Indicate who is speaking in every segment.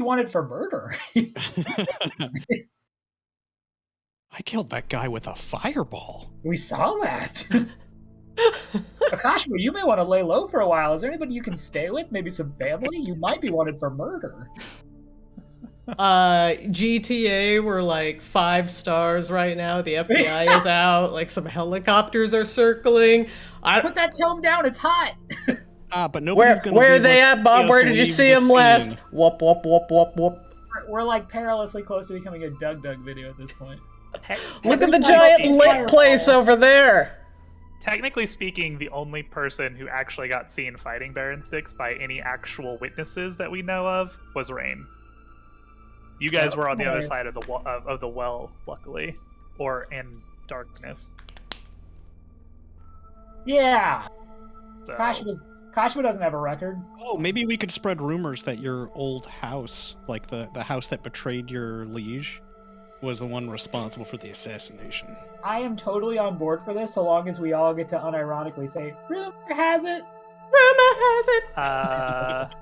Speaker 1: You wanted for murder.
Speaker 2: I killed that guy with a fireball.
Speaker 1: We saw that. Akashima, you may want to lay low for a while. Is there anybody you can stay with? Maybe some family? You might be wanted for murder.
Speaker 3: GTA, we're like 5 stars right now. The FBI is out. Like some helicopters are circling.
Speaker 1: Put that tome down. It's hot.
Speaker 2: But nobody's gonna.
Speaker 3: Where are they at, Bob? Where did you see them last? Whoop whoop whoop whoop whoop.
Speaker 1: We're like perilously close to becoming a Doug video at this point.
Speaker 3: Look at the giant lit place over there.
Speaker 4: Technically speaking, the only person who actually got seen fighting Baron Styx by any actual witnesses that we know of was Rain. You guys were on the other side of the well, luckily, or in darkness.
Speaker 1: Yeah.
Speaker 4: So.
Speaker 1: Kashima doesn't have a record.
Speaker 2: Oh, maybe we could spread rumors that your old house, like the house that betrayed your liege, was the one responsible for the assassination.
Speaker 1: I am totally on board for this, so long as we all get to unironically say, "Rumor has it."
Speaker 3: Rumor has it.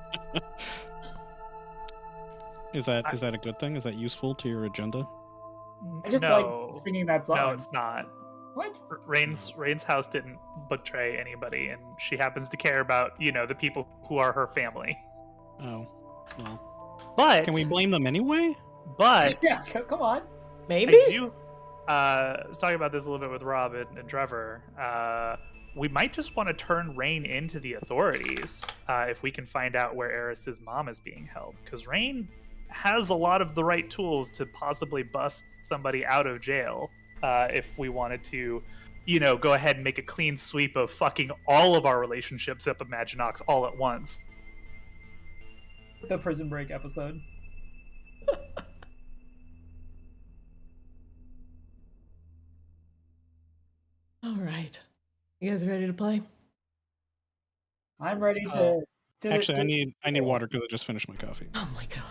Speaker 2: Is that a good thing? Is that useful to your agenda?
Speaker 1: I just like singing that song.
Speaker 4: No, it's not.
Speaker 1: What?
Speaker 4: Rain's house didn't betray anybody, and she happens to care about, the people who are her family.
Speaker 2: Oh, well.
Speaker 4: But
Speaker 2: can we blame them anyway?
Speaker 4: But
Speaker 1: yeah, come on.
Speaker 3: Maybe.
Speaker 4: I was talking about this a little bit with Rob and Trevor. We might just want to turn Rain into the authorities if we can find out where Eris's mom is being held, because Rain has a lot of the right tools to possibly bust somebody out of jail if we wanted to, go ahead and make a clean sweep of fucking all of our relationships up at Maginox all at once.
Speaker 1: The Prison Break episode.
Speaker 3: All right. You guys ready to play?
Speaker 1: I'm ready to...
Speaker 2: Actually, I need water because I just finished my coffee.
Speaker 3: Oh my god.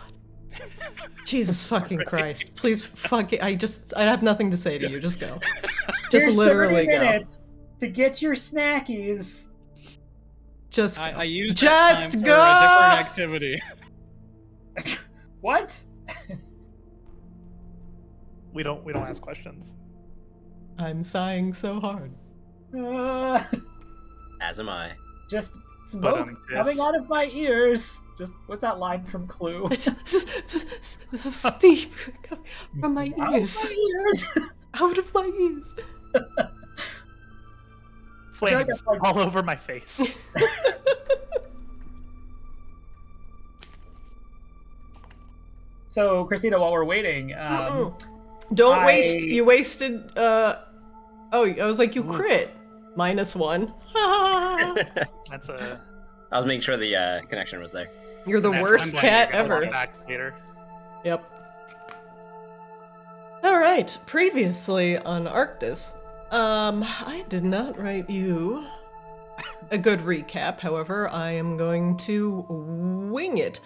Speaker 3: Jesus fucking Christ. Please fuck it. I have nothing to say to you. Just go. Just
Speaker 1: Here's
Speaker 3: literally
Speaker 1: 30 minutes to get your snackies.
Speaker 3: Just go.
Speaker 2: I used
Speaker 3: just
Speaker 2: that time
Speaker 3: go!
Speaker 2: for a different activity.
Speaker 1: What?
Speaker 4: We don't ask questions.
Speaker 3: I'm sighing so hard.
Speaker 5: As am I.
Speaker 1: Just smoke coming out of my ears. Just, what's that line from Clue?
Speaker 3: Steep from my ears.
Speaker 1: Out of my ears.
Speaker 3: Out of my ears.
Speaker 4: Flames all over my face.
Speaker 1: So, Christina, while we're waiting,
Speaker 3: don't waste. You wasted. I was like, you crit. -1.
Speaker 4: That's a.
Speaker 5: I was making sure the connection was there.
Speaker 3: You're the worst cat ever.
Speaker 4: Back later.
Speaker 3: Yep. All right. Previously on Arctis, I did not write you a good recap. However, I am going to wing it.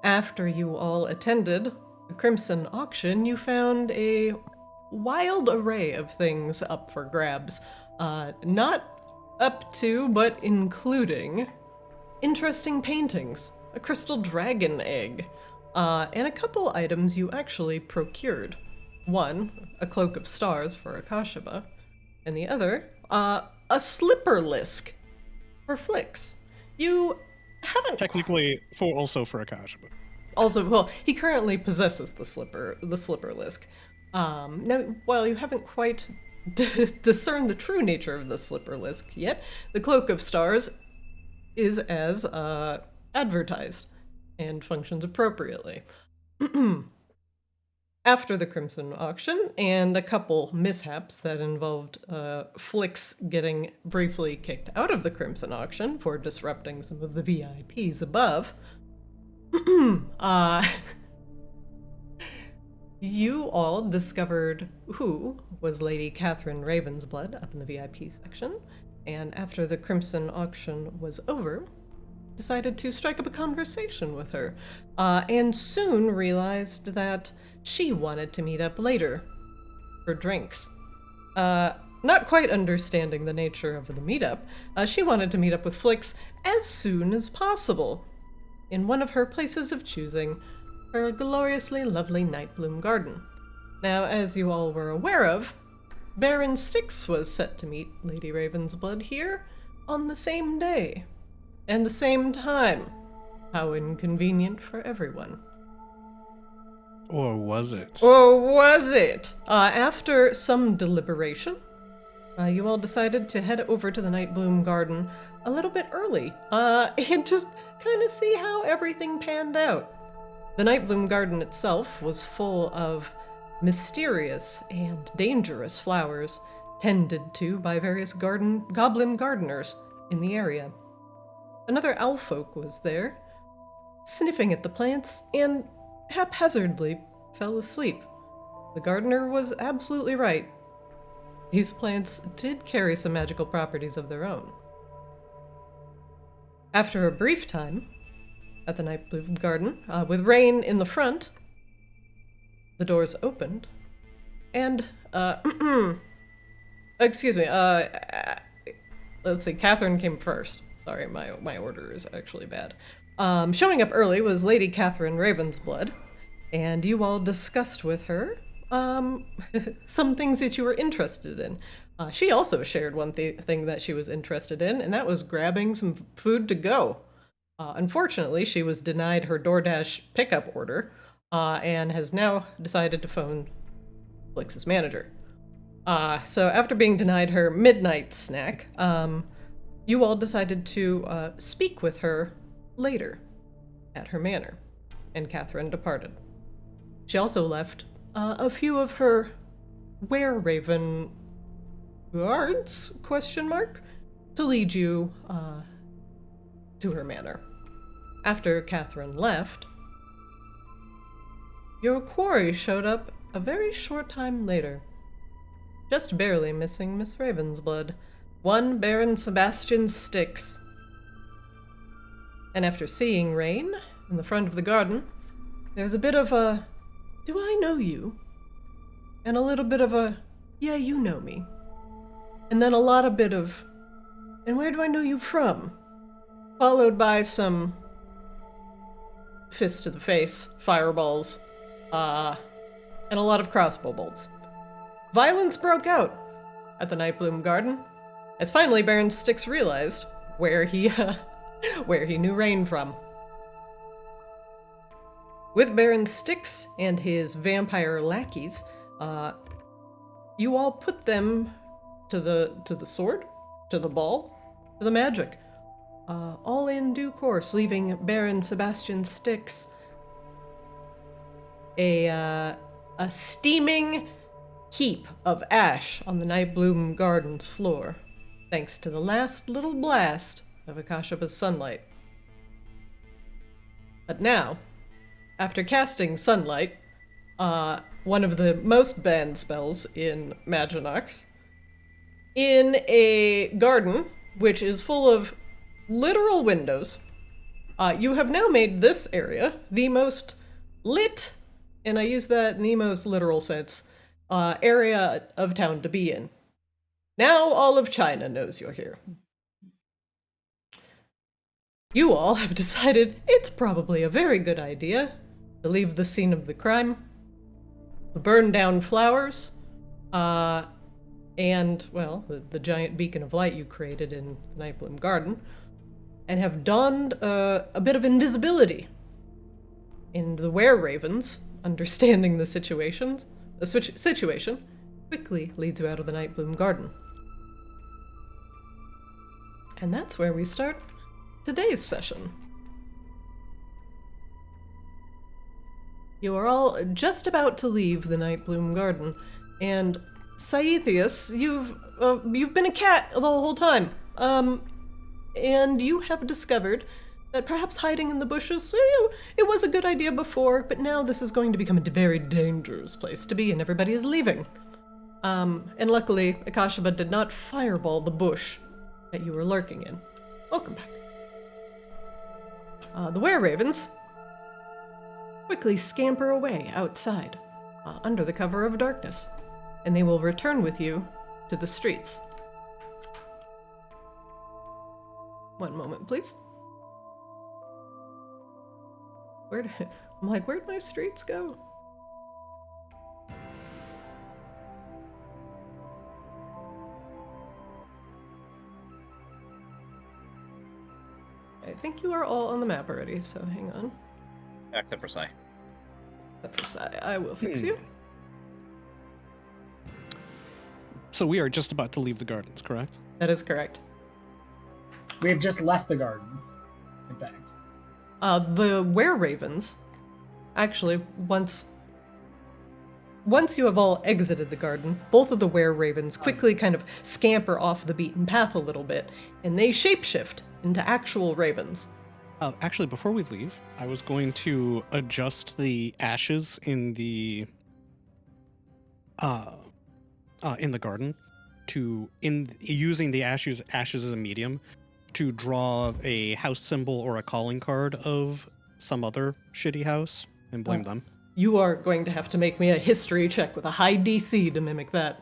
Speaker 3: After you all attended the Crimson Auction, you found a wild array of things up for grabs. Not up to, but including interesting paintings, a crystal dragon egg, and a couple items you actually procured. One, a cloak of stars for Akashima, and the other, a slipper lisk for Flix. You haven't
Speaker 2: technically also for Akashima.
Speaker 3: Also, well, he currently possesses the slipper lisk. Now, while you haven't quite discerned the true nature of the slipper lisk yet, the cloak of stars is as advertised and functions appropriately. After the Crimson Auction and a couple mishaps that involved Flix getting briefly kicked out of the Crimson Auction for disrupting some of the VIPs above, you all discovered who was Lady Catherine Ravensblood up in the VIP section, and after the Crimson Auction was over, decided to strike up a conversation with her, and soon realized that she wanted to meet up later for drinks. Not quite understanding the nature of the meetup, she wanted to meet up with Flix as soon as possible in one of her places of choosing, her gloriously lovely night bloom garden. Now, as you all were aware of, Baron Styx was set to meet Lady Ravensblood here on the same day and the same time. How inconvenient for everyone.
Speaker 2: Or was it?
Speaker 3: Or was it? After some deliberation, you all decided to head over to the Night Bloom Garden a little bit early, and just kind of see how everything panned out. The Night Bloom Garden itself was full of mysterious and dangerous flowers, tended to by various goblin gardeners in the area. Another elf-folk was there, sniffing at the plants, and haphazardly fell asleep. The gardener was absolutely right. These plants did carry some magical properties of their own. After a brief time at the Night Bloom Garden, with Rain in the front, the doors opened, and, excuse me, let's see, Catherine came first. Sorry, my order is actually bad. Showing up early was Lady Catherine Ravensblood, and you all discussed with her some things that you were interested in. She also shared one thing that she was interested in, and that was grabbing some food to go. Unfortunately, she was denied her DoorDash pickup order, and has now decided to phone Blix's manager. So after being denied her midnight snack, you all decided to speak with her later at her manor, and Catherine departed. She also left a few of her were-raven guards, to lead you to her manor. After Catherine left, your quarry showed up a very short time later, just barely missing Miss Ravensblood, one Baron Sebastian Styx. And after seeing Rain in the front of the garden, there's a bit of a, do I know you? And a little bit of a, yeah, you know me. And then a lot of bit of, and where do I know you from? Followed by some fists to the face, fireballs, and a lot of crossbow bolts. Violence broke out at the Night Bloom Garden, as finally Baron Styx realized where he knew Rain from. With Baron Styx and his vampire lackeys, you all put them to the sword, to the ball, to the magic, all in due course, leaving Baron Sebastian Styx a steaming heap of ash on the Night Bloom Garden's floor, thanks to the last little blast of Akashapa's sunlight. But now, after casting sunlight, one of the most banned spells in Maginox, in a garden which is full of literal windows, you have now made this area the most lit, and I use that in the most literal sense, area of town to be in. Now all of China knows you're here. You all have decided it's probably a very good idea to leave the scene of the crime, the burned down flowers, and, well, the giant beacon of light you created in the Night Bloom Garden, and have donned a bit of invisibility. And the were-ravens, understanding the situation, quickly leads you out of the Night Bloom Garden. And that's where we start today's session. You are all just about to leave the Night Bloom Garden, and Saethius, you've been a cat the whole time, and you have discovered that perhaps hiding in the bushes, it was a good idea before, but now this is going to become a very dangerous place to be, and everybody is leaving. And luckily, Akashaba did not fireball the bush that you were lurking in. Welcome back. The were-ravens quickly scamper away outside, under the cover of darkness, and they will return with you to the streets. One moment, please. I'm like, where'd my streets go? I think you are all on the map already, so hang on.
Speaker 5: Except for Sai.
Speaker 3: Except for Sai, I will fix you.
Speaker 2: So we are just about to leave the gardens, correct?
Speaker 3: That is correct.
Speaker 1: We have just left the gardens, in fact.
Speaker 3: The were-ravens, actually, once you have all exited the garden, both of the were-ravens quickly kind of scamper off the beaten path a little bit, and they shapeshift into actual ravens.
Speaker 2: Actually, before we leave, I was going to adjust the ashes in the garden using the ashes as a medium to draw a house symbol or a calling card of some other shitty house and blame them.
Speaker 3: You are going to have to make me a history check with a high DC to mimic that.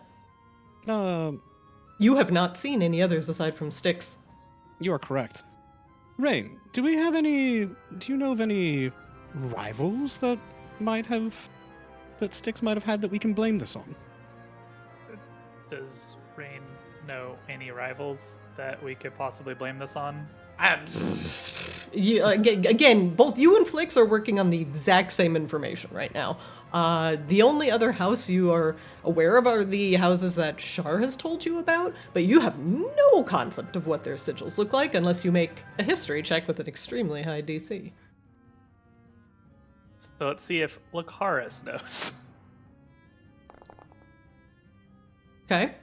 Speaker 3: You have not seen any others aside from Styx.
Speaker 2: You are correct. Rain, do you know of any rivals that Styx might have had that we can blame this on?
Speaker 4: Does Rain know any rivals that we could possibly blame this on?
Speaker 3: Again, both you and Flix are working on the exact same information right now. The only other house you are aware of are the houses that Shar has told you about, but you have no concept of what their sigils look like unless you make a history check with an extremely high DC.
Speaker 4: So let's see if Lucaris knows.
Speaker 3: Okay.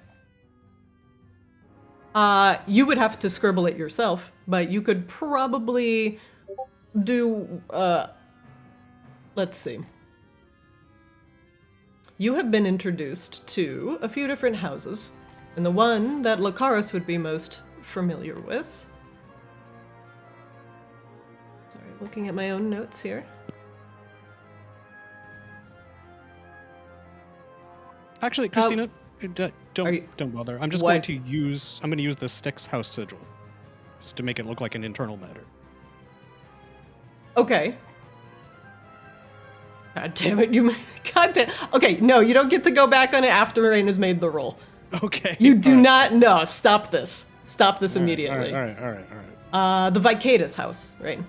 Speaker 3: You would have to scribble it yourself, but you could probably do, let's see. You have been introduced to a few different houses, and the one that Lucaris would be most familiar with. Sorry, looking at my own notes here.
Speaker 2: Actually, Christina, don't bother. I'm just going to use the Styx house sigil just to make it look like an internal matter.
Speaker 3: Okay. God damn it, God damn. Okay, no, you don't get to go back on it after Rain has made the roll.
Speaker 2: Okay.
Speaker 3: You do not. No, stop this. Stop this immediately.
Speaker 2: All right.
Speaker 3: The Vicatus house, Rain.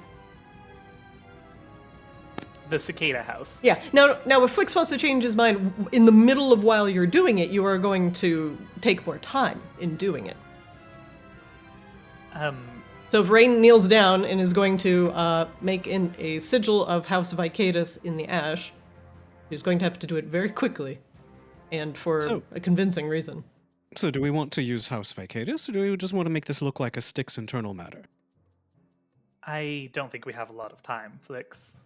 Speaker 4: The cicada house.
Speaker 3: Yeah. Now, if Flix wants to change his mind in the middle of while you're doing it, you are going to take more time in doing it. So if Rain kneels down and is going to make a sigil of House Vicatus in the ash, he's going to have to do it very quickly, and for a convincing reason.
Speaker 2: So do we want to use House Vicatus, or do we just want to make this look like a Styx internal matter?
Speaker 4: I don't think we have a lot of time, Flix.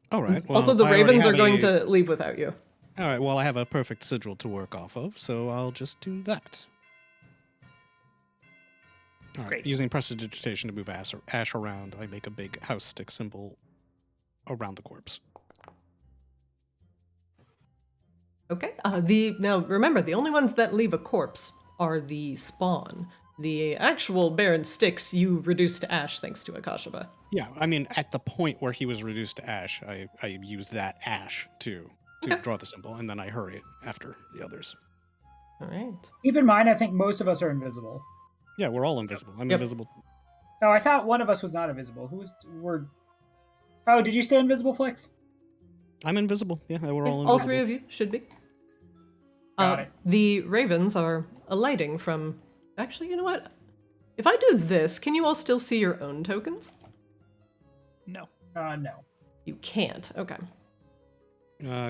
Speaker 2: All right. Well,
Speaker 3: also, the Ravens are going to leave without you.
Speaker 2: All right. Well, I have a perfect sigil to work off of, so I'll just do that. All right.
Speaker 4: Great.
Speaker 2: Using prestidigitation to move ash around, I make a big house stick symbol around the corpse.
Speaker 3: Okay. Now remember, the only ones that leave a corpse are the spawn. The actual Baron Styx you reduced to ash thanks to Akashaba.
Speaker 2: Yeah, I mean, at the point where he was reduced to ash, I used that ash to draw the symbol, and then I hurry after the others.
Speaker 3: All right.
Speaker 1: Keep in mind, I think most of us are invisible.
Speaker 2: Yeah, we're all invisible. I'm invisible.
Speaker 1: Oh, I thought one of us was not invisible. Oh, did you stay invisible, Flix?
Speaker 2: I'm invisible. Yeah, we're all invisible.
Speaker 3: All three of you should be.
Speaker 1: Got it.
Speaker 3: The ravens are alighting from... Actually, you know what? If I do this, can you all still see your own tokens?
Speaker 4: No.
Speaker 1: No.
Speaker 3: You can't. Okay.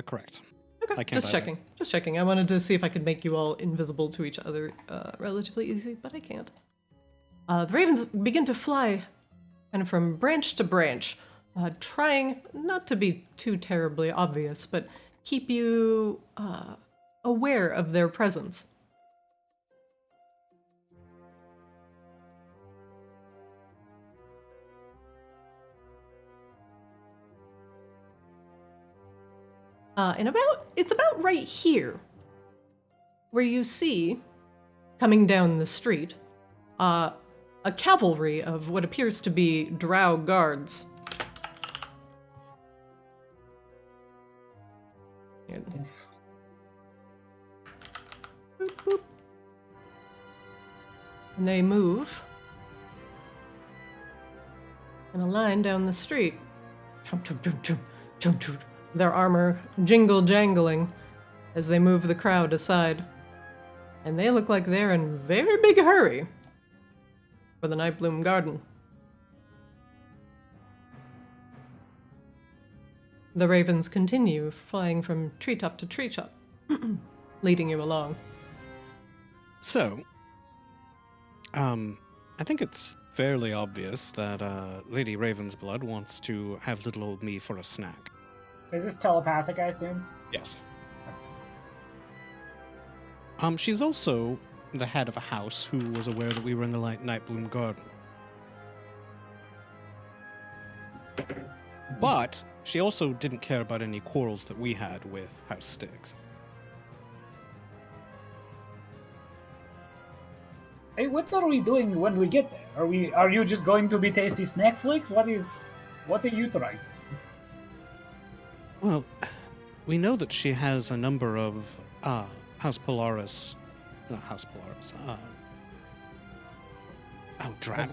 Speaker 2: Correct.
Speaker 3: Okay,
Speaker 2: I can't
Speaker 3: just checking. Just checking. I wanted to see if I could make you all invisible to each other relatively easy, but I can't. The ravens begin to fly kind of from branch to branch, trying not to be too terribly obvious, but keep you aware of their presence. And it's about right here, where you see, coming down the street, a cavalry of what appears to be drow guards.
Speaker 1: Oof.
Speaker 3: Boop, boop. And they move in a line down the street. Chomp, chomp, chomp, chomp, chomp, chomp. Their armor jingle jangling as they move the crowd aside. And they look like they're in very big hurry for the Nightbloom Garden. The ravens continue flying from treetop to treetop, leading you along.
Speaker 2: So, I think it's fairly obvious that Lady Ravensblood wants to have little old me for a snack.
Speaker 1: Is this telepathic, I assume?
Speaker 2: Yes. She's also the head of a house who was aware that we were in the Nightbloom Garden. But she also didn't care about any quarrels that we had with House Styx.
Speaker 1: Hey, what are we doing when we get there? Are you just going to be tasty snack flicks? What are you trying?
Speaker 2: Well, we know that she has a number of House Polaris, not House Polaris.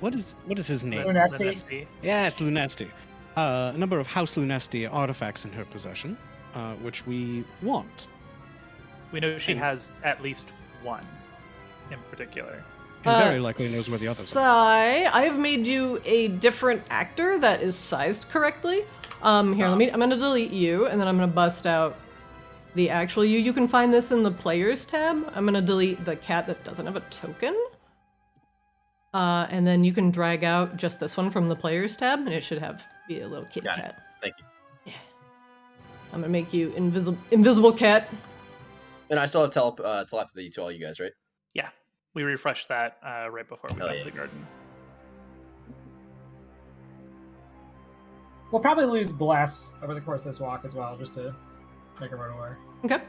Speaker 2: What is his name?
Speaker 1: Lunesti?
Speaker 2: Yes, Lunesti. A number of House Lunesti artifacts in her possession, which we want.
Speaker 4: We know she has at least one in particular.
Speaker 2: And very likely knows where the others are.
Speaker 3: I have made you a different actor that is sized correctly. I'm gonna delete you, and then I'm gonna bust out the actual you. You can find this in the Players tab. I'm gonna delete the cat that doesn't have a token. And then you can drag out just this one from the Players tab, and it should be a little kitty cat.
Speaker 5: Thank you.
Speaker 3: Yeah. I'm gonna make you invisible cat.
Speaker 5: And I still have telepathy to all you guys, right?
Speaker 4: Yeah, we refreshed that right before we got to the garden.
Speaker 1: We'll probably lose Bless over the course of this walk as well, just to make everyone aware.
Speaker 3: Okay.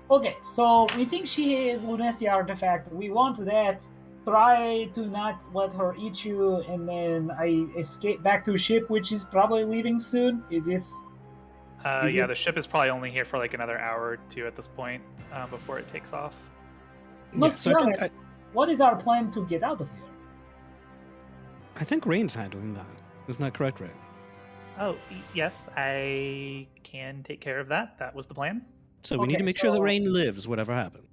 Speaker 1: Okay, so we think she is Lunesti artifact. We want that. Try to not let her eat you, and then I escape back to ship, which is probably leaving soon. Is this?
Speaker 4: The ship is probably only here for like another hour or two at this point before it takes off.
Speaker 1: Let's be honest. What is our plan to get out of here?
Speaker 2: I think Rain's handling that. Isn't that correct, Rain?
Speaker 4: Oh, yes, I can take care of that. That was the plan.
Speaker 2: So we need to make sure that Rain lives, whatever happens.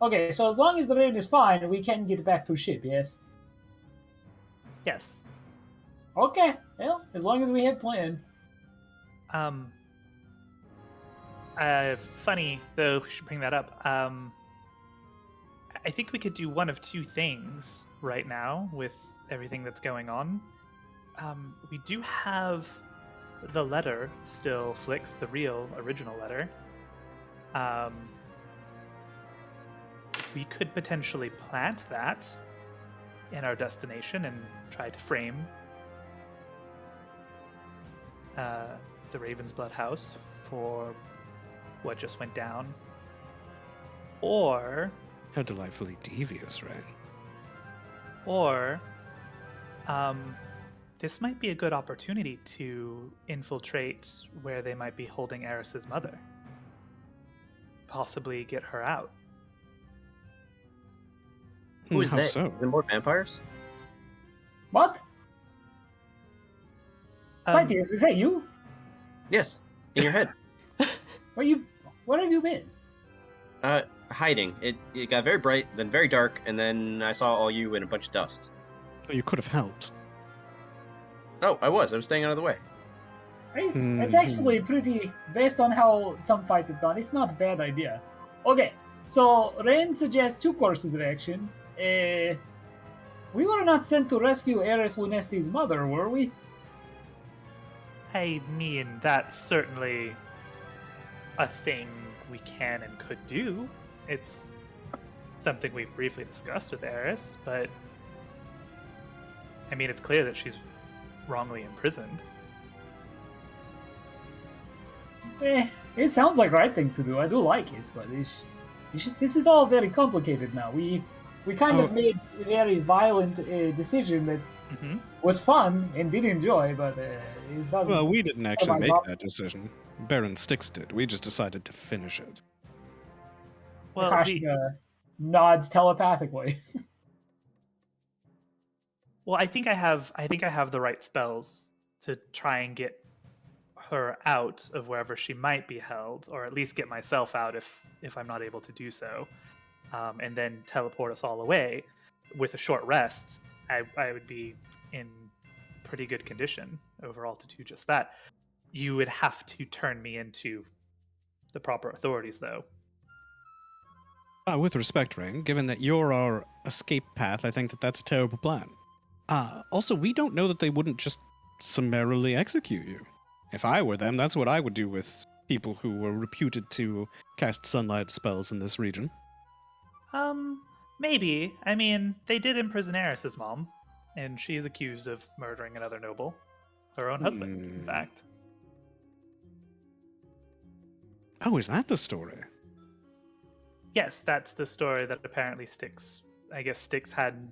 Speaker 1: Okay, so as long as the rain is fine, we can get back to ship, yes?
Speaker 4: Yes.
Speaker 1: Okay, well, as long as we have planned.
Speaker 4: Funny, though, we should bring that up. I think we could do one of two things right now with everything that's going on. We do have the letter still, Flix, the real original letter. We could potentially plant that in our destination and try to frame the Ravensblood house for what just went down. Or...
Speaker 2: How delightfully devious, right?
Speaker 4: Or, this might be a good opportunity to infiltrate where they might be holding Eris's mother. Possibly get her out.
Speaker 5: Who is
Speaker 2: How
Speaker 5: that?
Speaker 2: so?
Speaker 5: Are there more vampires?
Speaker 1: What? Titus, is that you?
Speaker 5: Yes, in your head.
Speaker 1: Where have you been?
Speaker 5: Hiding. It got very bright, then very dark, and then I saw all you in a bunch of dust.
Speaker 2: Well, you could have helped.
Speaker 5: No, I was staying out of the way.
Speaker 1: It's actually pretty, based on how some fights have gone, it's not a bad idea. Okay, so Rain suggests two courses of action. We were not sent to rescue Eris Lunesti's mother, were we?
Speaker 4: I mean, that's certainly a thing we can and could do. It's something we've briefly discussed with Eris, but I mean, it's clear that she's wrongly imprisoned.
Speaker 1: It sounds like the right thing to do. I do like it, but it's just, this is all very complicated now. We kind of made a very violent decision that was fun and did enjoy, but it doesn't.
Speaker 2: Well, we didn't actually
Speaker 1: Otherwise,
Speaker 2: make
Speaker 1: I'll-
Speaker 2: that decision. Baron Styx did. We just decided to finish it.
Speaker 4: Well,
Speaker 1: Akashika nods telepathically.
Speaker 4: well, I think I have the right spells to try and get her out of wherever she might be held, or at least get myself out if I'm not able to do so, and then teleport us all away. With a short rest, I would be in pretty good condition overall to do just that. You would have to turn me into the proper authorities, though.
Speaker 2: With respect, Rain, given that you're our escape path, I think that that's a terrible plan. Also, we don't know that they wouldn't just summarily execute you. If I were them, that's what I would do with people who were reputed to cast sunlight spells in this region.
Speaker 4: Maybe. I mean, they did imprison Eris's mom, and she is accused of murdering another noble. Her own husband, in fact.
Speaker 2: Oh, is that the story?
Speaker 4: Yes, that's the story that apparently Styx... I guess Styx had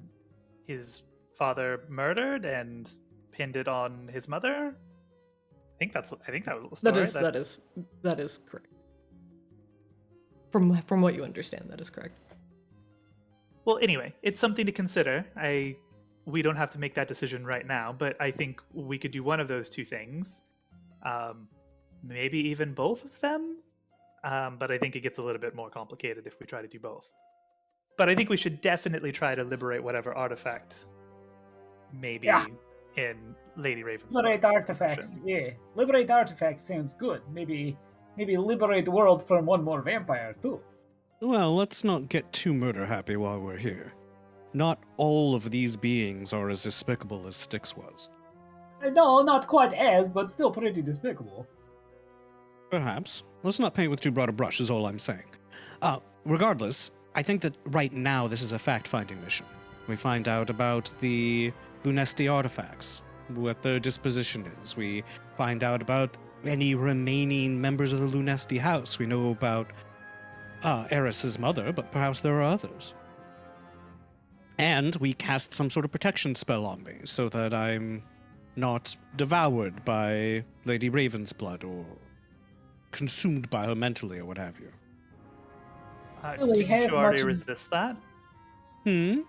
Speaker 4: his father murdered and pinned it on his mother? I think that was the story.
Speaker 3: That is correct. From what you understand, that is correct.
Speaker 4: Well, anyway, it's something to consider. We don't have to make that decision right now, but I think we could do one of those two things. Maybe even both of them. But I think it gets a little bit more complicated if we try to do both. But I think we should definitely try to liberate whatever artifact maybe in Lady Raven's
Speaker 1: Liberate artifacts. Yeah, liberate artifacts sounds good. Maybe liberate the world from one more vampire too.
Speaker 2: Well, let's not get too murder happy while we're here. Not all of these beings are as despicable as Styx was.
Speaker 1: No, not quite as, but still pretty despicable.
Speaker 2: Perhaps. Let's not paint with too broad a brush, is all I'm saying. Regardless, I think that right now this is a fact-finding mission. We find out about the Lunesti artifacts, what their disposition is. We find out about any remaining members of the Lunesti house. We know about Eris's mother, but perhaps there are others. And we cast some sort of protection spell on me, so that I'm not devoured by Lady Raven's blood, or consumed by her mentally, or what have you.
Speaker 1: Really
Speaker 4: Didn't
Speaker 1: have
Speaker 4: you already
Speaker 1: much-
Speaker 4: resist that? Didn't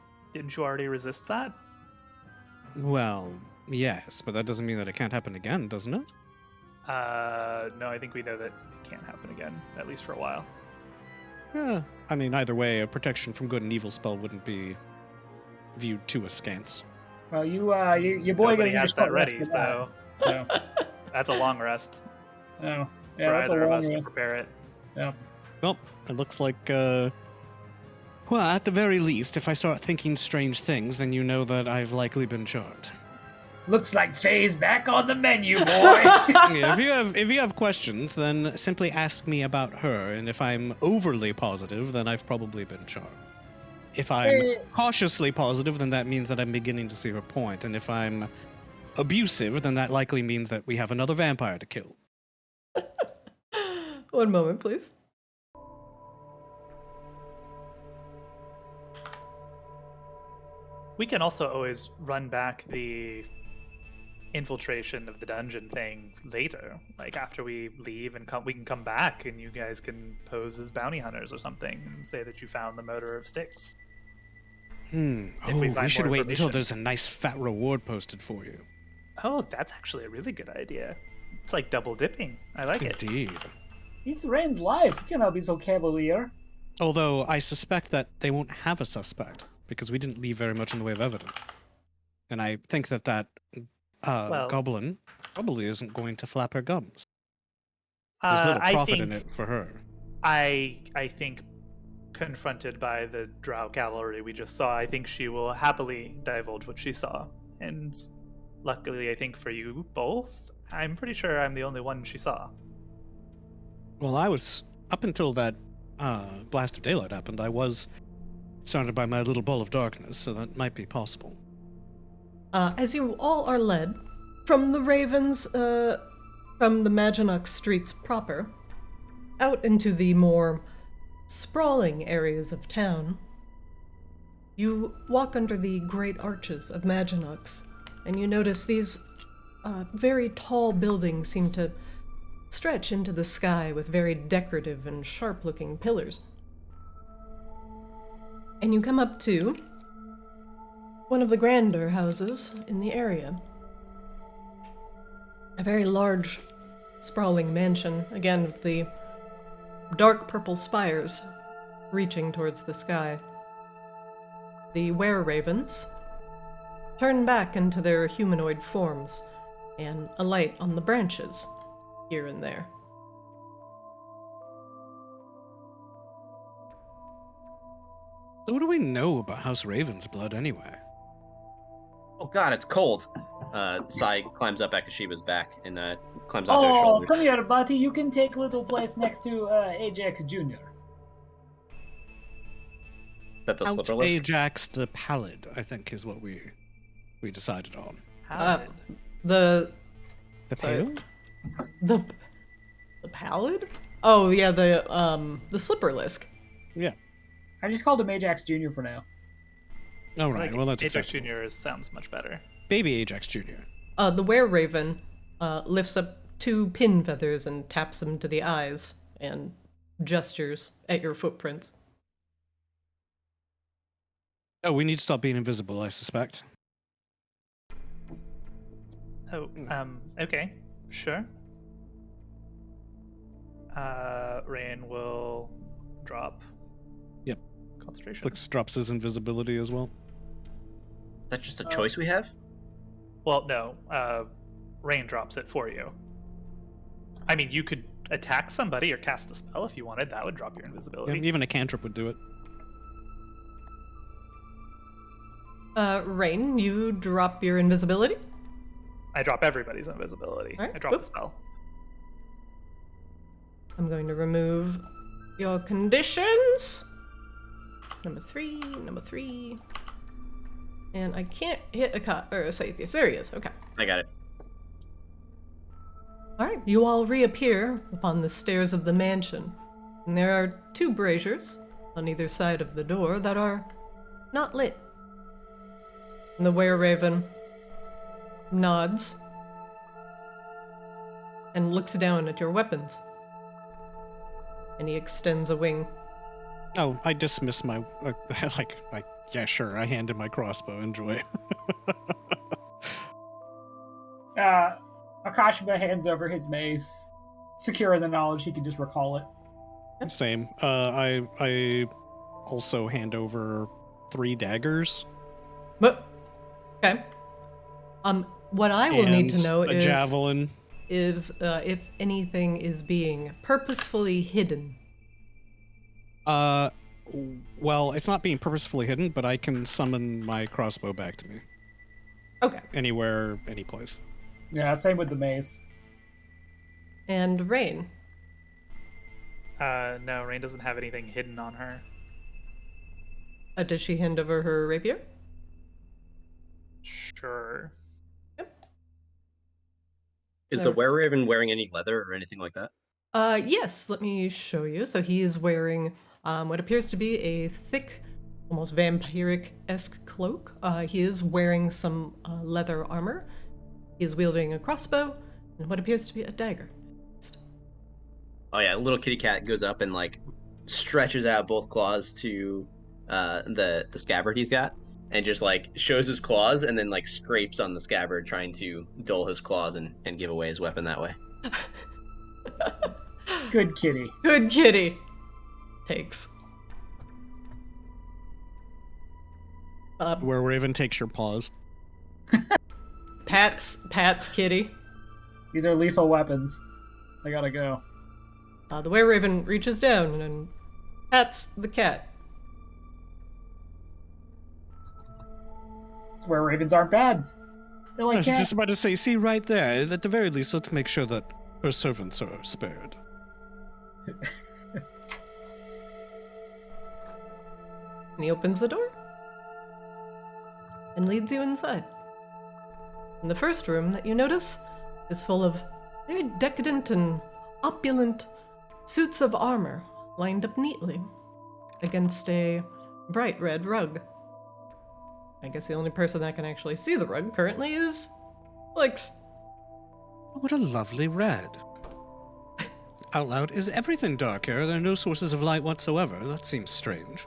Speaker 4: you already resist that?
Speaker 2: Well, yes, but that doesn't mean that it can't happen again, doesn't it?
Speaker 4: No, I think we know that it can't happen again, at least for a while.
Speaker 2: I mean, either way, a protection from good and evil spell wouldn't be viewed too askance.
Speaker 1: Well, your boy
Speaker 4: Nobody
Speaker 1: gonna
Speaker 4: has that ready, so
Speaker 1: So,
Speaker 4: that's a long rest
Speaker 1: yeah,
Speaker 4: for
Speaker 1: that's a
Speaker 4: either of
Speaker 1: long
Speaker 4: us to
Speaker 1: rest.
Speaker 4: prepare it.
Speaker 1: Yeah.
Speaker 2: Well, it looks like, well, at the very least, if I start thinking strange things, then you know that I've likely been charmed.
Speaker 1: Looks like Faye's back on the menu, boy.
Speaker 2: Yeah, if you have questions, then simply ask me about her, and if I'm overly positive, then I've probably been charmed. If I'm cautiously positive, then that means that I'm beginning to see her point, and if I'm abusive, then that likely means that we have another vampire to kill.
Speaker 3: One moment, please.
Speaker 4: We can also always run back the infiltration of the dungeon thing later. Like after we leave and we can come back and you guys can pose as bounty hunters or something and say that you found the murderer of Styx.
Speaker 2: Oh,
Speaker 4: we
Speaker 2: we
Speaker 4: find
Speaker 2: should
Speaker 4: more
Speaker 2: wait until
Speaker 4: information.
Speaker 2: there's a nice fat reward posted for you.
Speaker 4: Oh, that's actually a really good idea. It's like double dipping. I like it.
Speaker 2: Indeed.
Speaker 1: He's Rain's life. He cannot be so cavalier.
Speaker 2: Although I suspect that they won't have a suspect, because we didn't leave very much in the way of evidence. And I think that
Speaker 4: Well-
Speaker 2: goblin probably isn't going to flap her gums. There's little profit in it for her.
Speaker 4: I think, confronted by the Drow cavalry we just saw, I think she will happily divulge what she saw. And luckily, I think for you both, I'm pretty sure I'm the only one she saw.
Speaker 2: Well, I was, up until that blast of daylight happened, I was surrounded by my little ball of darkness, so that might be possible.
Speaker 3: As you all are led from the Ravens, from the Maginok streets proper, out into the more sprawling areas of town, you walk under the great arches of Maginox and you notice these very tall buildings seem to stretch into the sky with very decorative and sharp-looking pillars. And you come up to one of the grander houses in the area. A very large, sprawling mansion, again with the dark purple spires reaching towards the sky. The were-ravens turn back into their humanoid forms and alight on the branches here and there.
Speaker 2: So what do we know about House Raven's blood anyway?
Speaker 5: Oh god, it's cold. Sai climbs up Akashiba's back and climbs onto his
Speaker 1: Oh,
Speaker 5: shoulders.
Speaker 1: come here, buddy. You can take little place next to Ajax Jr.
Speaker 5: That the
Speaker 2: Count
Speaker 5: slipper list?
Speaker 2: Ajax the Pallid, I think, is what we decided on.
Speaker 4: How
Speaker 3: The Sorry.
Speaker 2: Pale?
Speaker 3: the pallid? Oh yeah, the slipperlisk.
Speaker 2: Yeah.
Speaker 1: I just called him Ajax Jr. for now.
Speaker 2: Oh, right. Well, that's
Speaker 4: Ajax
Speaker 2: acceptable.
Speaker 4: Jr. sounds much better.
Speaker 2: Baby Ajax Jr.
Speaker 3: The were-raven lifts up 2 pin feathers and taps them to the eyes and gestures at your footprints.
Speaker 2: Oh, we need to stop being invisible, I suspect.
Speaker 4: Oh, okay, sure. Rain will drop.
Speaker 2: Yep.
Speaker 4: Concentration.
Speaker 2: Flix drops his invisibility as well.
Speaker 5: That's just a choice we have?
Speaker 4: Well, no. Rain drops it for you. I mean, you could attack somebody or cast a spell if you wanted. That would drop your
Speaker 2: Yeah,
Speaker 4: invisibility.
Speaker 2: even a cantrip would do it.
Speaker 3: Rain, you drop your invisibility?
Speaker 4: I drop everybody's invisibility.
Speaker 3: Alright,
Speaker 4: I drop
Speaker 3: cool.
Speaker 4: the spell.
Speaker 3: I'm going to remove your conditions. Number three. And I can't hit a Saithius. There he is. Okay.
Speaker 5: I got it.
Speaker 3: Alright, you all reappear upon the stairs of the mansion. And there are 2 braziers on either side of the door that are not lit. And the were-raven nods and looks down at your weapons. And he extends a wing.
Speaker 2: Oh, I dismiss my yeah, sure. I handed my crossbow. Enjoy.
Speaker 1: Akashiba hands over his mace, secure in the knowledge he can just recall it.
Speaker 2: Same. I also hand over 3 daggers.
Speaker 3: But okay. What I will need to
Speaker 2: and
Speaker 3: know
Speaker 2: a
Speaker 3: is
Speaker 2: javelin.
Speaker 3: if anything is being purposefully hidden.
Speaker 2: Well, it's not being purposefully hidden, but I can summon my crossbow back to me.
Speaker 3: Okay.
Speaker 2: Anywhere, any place.
Speaker 1: Yeah, same with the mace.
Speaker 3: And Rain.
Speaker 4: No, Rain doesn't have anything hidden on her.
Speaker 3: Did she hand over her rapier?
Speaker 4: Sure.
Speaker 5: Is
Speaker 3: There.
Speaker 5: the were-raven wearing any leather or anything like that?
Speaker 3: Yes, let me show you. So he is wearing what appears to be a thick, almost vampiric-esque cloak. He is wearing some leather armor. He is wielding a crossbow and what appears to be a dagger.
Speaker 5: Oh yeah, little kitty cat goes up and like stretches out both claws to the scabbard he's got, and just like shows his claws and then like scrapes on the scabbard, trying to dull his claws and give away his weapon that way.
Speaker 1: Good kitty.
Speaker 3: Good kitty. Takes.
Speaker 2: Where Raven takes your paws.
Speaker 3: Pat's kitty.
Speaker 1: These are lethal weapons. They gotta go.
Speaker 3: The were-raven reaches down and pats the cat.
Speaker 1: It's where ravens aren't bad. They're
Speaker 2: I
Speaker 1: like
Speaker 2: was
Speaker 1: cats.
Speaker 2: just about to say, see right there, at the very least, let's make sure that her servants are spared.
Speaker 3: And he opens the door and leads you inside. And the first room that you notice is full of very decadent and opulent suits of armor lined up neatly against a bright red rug. I guess the only person that can actually see the rug currently is Flix.
Speaker 2: What a lovely red. Out loud, is everything dark here? There are no sources of light whatsoever. That seems strange.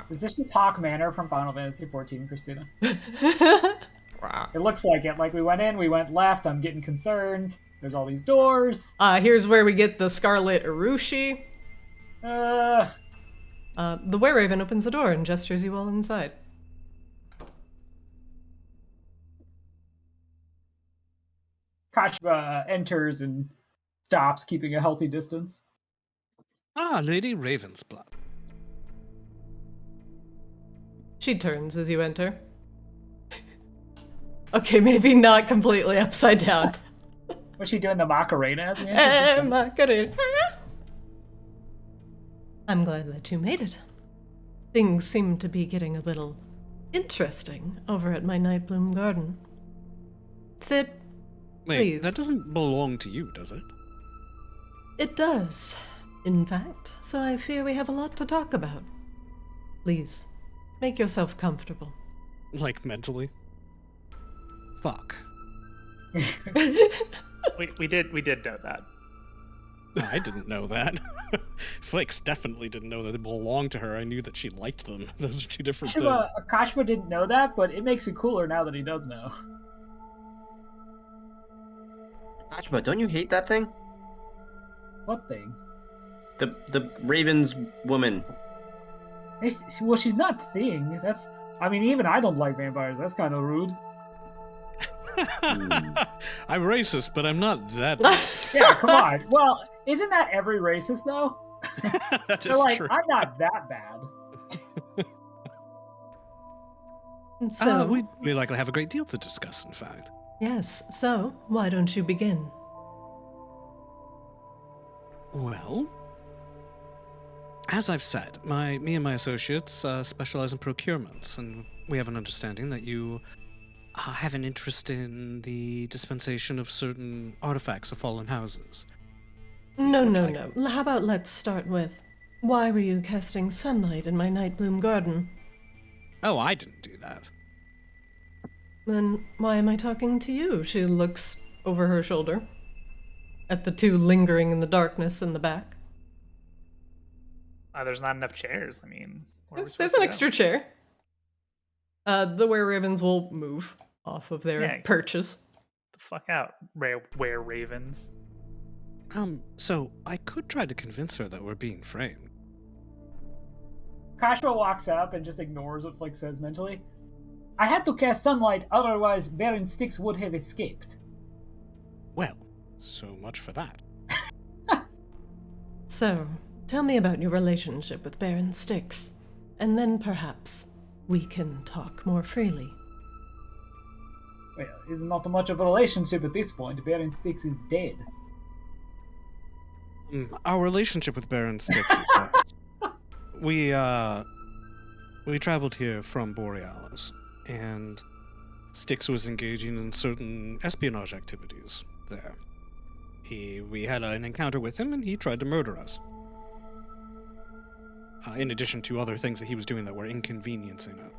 Speaker 1: Is this just Hawk Manor from Final Fantasy XIV, Christina? It looks like it. Like we went in, we went left. I'm getting concerned. There's all these doors.
Speaker 3: Here's where we get the Scarlet Urushi.
Speaker 1: Uh,
Speaker 3: The Were-Raven opens the door and gestures you all inside.
Speaker 1: Kachba enters and stops, keeping a healthy distance.
Speaker 2: Ah, Lady Ravensblood.
Speaker 3: She turns as you enter. Okay, maybe not completely upside down.
Speaker 1: Was she doing the Macarena as we entered?
Speaker 3: Macarena. I'm glad that you made it. Things seem to be getting a little interesting over at my Nightbloom garden. Sit.
Speaker 2: Wait,
Speaker 3: Please.
Speaker 2: that doesn't belong to you, does it?
Speaker 3: It does, in fact, so I fear we have a lot to talk about. Please, make yourself comfortable.
Speaker 2: Like, mentally? Fuck.
Speaker 4: We did know that.
Speaker 2: I didn't know that. Flix definitely didn't know that they belonged to her. I knew that she liked them. Those are two different things.
Speaker 1: Kashma didn't know that, but it makes it cooler now that he does know.
Speaker 5: Kachba, don't you hate that thing?
Speaker 1: What thing?
Speaker 5: The Raven's woman.
Speaker 1: Well, she's not thing. That's. I mean, even I don't like vampires. That's kind of rude.
Speaker 2: I'm racist, but I'm not that.
Speaker 1: Yeah, come on. Well, isn't that every racist though?
Speaker 2: That
Speaker 1: They're
Speaker 2: is
Speaker 1: like,
Speaker 2: true.
Speaker 1: I'm not that bad.
Speaker 3: So,
Speaker 2: we likely have a great deal to discuss, in fact.
Speaker 3: yes, so why don't you begin?
Speaker 2: Well, as I've said, me and my associates specialize in procurements, and we have an understanding that you have an interest in the dispensation of certain artifacts of fallen houses.
Speaker 3: No. How about let's start with, why were you casting sunlight in my Nightbloom garden?
Speaker 2: Oh, I didn't do that.
Speaker 3: Then why am I talking to you? She looks over her shoulder at the two lingering in the darkness in the back.
Speaker 4: There's not enough chairs. I mean, where are we
Speaker 3: There's
Speaker 4: supposed
Speaker 3: an
Speaker 4: to
Speaker 3: extra chair. The Were-Ravens will move off of their
Speaker 4: Yeah.
Speaker 3: perches.
Speaker 4: go? The fuck out, where ravens.
Speaker 2: So I could try to convince her that we're being framed.
Speaker 1: Kashma walks up and just ignores what Flick says mentally. I had to cast sunlight, otherwise Baron Styx would have escaped.
Speaker 2: Well, so much for that.
Speaker 3: So, tell me about your relationship with Baron Styx, and then perhaps we can talk more freely.
Speaker 1: Well, it's not much of a relationship at this point. Baron Styx is dead.
Speaker 2: Our relationship with Baron Styx is that we traveled here from Borealis, and Styx was engaging in certain espionage activities there. We had an encounter with him, and he tried to murder us. In addition to other things that he was doing that were inconveniencing it.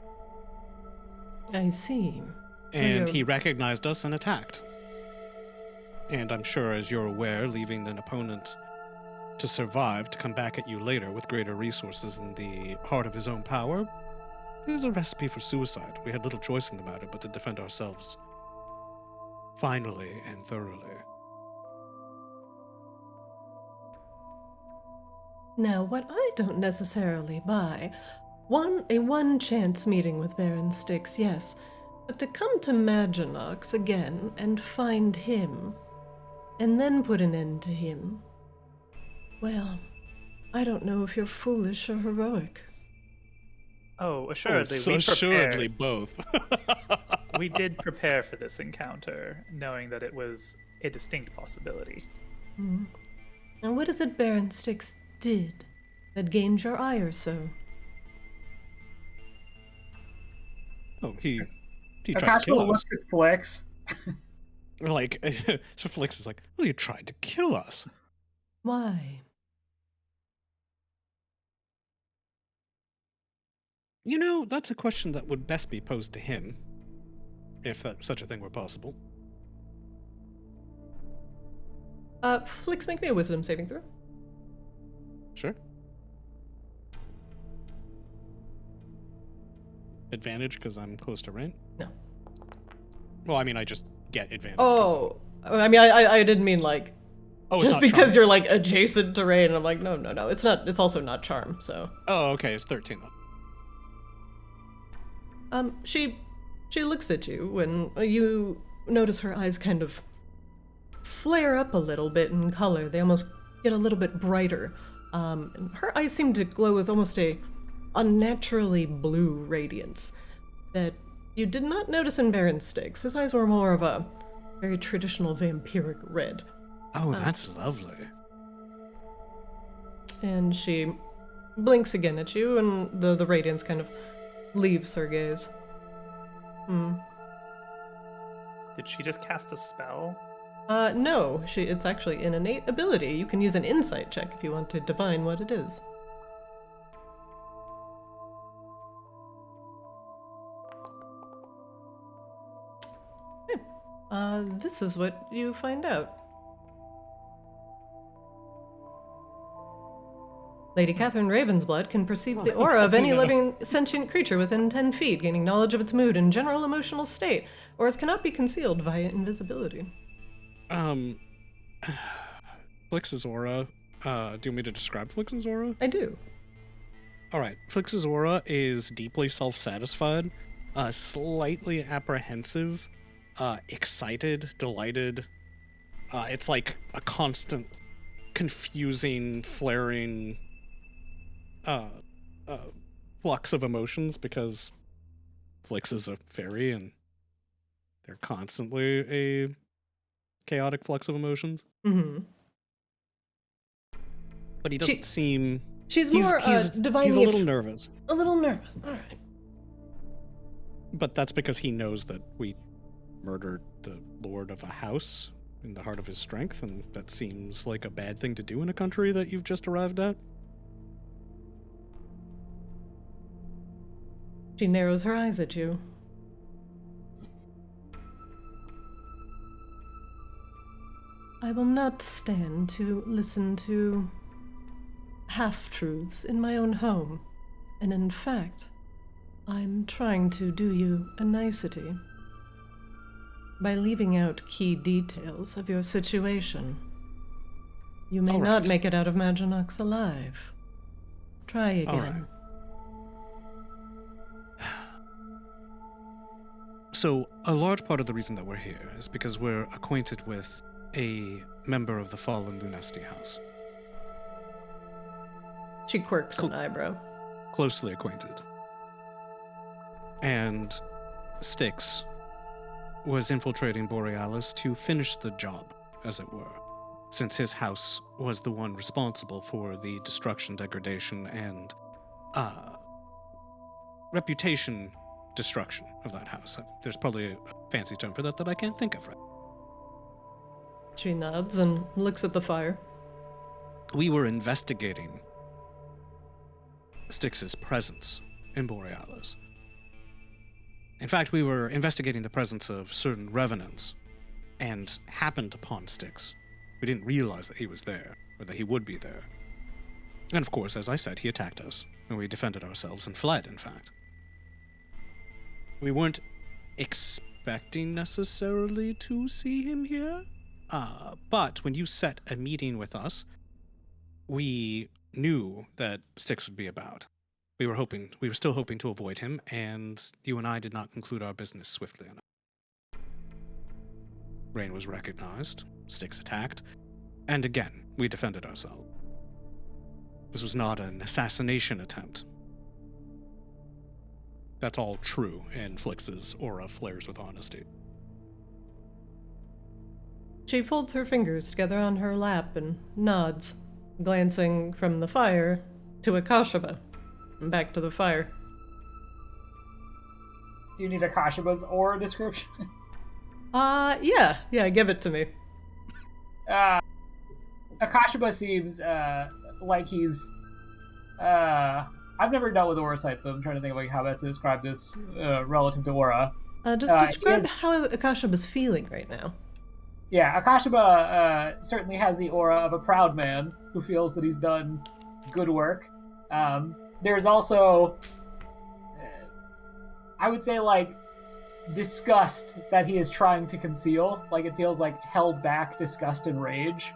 Speaker 3: I see. So
Speaker 2: And
Speaker 3: you're-
Speaker 2: he recognized us and attacked. And I'm sure, as you're aware, leaving an opponent to survive to come back at you later with greater resources in the heart of his own power is a recipe for suicide. We had little choice in the matter but to defend ourselves. Finally and thoroughly.
Speaker 3: Now, what I don't necessarily buy, a one-chance meeting with Baron Styx, yes, but to come to Maginox again and find him, and then put an end to him, well, I don't know if you're foolish or heroic.
Speaker 4: Oh, assuredly, we
Speaker 2: assuredly
Speaker 4: prepared.
Speaker 2: both.
Speaker 4: We did prepare for this encounter, knowing that it was a distinct possibility.
Speaker 3: Hmm. And what is it Baron Styx did that gained your ire so?
Speaker 2: Oh, he tried to
Speaker 1: Kashma
Speaker 2: kill us.
Speaker 1: looks at Flex.
Speaker 2: Like, so Flix is like, well, you tried to kill us.
Speaker 3: Why?
Speaker 2: You know, that's a question that would best be posed to him, if such a thing were possible.
Speaker 3: Flix, make me a wisdom saving throw.
Speaker 2: Sure. Advantage because I'm close to Rain?
Speaker 3: No.
Speaker 2: Well, I mean, I just get advantage.
Speaker 3: Oh, I mean, I didn't mean like
Speaker 2: it's
Speaker 3: just
Speaker 2: not
Speaker 3: because
Speaker 2: charm.
Speaker 3: you're like adjacent to Rain. And I'm like, no, it's not. It's also not charm. So.
Speaker 2: Oh, okay, it's 13 then.
Speaker 3: She looks at you when you notice her eyes kind of flare up a little bit in color. They almost get a little bit brighter. And her eyes seem to glow with almost a unnaturally blue radiance that you did not notice in Baron Styx. His eyes were more of a very traditional vampiric red.
Speaker 2: Oh, that's lovely.
Speaker 3: And she blinks again at you, and the radiance kind of leaves her gaze.
Speaker 4: Did she just cast a spell?
Speaker 3: No, it's actually an innate ability. You can use an insight check if you want to divine what it is. This is what you find out. Lady Catherine Ravensblood can perceive the aura of any living sentient creature within 10 feet, gaining knowledge of its mood and general emotional state, or it cannot be concealed via invisibility.
Speaker 2: Flix's aura. Do you want me to describe Flix's aura?
Speaker 3: I do.
Speaker 2: Alright, Flix's aura is deeply self-satisfied, slightly apprehensive, excited, delighted. It's like a constant, confusing, flaring flux of emotions because Flix is a fairy and they're constantly a chaotic flux of emotions.
Speaker 3: Mm-hmm.
Speaker 2: But he doesn't seem...
Speaker 3: She's more divining.
Speaker 2: He's a little nervous.
Speaker 3: A little nervous, alright.
Speaker 2: But that's because he knows that we murdered the lord of a house in the heart of his strength, and that seems like a bad thing to do in a country that you've just arrived at.
Speaker 3: She narrows her eyes at you. I will not stand to listen to half-truths in my own home, and in fact, I'm trying to do you a nicety by leaving out key details of your situation. You may not make it out of Maginox alive. Try again.
Speaker 2: So, a large part of the reason that we're here is because we're acquainted with a member of the fallen Lunesti house.
Speaker 3: She quirks an eyebrow.
Speaker 2: Closely acquainted. And Styx was infiltrating Borealis to finish the job, as it were, since his house was the one responsible for the destruction, degradation, and reputation destruction of that house. There's probably a fancy term for that I can't think of right.
Speaker 3: She nods and looks at the fire.
Speaker 2: We were investigating Styx's presence in Borealis. In fact, we were investigating the presence of certain revenants and happened upon Styx. We didn't realize that he was there, or that he would be there. And of course, as I said, he attacked us, and we defended ourselves and fled, in fact. We weren't expecting necessarily to see him here, but when you set a meeting with us, we knew that Styx would be about. We were still hoping to avoid him, and you and I did not conclude our business swiftly enough. Rain was recognized, Styx attacked, and again, we defended ourselves. This was not an assassination attempt. That's all true, and Flix's aura flares with honesty.
Speaker 3: She folds her fingers together on her lap and nods, glancing from the fire to Akashaba, and back to the fire.
Speaker 1: Do you need Akashaba's aura description?
Speaker 3: Yeah, give it to me.
Speaker 1: Akashiba seems like he's. I've never dealt with aura sight, so I'm trying to think of like how best to describe this relative to aura.
Speaker 3: Just describe
Speaker 1: is-
Speaker 3: how Akashiba's feeling right now.
Speaker 1: Yeah, Akashiba certainly has the aura of a proud man who feels that he's done good work. There's also, I would say, like, disgust that he is trying to conceal. Like, it feels like held back disgust and rage.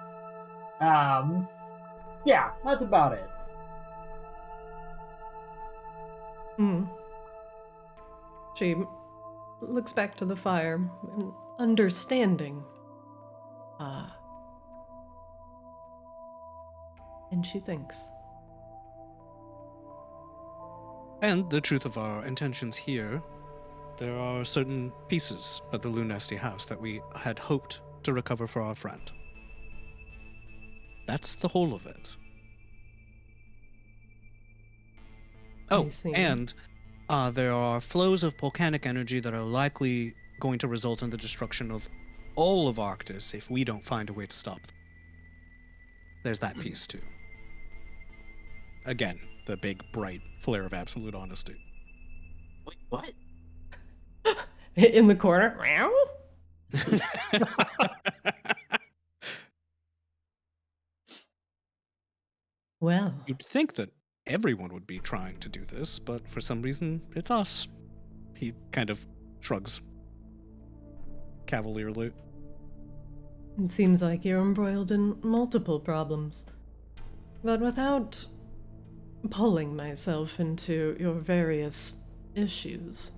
Speaker 1: Yeah, that's about it.
Speaker 3: She looks back to the fire, understanding. And she thinks.
Speaker 2: And the truth of our intentions here, there are certain pieces of the Lunesti house that we had hoped to recover for our friend. That's the whole of it. Oh,
Speaker 3: see.
Speaker 2: and there are flows of volcanic energy that are likely going to result in the destruction of all of Arctis if we don't find a way to stop them. There's that piece too. Again, the big, bright flare of absolute honesty.
Speaker 5: Wait, what?
Speaker 3: In the corner. Meow? Well,
Speaker 2: You'd think that everyone would be trying to do this, but for some reason, it's us. He kind of shrugs cavalierly.
Speaker 3: it seems like you're embroiled in multiple problems. But without pulling myself into your various issues,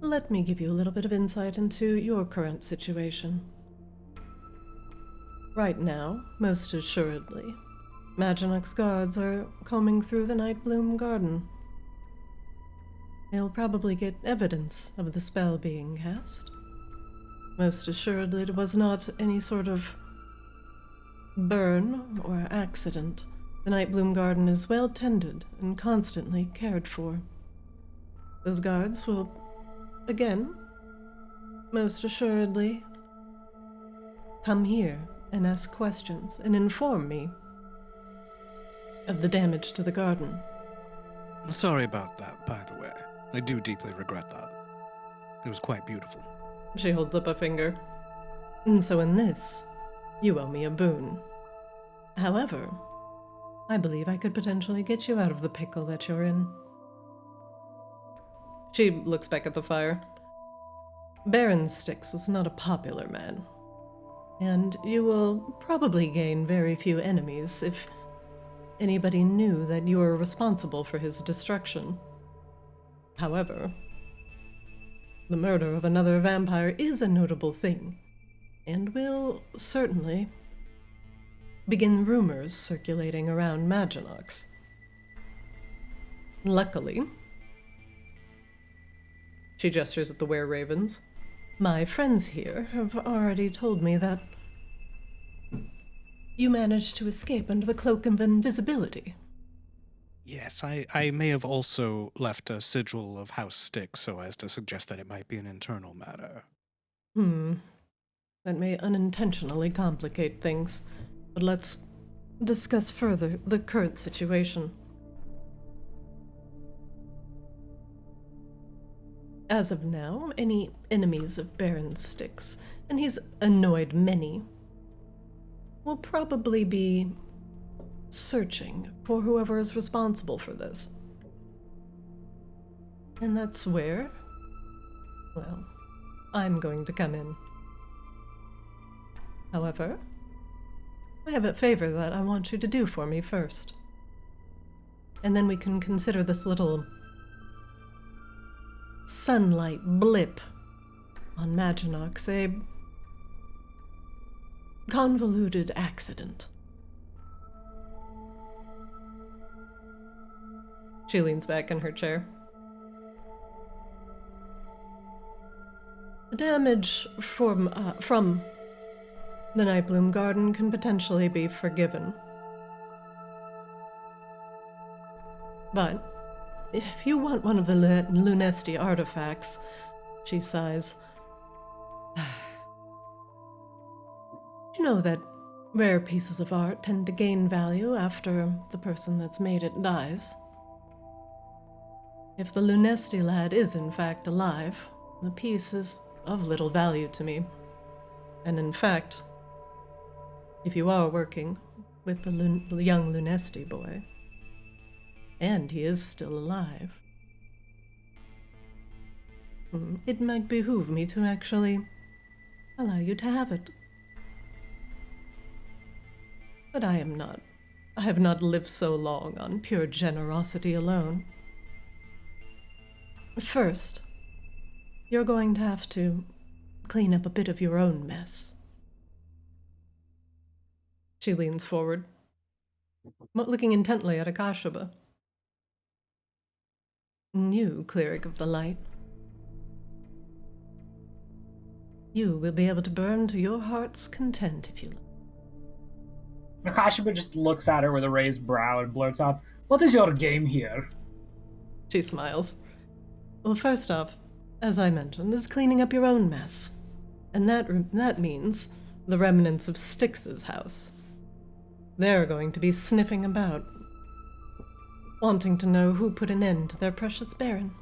Speaker 3: let me give you a little bit of insight into your current situation. Right now, most assuredly, Maginox guards are combing through the Nightbloom Garden. They'll probably get evidence of the spell being cast. Most assuredly, it was not any sort of burn or accident. The Nightbloom Garden is well tended and constantly cared for. Those guards will, again, most assuredly, come here and ask questions and inform me of the damage to the garden.
Speaker 2: Sorry about that, by the way. I do deeply regret that. It was quite beautiful.
Speaker 3: She holds up a finger. And so in this, you owe me a boon. However, I believe I could potentially get you out of the pickle that you're in. She looks back at the fire. Baron Styx was not a popular man, and you will probably gain very few enemies if anybody knew that you were responsible for his destruction. However, the murder of another vampire is a notable thing, and will certainly begin rumors circulating around Maginox. Luckily, she gestures at the were-ravens, my friends here have already told me that you managed to escape under the cloak of invisibility.
Speaker 2: Yes, I may have also left a sigil of House Styx so as to suggest that it might be an internal matter.
Speaker 3: That may unintentionally complicate things, but let's discuss further the current situation. As of now, any enemies of Baron Styx, and he's annoyed many, will probably be searching for whoever is responsible for this. And that's where, well, I'm going to come in. However, I have a favor that I want you to do for me first. And then we can consider this little sunlight blip on Maginox a convoluted accident. She leans back in her chair. The damage from the Nightbloom Garden can potentially be forgiven. But if you want one of the Lunesti artifacts, she sighs, you know that rare pieces of art tend to gain value after the person that's made it dies? If the Lunesti lad is in fact alive, the piece is of little value to me. And in fact, if you are working with the young Lunesti boy, and he is still alive, it might behoove me to actually allow you to have it. But I have not lived so long on pure generosity alone. First, you're going to have to clean up a bit of your own mess. She leans forward, looking intently at Akashaba. You, cleric of the light, you will be able to burn to your heart's content if you like.
Speaker 1: Nakashima just looks at her with a raised brow and blurts out, "What is your game here?"
Speaker 3: She smiles. Well, first off, as I mentioned, is cleaning up your own mess. And that means the remnants of Styx's house. They're going to be sniffing about, wanting to know who put an end to their precious baron.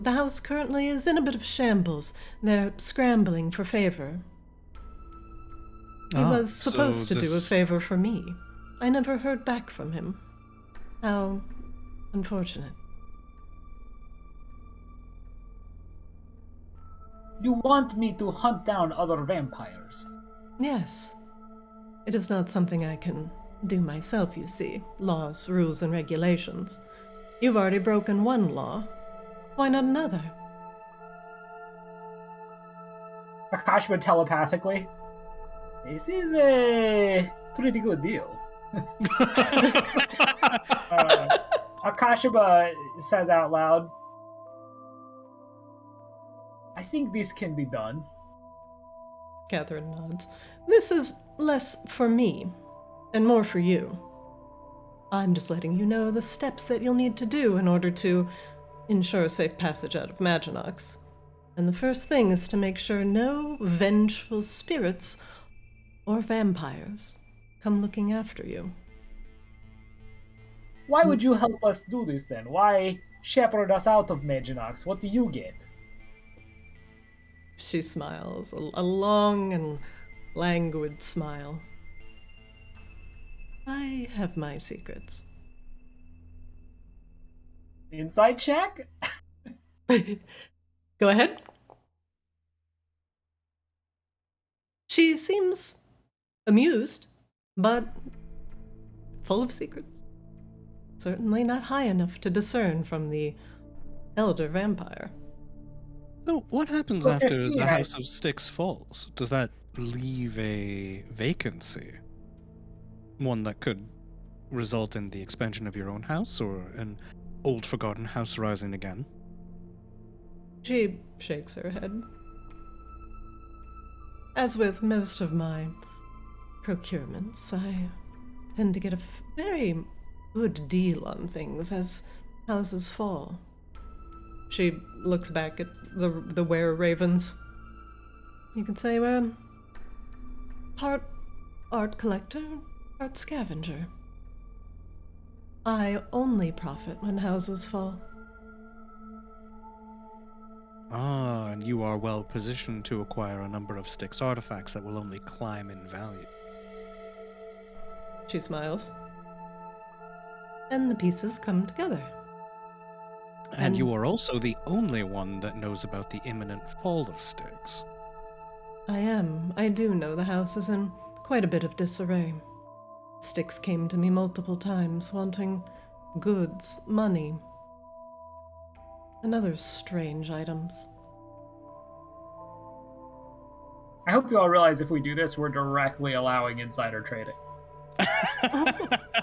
Speaker 3: The house currently is in a bit of shambles. They're scrambling for favor. He was supposed to do a favor for me. I never heard back from him. How unfortunate.
Speaker 1: You want me to hunt down other vampires?
Speaker 3: Yes. It is not something I can do myself, you see. Laws, rules, and regulations. You've already broken one law. Why not another?
Speaker 1: Akashima telepathically. This is a pretty good deal. Akashima says out loud, I think this can be done.
Speaker 3: Catherine nods. This is less for me, and more for you. I'm just letting you know the steps that you'll need to do in order to ensure safe passage out of Maginox. And the first thing is to make sure no vengeful spirits or vampires come looking after you.
Speaker 1: Why would you help us do this then? Why shepherd us out of Maginox? What do you get?
Speaker 3: She smiles, a long and languid smile. I have my secrets.
Speaker 1: Insight check?
Speaker 3: Go ahead. She seems amused, but full of secrets. Certainly not high enough to discern from the elder vampire.
Speaker 2: So, what happens after the House of Styx falls? Does that leave a vacancy? One that could result in the expansion of your own house, or an old forgotten house rising again?
Speaker 3: She shakes her head. As with most of my procurements, I tend to get a very good deal on things as houses fall. She looks back at the were-ravens. You could say we're part art collector, part scavenger. I only profit when houses fall.
Speaker 2: Ah, and you are well positioned to acquire a number of Styx artifacts that will only climb in value.
Speaker 3: She smiles. And the pieces come together.
Speaker 2: And you are also the only one that knows about the imminent fall of Styx.
Speaker 3: I am. I do know the house is in quite a bit of disarray. Styx came to me multiple times, wanting goods, money, and other strange items.
Speaker 1: I hope you all realize if we do this, we're directly allowing insider trading.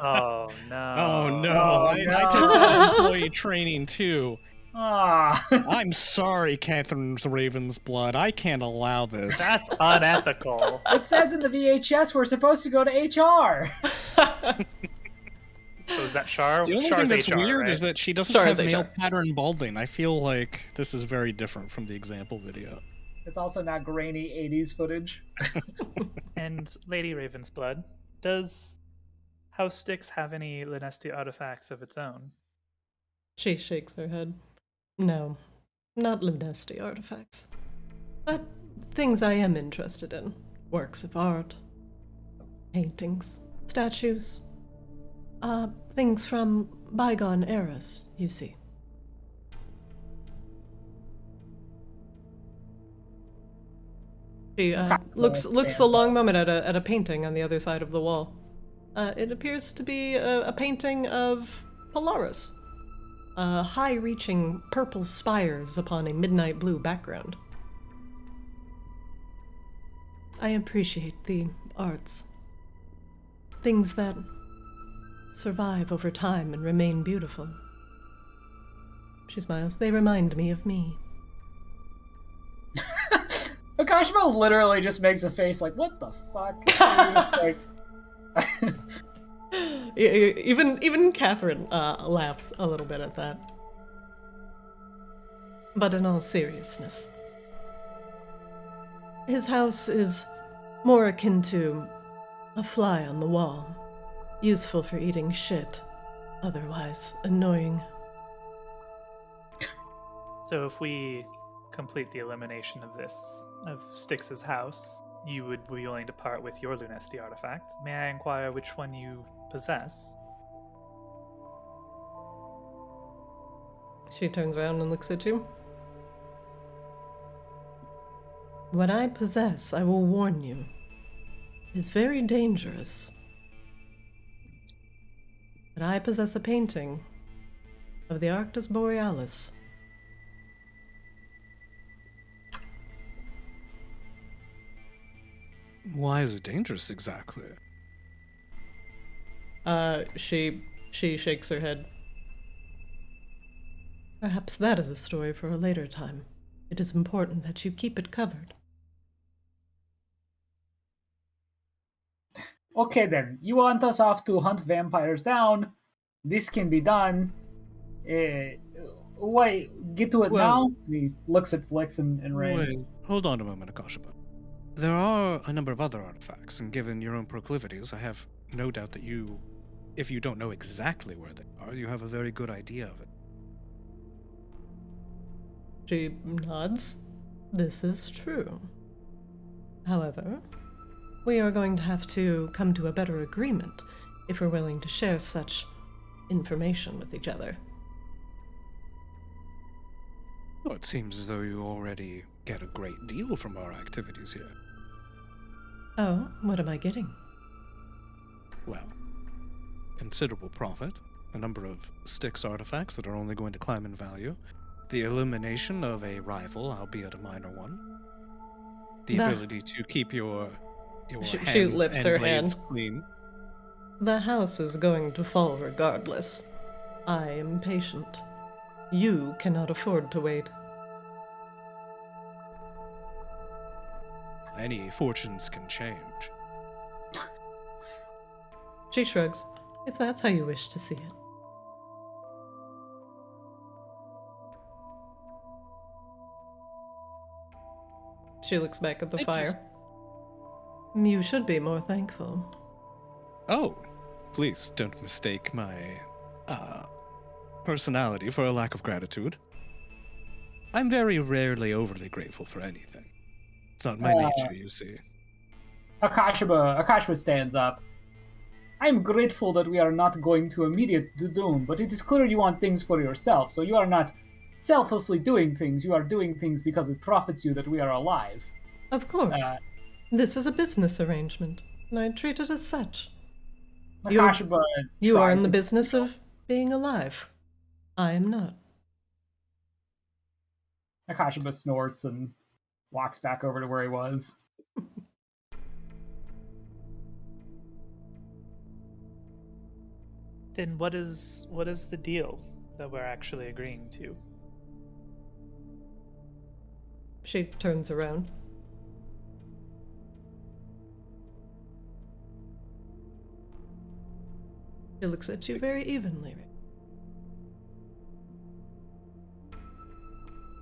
Speaker 4: Oh no!
Speaker 2: Oh no!
Speaker 1: Oh,
Speaker 2: I
Speaker 1: no.
Speaker 2: took that employee training too.
Speaker 1: Ah.
Speaker 2: I'm sorry, Catherine's Raven's Blood. I can't allow this.
Speaker 4: That's unethical.
Speaker 1: It says in the VHS we're supposed to go to HR.
Speaker 4: So is that Char?
Speaker 2: The only
Speaker 4: Char's
Speaker 2: thing that's
Speaker 4: HR,
Speaker 2: weird
Speaker 4: right?
Speaker 2: is that she doesn't
Speaker 3: Char is
Speaker 2: have male
Speaker 3: HR.
Speaker 2: pattern balding. I feel like this is very different from the example video.
Speaker 1: It's also not grainy 80s footage.
Speaker 4: And Lady Ravensblood, does House Styx have any Lunesti artifacts of its own?
Speaker 3: She shakes her head. No, not Lunesti artifacts. But things I am interested in. Works of art, paintings, statues. Things from bygone eras, you see. She looks a long moment at a painting on the other side of the wall. It appears to be a painting of Polaris. High-reaching purple spires upon a midnight blue background. I appreciate the arts. Things that survive over time and remain beautiful. She smiles. They remind me of me.
Speaker 1: Akashima literally just makes a face like, what the fuck? And you're just like...
Speaker 3: Even Catherine laughs a little bit at that. But in all seriousness, his house is more akin to a fly on the wall, useful for eating shit, otherwise annoying.
Speaker 4: So if we complete the elimination of Styx's house, you would be willing to part with your Lunesti artifact. May I inquire which one you possess?
Speaker 3: She turns around and looks at you. What I possess, I will warn you, is very dangerous. But I possess a painting of the Arctis borealis.
Speaker 2: Why is it dangerous exactly?
Speaker 3: She shakes her head. Perhaps that is a story for a later time. It is important that you keep it covered.
Speaker 1: Okay then, you want us off to hunt vampires down. This can be done. Wait, get to it now? And he looks at Flix and Rain.
Speaker 2: Wait, hold on a moment, Akashima. There are a number of other artifacts, and given your own proclivities, I have no doubt that you, if you don't know exactly where they are, you have a very good idea of it.
Speaker 3: She nods. This is true. However, we are going to have to come to a better agreement if we're willing to share such information with each other.
Speaker 2: Well, it seems as though you already get a great deal from our activities here.
Speaker 3: Oh, what am I getting?
Speaker 2: Well, considerable profit, a number of Styx artifacts that are only going to climb in value, the elimination of a rival, albeit a minor one, the ability to keep your
Speaker 3: she
Speaker 2: hands
Speaker 3: lifts
Speaker 2: and
Speaker 3: her
Speaker 2: blades
Speaker 3: hand.
Speaker 2: clean.
Speaker 3: The house is going to fall regardless. I am patient. You cannot afford to wait.
Speaker 2: Any fortunes can change.
Speaker 3: She shrugs, if that's how you wish to see it. She looks back at the fire. You should be more thankful.
Speaker 2: Oh, please don't mistake my personality for a lack of gratitude. I'm very rarely overly grateful for anything. It's not my nature, you see.
Speaker 1: Akashima stands up. I am grateful that we are not going to immediate doom, but it is clear you want things for yourself, so you are not selflessly doing things. You are doing things because it profits you that we are alive.
Speaker 3: Of course. This is a business arrangement, and I treat it as such.
Speaker 1: Akashima
Speaker 3: You are in the business of being alive. I am not.
Speaker 1: Akashima snorts and walks back over to where he was.
Speaker 4: Then what is the deal that we're actually agreeing to?
Speaker 3: She turns around. She looks at you very evenly.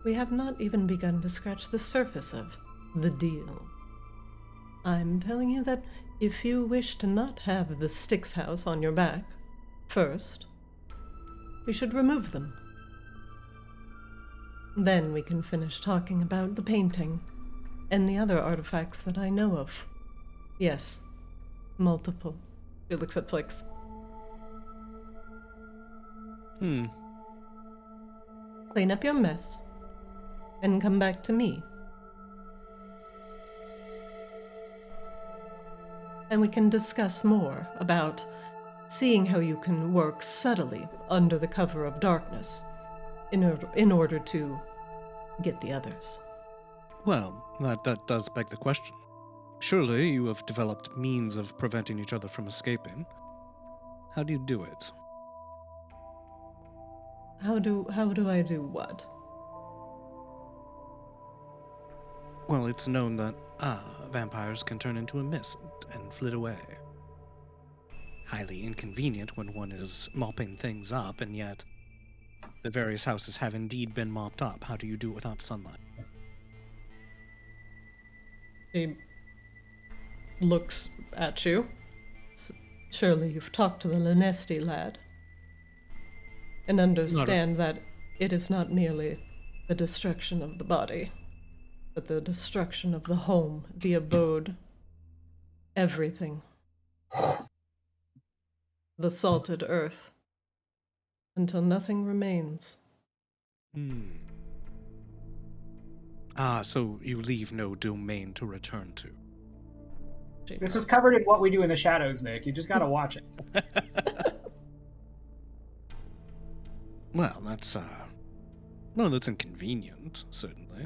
Speaker 3: We have not even begun to scratch the surface of the deal. I'm telling you that if you wish to not have the Styx house on your back, first, we should remove them. Then we can finish talking about the painting and the other artifacts that I know of. Yes, multiple. She looks at Flix. Clean up your mess and come back to me. And we can discuss more about seeing how you can work subtly under the cover of darkness in order to get the others.
Speaker 2: Well, that does beg the question. Surely you have developed means of preventing each other from escaping. How do you do it?
Speaker 3: How do I do what?
Speaker 2: Well, it's known that, vampires can turn into a mist and flit away. Highly inconvenient when one is mopping things up, and yet the various houses have indeed been mopped up. How do you do it without sunlight?
Speaker 3: He looks at you. Surely you've talked to the Lunesti lad. And understand that it is not merely the destruction of the body, but the destruction of the home, the abode, everything. The salted earth, until nothing remains.
Speaker 2: So you leave no domain to return to.
Speaker 1: This was covered in What We Do in the Shadows, Nick. You just gotta watch it.
Speaker 2: Well, that's inconvenient, certainly.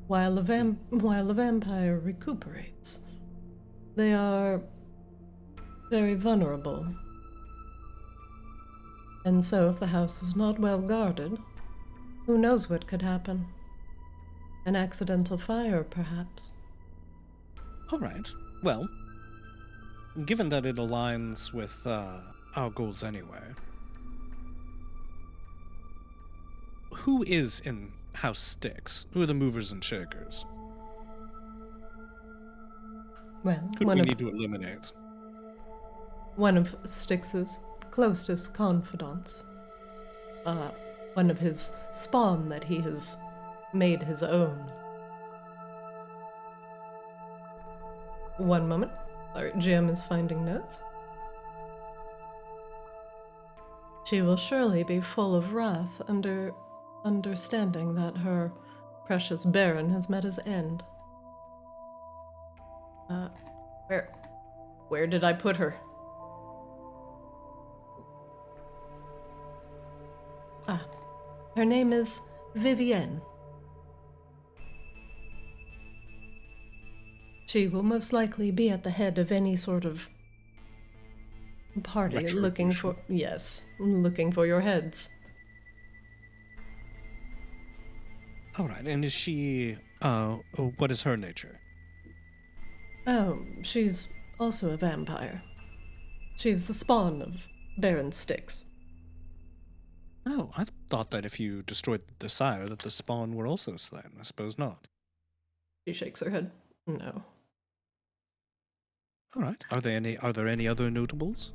Speaker 3: While the vampire recuperates, they are very vulnerable. And so if the house is not well guarded, who knows what could happen? An accidental fire, perhaps.
Speaker 2: All right. Well, given that it aligns with our goals anyway, who is in House Styx? Who are the movers and shakers?
Speaker 3: Well,
Speaker 2: Who do we need to eliminate?
Speaker 3: one of Styx's closest confidants. One of his spawn that he has made his own. One moment. Sorry, Jim is finding notes. She will surely be full of wrath understanding that her precious baron has met his end. Where did I put her? Her name is Vivienne. She will most likely be at the head of any sort of party looking for your heads.
Speaker 2: All right, and is she, what is her nature?
Speaker 3: Oh, she's also a vampire. She's the spawn of Baron Styx.
Speaker 2: Oh, I thought that if you destroyed the sire, that the spawn were also slain. I suppose not.
Speaker 3: She shakes her head. No.
Speaker 2: All right. Are there any other notables?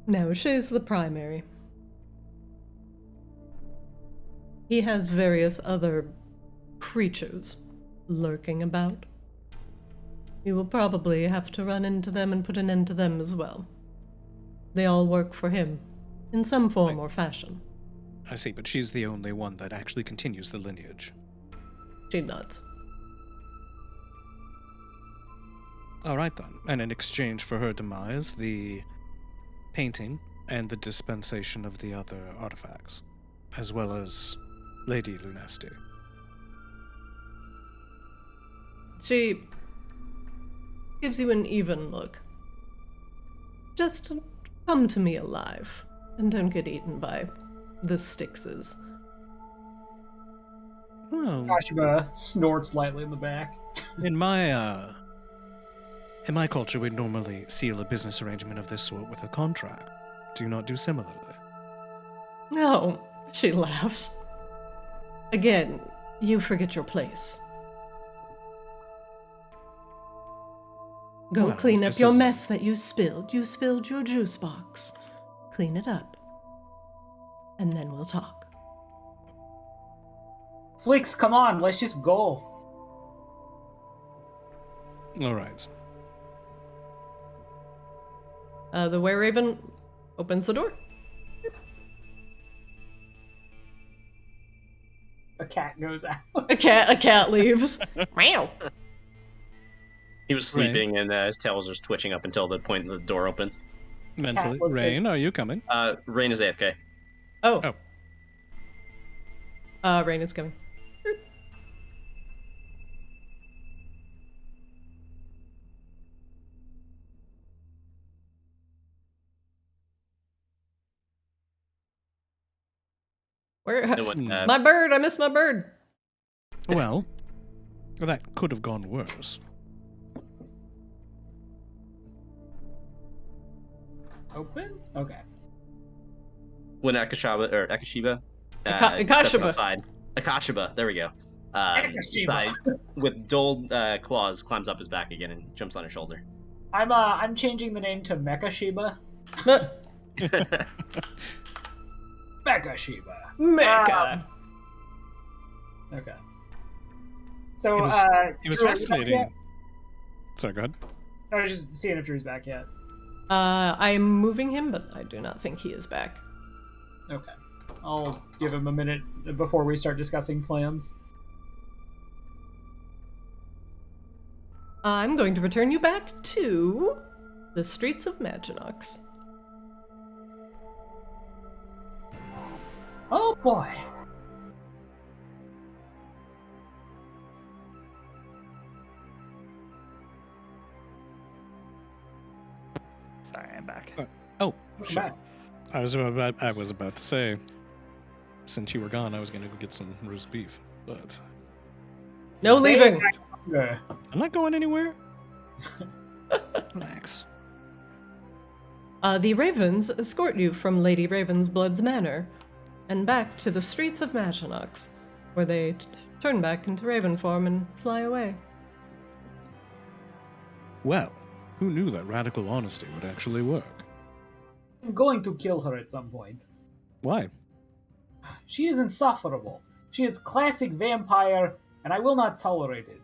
Speaker 3: No, she's the primary. He has various other creatures lurking about. You will probably have to run into them and put an end to them as well. They all work for him, in some form or fashion.
Speaker 2: I see, but she's the only one that actually continues the lineage.
Speaker 3: She nods.
Speaker 2: All right, then. And in exchange for her demise, the painting and the dispensation of the other artifacts, as well as Lady Lunesti.
Speaker 3: She gives you an even look. Just come to me alive, and don't get eaten by the Styxes.
Speaker 2: Well,
Speaker 1: Kashiba snorts lightly in the back.
Speaker 2: in my culture, we normally seal a business arrangement of this sort with a contract. Do you not do similarly?
Speaker 3: No, she laughs. Again, you forget your place. Go
Speaker 2: Well,
Speaker 3: clean up
Speaker 2: this
Speaker 3: your
Speaker 2: is-
Speaker 3: mess that you spilled. You spilled your juice box. Clean it up. And then we'll talk.
Speaker 1: Flix, come on, let's just go.
Speaker 2: All right.
Speaker 3: The were-raven opens the door.
Speaker 1: A cat goes out.
Speaker 3: A cat leaves. Meow.
Speaker 5: He was sleeping, and his tail was just twitching up until the point the door opens.
Speaker 2: Mentally,
Speaker 1: looks
Speaker 2: Rain, are you coming?
Speaker 5: Rain is AFK.
Speaker 3: Oh. Rain is coming. Where?
Speaker 5: No one,
Speaker 3: My bird! I missed my bird!
Speaker 2: Well, that could have gone worse.
Speaker 1: Open? Okay.
Speaker 5: when Akashiba
Speaker 3: Akashiba.
Speaker 5: steps outside. Akashiba, there we go.
Speaker 1: Akashiba.
Speaker 5: Side, with dulled claws, climbs up his back again and jumps on his shoulder.
Speaker 1: I'm changing the name to Mechashiba. Mechashiba.
Speaker 3: Mecha.
Speaker 1: Okay. So,
Speaker 2: It was
Speaker 1: Drew, are you back
Speaker 2: fascinating.
Speaker 1: yet?
Speaker 2: Sorry, go ahead.
Speaker 1: I was just seeing if Drew's back yet.
Speaker 3: I am moving him, but I do not think he is back.
Speaker 1: Okay. I'll give him a minute before we start discussing plans.
Speaker 3: I'm going to return you back to the streets of Maginox.
Speaker 1: Oh boy.
Speaker 4: Sorry, I'm back.
Speaker 2: Oh,
Speaker 1: Welcome
Speaker 2: shit.
Speaker 1: back.
Speaker 2: I was about to say, since you were gone, I was going to go get some roast beef, but
Speaker 3: No leaving!
Speaker 1: Yeah.
Speaker 2: I'm not going anywhere. Relax.
Speaker 3: The Ravens escort you from Lady Ravensblood's manor and back to the streets of Maginox, where they turn back into Raven form and fly away.
Speaker 2: Well, who knew that radical honesty would actually work?
Speaker 1: I'm going to kill her at some point.
Speaker 2: Why?
Speaker 1: She is insufferable. She is classic vampire, and I will not tolerate it.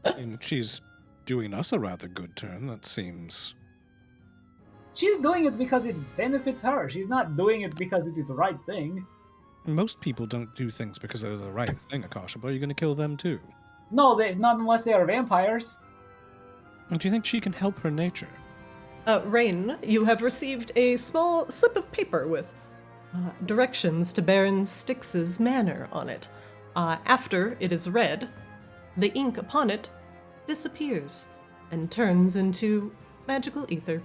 Speaker 2: And she's doing us a rather good turn, that seems.
Speaker 1: She's doing it because it benefits her. She's not doing it because it is the right thing.
Speaker 2: Most people don't do things because they're the right thing, Akasha, but you're going to kill them too.
Speaker 1: No, not unless they are vampires.
Speaker 2: And do you think she can help her nature?
Speaker 3: Rain, you have received a small slip of paper with directions to Baron Styx's manor on it. After it is read, the ink upon it disappears and turns into magical ether,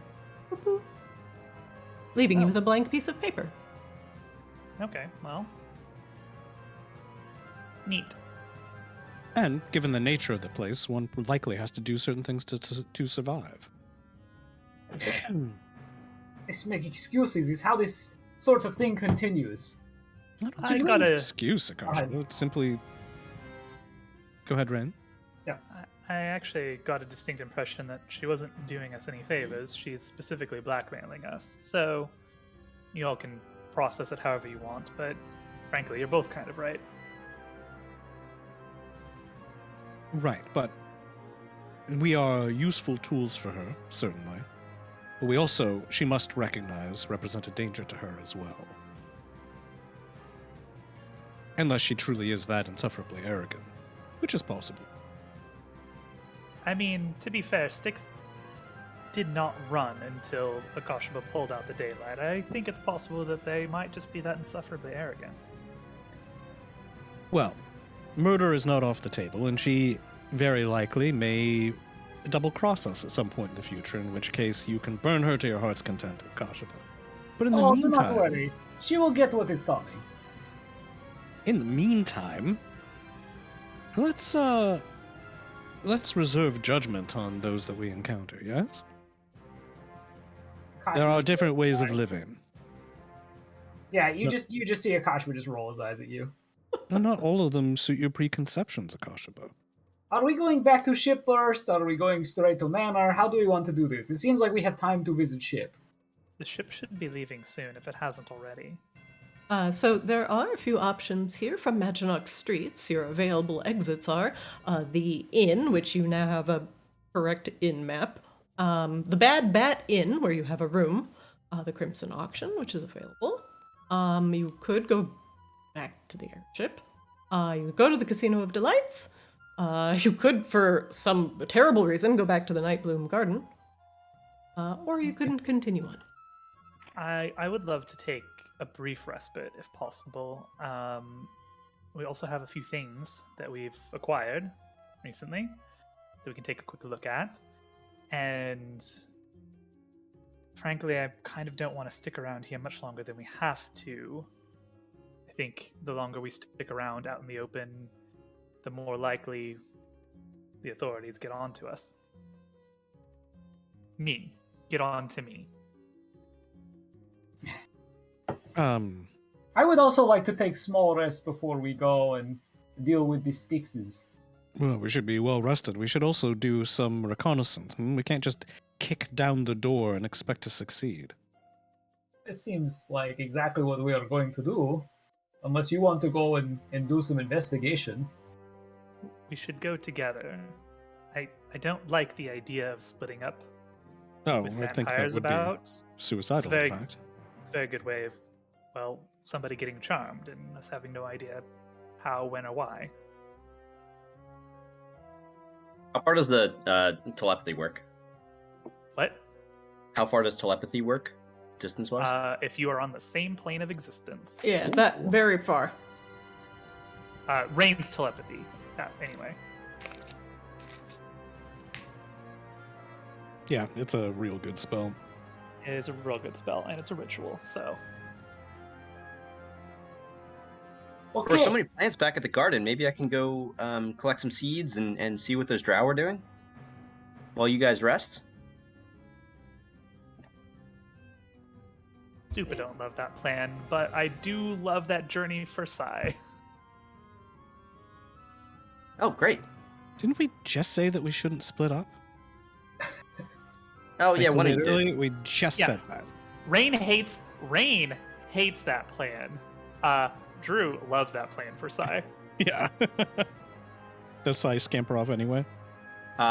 Speaker 3: Boop-boop. Leaving you with a blank piece of paper.
Speaker 4: Okay, well. Neat.
Speaker 2: And given the nature of the place, one likely has to do certain things to survive.
Speaker 1: Let's make excuses. Is how this sort of thing continues.
Speaker 2: I don't
Speaker 4: I
Speaker 2: think it's
Speaker 4: gotta-
Speaker 2: an excuse, Akasha.
Speaker 1: God.
Speaker 2: It's simply. Go ahead, Ren.
Speaker 4: I actually got a distinct impression that she wasn't doing us any favors. She's specifically blackmailing us. So, you all can process it however you want, but frankly, you're both kind of right.
Speaker 2: Right, but we are useful tools for her, certainly. But we also, she must recognize, represent a danger to her as well. Unless she truly is that insufferably arrogant, which is possible.
Speaker 4: I mean, to be fair, Styx did not run until Akashiba pulled out the daylight. I think it's possible that they might just be that insufferably arrogant.
Speaker 2: Well, murder is not off the table, and she very likely may double-cross us at some point in the future, in which case you can burn her to your heart's content, Akashiba. But in the
Speaker 1: Oh, do not
Speaker 2: meantime,
Speaker 1: worry. She will get what is coming.
Speaker 2: let's reserve judgment on those that we encounter, yes?
Speaker 1: Gosh,
Speaker 2: There
Speaker 1: we
Speaker 2: are
Speaker 1: should
Speaker 2: different ways of
Speaker 1: try.
Speaker 2: living.
Speaker 1: Yeah, you just see Akashba just roll his eyes at you.
Speaker 2: No, not all of them suit your preconceptions, Akashaba.
Speaker 1: Are we going back to ship first? Are we going straight to Manor? How do we want to do this? It seems like we have time to visit ship.
Speaker 4: The ship should be leaving soon if it hasn't already.
Speaker 3: So there are a few options here from Maginox Streets. Your available exits are the inn, which you now have a correct inn map, the Bad Bat Inn, where you have a room, the Crimson Auction, which is available. You could go back to the airship. You could go to the Casino of Delights. You could, for some terrible reason, go back to the Night Bloom Garden. Or you could continue on.
Speaker 4: I would love to take a brief respite if possible. We also have a few things that we've acquired recently that we can take a quick look at. And frankly, I kind of don't want to stick around here much longer than we have to. I think the longer we stick around out in the open, the more likely the authorities get on to us. Get on to me.
Speaker 1: I would also like to take small rest before we go and deal with the Styxes.
Speaker 2: Well, we should be well rested. We should also do some reconnaissance. We can't just kick down the door and expect to succeed.
Speaker 1: It seems like exactly what we are going to do, unless you want to go and do some investigation.
Speaker 4: We should go together. I don't like the idea of splitting up
Speaker 2: Oh,
Speaker 4: with
Speaker 2: I think that
Speaker 4: vampires
Speaker 2: would
Speaker 4: about.
Speaker 2: be suicidal,
Speaker 4: very-
Speaker 2: in fact.
Speaker 4: It's a very good way of, well, somebody getting charmed and us having no idea how, when, or why.
Speaker 5: How far does the telepathy work?
Speaker 4: What?
Speaker 5: How far does telepathy work, distance-wise?
Speaker 4: If you are on the same plane of existence.
Speaker 3: Yeah, that very far.
Speaker 4: Rain's telepathy. Anyway.
Speaker 2: Yeah, it's a real good spell.
Speaker 4: It is a real good spell, and it's a ritual, so.
Speaker 1: Okay.
Speaker 5: There's so many plants back at the garden. Maybe I can go collect some seeds and see what those drow are doing while you guys rest.
Speaker 4: Super don't love that plan, but I do love that journey for Sai.
Speaker 5: Oh, great.
Speaker 2: Didn't we just say that we shouldn't split up?
Speaker 5: Oh, yeah, one of you did.
Speaker 2: literally, we just
Speaker 4: Yeah.
Speaker 2: said that.
Speaker 4: Rain hates that plan. Drew loves that plan for Sai.
Speaker 2: Yeah. Does Sai scamper off anyway?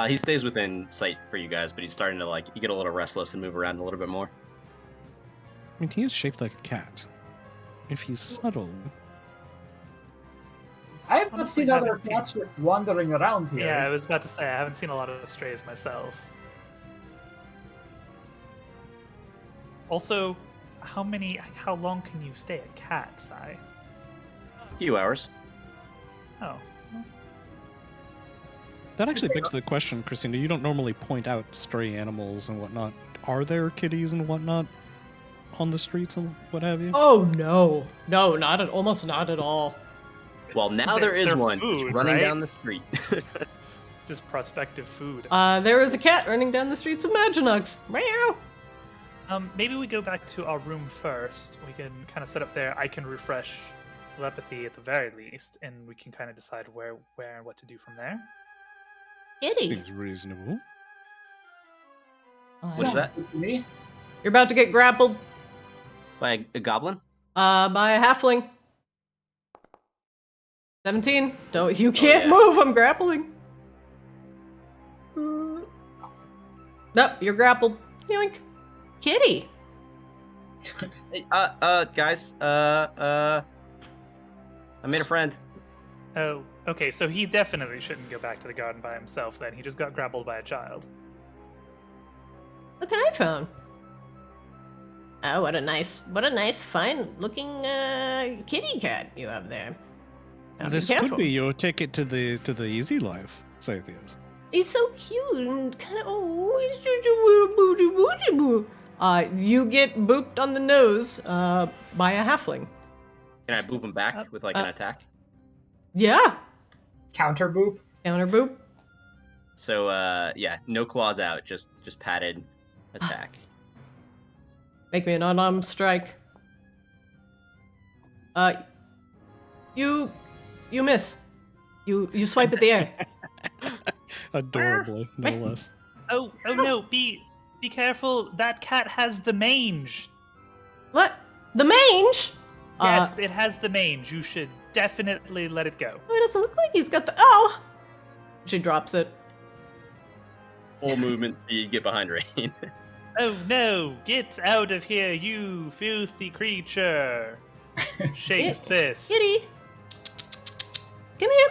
Speaker 5: He stays within sight for you guys, but he's starting to, you get a little restless and move around a little bit more.
Speaker 2: I mean, he is shaped like a cat. If he's subtle.
Speaker 1: I have not
Speaker 4: Honestly,
Speaker 1: seen other
Speaker 4: haven't seen-
Speaker 1: cats just wandering around here.
Speaker 4: Yeah, I was about to say, I haven't seen a lot of strays myself. Also, how long can you stay a cat, Sai?
Speaker 5: A few hours.
Speaker 4: Oh.
Speaker 2: That actually begs the question, Christina. You don't normally point out stray animals and whatnot. Are there kitties and whatnot on the streets and what have you?
Speaker 3: Oh no, almost not at all.
Speaker 5: Well, now there is
Speaker 4: They're
Speaker 5: one
Speaker 4: food,
Speaker 5: just running
Speaker 4: right?
Speaker 5: down the street.
Speaker 4: Just prospective food.
Speaker 3: There is a cat running down the streets of Maginox. Meow.
Speaker 4: Maybe we go back to our room first. We can kind of set up there. I can refresh telepathy at the very least, and we can kind of decide where and what to do from there.
Speaker 3: Kitty.
Speaker 2: Seems reasonable.
Speaker 1: Sounds
Speaker 5: that?
Speaker 1: good to me.
Speaker 3: You're about to get grappled
Speaker 5: By a goblin?
Speaker 3: by a halfling. 17. You can't
Speaker 5: yeah.
Speaker 3: move. I'm grappling. Nope, you're grappled. Yoink. Kitty.
Speaker 5: Hey, guys, I made a friend.
Speaker 4: Oh, okay, so he definitely shouldn't go back to the garden by himself then. He just got grappled by a child.
Speaker 3: Look what I found. Oh, what a nice, fine-looking kitty cat you have there. Now be
Speaker 2: This
Speaker 3: careful.
Speaker 2: could be your ticket to the easy life, Sathias.
Speaker 3: He's so cute and kind of, he's such a little booty. You get booped on the nose by a halfling.
Speaker 5: Can I boop him back with an attack?
Speaker 3: Yeah.
Speaker 1: Counter boop.
Speaker 3: Counter boop.
Speaker 5: So yeah, no claws out, just padded attack.
Speaker 3: Make me an unarmed strike. You miss. You swipe at the air.
Speaker 2: Adorably, no less.
Speaker 4: Oh no! Be careful. That cat has the mange.
Speaker 3: What? The mange?
Speaker 4: Yes, it has the mange. You should definitely let it go.
Speaker 3: Oh, it doesn't look like he's got the. Oh! She drops it.
Speaker 5: Full movement speed, get behind Rain.
Speaker 4: Oh no! Get out of here, you filthy creature! Shakes fist.
Speaker 3: Kitty! Come here!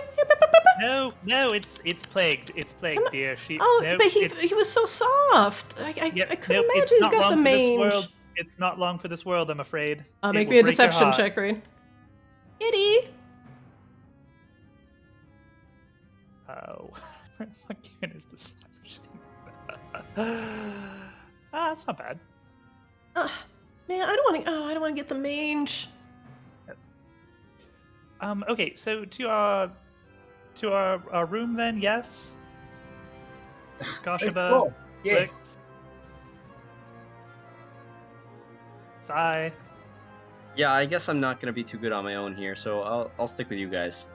Speaker 4: No, it's plagued. It's plagued, dear.
Speaker 3: Oh, but he was so soft. I couldn't imagine he's got the mange.
Speaker 4: It's not long for this world, I'm afraid.
Speaker 3: Make me a deception check, Rain. Kitty!
Speaker 4: Oh, what even is deception? That's not bad.
Speaker 3: Man, I don't want to get the mange.
Speaker 4: Okay, so to our room then, yes. Goshaba,
Speaker 1: Cool. Yes.
Speaker 4: Sigh.
Speaker 5: Yeah, I guess I'm not gonna be too good on my own here, so I'll stick with you guys.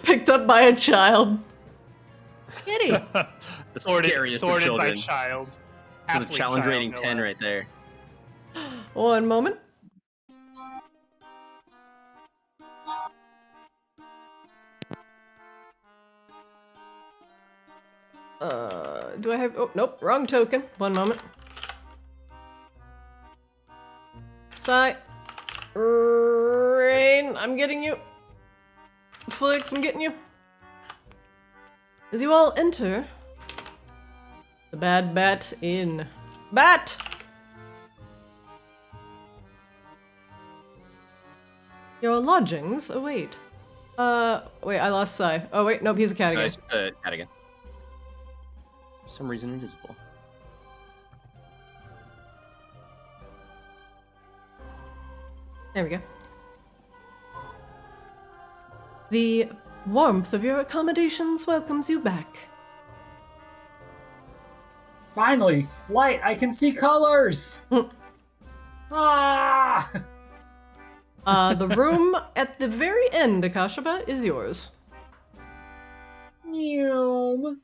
Speaker 3: Picked up by a child. Kitty.
Speaker 5: The scariest of
Speaker 4: Thwarted
Speaker 5: children.
Speaker 4: by child.
Speaker 5: There's a
Speaker 4: Halfling
Speaker 5: challenge
Speaker 4: child,
Speaker 5: rating
Speaker 4: no
Speaker 5: 10
Speaker 4: less.
Speaker 5: right there.
Speaker 3: One moment. Do I have... Oh, nope, wrong token. One moment. Sigh. Rain, I'm getting you. Flix, I'm getting you. As you all enter the Bad Bat Inn. Bat! Your lodgings await. Wait, I lost Sai. Oh, wait, nope, he's a cat again.
Speaker 5: It's a cat again. For some reason invisible.
Speaker 3: There we go. The warmth of your accommodations welcomes you back.
Speaker 1: Finally, light! I can see colors. Ah!
Speaker 3: The room at the very end, Akashaba, is yours.
Speaker 1: Neum.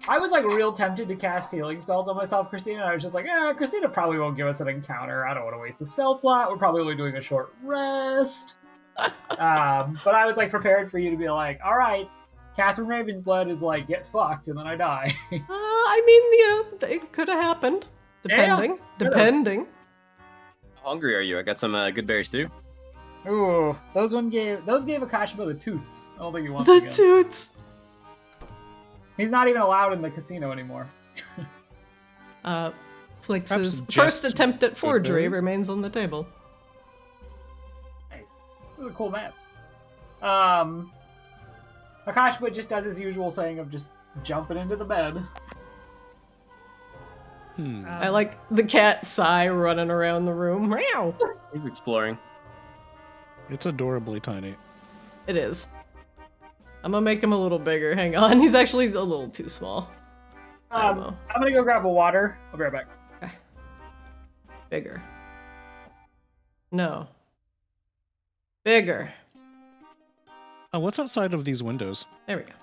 Speaker 1: I was like real tempted to cast healing spells on myself, Christina. I was just like, Christina probably won't give us an encounter. I don't want to waste the spell slot. We're probably only doing a short rest. But I was like prepared for you to be like, all right, Catherine Ravensblood is like, get fucked, and then I die.
Speaker 3: I mean, it could have happened. Depending.
Speaker 1: Yeah,
Speaker 3: Depending.
Speaker 5: How hungry are you? I got some good berries too.
Speaker 1: Ooh, those gave Akashaba the toots. I don't think he wants
Speaker 3: The
Speaker 1: again.
Speaker 3: toots!
Speaker 1: He's not even allowed in the casino anymore.
Speaker 3: Flix's
Speaker 2: Perhaps
Speaker 3: first
Speaker 2: just
Speaker 3: attempt at forgery
Speaker 2: berries?
Speaker 3: remains on the table.
Speaker 1: Nice. This is a cool map. Akashba just does his usual thing of just jumping into the bed.
Speaker 3: I like the cat Sai running around the room. Meow!
Speaker 5: He's exploring.
Speaker 2: It's adorably tiny.
Speaker 3: It is. I'm gonna make him a little bigger. Hang on, he's actually a little too small.
Speaker 1: I'm gonna go grab a water. I'll be right back.
Speaker 3: Bigger. No. Bigger.
Speaker 2: Oh, what's outside of these windows?
Speaker 3: There we go.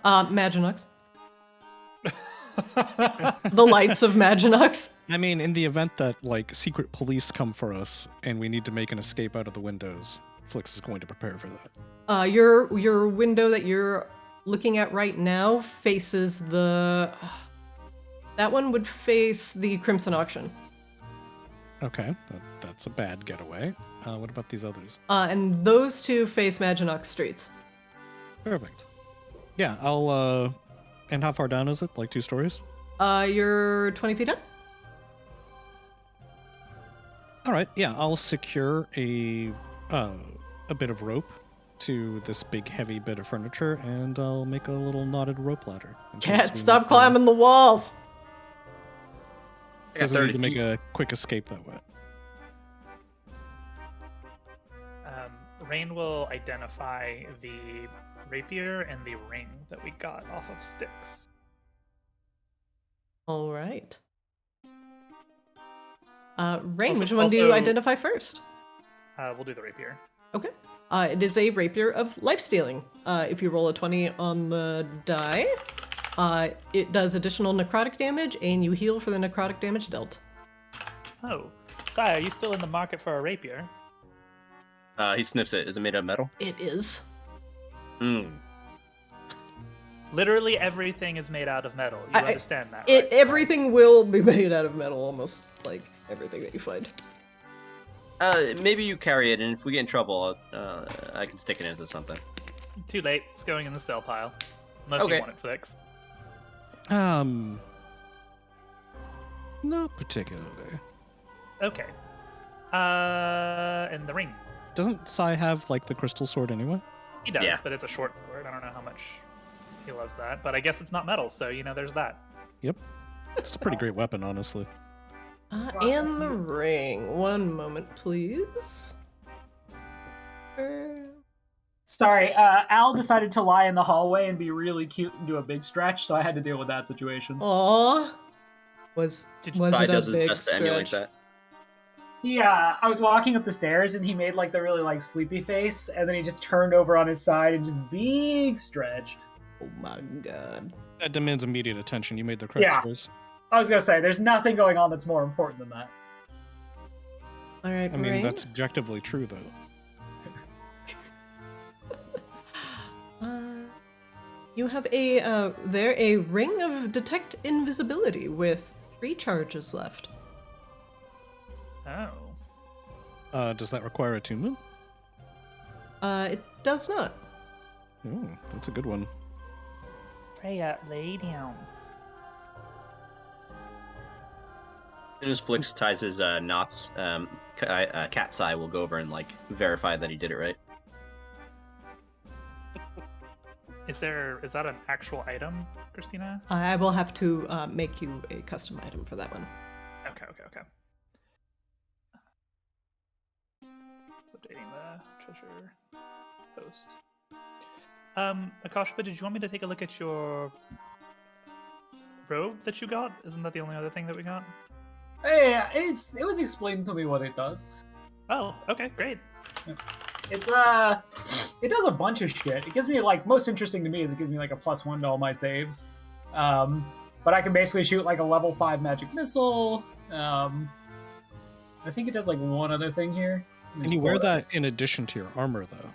Speaker 3: Maginux. The lights of Maginux.
Speaker 2: I mean, in the event that, like, secret police come for us and we need to make an escape out of the windows, Flix is going to prepare for that.
Speaker 3: Your window that you're looking at right now faces the... That one would face the Crimson Auction.
Speaker 2: Okay, that's a bad getaway. What about these others?
Speaker 3: And those two face Maginux streets.
Speaker 2: Perfect. Yeah, I'll, and how far down is it? Like 2 stories?
Speaker 3: You're 20 feet up?
Speaker 2: Alright, yeah, I'll secure a bit of rope to this big heavy bit of furniture, and I'll make a little knotted rope ladder.
Speaker 3: Cat, stop climbing the walls!
Speaker 5: I got
Speaker 2: Because we need
Speaker 5: 30
Speaker 2: to make
Speaker 5: feet.
Speaker 2: a quick escape that way.
Speaker 4: Rain will identify the rapier and the ring that we got off of Styx.
Speaker 3: Alright. Rain,
Speaker 4: Also-
Speaker 3: which one do you
Speaker 4: also-
Speaker 3: identify first?
Speaker 4: We'll do the rapier.
Speaker 3: Okay. It is a rapier of lifestealing. If you roll a 20 on the die, it does additional necrotic damage, and you heal for the necrotic damage dealt.
Speaker 4: Oh. Sai, are you still in the market for a rapier?
Speaker 5: He sniffs it. Is it made of metal?
Speaker 3: It is.
Speaker 4: Literally everything is made out of metal. You understand that,
Speaker 3: It
Speaker 4: right?
Speaker 3: everything will be made out of metal, almost like everything that you find.
Speaker 5: Maybe you carry it, and if we get in trouble, I can stick it into something.
Speaker 4: Too late. It's going in the sell pile. Unless
Speaker 5: Okay.
Speaker 4: you want it fixed.
Speaker 2: Not particularly.
Speaker 4: Okay. And the ring.
Speaker 2: Doesn't Sai have like the crystal sword anyway?
Speaker 4: He does,
Speaker 5: Yeah.
Speaker 4: but it's a short sword. I don't know how much he loves that. But I guess it's not metal, so, there's that.
Speaker 2: Yep. It's a pretty great weapon, honestly.
Speaker 3: And the ring. One moment, please.
Speaker 1: Sorry, Al decided to lie in the hallway and be really cute and do a big stretch, so I had to deal with that situation.
Speaker 3: Aww. Was
Speaker 4: Did
Speaker 3: it
Speaker 5: Sai
Speaker 3: a
Speaker 5: does his
Speaker 3: big
Speaker 5: best to emulate
Speaker 3: stretch?
Speaker 5: that.
Speaker 1: Yeah, I was walking up the stairs and he made like the really like sleepy face, and then he just turned over on his side and just big stretched.
Speaker 3: Oh my god.
Speaker 2: That demands immediate attention. You made the correct
Speaker 1: Yeah.
Speaker 2: choice.
Speaker 1: I was gonna say, there's nothing going on that's more important than that.
Speaker 3: All right,
Speaker 2: I mean,
Speaker 3: Rain.
Speaker 2: that's objectively true, though.
Speaker 3: You have a ring of detect invisibility with 3 charges left.
Speaker 4: Oh.
Speaker 2: Does that require attunement?
Speaker 3: It does not.
Speaker 2: Oh, that's a good one.
Speaker 4: Freya, lay down.
Speaker 5: As soon as Flix ties his knots, Cat Sai will go over and like verify that he did it right.
Speaker 4: Is that an actual item, Christina?
Speaker 3: I will have to make you a custom item for that one.
Speaker 4: Okay. So updating the treasure post. Akashba, did you want me to take a look at your robe that you got? Isn't that the only other thing that we got?
Speaker 1: Hey, it was explained to me what it does.
Speaker 4: Oh, okay, great.
Speaker 1: It does a bunch of shit. It gives me like, most interesting to me is it gives me like a +1 to all my saves. But I can basically shoot like a level 5 magic missile. I think it does like one other thing here.
Speaker 2: And you wear that in addition to your armor, though.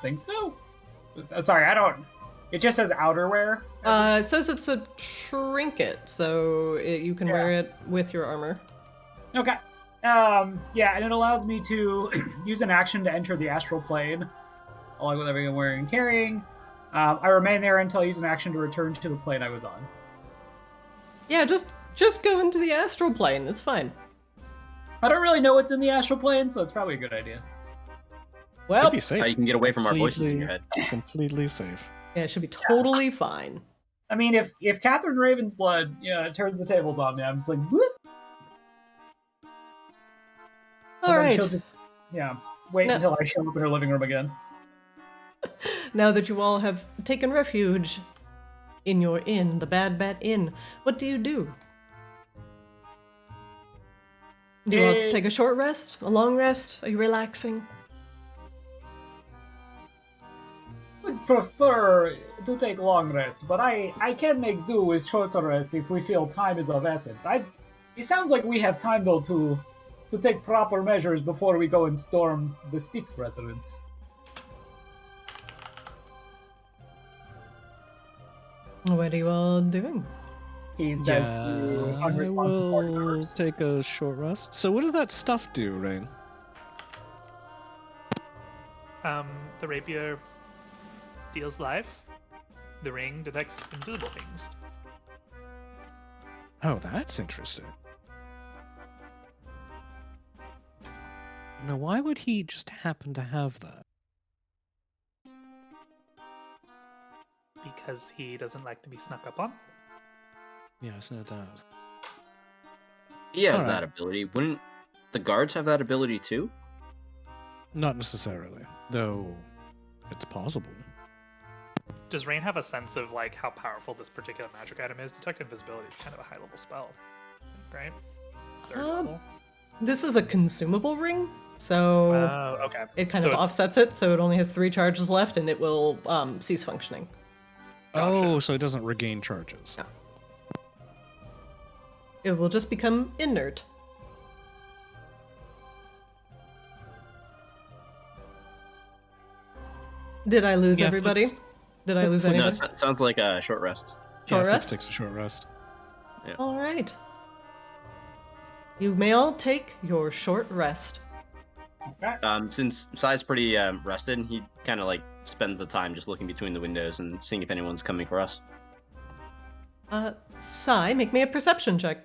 Speaker 1: Think so? Sorry, I don't. It just says outerwear.
Speaker 3: It says it's a trinket, so you can wear it with your armor.
Speaker 1: Okay. Yeah, and it allows me to use an action to enter the astral plane, along with everything I'm wearing and carrying. I remain there until I use an action to return to the plane I was on.
Speaker 3: Yeah, just go into the astral plane. It's fine.
Speaker 1: I don't really know what's in the astral plane, so it's probably a good idea.
Speaker 3: Well,
Speaker 2: It'd be safe.
Speaker 5: You can get away from our voices in your head.
Speaker 2: Completely safe.
Speaker 3: yeah, it should be totally fine.
Speaker 1: I mean, if Catherine Ravensblood, turns the tables on me, I'm just like, whoop.
Speaker 3: All
Speaker 1: And then
Speaker 3: right.
Speaker 1: she'll just, wait
Speaker 3: No.
Speaker 1: until I show up in her living room again.
Speaker 3: Now that you all have taken refuge in your inn, the Bad Bat Inn, what do you do? Do you all take a short rest? A long rest? Are you relaxing?
Speaker 1: Would prefer to take long rest, but I can make do with shorter rest if we feel time is of essence. It sounds like we have time though to take proper measures before we go and storm the Styx residence.
Speaker 3: What are you all doing?
Speaker 1: He says to
Speaker 2: I
Speaker 1: unresponsive party
Speaker 2: will
Speaker 1: members.
Speaker 2: take a short rest. So what does that stuff do, Rain?
Speaker 4: The rapier deals life. The ring detects invisible things.
Speaker 2: Oh, that's interesting. Now, why would he just happen to have that?
Speaker 4: Because he doesn't like to be snuck up on.
Speaker 2: Yes, no doubt.
Speaker 5: He has
Speaker 2: Alright.
Speaker 5: that ability. Wouldn't the guards have that ability too?
Speaker 2: Not necessarily, though it's possible.
Speaker 4: Does Rain have a sense of like how powerful this particular magic item is? Detect invisibility is kind of a high level spell, right? third
Speaker 3: Um,
Speaker 4: level?
Speaker 3: This is a consumable ring, so
Speaker 4: Oh, okay.
Speaker 3: it kind
Speaker 4: So
Speaker 3: of
Speaker 4: it's-
Speaker 3: offsets it, so it only has 3 charges left, and it will cease functioning.
Speaker 2: Oh,
Speaker 4: Gotcha.
Speaker 2: so it doesn't regain charges.
Speaker 3: Yeah. It will just become inert. Did I lose
Speaker 2: Yeah,
Speaker 3: everybody?
Speaker 2: Flix-
Speaker 3: Did I lose
Speaker 2: Flix-
Speaker 5: No,
Speaker 3: anyone?
Speaker 5: it sounds like a short rest.
Speaker 3: Short
Speaker 2: yeah, Flix
Speaker 3: rest?
Speaker 2: takes a short rest.
Speaker 3: All right. You may all take your short rest.
Speaker 1: Okay.
Speaker 5: Since Sai's pretty rested, he kind of like spends the time just looking between the windows and seeing if anyone's coming for us.
Speaker 3: Sai, make me a perception check.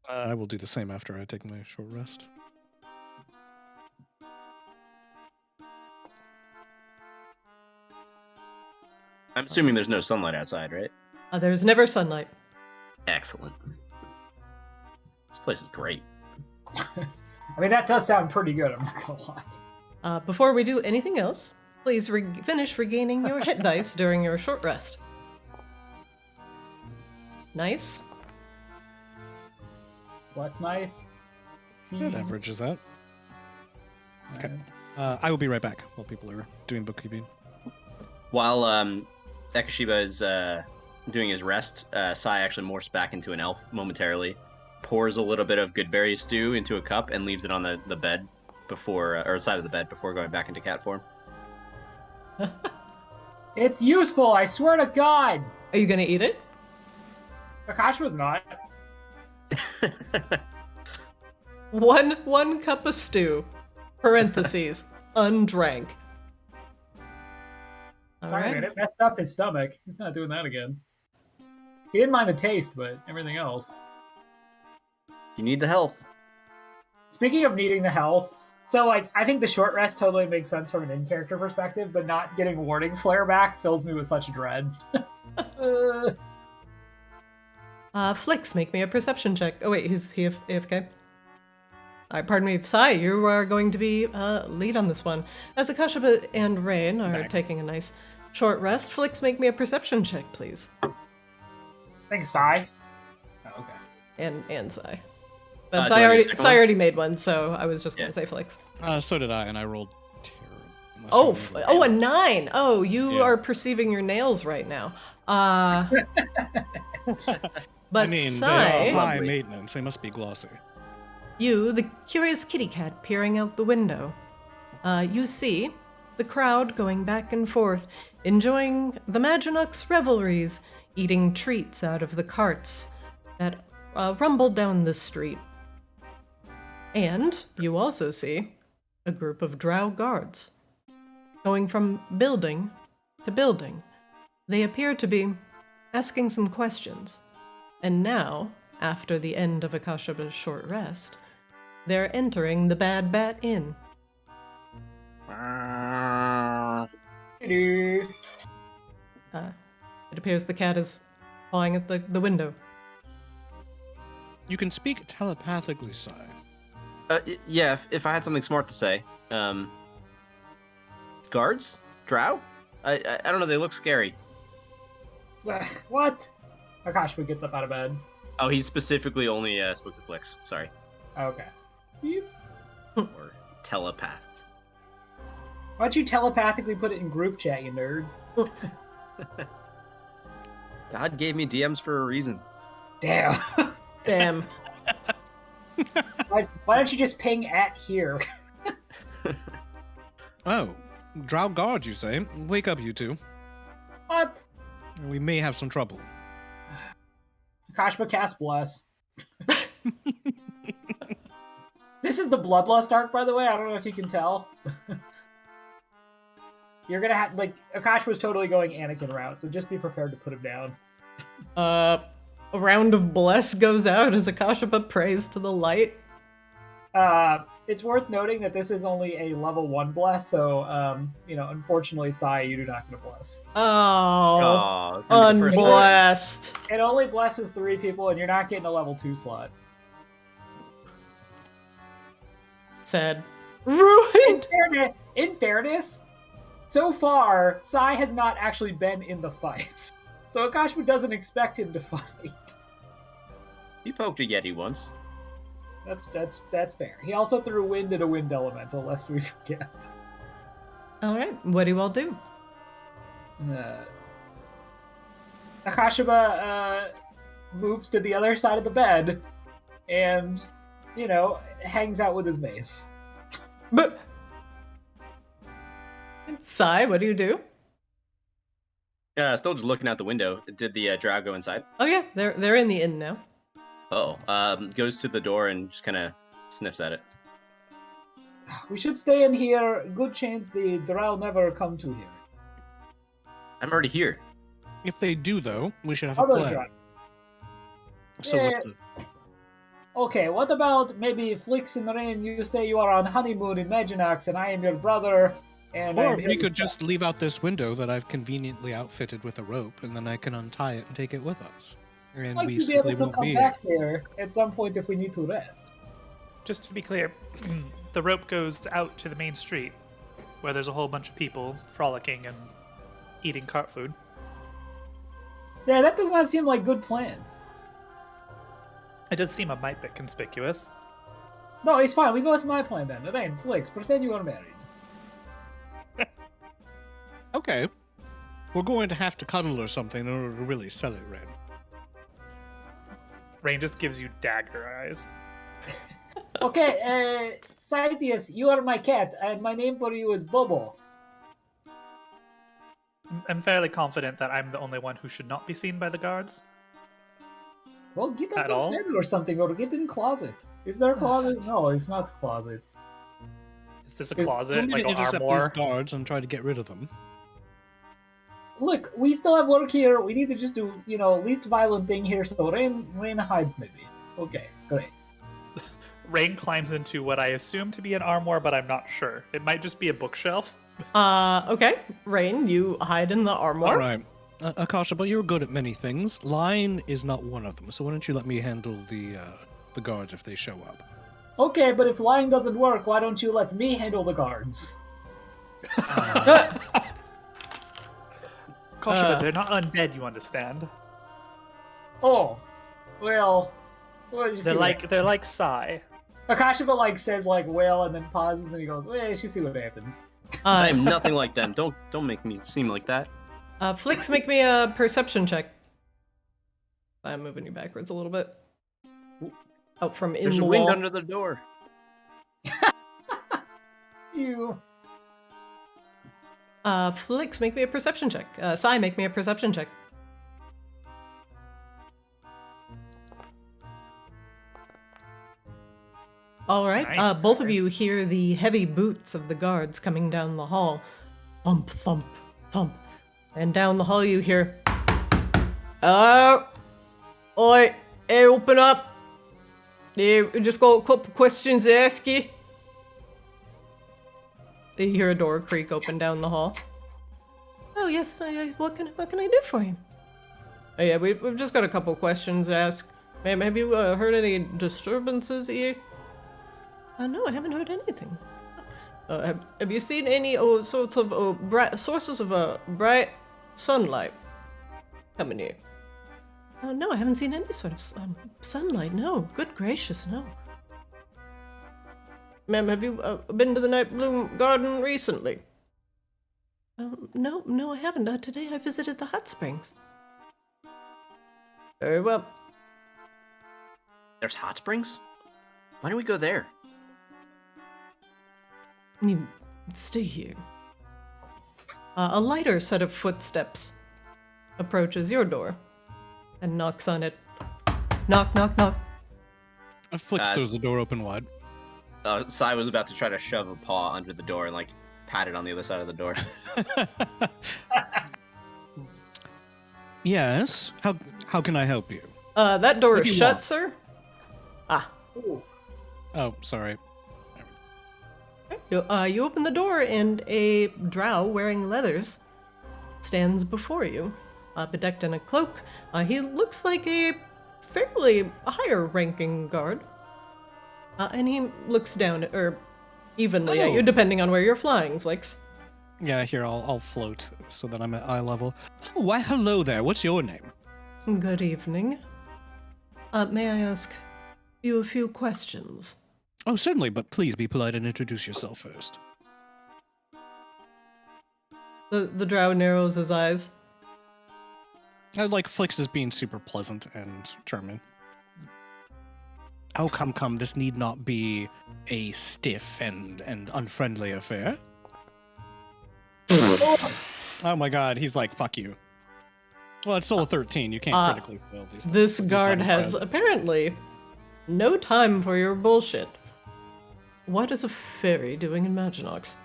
Speaker 2: I will do the same after I take my short rest.
Speaker 5: I'm assuming there's no sunlight outside, right?
Speaker 3: There's never sunlight.
Speaker 5: Excellent. This place is great.
Speaker 1: I mean, that does sound pretty good, I'm not gonna lie.
Speaker 3: Before we do anything else, please finish regaining your hit dice during your short rest. Nice.
Speaker 1: Less nice.
Speaker 2: That averages that. Okay. I will be right back while people are doing bookkeeping.
Speaker 5: While Ekashiba is doing his rest, Sai actually morphs back into an elf momentarily, pours a little bit of goodberry stew into a cup, and leaves it on the bed before, or side of the bed before going back into cat form.
Speaker 1: It's useful, I swear to God!
Speaker 3: Are you gonna eat it?
Speaker 1: Akash was not.
Speaker 3: One cup of stew. Parentheses. Undrank.
Speaker 1: Sorry,
Speaker 3: Alright.
Speaker 1: man, it messed up his stomach. He's not doing that again. He didn't mind the taste, but everything else.
Speaker 5: You need the health.
Speaker 1: Speaking of needing the health, so like I think the short rest totally makes sense from an in-character perspective, but not getting warding flare back fills me with such dread.
Speaker 3: Flix, make me a perception check. Oh wait, is he AFK? Alright, pardon me, Sai, you are going to be lead on this one. As Akasha and Rain are taking a nice short rest, Flix, make me a perception check, please.
Speaker 1: Thanks, Sai. Oh, okay.
Speaker 3: And Sai. But
Speaker 5: do I need a second
Speaker 3: Sai
Speaker 5: one?
Speaker 3: already made one, so I was just
Speaker 5: Yeah.
Speaker 3: gonna say Flix.
Speaker 2: So did I, and I rolled terrible. Unless
Speaker 3: Oh,
Speaker 2: you remember.
Speaker 3: oh, a 9! Oh, you
Speaker 2: Yeah.
Speaker 3: are perceiving your nails right now. But
Speaker 2: I mean,
Speaker 3: Sai,
Speaker 2: they are high
Speaker 5: Lovely.
Speaker 2: maintenance. They must be glossy.
Speaker 3: you, the curious kitty cat peering out the window, you see the crowd going back and forth, enjoying the Maginox revelries, eating treats out of the carts that rumble down the street. And you also see a group of drow guards going from building to building. They appear to be asking some questions. And now, after the end of Akashaba's short rest, they're entering the Bad Bat Inn.
Speaker 1: Hello.
Speaker 3: It appears the cat is pawing at the window.
Speaker 2: You can speak telepathically, Sai.
Speaker 5: Yeah, if I had something smart to say. Guards? Drow? I don't know, they look scary.
Speaker 1: What? Akashba gets up out of bed.
Speaker 5: Oh, he specifically only spoke to Flix. Sorry.
Speaker 1: Okay. Beep.
Speaker 5: Or telepaths.
Speaker 1: Why don't you telepathically put it in group chat, you nerd?
Speaker 5: God gave me DMs for a reason.
Speaker 1: Damn.
Speaker 3: Damn.
Speaker 1: Why don't you just ping at here?
Speaker 2: Oh, drow guard, you say? Wake up, you two.
Speaker 1: What?
Speaker 2: We may have some trouble.
Speaker 1: Akashba cast Bless. This is the Bloodlust arc, by the way. I don't know if you can tell. You're gonna have, like, Akash was totally going Anakin route, so just be prepared to put him down.
Speaker 3: A round of bless goes out as Akashaba prays to the light.
Speaker 1: It's worth noting that this is only a level 1 bless, so, unfortunately, Sai, you do not get a bless.
Speaker 3: Oh,
Speaker 5: Aw, it's gonna be the first time.
Speaker 3: unblessed.
Speaker 1: It only blesses 3 people, and you're not getting a level 2 slot.
Speaker 3: Sad. Ruined.
Speaker 1: In fairness, so far, Sai has not actually been in the fights. So Akashba doesn't expect him to fight.
Speaker 5: He poked a Yeti once.
Speaker 1: That's fair. He also threw wind at a wind elemental, lest we forget.
Speaker 3: All right, what do you all do?
Speaker 1: Akashima moves to the other side of the bed and, hangs out with his mace.
Speaker 3: But Sai, what do you do?
Speaker 5: Still just looking out the window. Did the drow go inside?
Speaker 3: Oh yeah, they're in the inn now.
Speaker 5: Oh, goes to the door and just kind of sniffs at it.
Speaker 1: We should stay in here. Good chance the drow never come to here.
Speaker 5: I'm already here.
Speaker 2: If they do, though, we should have a
Speaker 1: Other
Speaker 2: plan.
Speaker 1: drow.
Speaker 2: So
Speaker 1: Yeah.
Speaker 2: what's the...
Speaker 1: Okay, what about maybe Flix and Rain? You say you are on honeymoon in Maginax, and I am your brother. And
Speaker 2: Or
Speaker 1: I'm here
Speaker 2: we
Speaker 1: with
Speaker 2: could just leave out this window that I've conveniently outfitted with a rope, and then I can untie it and take it with us. And
Speaker 1: I'd like
Speaker 2: we
Speaker 1: to be able
Speaker 2: simply
Speaker 1: to
Speaker 2: won't
Speaker 1: come
Speaker 2: be
Speaker 1: back there at some point if we need to rest.
Speaker 4: Just to be clear, the rope goes out to the main street, where there's a whole bunch of people frolicking and eating cart food.
Speaker 1: Yeah, that does not seem like a good plan.
Speaker 4: It does seem a mite bit conspicuous.
Speaker 1: No, it's fine. We go with my plan then. Rain, Flix, pretend you are married.
Speaker 2: Okay. We're going to have to cuddle or something in order to really sell it, Ren.
Speaker 4: Rain just gives you dagger eyes.
Speaker 1: Okay, Cythius, you are my cat, and my name for you is Bobo.
Speaker 4: I'm fairly confident that I'm the only one who should not be seen by the guards.
Speaker 1: Well, get out
Speaker 4: At all?
Speaker 1: of bed or something, or get in closet. Is there a closet? No, it's not a closet.
Speaker 4: Is this a
Speaker 1: Is-
Speaker 4: closet?
Speaker 2: Let me
Speaker 4: Like an
Speaker 2: intercept
Speaker 4: armoire?
Speaker 2: these guards and try to get rid of them.
Speaker 1: Look, we still have work here. We need to just do, least violent thing here, so Rain hides maybe. Okay, great.
Speaker 4: Rain climbs into what I assume to be an armoire, but I'm not sure. It might just be a bookshelf.
Speaker 3: Okay, Rain, you hide in the armoire.
Speaker 2: All right. Akasha, but you're good at many things. Line is not one of them, so why don't you let me handle the guards if they show up?
Speaker 1: Okay, but if lying doesn't work, why don't you let me handle the guards?
Speaker 4: Koshima, they're not undead, you understand.
Speaker 1: Oh, well, what did you see?
Speaker 4: They're like Sai.
Speaker 1: Akashima says well, and then pauses, and he goes, "Well, you should see what happens."
Speaker 5: I am nothing like them. Don't make me seem like that.
Speaker 3: Flix, make me a perception check. I'm moving you backwards a little bit. Out from in
Speaker 5: There's
Speaker 3: the
Speaker 5: a wind
Speaker 3: wall.
Speaker 5: under the door.
Speaker 1: You.
Speaker 3: Flix, make me a perception check. Sai, make me a perception check. All right.
Speaker 4: Nice,
Speaker 3: Both of you
Speaker 4: nice.
Speaker 3: hear the heavy boots of the guards coming down the hall. Thump, thump, thump. And down the hall you hear, oi, hey, open up. Yeah, we just got a couple questions to ask you. You hear a door creak open down the hall. Oh yes, what can I do for you? Oh yeah, we've just got a couple questions to ask. Ma'am, have you heard any disturbances here? No, I haven't heard anything. Have you seen any sorts of bright sources of bright sunlight coming here? Oh no, I haven't seen any sort of sunlight. No, good gracious, no. Ma'am, have you been to the Night Bloom Garden recently? No, I haven't. Today I visited the hot springs. Very well.
Speaker 5: There's hot springs? Why don't we go there?
Speaker 3: You stay here. A lighter set of footsteps approaches your door and knocks on it. Knock, knock, knock.
Speaker 2: Flix throws the door open wide.
Speaker 5: Sai was about to try to shove a paw under the door and pat it on the other side of the door.
Speaker 2: Yes. How can I help you?
Speaker 3: That door
Speaker 2: What
Speaker 3: is
Speaker 2: do you
Speaker 3: shut,
Speaker 2: want?
Speaker 3: sir.
Speaker 1: Ooh.
Speaker 2: Oh, sorry.
Speaker 3: You open the door and a drow wearing leathers stands before you, bedecked in a cloak. He looks like a fairly higher-ranking guard. And he looks down evenly at you, depending on where you're flying, Flix.
Speaker 2: Yeah, here, I'll float so that I'm at eye level. Oh, why, hello there. What's your name?
Speaker 3: Good evening. May I ask, You a few questions.
Speaker 2: Oh, certainly, but please be polite and introduce yourself first.
Speaker 3: The drow narrows his eyes.
Speaker 2: I like Flix as being super pleasant and charming. Oh, come, this need not be a stiff and unfriendly affair. Oh my god, he's like, fuck you. Well, it's still a 13, you can't critically fail these things.
Speaker 3: This
Speaker 2: He's
Speaker 3: guard
Speaker 2: not
Speaker 3: has
Speaker 2: impressed.
Speaker 3: apparently no time for your bullshit. What is a fairy doing in Maginox?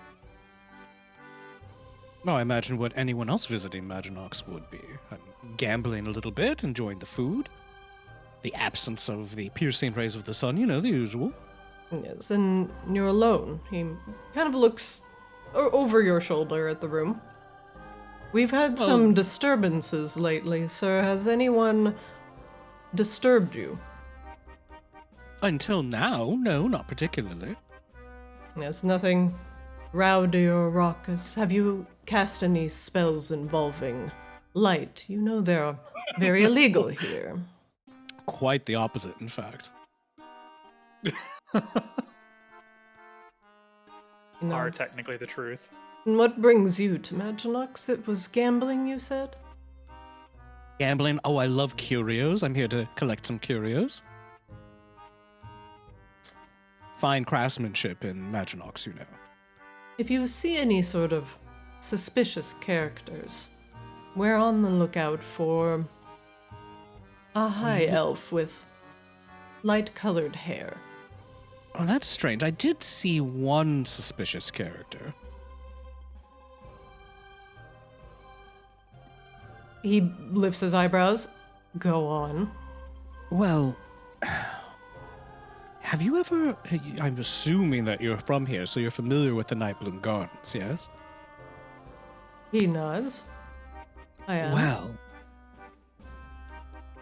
Speaker 2: Well, I imagine what anyone else visiting Maginox would be. Gambling a little bit, enjoying the food, the absence of the piercing rays of the sun, you know, the usual.
Speaker 3: Yes, and you're alone. He kind of looks over your shoulder at the room. We've had some disturbances lately, sir. Has anyone disturbed you?
Speaker 2: Until now, no, not particularly.
Speaker 3: Yes, nothing rowdy or raucous. Have you cast any spells involving light? You know they're very illegal here.
Speaker 2: Quite the opposite, in fact.
Speaker 3: You know,
Speaker 4: Are technically the truth.
Speaker 3: and what brings you to Maginox? It was gambling, you said?
Speaker 2: Gambling, oh, I love curios. I'm here to collect some curios. Fine craftsmanship in Maginox, you know.
Speaker 3: If you see any sort of suspicious characters, we're on the lookout for a high elf with light-colored hair.
Speaker 2: Oh, that's strange. I did see one suspicious character.
Speaker 3: He lifts his eyebrows. Go on.
Speaker 2: Well, have you ever... I'm assuming that you're from here, so you're familiar with the Nightbloom Gardens, yes?
Speaker 3: He nods. I am.
Speaker 2: Well,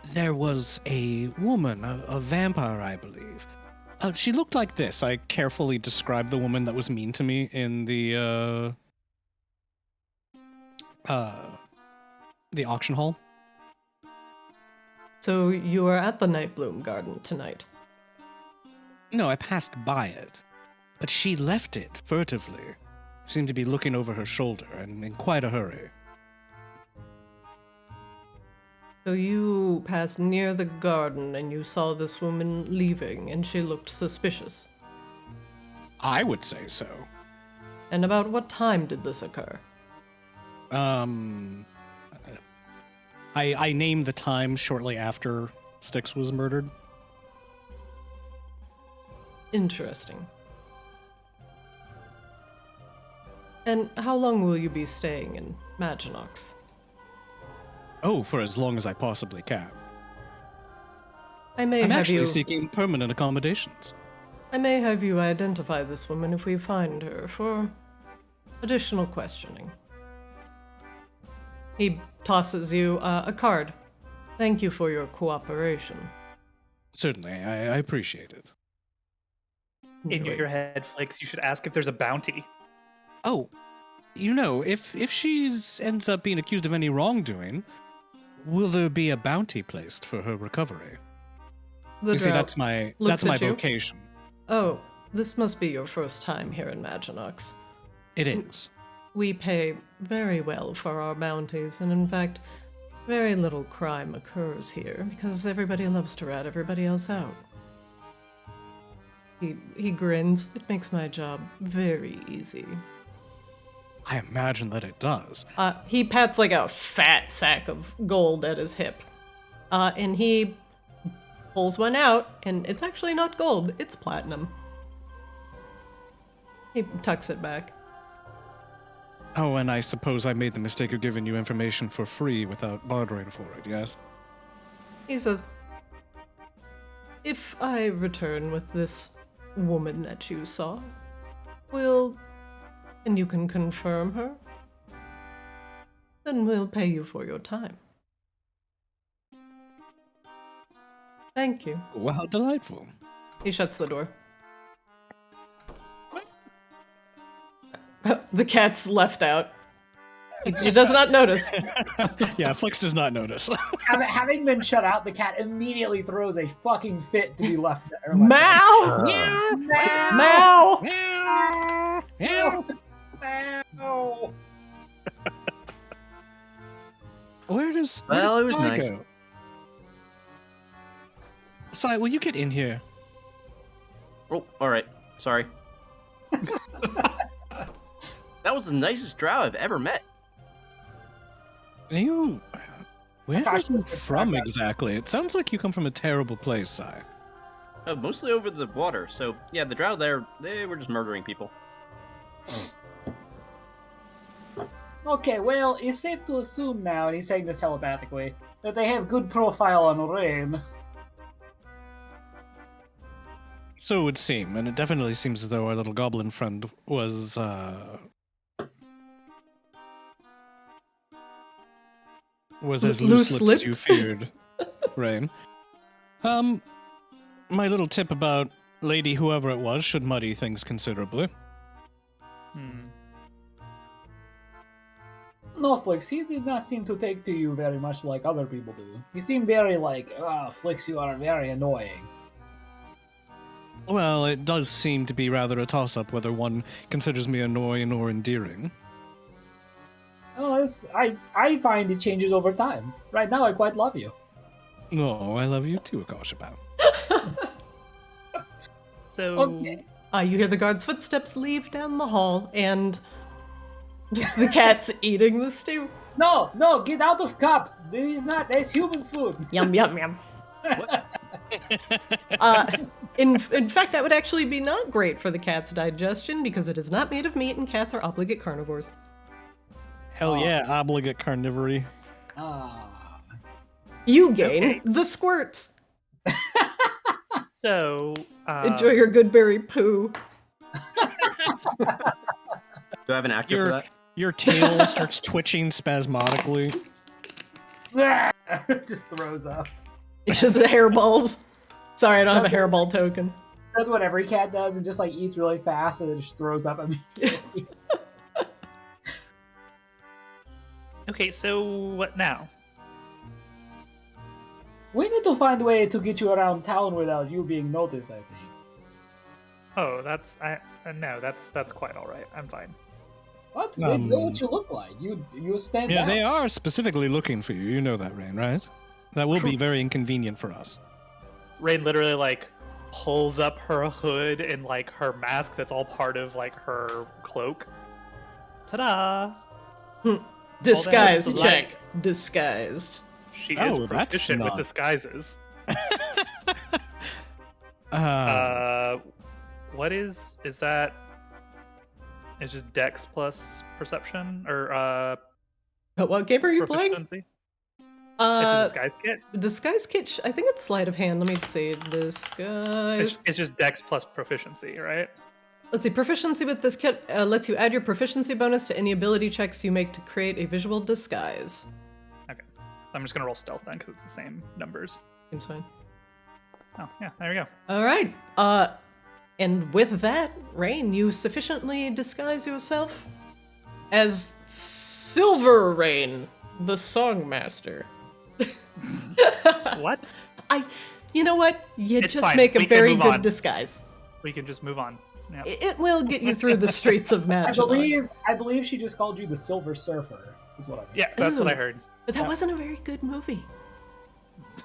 Speaker 2: there was a woman, a vampire, I believe. She looked like this. I carefully described the woman that was mean to me in the auction hall.
Speaker 3: So you are at the Nightbloom Garden tonight.
Speaker 2: No, I passed by it, but she left it furtively. Seemed to be looking over her shoulder and in quite a hurry.
Speaker 3: So you passed near the garden and you saw this woman leaving and she looked suspicious.
Speaker 2: I would say so.
Speaker 3: And about what time did this occur?
Speaker 2: I named the time shortly after Styx was murdered.
Speaker 3: Interesting. And how long will you be staying in Maginox?
Speaker 2: Oh, for as long as I possibly can.
Speaker 3: I may
Speaker 2: I'm
Speaker 3: have
Speaker 2: actually
Speaker 3: you.
Speaker 2: seeking permanent accommodations.
Speaker 3: I may have you identify this woman if we find her for additional questioning. He tosses you a card. Thank you for your cooperation.
Speaker 2: Certainly, I appreciate it.
Speaker 4: In
Speaker 3: Enjoy.
Speaker 4: your head, Flix, you should ask if there's a bounty.
Speaker 2: Oh, you know, if she's ends up being accused of any wrongdoing, will there be a bounty placed for her recovery?
Speaker 3: The
Speaker 2: You see,
Speaker 3: drow
Speaker 2: that's my
Speaker 3: looks at you.
Speaker 2: vocation.
Speaker 3: Oh, this must be your first time here in Maginox.
Speaker 2: It is.
Speaker 3: We pay very well for our bounties, and in fact, very little crime occurs here because everybody loves to rat everybody else out. He grins. It makes my job very easy.
Speaker 2: I imagine that it does.
Speaker 3: He pats like a fat sack of gold at his hip. And he pulls one out, and it's actually not gold, it's platinum. He tucks it back.
Speaker 2: Oh, and I suppose I made the mistake of giving you information for free without bartering for it, yes?
Speaker 3: He says, if I return with this woman that you saw, and you can confirm her, then we'll pay you for your time. Thank you.
Speaker 2: Well, how delightful.
Speaker 3: He shuts the door. The cat's left out. He does not notice.
Speaker 2: Yeah, Flix does not notice.
Speaker 1: Having been shut out, the cat immediately throws a fucking fit to be left there.
Speaker 3: Meow!
Speaker 1: Meow!
Speaker 3: Meow!
Speaker 2: Meow.
Speaker 1: Meow!
Speaker 2: Where does
Speaker 5: Well, it was
Speaker 2: Sai
Speaker 5: nice.
Speaker 2: go? Sai, will you get in here?
Speaker 5: Oh, all right. Sorry. That was the nicest drow I've ever met.
Speaker 2: Are you... Where
Speaker 1: Gosh,
Speaker 2: are you
Speaker 1: Mr.
Speaker 2: from
Speaker 1: Frog.
Speaker 2: exactly? It sounds like you come from a terrible place, Sai.
Speaker 5: Mostly over the water. So yeah, the drow there, they were just murdering people.
Speaker 1: Okay, well, it's safe to assume now, and he's saying this telepathically, that they have good profile on Rain.
Speaker 2: So it would seem, and it definitely seems as though our little goblin friend was, as loose-lipped as you feared, Rain. My little tip about Lady whoever it was should muddy things considerably.
Speaker 1: No, Flix, he did not seem to take to you very much like other people do. He seemed very like, Flix, you are very annoying.
Speaker 2: Well, it does seem to be rather a toss-up whether one considers me annoying or endearing.
Speaker 1: Oh, I find it changes over time. Right now, I quite love you.
Speaker 2: Oh, I love you too, Akashabao.
Speaker 4: So
Speaker 1: Okay.
Speaker 3: You hear the guard's footsteps leave down the hall, and the cat's eating the stew.
Speaker 1: No, get out of cups. There's human food.
Speaker 3: Yum, yum, yum. In fact, that would actually be not great for the cat's digestion because it is not made of meat and cats are obligate carnivores.
Speaker 2: Hell yeah, obligate carnivory.
Speaker 1: Ah.
Speaker 3: You gain the squirts.
Speaker 4: So
Speaker 3: Enjoy your good berry poo.
Speaker 5: Do I have an actor for that?
Speaker 2: Your tail starts twitching spasmodically.
Speaker 1: Just throws up.
Speaker 3: It's just hairballs. Sorry, I don't have a hairball token.
Speaker 1: That's what every cat does, and just like eats really fast and it just throws up immediately.
Speaker 4: okay, so what now?
Speaker 1: We need to find a way to get you around town without you being noticed, I think.
Speaker 4: Oh, that's quite all right. I'm fine.
Speaker 1: What? They know what you look like. You stand
Speaker 2: Yeah,
Speaker 1: out.
Speaker 2: they are specifically looking for you. You know that, Rain, right? That will be very inconvenient for us.
Speaker 4: Rain literally like pulls up her hood and like her mask that's all part of like her cloak. Ta-da!
Speaker 3: Disguise
Speaker 4: the
Speaker 3: check. Disguised.
Speaker 4: She is
Speaker 2: Oh, that's
Speaker 4: proficient with
Speaker 2: not-
Speaker 4: disguises. What is that? It's just Dex plus Perception or
Speaker 3: But what game are you playing?
Speaker 4: proficiency. It's a disguise kit.
Speaker 3: Disguise kit. I think it's sleight of hand. Let me see. Disguise.
Speaker 4: It's just Dex plus proficiency, right?
Speaker 3: Let's see. Proficiency with this kit lets you add your proficiency bonus to any ability checks you make to create a visual disguise.
Speaker 4: Okay, I'm just gonna roll stealth then because it's the same numbers.
Speaker 3: Seems fine.
Speaker 4: Oh yeah, there we go.
Speaker 3: All right. And with that, Rain, you sufficiently disguise yourself as Silver Rain, the Songmaster.
Speaker 4: What?
Speaker 3: You know what? You
Speaker 4: It's
Speaker 3: just
Speaker 4: fine.
Speaker 3: make a
Speaker 4: We can
Speaker 3: very
Speaker 4: move
Speaker 3: good
Speaker 4: on.
Speaker 3: disguise.
Speaker 4: We can just move on. Yeah.
Speaker 3: It will get you through the streets of
Speaker 1: I
Speaker 3: Magillox.
Speaker 1: believe she just called you the Silver Surfer. Is what I mean.
Speaker 4: Yeah, that's what I
Speaker 3: Ooh.
Speaker 4: heard.
Speaker 3: But that wasn't a very good movie.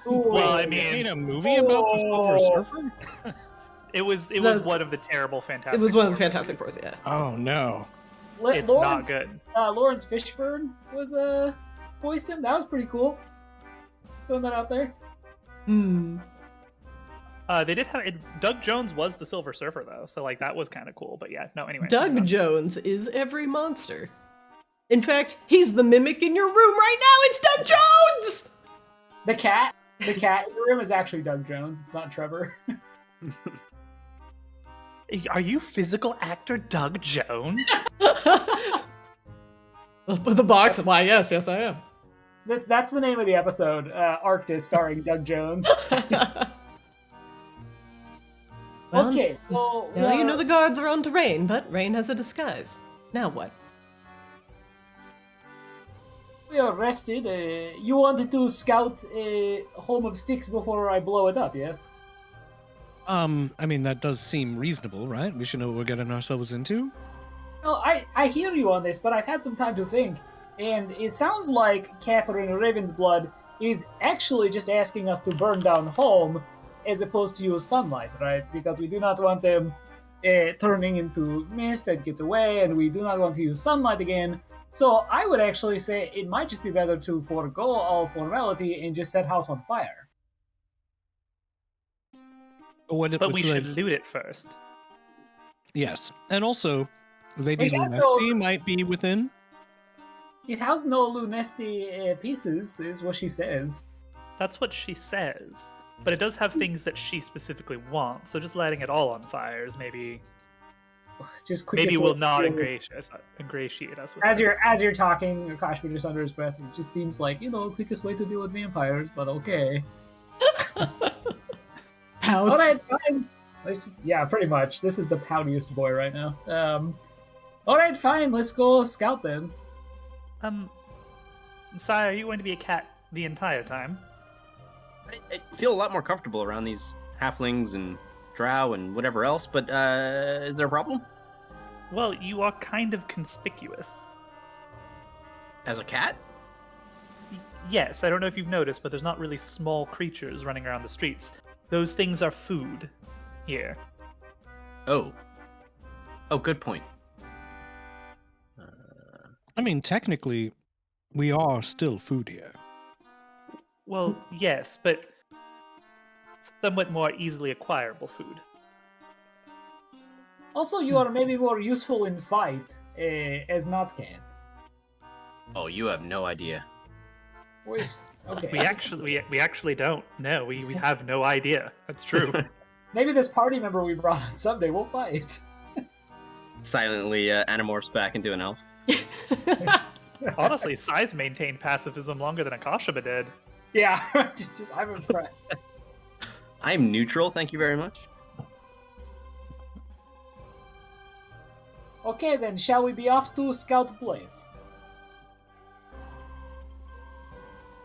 Speaker 4: Well, I
Speaker 2: You made
Speaker 4: mean,
Speaker 2: a movie about the Silver Surfer?
Speaker 4: it was
Speaker 3: The-
Speaker 4: one of the terrible Fantastic.
Speaker 3: It was one of the
Speaker 4: Four
Speaker 3: Fantastic
Speaker 4: movies.
Speaker 3: Fours, yeah.
Speaker 2: Oh no.
Speaker 4: It's not good.
Speaker 1: Lawrence Fishburne was voiced him. That was pretty cool. Throwing that out there.
Speaker 3: Hmm.
Speaker 4: They did have Doug Jones was the Silver Surfer though, so like that was kind of cool. But yeah, no. Anyway,
Speaker 3: Doug Jones is every monster. In fact, he's the mimic in your room right now. It's Doug Jones!
Speaker 1: The cat in the room is actually Doug Jones. It's not Trevor.
Speaker 4: Are you physical actor Doug Jones?
Speaker 3: With the box. Why, yes, I am.
Speaker 1: That's the name of the episode. Arctis, starring Doug Jones.
Speaker 3: Well,
Speaker 1: Okay, so
Speaker 3: Now you know the guards are on to Rain, but Rain has a disguise. Now what?
Speaker 1: We are rested. You wanted to scout a home of sticks before I blow it up, yes?
Speaker 6: I mean, that does seem reasonable, right? We should know what we're getting ourselves into.
Speaker 1: Well, I hear you on this, but I've had some time to think, and it sounds like Catherine Ravensblood is actually just asking us to burn down home as opposed to use sunlight, right? Because we do not want them turning into mist that gets away, and we do not want to use sunlight again. So I would actually say it might just be better to forego all formality and just set house on fire.
Speaker 4: But we should loot it first.
Speaker 6: Yes, and also, Lady
Speaker 1: We have
Speaker 6: Lunesti might be within.
Speaker 1: It has no Lunesti pieces, is what she says.
Speaker 4: That's what she says. But it does have things that she specifically wants, so just lighting it all on fire is maybe
Speaker 1: Just
Speaker 4: maybe will not
Speaker 1: to-
Speaker 4: ingratiate us with
Speaker 1: As
Speaker 4: her.
Speaker 1: you're talking, Kashmir just under his breath. It just seems like, quickest way to deal with vampires, but okay.
Speaker 3: Pouts.
Speaker 1: All right, fine. Yeah, pretty much. This is the poutiest boy right now. All right, fine. Let's go scout then.
Speaker 4: Sai, are you going to be a cat the entire time?
Speaker 5: I feel a lot more comfortable around these halflings and drow and whatever else, but is there a problem?
Speaker 4: Well, you are kind of conspicuous.
Speaker 5: As a cat?
Speaker 4: Yes, I don't know if you've noticed, but there's not really small creatures running around the streets. Those things are food here.
Speaker 5: Oh. Oh, good point.
Speaker 6: I mean, technically, we are still food here.
Speaker 4: Well, yes, but somewhat more easily acquirable food.
Speaker 1: Also, you are maybe more useful in fight as not cat.
Speaker 5: Oh, you have no idea.
Speaker 1: Okay.
Speaker 4: We actually don't. No, we have no idea. That's true.
Speaker 1: Maybe this party member we brought on someday will fight.
Speaker 5: Silently animorphs back into an elf.
Speaker 4: Honestly, Sai's maintained pacifism longer than Akashaba did.
Speaker 1: Yeah, I'm impressed.
Speaker 5: I'm neutral, thank you very much.
Speaker 1: Okay, then, shall we be off to scout place?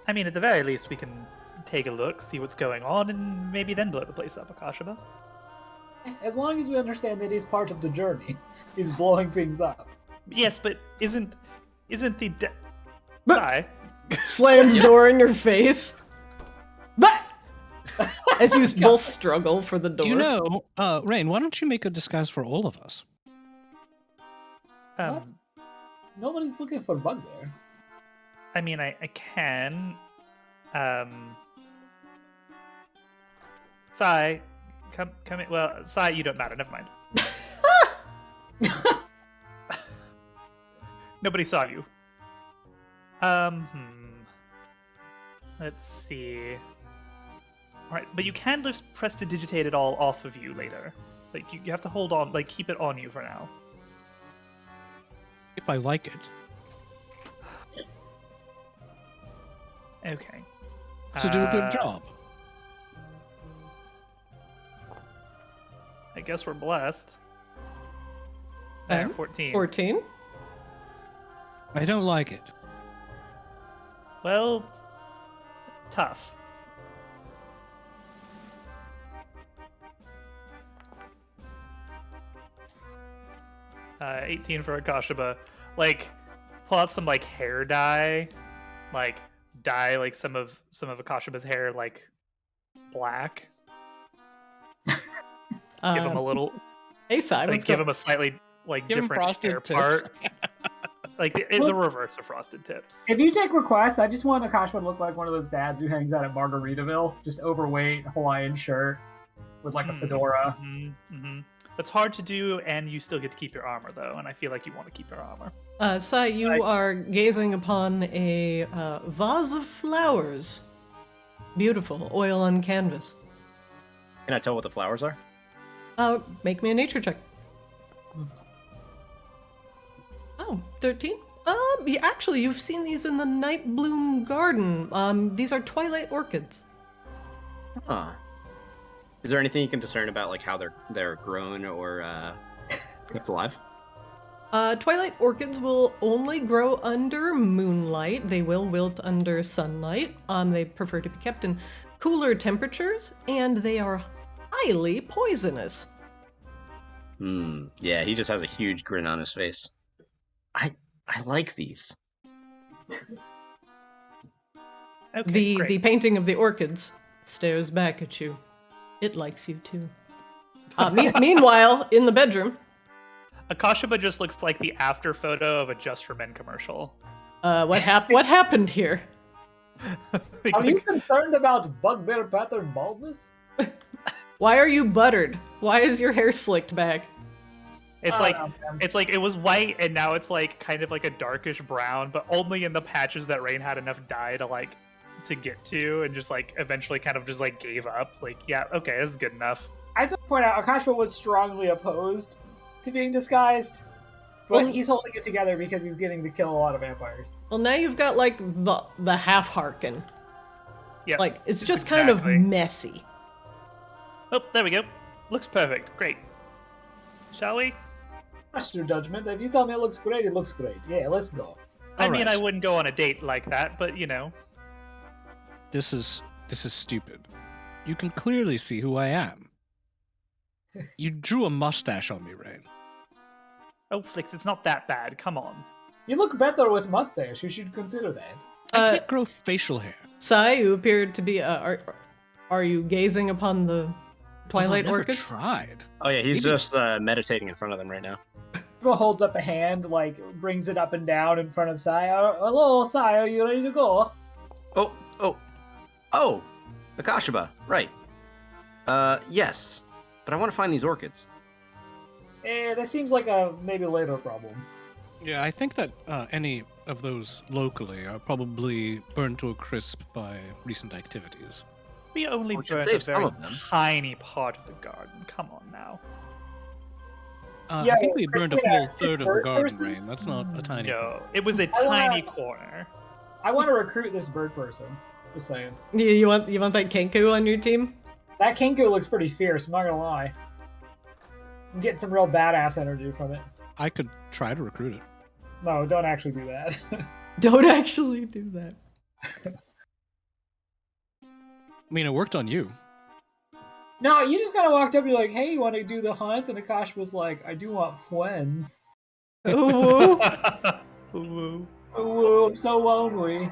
Speaker 4: I mean, at the very least, we can take a look, see what's going on, and maybe then blow the place up, Akashaba.
Speaker 1: As long as we understand that it is part of the journey, is blowing things up.
Speaker 4: Yes, but isn't the
Speaker 3: But-
Speaker 4: Sai?
Speaker 3: Slams door in your face. But as you both struggle for the door.
Speaker 6: You know, Rain, why don't you make a disguise for all of us?
Speaker 1: What? Nobody's looking for Bugbear.
Speaker 4: I mean, I can. Sai, come in. Well, Sai, you don't matter. Never mind. Nobody saw you. Let's see. All right, but you can just press to digitate it all off of you later. Like you have to hold on, like keep it on you for now.
Speaker 6: If I like it.
Speaker 4: Okay.
Speaker 6: To do a good job.
Speaker 4: I guess we're blessed.
Speaker 3: Okay.
Speaker 4: 14.
Speaker 3: 14.
Speaker 6: I don't like it.
Speaker 4: Well, tough. Uh, 18 for Akashaba. Like, pull out some like hair dye, like dye like some of Akashaba's hair like black. Give him a little,
Speaker 3: Hey, Sai,
Speaker 4: like
Speaker 3: what's
Speaker 4: give
Speaker 3: going
Speaker 4: him a slightly like
Speaker 2: Give him
Speaker 4: different
Speaker 2: frosted
Speaker 4: hair
Speaker 2: tips.
Speaker 4: part, like the reverse of frosted tips.
Speaker 1: If you take requests, I just want Akashma to look like one of those dads who hangs out at Margaritaville, just overweight, Hawaiian shirt, with like a fedora.
Speaker 4: That's hard to do, and you still get to keep your armor though, and I feel like you want to keep your armor.
Speaker 3: Sai, you are gazing upon a vase of flowers. Beautiful, oil on canvas.
Speaker 5: Can I tell what the flowers are?
Speaker 3: Make me a nature check. Oh, 13? Yeah, actually, you've seen these in the Night Bloom Garden. These are Twilight Orchids.
Speaker 5: Huh. Is there anything you can discern about like how they're grown or kept alive?
Speaker 3: Twilight orchids will only grow under moonlight. They will wilt under sunlight. They prefer to be kept in cooler temperatures, and they are highly poisonous.
Speaker 5: Yeah, he just has a huge grin on his face. I like these.
Speaker 4: Okay,
Speaker 3: The
Speaker 4: great.
Speaker 3: painting of the orchids stares back at you. It likes you too. Meanwhile, in the bedroom,
Speaker 4: Akashaba just looks like the after photo of a Just for Men commercial.
Speaker 3: what happened here?
Speaker 1: Are you concerned about bugbear pattern baldness?
Speaker 3: Why are you buttered? Why is your hair slicked back?
Speaker 4: It's
Speaker 1: Oh,
Speaker 4: like
Speaker 1: no, man.
Speaker 4: it's like it was white and now it's like kind of like a darkish brown, but only in the patches that Rain had enough dye to get to, and just like eventually kind of just like gave up. Like, yeah, okay, this is good enough.
Speaker 1: I just want to point out, Akashba was strongly opposed to being disguised, but
Speaker 3: Well-
Speaker 1: he's holding it together because he's getting to kill a lot of vampires.
Speaker 3: Well, now you've got like the half Harkin.
Speaker 4: Yeah,
Speaker 3: Like it's just kind of messy.
Speaker 4: Oh, there we go. Looks perfect. Great. Shall we?
Speaker 1: Trust your judgment. If you tell me it looks great, it looks great. Yeah, let's go.
Speaker 4: I mean,
Speaker 2: right.
Speaker 4: I wouldn't go on a date like that, but you know.
Speaker 6: This is stupid. You can clearly see who I am. You drew a mustache on me, Rain.
Speaker 4: Oh, Flix, it's not that bad. Come on.
Speaker 1: You look better with mustache. You should consider that.
Speaker 6: I can't grow facial hair.
Speaker 3: Sai, you appear to be. Are you gazing upon the Twilight
Speaker 6: I've never
Speaker 3: orchids?
Speaker 6: tried.
Speaker 5: Oh yeah, he's
Speaker 6: Maybe-
Speaker 5: just meditating in front of them right now.
Speaker 1: Akashba holds up a hand, like, brings it up and down in front of Sai. Hello, Sai, are you ready to go?
Speaker 5: Oh, Akashaba, right. Yes, but I want to find these orchids.
Speaker 1: That seems like a maybe later problem.
Speaker 6: Yeah, I think that any of those locally are probably burned to a crisp by recent activities.
Speaker 4: We only
Speaker 5: We should
Speaker 4: burned a
Speaker 5: save some
Speaker 4: very
Speaker 5: of them.
Speaker 4: tiny part of the garden. Come on now.
Speaker 1: Yeah,
Speaker 6: I think we burned a
Speaker 1: Christina,
Speaker 6: full
Speaker 1: this
Speaker 6: third of the
Speaker 1: bird
Speaker 6: garden,
Speaker 1: person?
Speaker 6: Rain. That's not a tiny.
Speaker 4: No, it was a
Speaker 1: I wanna-
Speaker 4: tiny corner.
Speaker 1: I want to recruit this bird person. Just saying.
Speaker 3: You want that Kenku on your team?
Speaker 1: That Kenku looks pretty fierce, I'm not gonna lie. I'm getting some real badass energy from it.
Speaker 6: I could try to recruit it.
Speaker 1: No, don't actually do that.
Speaker 3: Don't actually do that.
Speaker 6: I mean, it worked on you.
Speaker 1: No, you just kind of walked up and you're like, hey, you want to do the hunt? And Akash was like, I do want friends.
Speaker 3: Ooh.
Speaker 4: Ooh.
Speaker 1: Ooh, I'm so lonely.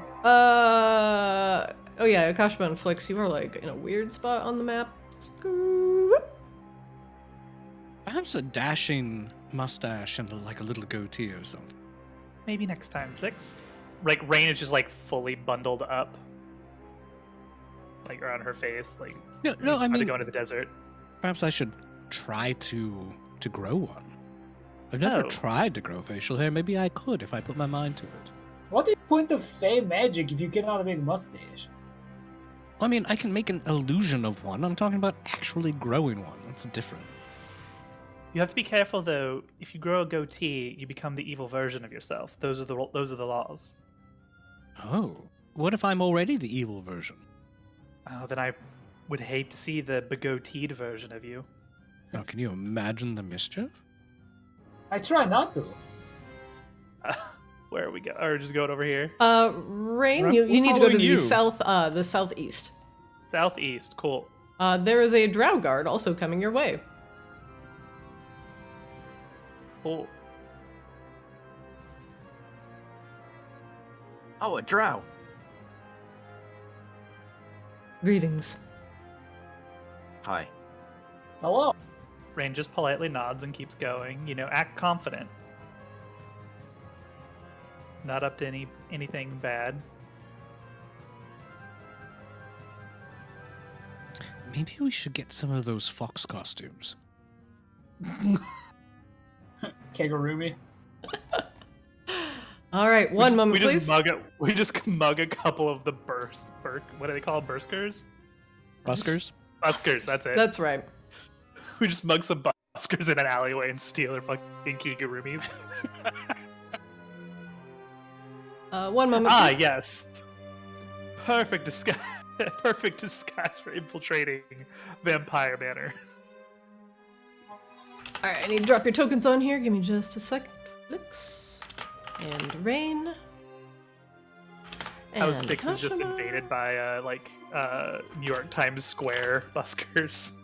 Speaker 3: Oh yeah, Akashba and Flix, you are like in a weird spot on the map. Scoop.
Speaker 6: Perhaps a dashing mustache and like a little goatee or something.
Speaker 4: Maybe next time, Flix. Like, Rain is just like fully bundled up. Like around her face. Like,
Speaker 6: No,
Speaker 4: she's
Speaker 6: I
Speaker 4: about to
Speaker 6: mean,
Speaker 4: go into the desert.
Speaker 6: perhaps I should try to grow one. I've never
Speaker 4: Oh.
Speaker 6: tried to grow facial hair. Maybe I could if I put my mind to it.
Speaker 1: What is the point of Fey magic if you cannot make a mustache?
Speaker 6: I mean, I can make an illusion of one. I'm talking about actually growing one. That's different.
Speaker 4: You have to be careful though. If you grow a goatee, you become the evil version of yourself. Those are the laws.
Speaker 6: Oh, what if I'm already the evil version?
Speaker 4: Oh, then I would hate to see the begoateed version of you.
Speaker 6: Oh, can you imagine the mischief?
Speaker 1: I try not to.
Speaker 4: Where are we go? Or just going over here?
Speaker 3: Rain,
Speaker 6: We're
Speaker 3: you need to go to
Speaker 6: following you.
Speaker 3: the southeast.
Speaker 4: Southeast. Cool.
Speaker 3: There is a drow guard also coming your way.
Speaker 4: Cool.
Speaker 5: Oh, a drow.
Speaker 3: Greetings.
Speaker 5: Hi.
Speaker 1: Hello.
Speaker 4: Rain just politely nods and keeps going. You know, act confident. Not up to anything bad.
Speaker 6: Maybe we should get some of those fox costumes.
Speaker 1: Kegurumi.
Speaker 3: All right, one moment,
Speaker 4: we
Speaker 3: please.
Speaker 4: We just mug a couple of the what do they call them? Burskers?
Speaker 6: Buskers?
Speaker 4: Buskers, that's it.
Speaker 3: That's right.
Speaker 4: We just mug some buskers in an alleyway and steal their fucking kigurumis.
Speaker 3: One moment,
Speaker 4: Ah,
Speaker 3: please.
Speaker 4: yes. Perfect disguise. Perfect disguise for infiltrating Vampire Manor.
Speaker 3: All right, I need to drop your tokens on here. Give me just a second. Flix. And Rain.
Speaker 4: House
Speaker 3: And
Speaker 4: Styx is just
Speaker 3: Kashima.
Speaker 4: invaded by New York Times Square buskers.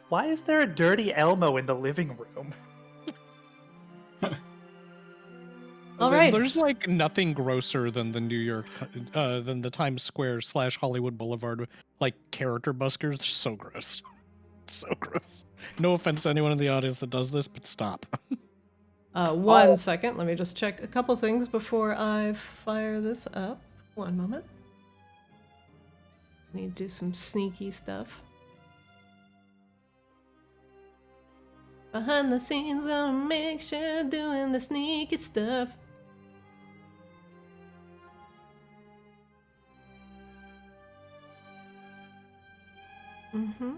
Speaker 4: Why is there a dirty Elmo in the living room?
Speaker 3: All right.
Speaker 6: There's like nothing grosser than the than the Times Square / Hollywood Boulevard like character buskers. They're so gross. It's so gross. No offense to anyone in the audience that does this, but stop.
Speaker 3: 1 second. Let me just check a couple things before I fire this up. 1 moment. Need to do some sneaky stuff. Behind the scenes, gonna make sure doing the sneaky stuff. Mm-hmm.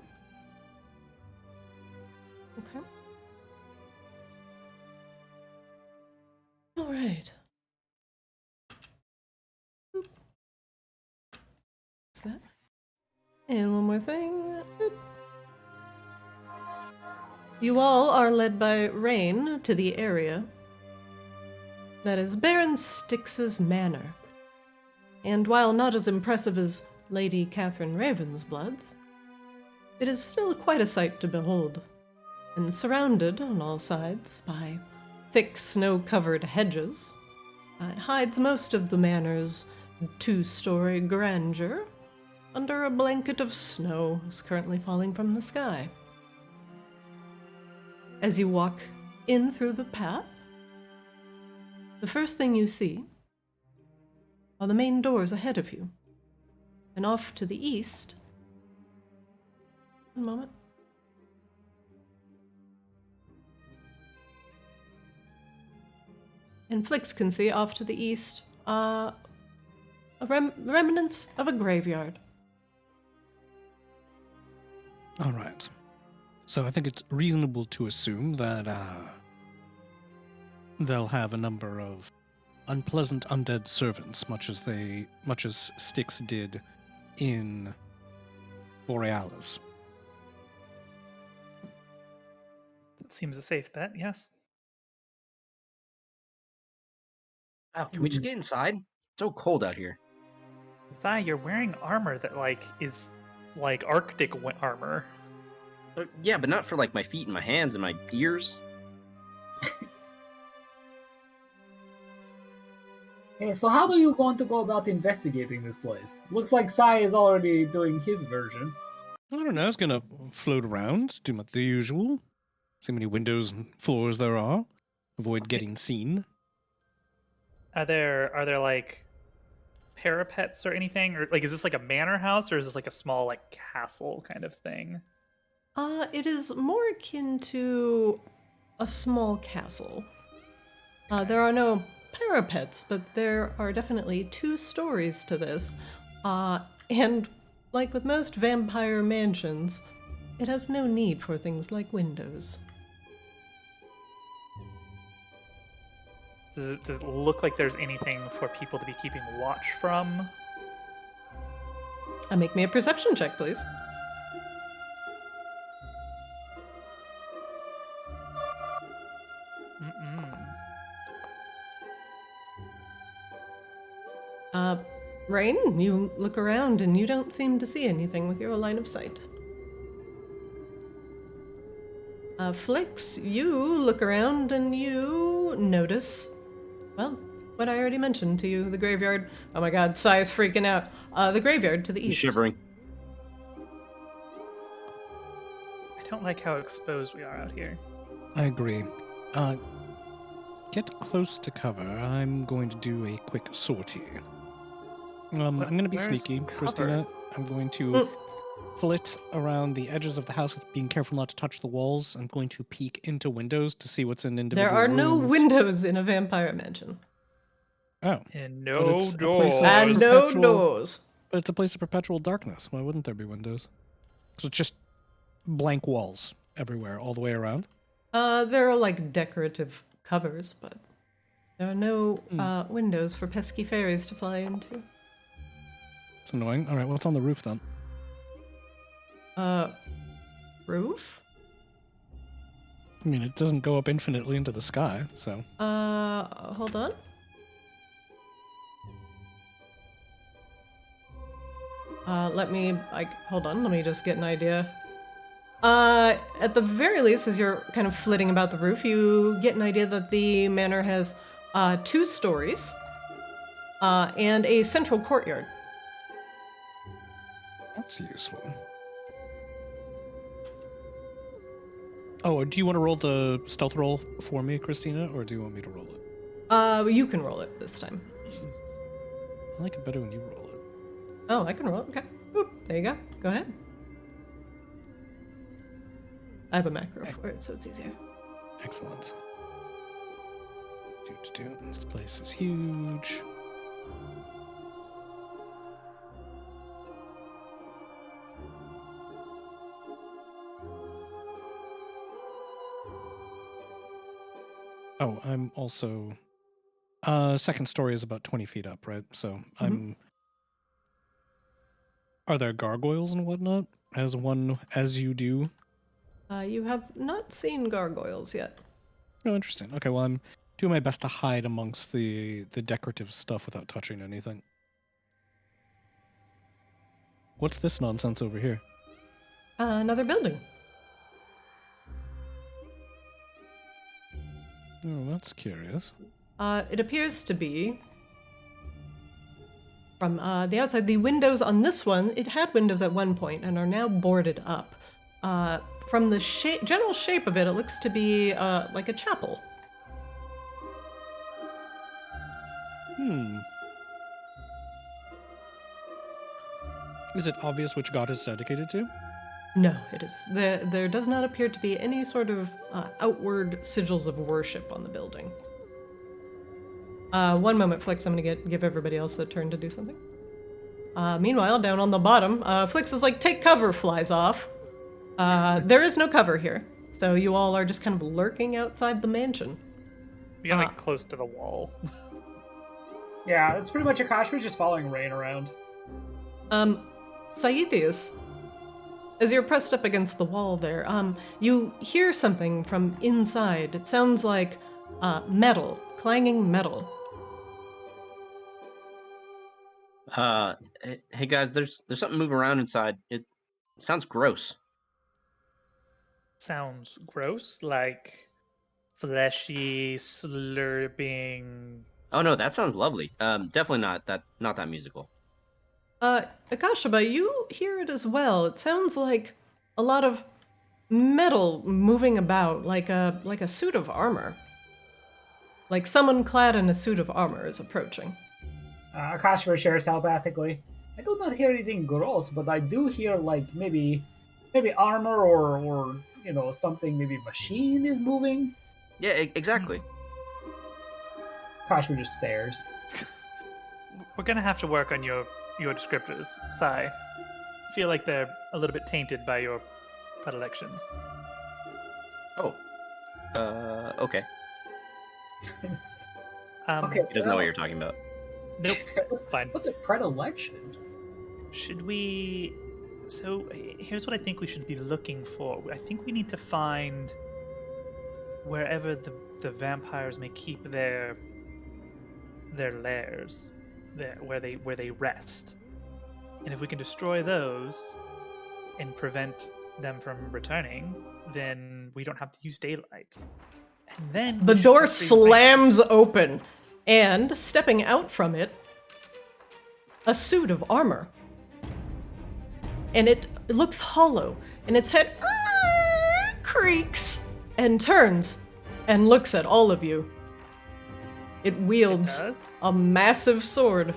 Speaker 3: Okay. All right. Boop. What's that? And one more thing. Boop. You all are led by Rain to the area that is Baron Styx's manor. And while not as impressive as Lady Catherine Ravensblood's, it is still quite a sight to behold, and surrounded on all sides by thick snow-covered hedges. It hides most of the manor's two-story grandeur under a blanket of snow is currently falling from the sky. As you walk in through the path, the first thing you see are the main doors ahead of you, and off to the east. One moment. And Flix can see off to the east remnants of a graveyard.
Speaker 6: All right. So I think it's reasonable to assume that they'll have a number of unpleasant undead servants, much as Styx did in Borealis.
Speaker 4: That seems a safe bet, yes.
Speaker 5: Wow, can we just get inside? It's so cold out here.
Speaker 4: Thai, you're wearing armor that is like Arctic armor.
Speaker 5: Yeah, but not for like my feet and my hands and my ears.
Speaker 1: Hey, so how do you want to go about investigating this place? Looks like Sai is already doing his version.
Speaker 6: I don't know. I was gonna float around, do the usual, see how many windows and floors there are, avoid getting seen.
Speaker 4: Are there like parapets or anything, or like is this like a manor house, or is this like a small like castle kind of thing?
Speaker 3: It is more akin to a small castle. There are no parapets, but there are definitely 2 stories to this. And like with most vampire mansions, it has no need for things like windows.
Speaker 4: Does it look like there's anything for people to be keeping watch from?
Speaker 3: Make me a perception check, please. Rain, you look around and you don't seem to see anything with your line of sight. Flix, you look around and you notice, well, what I already mentioned to you, the graveyard. Oh my god, Sai's freaking out. The graveyard to the
Speaker 5: He's
Speaker 3: east.
Speaker 5: shivering.
Speaker 4: I don't like how exposed we are out here.
Speaker 6: I agree. Get close to cover. I'm going to do a quick sortie. I'm going to be
Speaker 4: where's
Speaker 6: sneaky,
Speaker 4: cover?
Speaker 6: Christina. I'm going to flit around the edges of the house, being careful not to touch the walls. I'm going to peek into windows to see what's in individual
Speaker 3: There are no
Speaker 6: rooms.
Speaker 3: windows in a vampire mansion.
Speaker 6: Oh.
Speaker 4: And
Speaker 6: But
Speaker 4: no
Speaker 6: it's a place
Speaker 4: doors.
Speaker 6: of
Speaker 3: And no
Speaker 6: perpetual-
Speaker 3: doors.
Speaker 6: But it's a place of perpetual darkness. Why wouldn't there be windows? Because it's just blank walls everywhere, all the way around.
Speaker 3: There are like decorative covers, but there are no windows for pesky fairies to fly into.
Speaker 6: It's annoying. All right, what's on the roof then?
Speaker 3: Roof?
Speaker 6: I mean, it doesn't go up infinitely into the sky, so.
Speaker 3: Hold on. Hold on, let me just get an idea. At the very least, as you're kind of flitting about the roof, you get an idea that the manor has 2 stories and a central courtyard.
Speaker 6: That's useful. Oh, do you want to roll the stealth roll for me, Christina, or do you want me to roll it?
Speaker 3: You can roll it this time.
Speaker 6: I like it better when you roll it.
Speaker 3: Oh, I can roll it. Okay. Boop. There you go. Go ahead. I have a macro for it, so it's easier.
Speaker 6: Excellent. This place is huge. Oh, I'm also... second story is about 20 feet up, right? So I'm... Are there gargoyles and whatnot? As you do?
Speaker 3: You have not seen gargoyles yet.
Speaker 6: Oh, interesting. Okay, well, I'm doing my best to hide amongst the decorative stuff without touching anything. What's this nonsense over here?
Speaker 3: Another building.
Speaker 6: Oh, that's curious.
Speaker 3: It appears to be... From the outside, the windows on this one, it had windows at one point and are now boarded up. From the general shape of it, it looks to be like a chapel.
Speaker 6: Is it obvious which god it's dedicated to?
Speaker 3: No, it is. There does not appear to be any sort of outward sigils of worship on the building. One moment, Flix. I'm gonna give everybody else a turn to do something. Meanwhile, down on the bottom, Flix is like, take cover, flies off. There is no cover here, so you all are just kind of lurking outside the mansion.
Speaker 4: We got like close to the wall.
Speaker 1: Yeah, it's pretty much Akash. We're just following Rain around.
Speaker 3: Saithius, as you're pressed up against the wall there, you hear something from inside. It sounds like metal, clanging metal.
Speaker 5: Hey guys, there's something moving around inside. It sounds gross.
Speaker 4: Sounds gross, like fleshy, slurping.
Speaker 5: Oh no, that sounds lovely. Definitely not that musical.
Speaker 3: Akashaba, you hear it as well. It sounds like a lot of metal moving about, like a suit of armor. Like someone clad in a suit of armor is approaching.
Speaker 1: Akash shares telepathically. I do not hear anything gross, but I do hear like maybe armor or something. Maybe machine is moving.
Speaker 5: Yeah, exactly.
Speaker 1: Akash just stares.
Speaker 4: We're gonna have to work on your descriptors, Sai. I feel like they're a little bit tainted by your predilections.
Speaker 5: Oh. Okay.
Speaker 1: Okay.
Speaker 5: He doesn't know what you're talking about.
Speaker 4: Nope. It's fine.
Speaker 1: What's a predilection?
Speaker 4: Should we... So, here's what I think we should be looking for. I think we need to find wherever the vampires may keep their lairs, where they rest. And if we can destroy those and prevent them from returning, then we don't have to use daylight. And then
Speaker 3: the door slams open, and stepping out from it, a suit of armor. And it looks hollow, and its head creaks and turns and looks at all of you. It wields a massive sword.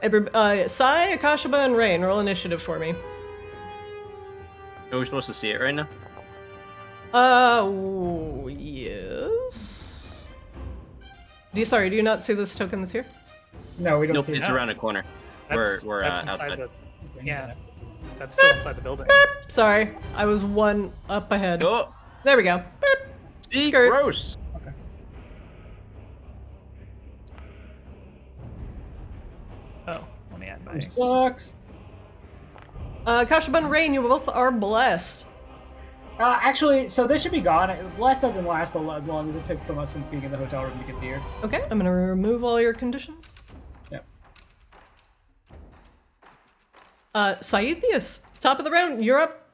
Speaker 3: Sai, Akashaba, and Rain, roll initiative for me.
Speaker 5: Are we supposed to see it right now?
Speaker 3: Yes. Do you not see this token that's here?
Speaker 1: No, we don't
Speaker 5: Nope,
Speaker 1: see
Speaker 5: it's
Speaker 1: it.
Speaker 5: around a corner.
Speaker 4: That's
Speaker 5: We're
Speaker 4: inside
Speaker 5: outside.
Speaker 4: Yeah, that's still inside the building.
Speaker 3: Sorry, I was one up ahead.
Speaker 5: Oh,
Speaker 3: There we go. Boop.
Speaker 5: see,
Speaker 3: Skirt.
Speaker 5: gross.
Speaker 1: Okay.
Speaker 4: Oh, let me add my...
Speaker 1: Sucks.
Speaker 3: Kashaba and Rain, you both are blessed.
Speaker 1: Actually, so this should be gone. Bless doesn't last as long as it took from us from being in the hotel room to get here.
Speaker 3: Okay, I'm gonna remove all your conditions.
Speaker 1: Yep.
Speaker 3: Saithius, top of the round, you're up.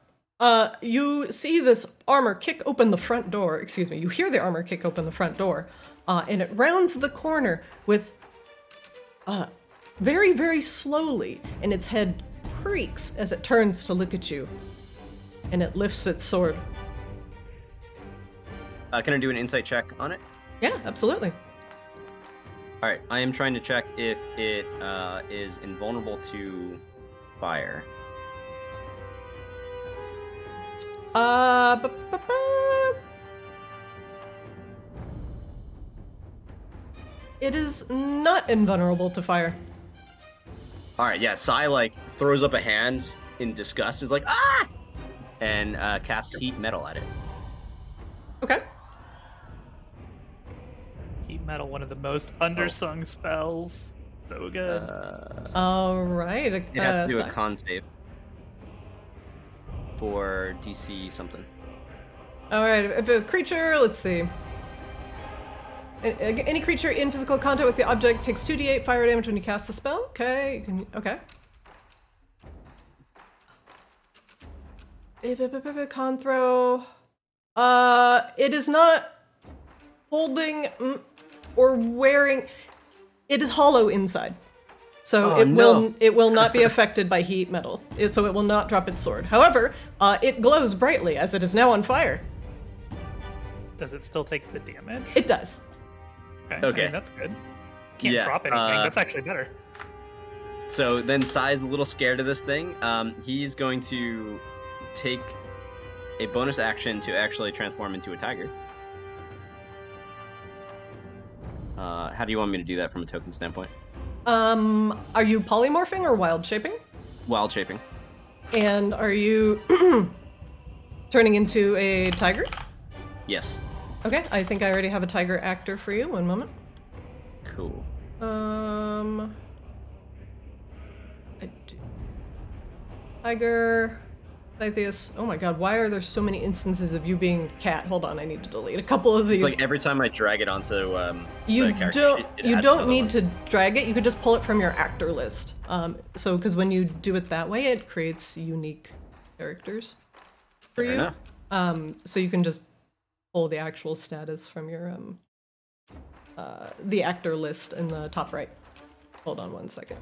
Speaker 3: You see this armor kick open the front door. Excuse me, you hear the armor kick open the front door. And it rounds the corner with, very, very slowly, and its head creaks as it turns to look at you. And it lifts its sword.
Speaker 5: Can I do an insight check on it?
Speaker 3: Yeah, absolutely.
Speaker 5: All right, I am trying to check if it is invulnerable to fire.
Speaker 3: It is not invulnerable to fire.
Speaker 5: All right, yeah. Sai like throws up a hand in disgust. Is like ah, and casts heat metal at it.
Speaker 3: Okay.
Speaker 4: Heat metal, one of the most undersung spells. So good.
Speaker 3: All right.
Speaker 5: It has to do a
Speaker 3: Sai.
Speaker 5: con save for DC something.
Speaker 3: All right. If a creature, let's see. Any creature in physical contact with the object takes 2d8 fire damage when you cast the spell. Okay. Okay. Con throw. It is not holding or wearing. It is hollow inside, so it will not be affected by heat metal. So it will not drop its sword. However, it glows brightly as it is now on fire.
Speaker 4: Does it still take the damage?
Speaker 3: It does.
Speaker 5: Okay.
Speaker 4: I mean, that's good. Can't
Speaker 5: Yeah,
Speaker 4: drop anything. That's actually better.
Speaker 5: So then Sai's a little scared of this thing. He's going to take a bonus action to actually transform into a tiger. How do you want me to do that from a token standpoint?
Speaker 3: Are you polymorphing or wild shaping?
Speaker 5: Wild shaping.
Speaker 3: And are you turning into a tiger?
Speaker 5: Yes.
Speaker 3: Okay, I think I already have a tiger actor for you. One moment.
Speaker 5: Cool.
Speaker 3: I do. Tiger. Saithius. Oh my god, why are there so many instances of you being cat? Hold on, I need to delete a couple of these.
Speaker 5: It's like every time I drag it onto
Speaker 3: you
Speaker 5: the character
Speaker 3: don't
Speaker 5: sheet, it
Speaker 3: you
Speaker 5: adds
Speaker 3: don't
Speaker 5: another
Speaker 3: need
Speaker 5: one.
Speaker 3: to drag it. You could just pull it from your actor list. So because when you do it that way, it creates unique characters for
Speaker 5: Fair
Speaker 3: you.
Speaker 5: enough.
Speaker 3: So you can just pull the actual status from your the actor list in the top right. Hold on one second.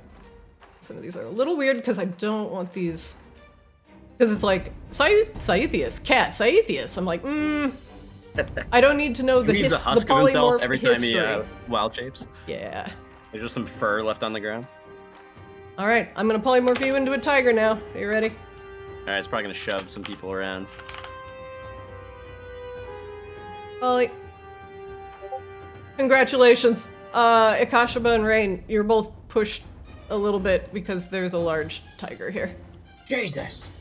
Speaker 3: Some of these are a little weird because I don't want these. Because it's like, Saithius, cat, Saithius. I'm like, I don't need to know the,
Speaker 5: He leaves a
Speaker 3: the
Speaker 5: husk of himself
Speaker 3: polymorph
Speaker 5: every time
Speaker 3: history.
Speaker 5: he wild shapes.
Speaker 3: Yeah.
Speaker 5: There's just some fur left on the ground.
Speaker 3: All right, I'm going to polymorph you into a tiger now. Are you ready?
Speaker 5: All right, it's probably gonna shove some people around.
Speaker 3: Ollie. Congratulations. Ikashima and Rain, you're both pushed a little bit because there's a large tiger here.
Speaker 1: Jesus.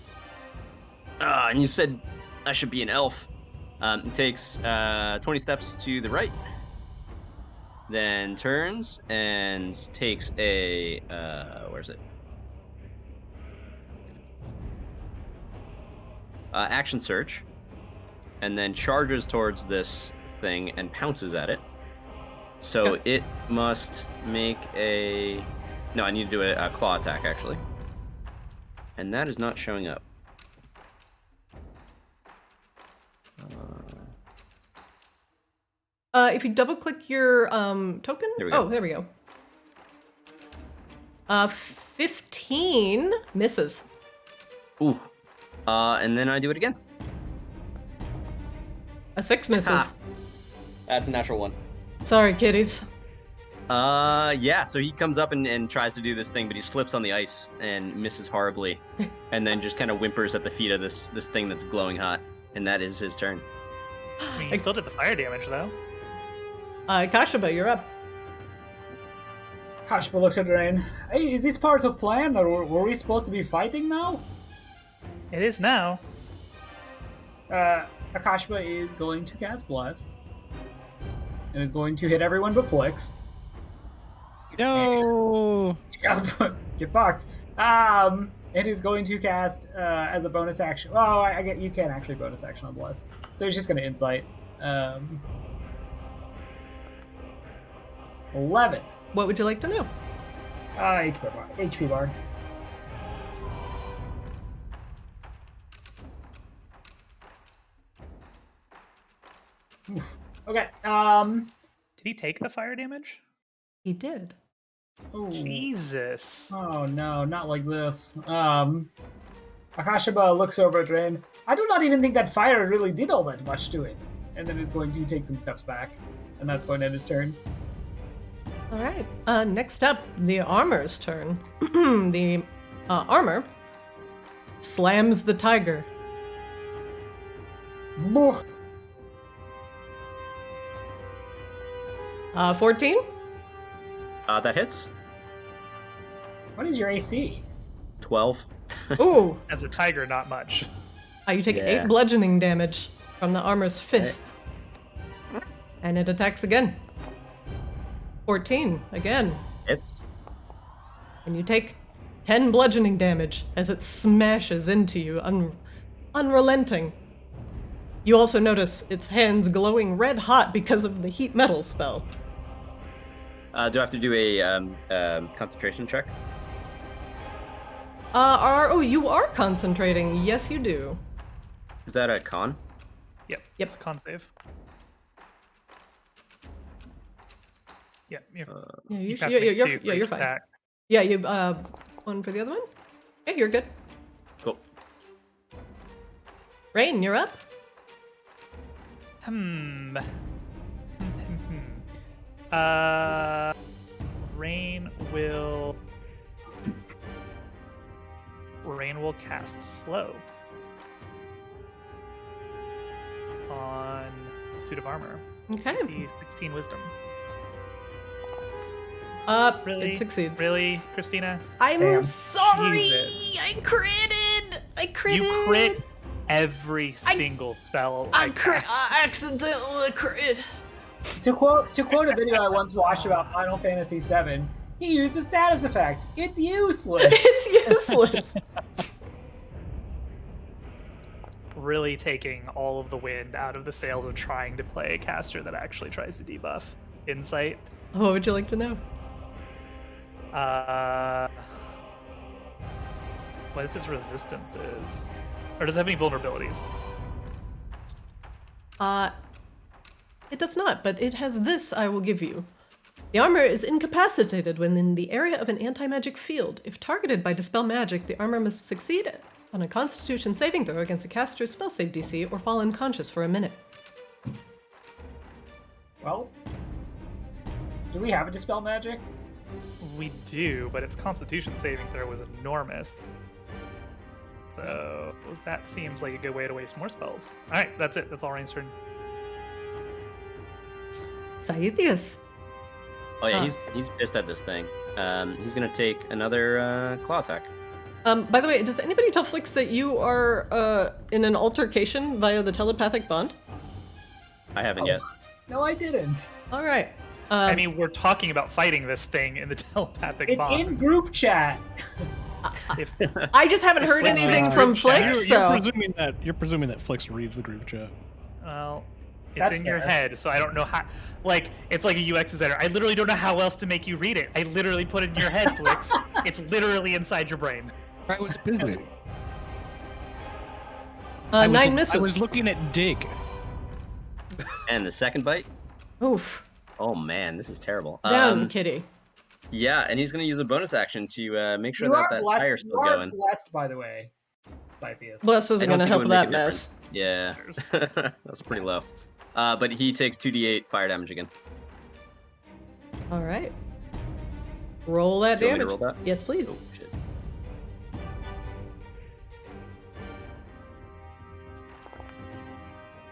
Speaker 5: And you said I should be an elf. It takes 20 steps to the right, then turns and takes a where's it? Action search, and then charges towards this thing and pounces at it. So it must make a. No, I need to do a claw attack actually, and that is not showing up.
Speaker 3: If you double click your token.
Speaker 5: There we go.
Speaker 3: Oh, there we go. 15 misses.
Speaker 5: Ooh. And then I do it again.
Speaker 3: A 6 misses.
Speaker 5: Ah. That's a natural one.
Speaker 3: Sorry, kitties.
Speaker 5: Yeah, so he comes up and tries to do this thing, but he slips on the ice and misses horribly. And then just kind of whimpers at the feet of this thing that's glowing hot. And that is his turn.
Speaker 4: I mean, you still did the fire damage, though.
Speaker 3: Kashiba, you're up.
Speaker 1: Hashpa looks at Rain. Hey, is this part of plan, or were we supposed to be fighting now?
Speaker 4: It is now.
Speaker 1: Akashba is going to cast Bless. And is going to hit everyone but Flix.
Speaker 6: No.
Speaker 1: Get fucked. and he's going to cast as a bonus action. Oh, I get you can't actually bonus action on Bless, so he's just going to Insight. 11.
Speaker 3: What would you like to know?
Speaker 1: HP bar. Oof. Okay.
Speaker 4: Did he take the fire damage?
Speaker 3: He did.
Speaker 1: Ooh.
Speaker 4: Jesus.
Speaker 1: Oh no, not like this. Akashaba looks over at Rain. I do not even think that fire really did all that much to it. And then is going to take some steps back. And that's going to end his turn.
Speaker 3: All right. Next up, the armor's turn. The armor slams the tiger.
Speaker 1: Boo.
Speaker 3: 14?
Speaker 5: That hits.
Speaker 1: What is your AC?
Speaker 5: 12.
Speaker 3: Ooh.
Speaker 4: As a tiger, not much.
Speaker 3: You take
Speaker 5: Yeah.
Speaker 3: 8 bludgeoning damage from the armor's fist. And it attacks again. 14, again.
Speaker 5: Hits.
Speaker 3: And you take 10 bludgeoning damage as it smashes into you, unrelenting. You also notice its hands glowing red hot because of the heat metal spell.
Speaker 5: Do I have to do a concentration check?
Speaker 3: You are concentrating. Yes, you do.
Speaker 5: Is that a con?
Speaker 4: Yep.
Speaker 3: Yep.
Speaker 4: It's a con save. Yep.
Speaker 3: Yeah,
Speaker 4: you
Speaker 3: you're
Speaker 4: have to make two for
Speaker 3: you're
Speaker 4: each
Speaker 3: fine.
Speaker 4: attack.
Speaker 3: Yeah, you one for the other one? Yeah, you're good.
Speaker 5: Cool.
Speaker 3: Rain, you're up.
Speaker 4: Rain will cast slow on the suit of armor.
Speaker 3: Okay.
Speaker 4: DC 16 wisdom. Really?
Speaker 3: It succeeds.
Speaker 4: Really, Christina?
Speaker 3: I'm
Speaker 1: Damn.
Speaker 3: sorry.
Speaker 4: Jesus.
Speaker 3: I critted.
Speaker 4: You crit every single spell I cast.
Speaker 3: I accidentally crit.
Speaker 1: To quote a video I once watched about Final Fantasy VII, he used a status effect. It's useless.
Speaker 3: It's useless.
Speaker 4: Really taking all of the wind out of the sails of trying to play a caster that actually tries to debuff. Insight.
Speaker 3: What would you like to know?
Speaker 4: What is his resistances? Or does it have any vulnerabilities?
Speaker 3: It does not, but it has this I will give you. The armor is incapacitated when in the area of an anti-magic field. If targeted by Dispel Magic, the armor must succeed on a Constitution saving throw against the caster's spell save DC or fall unconscious for a minute.
Speaker 1: Well, do we have a Dispel Magic?
Speaker 4: We do, but its Constitution saving throw was enormous. So that seems like a good way to waste more spells. Alright, that's it. That's all Rain's turn.
Speaker 3: Saithius.
Speaker 5: Oh yeah, he's pissed at this thing. He's gonna take another claw attack.
Speaker 3: By the way, does anybody tell Flix that you are in an altercation via the telepathic bond?
Speaker 5: I haven't yet.
Speaker 1: No, I didn't.
Speaker 3: All right.
Speaker 4: I mean, we're talking about fighting this thing in the telepathic
Speaker 1: It's
Speaker 4: bond.
Speaker 1: in group chat.
Speaker 4: If,
Speaker 3: I just haven't heard
Speaker 4: Flix
Speaker 3: anything
Speaker 4: reads
Speaker 3: from
Speaker 4: group chat.
Speaker 3: Flix, so
Speaker 6: You're presuming that Flix reads the group chat.
Speaker 4: well, it's
Speaker 1: That's
Speaker 4: in your
Speaker 1: fair.
Speaker 4: head, so I don't know how. Like, it's like a UX designer. I literally don't know how else to make you read it. I literally put it in your head, Flix. It's literally inside your brain.
Speaker 6: I was busy.
Speaker 3: 9 misses.
Speaker 6: I was looking at Dig.
Speaker 5: And the second bite.
Speaker 3: Oof.
Speaker 5: Oh man, this is terrible.
Speaker 3: Down, kitty.
Speaker 5: Yeah, and he's gonna use a bonus action to make sure
Speaker 1: You
Speaker 5: that
Speaker 1: are
Speaker 5: that
Speaker 1: blessed.
Speaker 5: fire's
Speaker 1: You
Speaker 5: still
Speaker 1: are
Speaker 5: going.
Speaker 1: blessed, by the way. Scythius.
Speaker 3: Bless isn't
Speaker 5: I don't
Speaker 3: going to
Speaker 5: think it
Speaker 3: help
Speaker 5: would
Speaker 3: that
Speaker 5: make a
Speaker 3: mess.
Speaker 5: Yeah, that's pretty low. But he takes 2d8 fire damage again.
Speaker 3: All right. Roll that
Speaker 5: Do you want me
Speaker 3: damage.
Speaker 5: to roll that?
Speaker 3: Yes, please.
Speaker 5: Oh shit.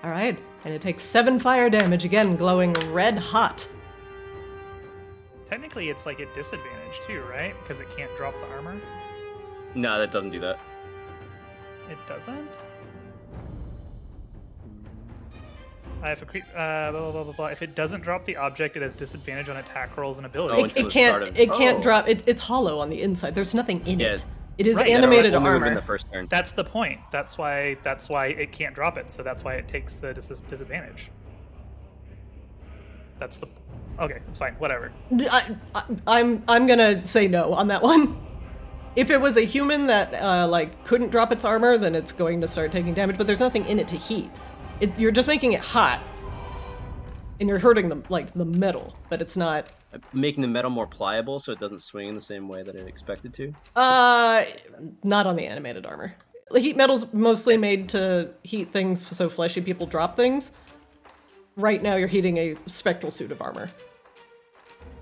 Speaker 3: All right. And it takes 7 fire damage, again, glowing red hot.
Speaker 4: Technically, it's like at disadvantage too, right? Because it can't drop the armor.
Speaker 5: No, that doesn't do that.
Speaker 4: It doesn't. If a blah, blah, blah, blah, blah. If it doesn't drop the object, it has disadvantage on attack rolls and
Speaker 5: Oh,
Speaker 4: abilities.
Speaker 5: until
Speaker 3: It
Speaker 5: the start
Speaker 3: can't.
Speaker 5: of-
Speaker 3: It can't
Speaker 5: Oh.
Speaker 3: drop. It's hollow on the inside. There's nothing in
Speaker 5: Yeah,
Speaker 3: it. It is
Speaker 4: Right,
Speaker 3: animated
Speaker 5: That'll move in
Speaker 3: armor.
Speaker 5: the first turn.
Speaker 4: That's the point. That's why it can't drop it. So that's why it takes the disadvantage. That's the. Okay, it's fine. Whatever.
Speaker 3: I'm gonna say no on that one. If it was a human that like couldn't drop its armor, then it's going to start taking damage. But there's nothing in it to heat. You're just making it hot, and you're hurting the metal. But it's not.
Speaker 5: Making the metal more pliable so it doesn't swing in the same way that it expected to.
Speaker 3: Not on the animated armor. Heat metal's mostly made to heat things so fleshy people drop things. Right now you're heating a spectral suit of armor.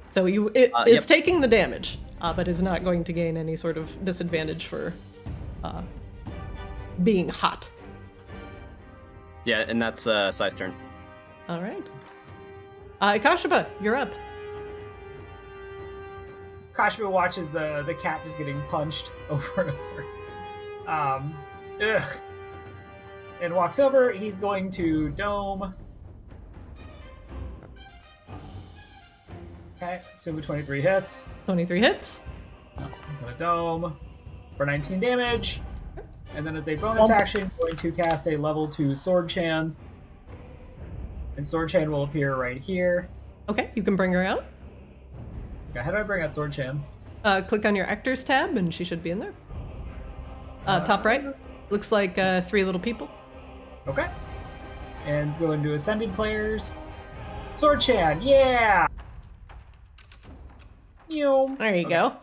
Speaker 3: So it is taking the damage, but is not going to gain any sort of disadvantage for being hot.
Speaker 5: Yeah, and that's Sai's turn.
Speaker 3: All right. Kashaba, you're up.
Speaker 1: Kashima watches the cat just getting punched over and over. And walks over. He's going to dome. Okay, Sumu 23 hits.
Speaker 3: 23 hits.
Speaker 1: I'm gonna dome for 19 damage. And then as a bonus action, going to cast a level 2 Sword Chan. And Sword Chan will appear right here.
Speaker 3: Okay, you can bring her out.
Speaker 1: Okay, how do I bring out Sword Chan?
Speaker 3: Click on your actors tab and she should be in there. Top right. Looks like 3 little people.
Speaker 1: Okay. And go into Ascended Players. Sword Chan, yeah! Yo.
Speaker 3: There you go.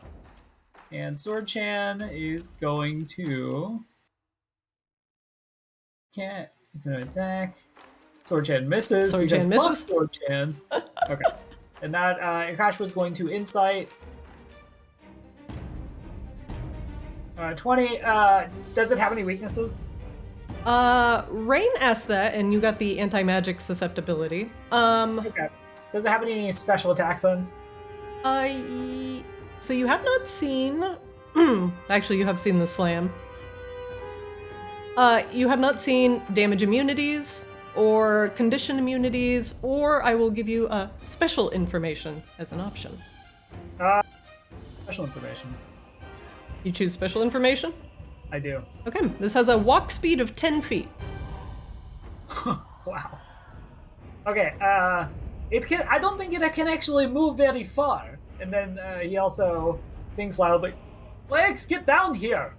Speaker 1: And Sword Chan is going to... Can't... Gonna attack. Sword Chan misses.
Speaker 3: Sword
Speaker 1: because
Speaker 3: Chan
Speaker 1: fuck
Speaker 3: misses?
Speaker 1: Sword Chan. Okay. And that, Akash was going to Insight. 20. Does it have any weaknesses?
Speaker 3: Rain asked that, and you got the anti-magic susceptibility.
Speaker 1: Okay. Does it have any special attacks on?
Speaker 3: So you have not seen... Actually, you have seen the slam. You have not seen damage immunities, or condition immunities, or I will give you special information as an option.
Speaker 1: Special information.
Speaker 3: You choose special information?
Speaker 1: I do.
Speaker 3: Okay, this has a walk speed of 10 feet.
Speaker 1: Wow. Okay, it can. I don't think it can actually move very far. And then he also thinks loudly, "Legs, get down here!"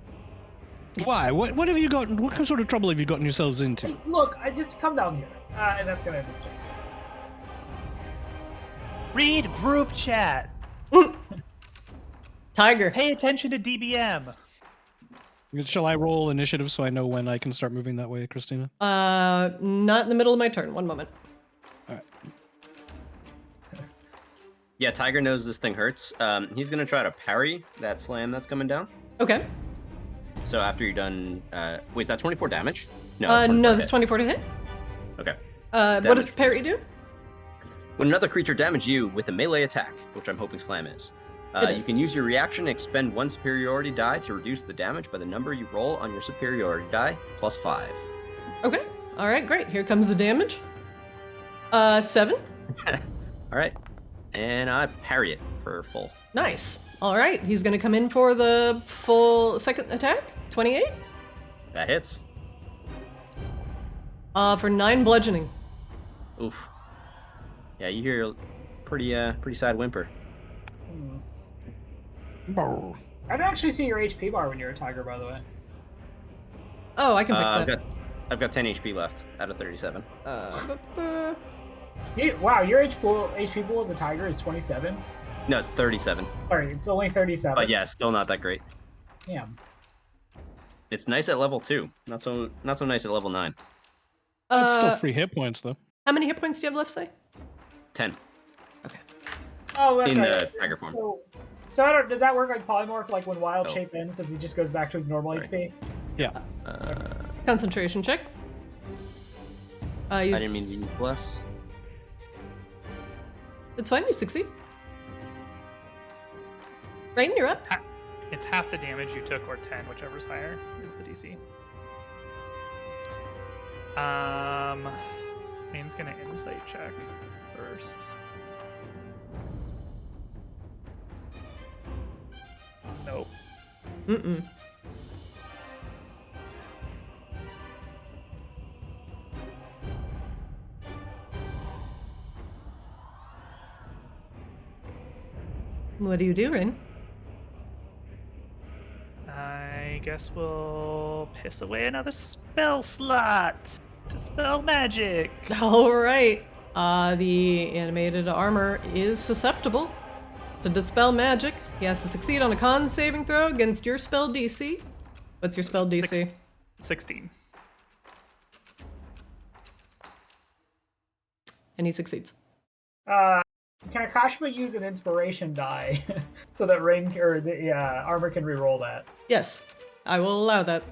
Speaker 6: Why? What have you gotten? What sort of trouble have you gotten yourselves into?
Speaker 1: Look, I just come down here, and that's gonna end his turn.
Speaker 4: Read group chat.
Speaker 3: Tiger.
Speaker 4: Pay attention to DBM.
Speaker 6: Shall I roll initiative so I know when I can start moving that way, Christina?
Speaker 3: Not in the middle of my turn. One moment.
Speaker 5: Yeah, Tiger knows this thing hurts. He's gonna try to parry that slam that's coming down.
Speaker 3: Okay.
Speaker 5: So after you're done, wait, is that 24 damage? No,
Speaker 3: No,
Speaker 5: that's
Speaker 3: that's 24 to hit.
Speaker 5: Okay.
Speaker 3: What does
Speaker 5: Damage.
Speaker 3: parry do?
Speaker 5: When another creature damages you with a melee attack, which I'm hoping slam is,
Speaker 3: It is.
Speaker 5: you can use your reaction to expend 1 superiority die to reduce the damage by the number you roll on your superiority die, plus 5.
Speaker 3: Okay. All right, great. Here comes the damage. 7.
Speaker 5: All right. And I parry it for full.
Speaker 3: Nice. All right, he's going to come in for the full second attack. 28.
Speaker 5: That hits.
Speaker 3: For 9 bludgeoning.
Speaker 5: Oof. Yeah, you hear a pretty sad whimper.
Speaker 6: Brr.
Speaker 1: I didn't actually see your HP bar when you were a tiger, by the way.
Speaker 3: Oh, I can fix that.
Speaker 5: I've got 10 HP left out of 37.
Speaker 1: Wow, your HP pool as a tiger is 27.
Speaker 5: No, it's 37.
Speaker 1: Sorry, it's only 37.
Speaker 5: But yeah, still not that great.
Speaker 1: Damn.
Speaker 5: It's nice at level 2. Not so nice at level 9.
Speaker 6: It's still 3 hit points though.
Speaker 3: How many hit points do you have left, say?
Speaker 5: 10
Speaker 3: Okay.
Speaker 1: Oh, that's
Speaker 5: in
Speaker 1: right.
Speaker 5: the tiger form.
Speaker 1: So I don't, does that work like polymorph? Like when wild
Speaker 5: No.
Speaker 1: shape ends, does he just goes back to his normal
Speaker 5: Sorry.
Speaker 1: HP?
Speaker 6: Yeah.
Speaker 3: Concentration check.
Speaker 5: I didn't mean to use bless.
Speaker 3: It's fine, you succeed. Rain, you're up.
Speaker 4: It's half the damage you took, or 10, whichever's higher is the DC. Main's gonna insight check first. Nope.
Speaker 3: Mm-mm. What do you do, Rin?
Speaker 4: I guess we'll piss away another spell slot to spell magic.
Speaker 3: All right. The animated armor is susceptible to dispel magic. He has to succeed on a con saving throw against your spell DC. What's your spell DC?
Speaker 4: 16.
Speaker 3: And he succeeds.
Speaker 1: Can Akashima use an inspiration die so that the armor can reroll that?
Speaker 3: Yes, I will allow that.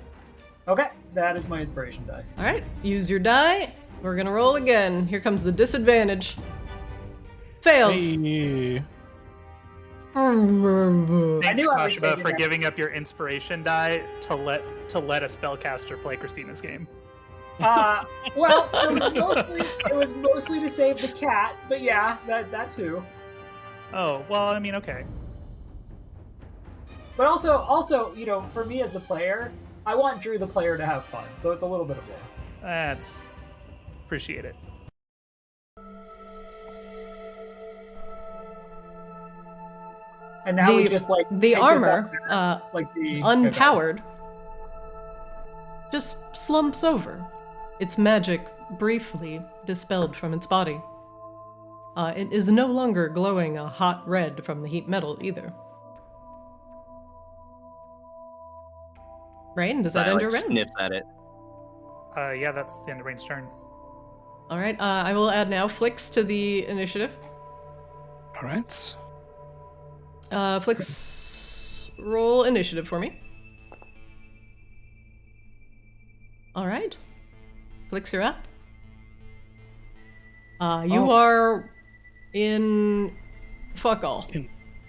Speaker 1: Okay, that is my inspiration die.
Speaker 3: All right, use your die. We're gonna roll again. Here comes the disadvantage. Fails.
Speaker 6: Hey.
Speaker 4: Thanks,
Speaker 1: knew I would say
Speaker 4: Akashima, for
Speaker 1: that.
Speaker 4: giving up your inspiration die to let a spellcaster play Christina's game.
Speaker 1: Well, it was mostly to save the cat, but yeah, that too.
Speaker 4: Oh, well, I mean, okay.
Speaker 1: But also, you know, for me as the player, I want Drew the player to have fun, so it's a little bit of both.
Speaker 4: That's... appreciate it.
Speaker 1: And now we just like
Speaker 3: the
Speaker 1: take this
Speaker 3: armor,
Speaker 1: up, like the
Speaker 3: unpowered, just slumps over. Its magic briefly dispelled from its body. It is no longer glowing a hot red from the heat metal either. Rain, does that end your round?
Speaker 5: Sniffs at it.
Speaker 4: Yeah, that's the end of Rain's turn.
Speaker 3: All right, I will add now Flix to the initiative.
Speaker 6: All right.
Speaker 3: Flix, roll initiative for me. All right. Flix, you're up. You are in fuck all.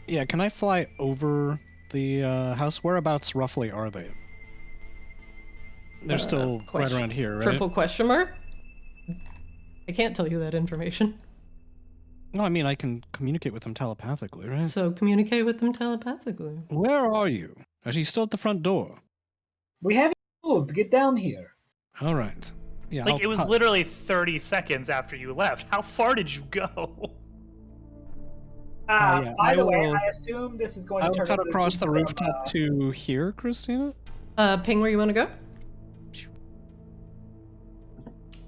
Speaker 6: Yeah, can I fly over the house? Whereabouts roughly are they? They're still right around here, right?
Speaker 3: Triple question mark? I can't tell you that information.
Speaker 6: No, I mean, I can communicate with them telepathically, right?
Speaker 3: So communicate with them telepathically.
Speaker 6: Where are you? Are you still at the front door?
Speaker 1: We haven't moved. Get down here.
Speaker 6: All right. Yeah.
Speaker 4: Like, it was literally 30 seconds after you left. How far did you go?
Speaker 6: Yeah,
Speaker 1: By the way,
Speaker 6: will-
Speaker 1: I assume this is going
Speaker 6: I
Speaker 1: to
Speaker 6: will
Speaker 1: turn
Speaker 6: cut
Speaker 1: into
Speaker 6: across the
Speaker 1: some,
Speaker 6: rooftop to here, Christina.
Speaker 3: Ping where you want to go?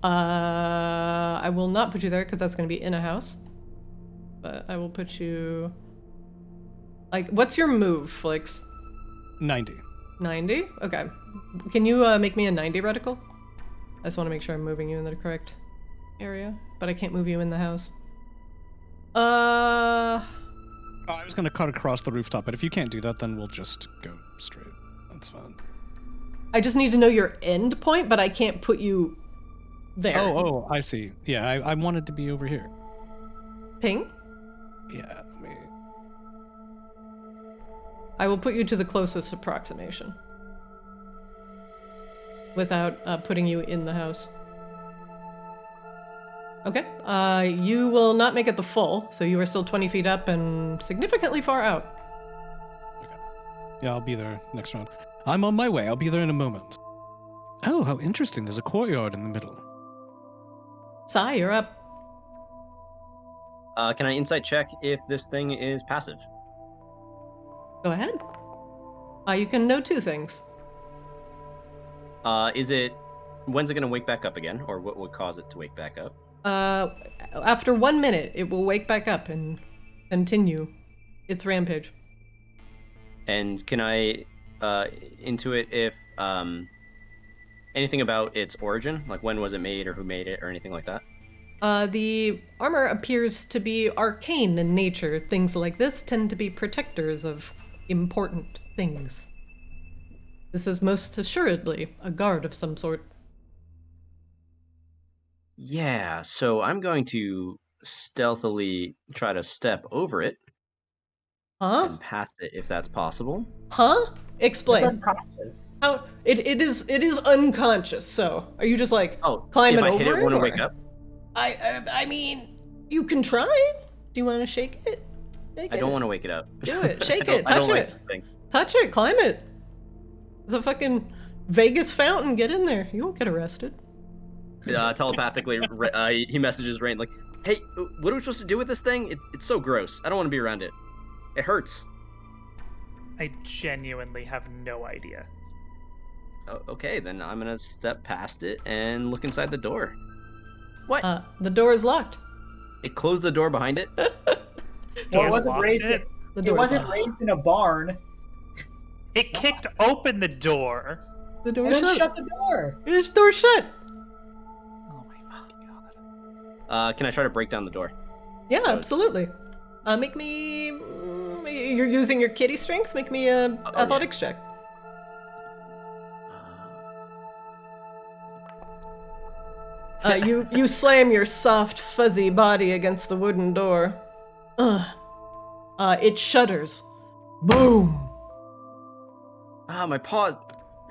Speaker 3: I will not put you there because that's going to be in a house. But I will put you... Like, what's your move, Flix?
Speaker 6: 90.
Speaker 3: 90? Okay. Can you make me a 90 reticle? I just want to make sure I'm moving you in the correct area. But I can't move you in the house.
Speaker 6: Oh, I was going to cut across the rooftop, but if you can't do that, then we'll just go straight. That's fine.
Speaker 3: I just need to know your end point, but I can't put you there.
Speaker 6: Oh, I see. Yeah, I wanted to be over here.
Speaker 3: Ping?
Speaker 6: Yeah, let me...
Speaker 3: I will put you to the closest approximation. Without putting you in the house. Okay. You will not make it the full, so you are still 20 feet up and significantly far out.
Speaker 6: Okay. Yeah, I'll be there next round. I'm on my way. I'll be there in a moment. Oh, how interesting. There's a courtyard in the middle.
Speaker 3: Sai, you're up.
Speaker 5: Can I insight check if this thing is passive?
Speaker 3: Go ahead. You can know two things.
Speaker 5: When's it going to wake back up again? Or what would cause it to wake back up?
Speaker 3: After 1 minute, it will wake back up and continue its rampage.
Speaker 5: And can I intuit if anything about its origin? Like when was it made or who made it or anything like that?
Speaker 3: The armor appears to be arcane in nature. Things like this tend to be protectors of important things. This is most assuredly a guard of some sort.
Speaker 5: Yeah, so I'm going to stealthily try to step over it
Speaker 3: Huh?
Speaker 5: and past it if that's possible.
Speaker 3: Huh?
Speaker 1: It's
Speaker 3: Explain.
Speaker 1: unconscious.
Speaker 3: How it is unconscious. So are you just like
Speaker 5: Oh,
Speaker 3: climbing
Speaker 5: if I
Speaker 3: over
Speaker 5: hit it, won't it
Speaker 3: or-
Speaker 5: wake up?
Speaker 3: I mean, you can try. Do you want to shake it? Shake
Speaker 5: I don't
Speaker 3: it.
Speaker 5: want to wake it up.
Speaker 3: Do it. Shake
Speaker 5: I
Speaker 3: it.
Speaker 5: don't
Speaker 3: Touch
Speaker 5: like
Speaker 3: it.
Speaker 5: this thing.
Speaker 3: Touch it. Climb it. It's a fucking Vegas fountain. Get in there. You won't get arrested.
Speaker 5: Telepathically, he messages Rain like, "Hey, what are we supposed to do with this thing? It's so gross. I don't want to be around it." It hurts.
Speaker 4: I genuinely have no idea.
Speaker 5: Oh, okay, then I'm gonna step past it and look inside the door. What?
Speaker 3: The door is locked.
Speaker 5: It closed the door behind it?
Speaker 1: Well, it
Speaker 4: Doors
Speaker 1: wasn't
Speaker 4: locked
Speaker 1: raised.
Speaker 4: it.
Speaker 3: The
Speaker 1: It
Speaker 3: door is
Speaker 1: wasn't
Speaker 3: locked.
Speaker 1: raised in a barn.
Speaker 4: It kicked open the door.
Speaker 3: The door
Speaker 1: And
Speaker 3: is
Speaker 1: then
Speaker 3: shut.
Speaker 1: shut the door.
Speaker 3: This door shut.
Speaker 4: Oh my fucking god.
Speaker 5: Can I try to break down the door?
Speaker 3: Yeah,
Speaker 5: So-
Speaker 3: absolutely. Make me. You're using your kitty strength. Make me a
Speaker 5: yeah.
Speaker 3: athletics check. You slam your soft, fuzzy body against the wooden door. It shudders. Boom.
Speaker 5: My paw.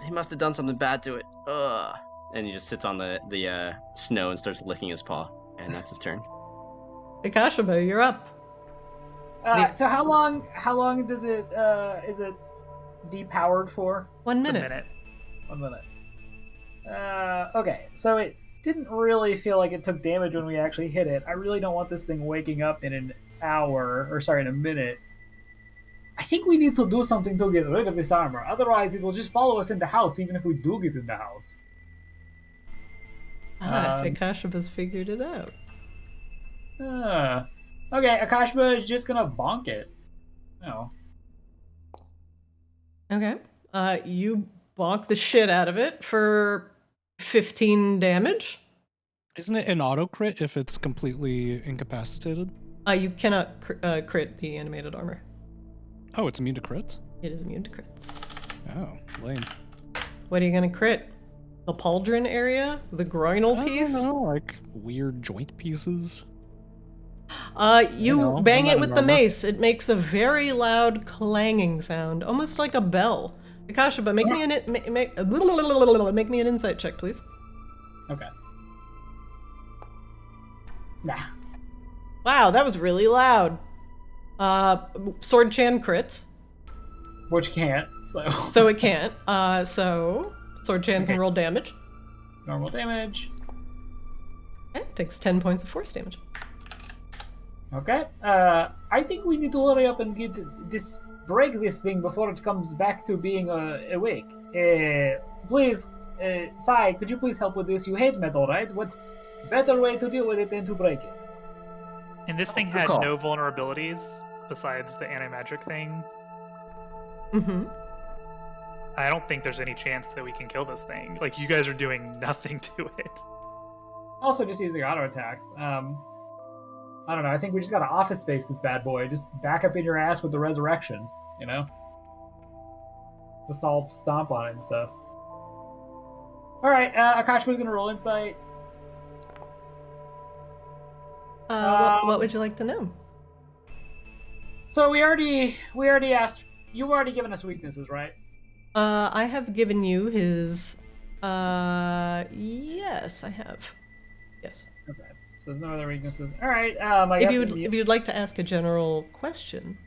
Speaker 5: He must have done something bad to it. Ugh. And he just sits on the snow and starts licking his paw. And that's his turn.
Speaker 3: Akashaba, you're up.
Speaker 1: So how long does it is it depowered for?
Speaker 3: 1
Speaker 4: It's a
Speaker 3: minute.
Speaker 4: minute.
Speaker 1: 1 minute. Okay, so it didn't really feel like it took damage when we actually hit it. I really don't want this thing waking up in in a minute. I think we need to do something to get rid of this armor. Otherwise, it will just follow us in the house, even if we do get in the house.
Speaker 3: Akashaba's figured it out.
Speaker 1: Okay, Akashba is just gonna bonk it. Oh.
Speaker 3: Okay. You bonk the shit out of it for 15 damage.
Speaker 6: Isn't it an auto crit if it's completely incapacitated?
Speaker 3: You cannot crit the animated armor.
Speaker 6: Oh, it's immune to crits?
Speaker 3: It is immune to crits.
Speaker 6: Oh, lame.
Speaker 3: What are you gonna crit? The pauldron area? The groinal piece?
Speaker 6: I don't know, like weird joint pieces.
Speaker 3: You
Speaker 6: know,
Speaker 3: bang
Speaker 6: I'm
Speaker 3: it
Speaker 6: not
Speaker 3: with
Speaker 6: an
Speaker 3: the
Speaker 6: armor.
Speaker 3: mace. It makes a very loud clanging sound, almost like a bell. Akashaba, make me make me an insight check, please.
Speaker 1: Okay. Nah.
Speaker 3: Wow, that was really loud. Sword Chan crits,
Speaker 1: Which can't, so.
Speaker 3: so it can't. So Sword Chan can
Speaker 1: Okay.
Speaker 3: roll damage.
Speaker 1: Normal damage.
Speaker 3: Okay, takes 10 points of force damage.
Speaker 1: Okay. I think we need to hurry up and break this thing before it comes back to being awake. Please, Sai, could you please help with this? You hate metal, right? What better way to deal with it than to break it?
Speaker 4: And this thing
Speaker 5: Good
Speaker 4: had
Speaker 5: call.
Speaker 4: no vulnerabilities besides the anti-magic thing.
Speaker 3: Mm-hmm.
Speaker 4: I don't think there's any chance that we can kill this thing. Like, you guys are doing nothing to it.
Speaker 1: Also, just using auto attacks. I don't know. I think we just gotta office space this bad boy. Just back up in your ass with the resurrection, you know? Just all stomp on it and stuff. Alright, Akashba's gonna roll insight.
Speaker 3: What would you like to know?
Speaker 1: So we already asked. You've already given us weaknesses, right?
Speaker 3: I have given you his. Yes, I have. Yes.
Speaker 1: Okay. So there's no other weaknesses. All right. I guess
Speaker 3: If you'd like to ask a general question.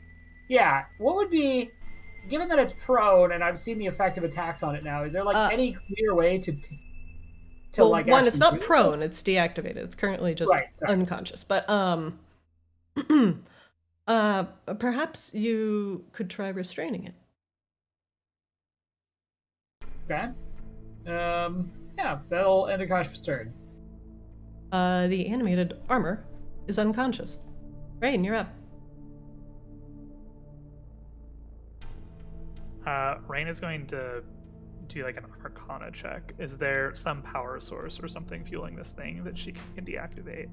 Speaker 1: yeah. What would be, given that it's prone and I've seen the effect of attacks on it now? Is there like any clear way to
Speaker 3: Well,
Speaker 1: like
Speaker 3: one, it's
Speaker 1: actually
Speaker 3: not
Speaker 1: do
Speaker 3: prone;
Speaker 1: this?
Speaker 3: it's deactivated. It's currently just
Speaker 1: Right, sorry.
Speaker 3: unconscious. But perhaps you could try restraining it.
Speaker 1: Okay. Yeah, that'll end Akashba's turn.
Speaker 3: The animated armor is unconscious. Rain, you're up.
Speaker 4: Rain is going to do like an Arcana check. Is there some power source or something fueling this thing that she can deactivate?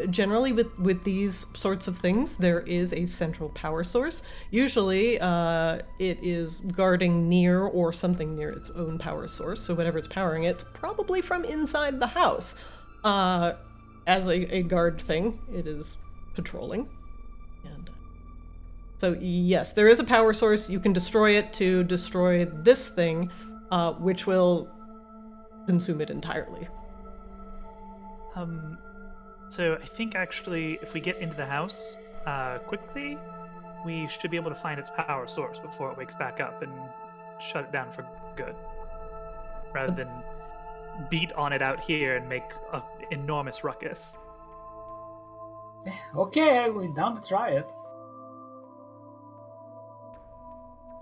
Speaker 3: Generally, with these sorts of things, there is a central power source. Usually, it is guarding near or something near its own power source. So whatever it's powering, it's probably from inside the house. As a guard thing, it is patrolling. And so yes, there is a power source. You can destroy it to destroy this thing, which will consume it entirely.
Speaker 4: So I think actually, if we get into the house quickly, we should be able to find its power source before it wakes back up and shut it down for good. Rather than beat on it out here and make an enormous ruckus.
Speaker 1: Okay, we're down to try it.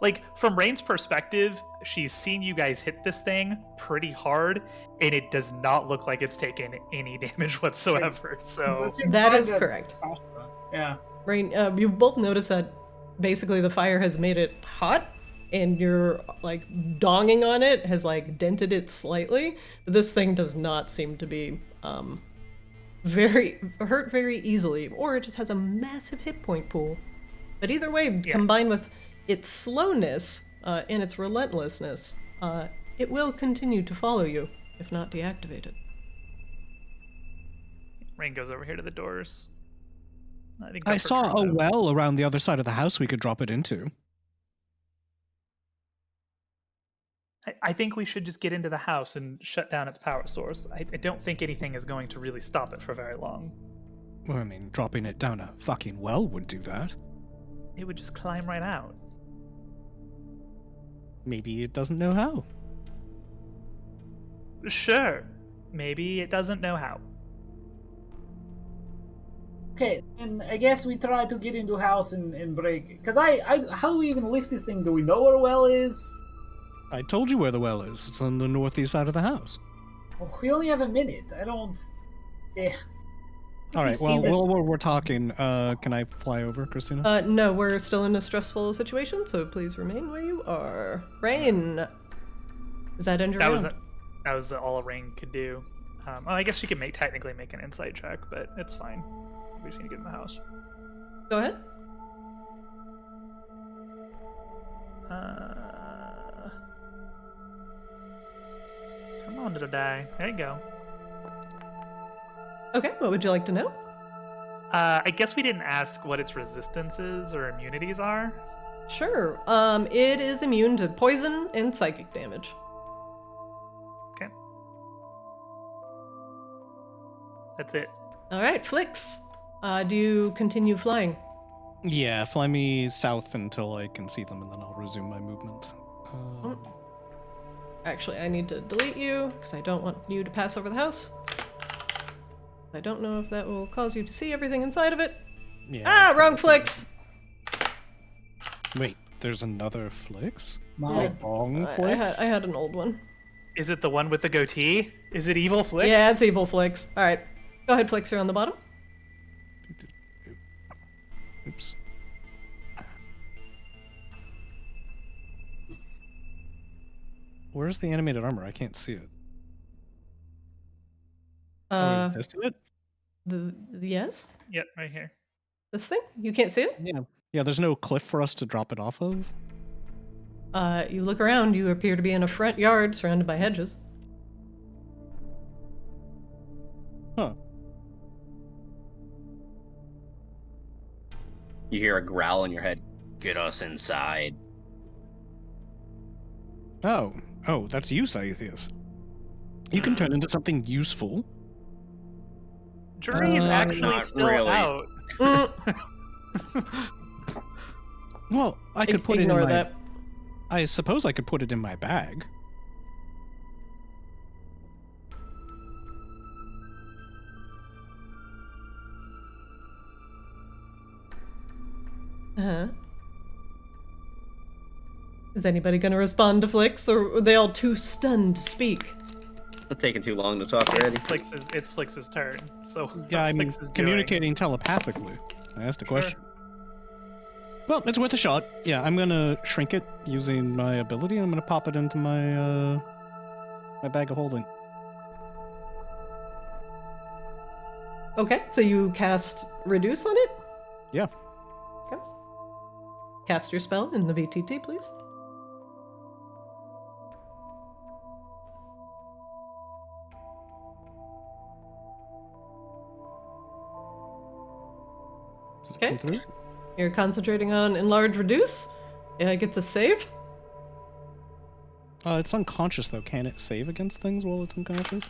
Speaker 4: Like, from Rain's perspective, she's seen you guys hit this thing pretty hard, and it does not look like it's taken any damage whatsoever. So
Speaker 3: That is correct.
Speaker 1: Yeah.
Speaker 3: Rain, you've both noticed that basically the fire has made it hot, and your like donging on it has like dented it slightly. But this thing does not seem to be hurt very easily, or it just has a massive hit point pool. But either way, combined with its slowness and its relentlessness, it will continue to follow you, if not deactivated.
Speaker 4: Rain goes over here to the doors. think
Speaker 6: I
Speaker 4: that's her
Speaker 6: saw
Speaker 4: turn,
Speaker 6: a
Speaker 4: though.
Speaker 6: well around the other side of the house we could drop it into.
Speaker 4: I think we should just get into the house and shut down its power source. I don't think anything is going to really stop it for very long.
Speaker 6: Well, I mean, dropping it down a fucking well would do that.
Speaker 4: It would just climb right out.
Speaker 6: Maybe it doesn't know how.
Speaker 4: Sure. Maybe it doesn't know how.
Speaker 1: Okay, and I guess we try to get into the house and break it. Because how do we even lift this thing? Do we know where a well is?
Speaker 6: I told you where the well is. It's on the northeast side of the house.
Speaker 1: Oh, we only have a minute. I don't... Yeah.
Speaker 6: All right,
Speaker 4: seen
Speaker 6: well,
Speaker 4: the-
Speaker 6: while we're talking, can I fly over, Christina?
Speaker 3: No, we're still in a stressful situation, so please remain where you are. Rain! Is that end your round?
Speaker 4: That was all Rain could do. I guess she could technically make an insight check, but it's fine. We just need to get in the house.
Speaker 3: Go ahead.
Speaker 4: Come on, little die. There you go.
Speaker 3: Okay, what would you like to know?
Speaker 4: I guess we didn't ask what its resistances or immunities are.
Speaker 3: Sure. It is immune to poison and psychic damage.
Speaker 4: Okay. That's it.
Speaker 3: All right, Flix. Do you continue flying?
Speaker 6: Yeah, fly me south until I can see them, and then I'll resume my movement.
Speaker 3: Actually, I need to delete you because I don't want you to pass over the house. I don't know if that will cause you to see everything inside of it.
Speaker 6: Yeah.
Speaker 3: Ah, wrong Flix!
Speaker 6: Wait, there's another Flix?
Speaker 1: My
Speaker 6: Wrong
Speaker 3: I
Speaker 6: Flix?
Speaker 3: had an old one.
Speaker 4: Is it the one with the goatee? Is it Evil Flix?
Speaker 3: Yeah, it's evil Flix. All right, go ahead, Flix. You're on the bottom.
Speaker 6: Oops. Where's the animated armor? I can't see it. Oh, is this it?
Speaker 3: Yes,
Speaker 4: Yep, right here.
Speaker 3: this thing. You can't see it.
Speaker 6: Yeah. Yeah, there's no cliff for us to drop it off of.
Speaker 3: You look around. You appear to be in a front yard surrounded by hedges.
Speaker 6: Huh.
Speaker 5: You hear a growl in your head. Get us inside.
Speaker 6: Oh, that's you, Scythius. You can turn into something useful.
Speaker 4: Jury is actually
Speaker 5: not
Speaker 4: still
Speaker 5: really.
Speaker 4: out.
Speaker 6: Well, I could put it in
Speaker 3: Ignore
Speaker 6: my...
Speaker 3: that.
Speaker 6: I suppose I could put it in my bag.
Speaker 3: Uh-huh. Is anybody gonna respond to Flix, or are they all too stunned to speak?
Speaker 5: It's taking too long to talk already.
Speaker 4: It's Flix's turn. So
Speaker 6: Yeah,
Speaker 4: what
Speaker 6: I'm
Speaker 4: Flix is doing.
Speaker 6: communicating telepathically. I asked a
Speaker 4: Sure.
Speaker 6: question. Well, it's worth a shot. Yeah, I'm gonna shrink it using my ability, and I'm gonna pop it into my my bag of holding.
Speaker 3: Okay, so you cast Reduce on it?
Speaker 6: Yeah.
Speaker 3: Okay. Cast your spell in the VTT, please.
Speaker 6: Does it
Speaker 3: Okay.
Speaker 6: come through?
Speaker 3: You're concentrating on Enlarge Reduce. Yeah, it gets a save.
Speaker 6: It's unconscious though. Can it save against things while it's unconscious?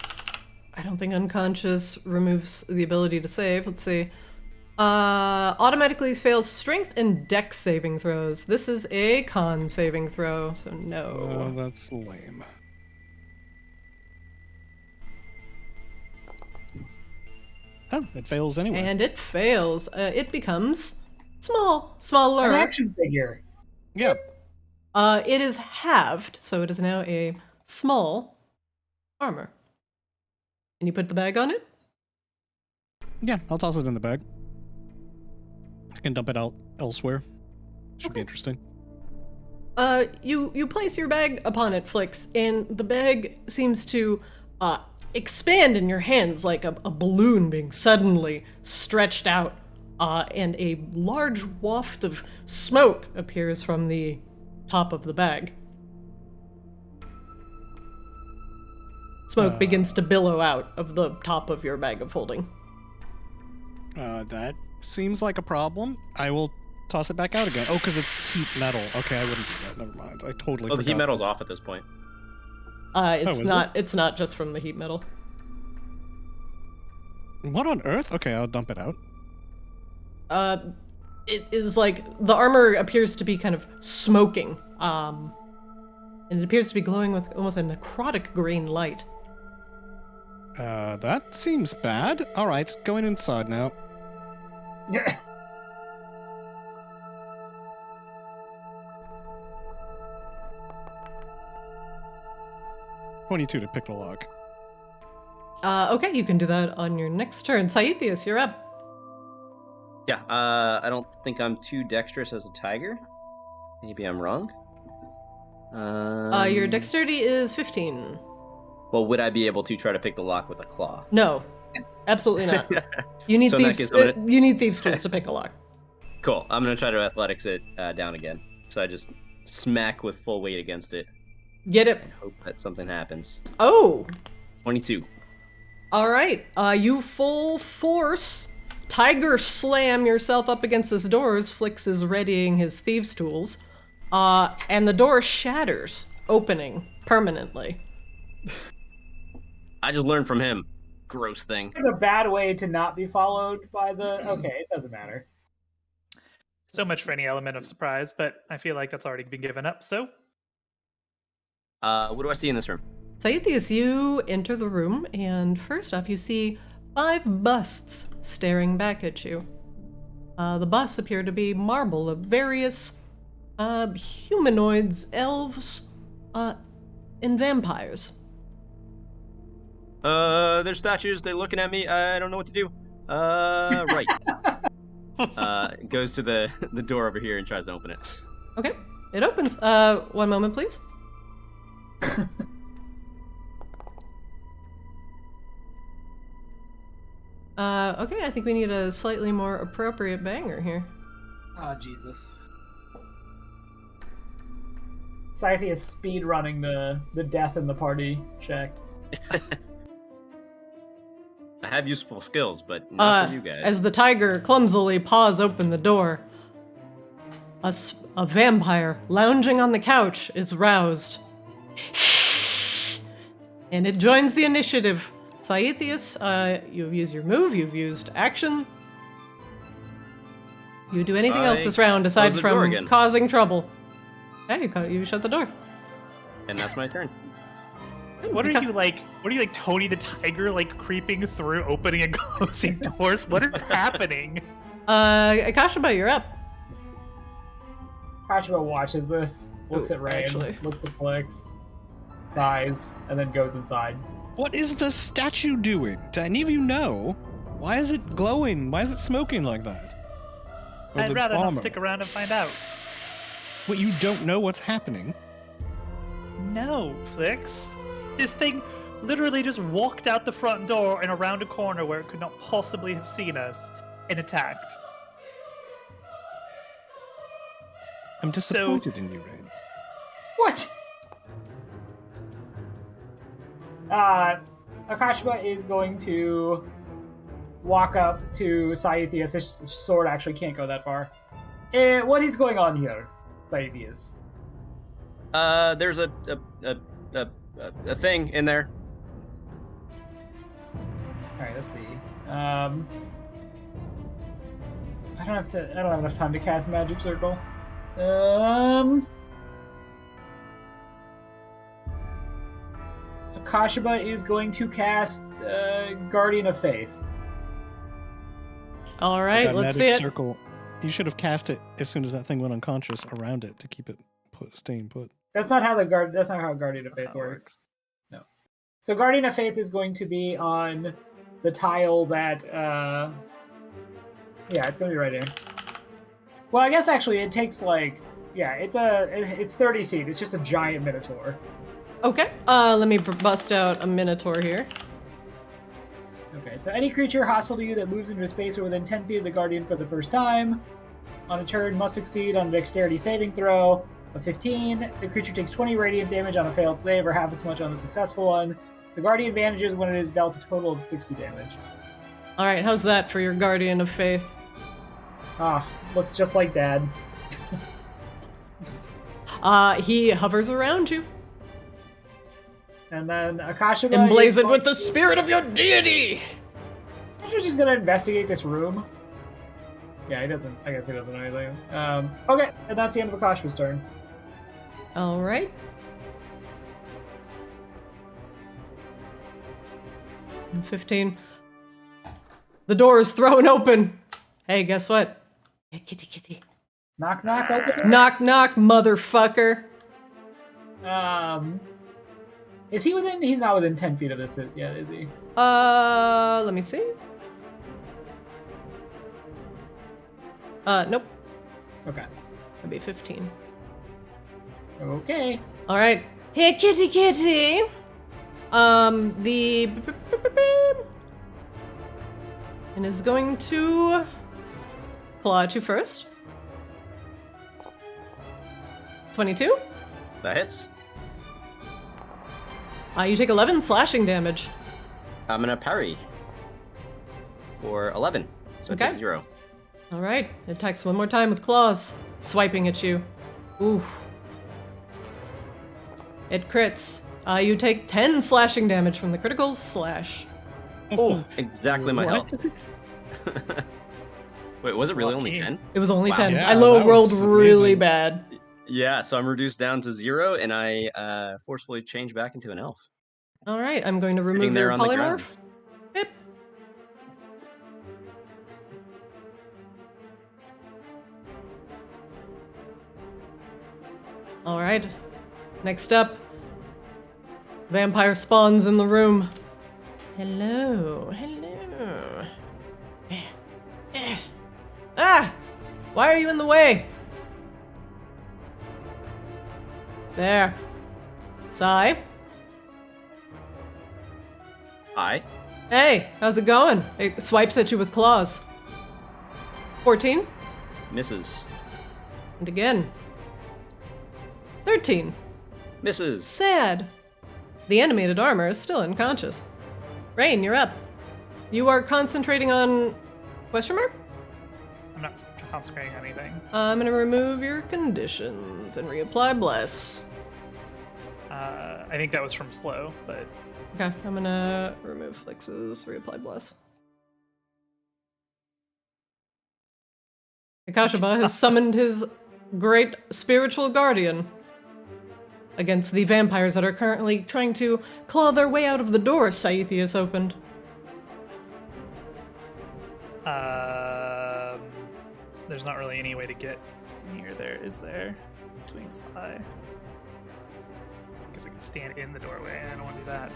Speaker 3: I don't think unconscious removes the ability to save. Let's see. Automatically fails strength and dex saving throws. This is a con saving throw, so no.
Speaker 6: That's lame. Oh, it fails anyway.
Speaker 3: And it fails. It becomes smaller.
Speaker 1: An action figure.
Speaker 6: Yeah.
Speaker 3: It is halved, so it is now a small armor. Can you put the bag on it?
Speaker 6: Yeah, I'll toss it in the bag. I can dump it out elsewhere. Should be interesting.
Speaker 3: You place your bag upon it, Flix, and the bag seems to expand in your hands like a balloon being suddenly stretched out, and a large waft of smoke appears from the top of the bag. Smoke begins to billow out of the top of your bag of holding.
Speaker 6: That seems like a problem. I will toss it back out again. Oh, because it's heat metal. Okay, I wouldn't do that. Never mind. I totally
Speaker 5: Oh, the
Speaker 6: forgot.
Speaker 5: heat metal's off at this point.
Speaker 3: It's not just from the heat metal.
Speaker 6: What on earth? Okay, I'll dump it out.
Speaker 3: It is like the armor appears to be kind of smoking, and it appears to be glowing with almost a necrotic green light.
Speaker 6: That seems bad. All right, going inside now.
Speaker 1: Yeah.
Speaker 6: 22 to pick the lock.
Speaker 3: Okay, you can do that on your next turn. Saithius, you're up.
Speaker 5: Yeah, I don't think I'm too dexterous as a tiger. Maybe I'm wrong.
Speaker 3: Your dexterity is 15.
Speaker 5: Well, would I be able to try to pick the lock with a claw?
Speaker 3: No, absolutely not. You need
Speaker 5: So in that
Speaker 3: thieves.
Speaker 5: case, I'm gonna-
Speaker 3: You need thieves' tools to pick a lock.
Speaker 5: Cool. I'm gonna try to athletics it down again. So I just smack with full weight against it
Speaker 3: Get it?
Speaker 5: and hope that something happens.
Speaker 3: Oh,
Speaker 5: 22.
Speaker 3: all right. You full force tiger slam yourself up against this door as Flix is readying his thieves' tools, and the door shatters, opening permanently.
Speaker 5: I just learned from him. Gross thing.
Speaker 1: It's a bad way to not be followed by the. Okay, it doesn't matter.
Speaker 4: So much for any element of surprise, but I feel like that's already been given up, so.
Speaker 5: What do I see in this room?
Speaker 3: Saithius, you enter the room, and first off, you see 5 busts staring back at you. The busts appear to be marble of various humanoids, elves, and vampires.
Speaker 5: They're statues. They're looking at me. I don't know what to do. Right. Goes to the door over here and tries to open it.
Speaker 3: Okay, it opens. One moment, please. Okay, I think we need a slightly more appropriate banger here.
Speaker 1: Oh, Jesus. Scythe is speed running the death in the party check.
Speaker 5: I have useful skills, but not for you guys.
Speaker 3: As the tiger clumsily paws open the door, a vampire lounging on the couch is roused. And it joins the initiative. Saithius, you've used your move, you've used action. You do anything else this round aside
Speaker 5: close the door
Speaker 3: from
Speaker 5: again.
Speaker 3: causing trouble. Yeah, you shut the door.
Speaker 5: And that's my turn.
Speaker 4: What are you like Tony the Tiger, like creeping through, opening and closing doors? What is happening?
Speaker 3: Akashaba, you're up.
Speaker 1: Kachima watches this, looks
Speaker 3: Ooh,
Speaker 1: at Rain,
Speaker 3: actually.
Speaker 1: looks at Flix, sighs, and then goes inside.
Speaker 6: What is the statue doing? Do any of you know? Why is it glowing? Why is it smoking like that? Or
Speaker 4: I'd
Speaker 6: the
Speaker 4: rather not
Speaker 6: bomber?
Speaker 4: stick around and find out.
Speaker 6: What, you don't know what's happening?
Speaker 4: No, Flix. This thing literally just walked out the front door and around a corner where it could not possibly have seen us and attacked.
Speaker 6: I'm disappointed in you, Rain.
Speaker 1: What? Akashima is going to walk up to Saithius. His sword actually can't go that far. What is going on here, Saithius?
Speaker 5: There's a thing in there.
Speaker 1: Alright, let's see. I don't have enough time to cast Magic Circle. Akashima is going to cast Guardian of Faith.
Speaker 3: All right,
Speaker 6: That
Speaker 3: let's see
Speaker 6: magic
Speaker 3: it.
Speaker 6: circle. You should have cast it as soon as that thing went unconscious around it to keep it staying put.
Speaker 1: That's not how That's not how Guardian of
Speaker 4: That's
Speaker 1: Faith
Speaker 4: how it
Speaker 1: works. No. So Guardian of Faith is going to be on the tile that. Yeah, it's going to be right here. Well, I guess actually it takes like. Yeah, it's 30 feet. It's just a giant minotaur.
Speaker 3: Okay. Let me bust out a minotaur here.
Speaker 1: Okay, so any creature hostile to you that moves into a space or within 10 feet of the Guardian for the first time on a turn must succeed on a dexterity saving throw of 15. The creature takes 20 radiant damage on a failed save or half as much on a successful one. The Guardian vanishes when it is dealt a total of 60 damage.
Speaker 3: All right, how's that for your Guardian of Faith?
Speaker 1: Ah, looks just like Dad.
Speaker 3: He hovers around you,
Speaker 1: And then Akashima
Speaker 3: emblazoned with the spirit of your deity.
Speaker 1: Akashima's just gonna investigate this room. Yeah, he doesn't. I guess he doesn't know anything. Okay, and that's the end of Akashima's turn.
Speaker 3: All right. And 15. The door is thrown open. Hey, guess what? Hey, kitty, kitty.
Speaker 1: Knock, knock, open.
Speaker 3: Knock, knock, motherfucker.
Speaker 1: Is he within? He's not within 10 feet of this yet, is he?
Speaker 3: Let me see. Nope.
Speaker 1: Okay.
Speaker 3: That'd be 15.
Speaker 1: Okay.
Speaker 3: All right. Hey, kitty, kitty. And is going to claw at you first. 22.
Speaker 5: That hits.
Speaker 3: You take 11 slashing damage.
Speaker 5: I'm gonna parry for 11. So
Speaker 3: Okay.
Speaker 5: I take 0.
Speaker 3: All right. It attacks one more time with claws, swiping at you. Oof. It crits. You take 10 slashing damage from the critical slash.
Speaker 5: Oh, exactly my
Speaker 6: What?
Speaker 5: health. Wait, was it really only
Speaker 4: Lucky.
Speaker 5: 10?
Speaker 3: It was only
Speaker 5: Wow.
Speaker 3: 10.
Speaker 6: Yeah,
Speaker 3: I low
Speaker 6: that
Speaker 3: rolled
Speaker 6: was
Speaker 3: really
Speaker 6: amazing.
Speaker 3: bad.
Speaker 5: Yeah, so I'm reduced down to 0, and I forcefully change back into an elf.
Speaker 3: All right. I'm going to
Speaker 5: Sitting
Speaker 3: remove
Speaker 5: there
Speaker 3: your
Speaker 5: on the
Speaker 3: polymorph.
Speaker 5: ground.
Speaker 3: Yep. All right. Next up, vampire spawns in the room. Hello. Hello. Ah! Why are you in the way? There. Sai.
Speaker 5: Hi.
Speaker 3: Hey, how's it going? It swipes at you with claws. 14.
Speaker 5: Misses.
Speaker 3: And again. 13.
Speaker 5: Misses.
Speaker 3: Sad. The animated armor is still unconscious. Rain, you're up. You are concentrating on... Question mark?
Speaker 4: I'm not concentrating on anything.
Speaker 3: I'm gonna remove your conditions and reapply bless.
Speaker 4: I think that was from slow, but
Speaker 3: Okay, I'm gonna remove Flix's, reapply bless. Akashima has summoned his great spiritual guardian against the vampires that are currently trying to claw their way out of the door Saithius opened.
Speaker 4: there's not really any way to get near there, is there? Between Sly. Guess I could stand in the doorway. I don't want to do that.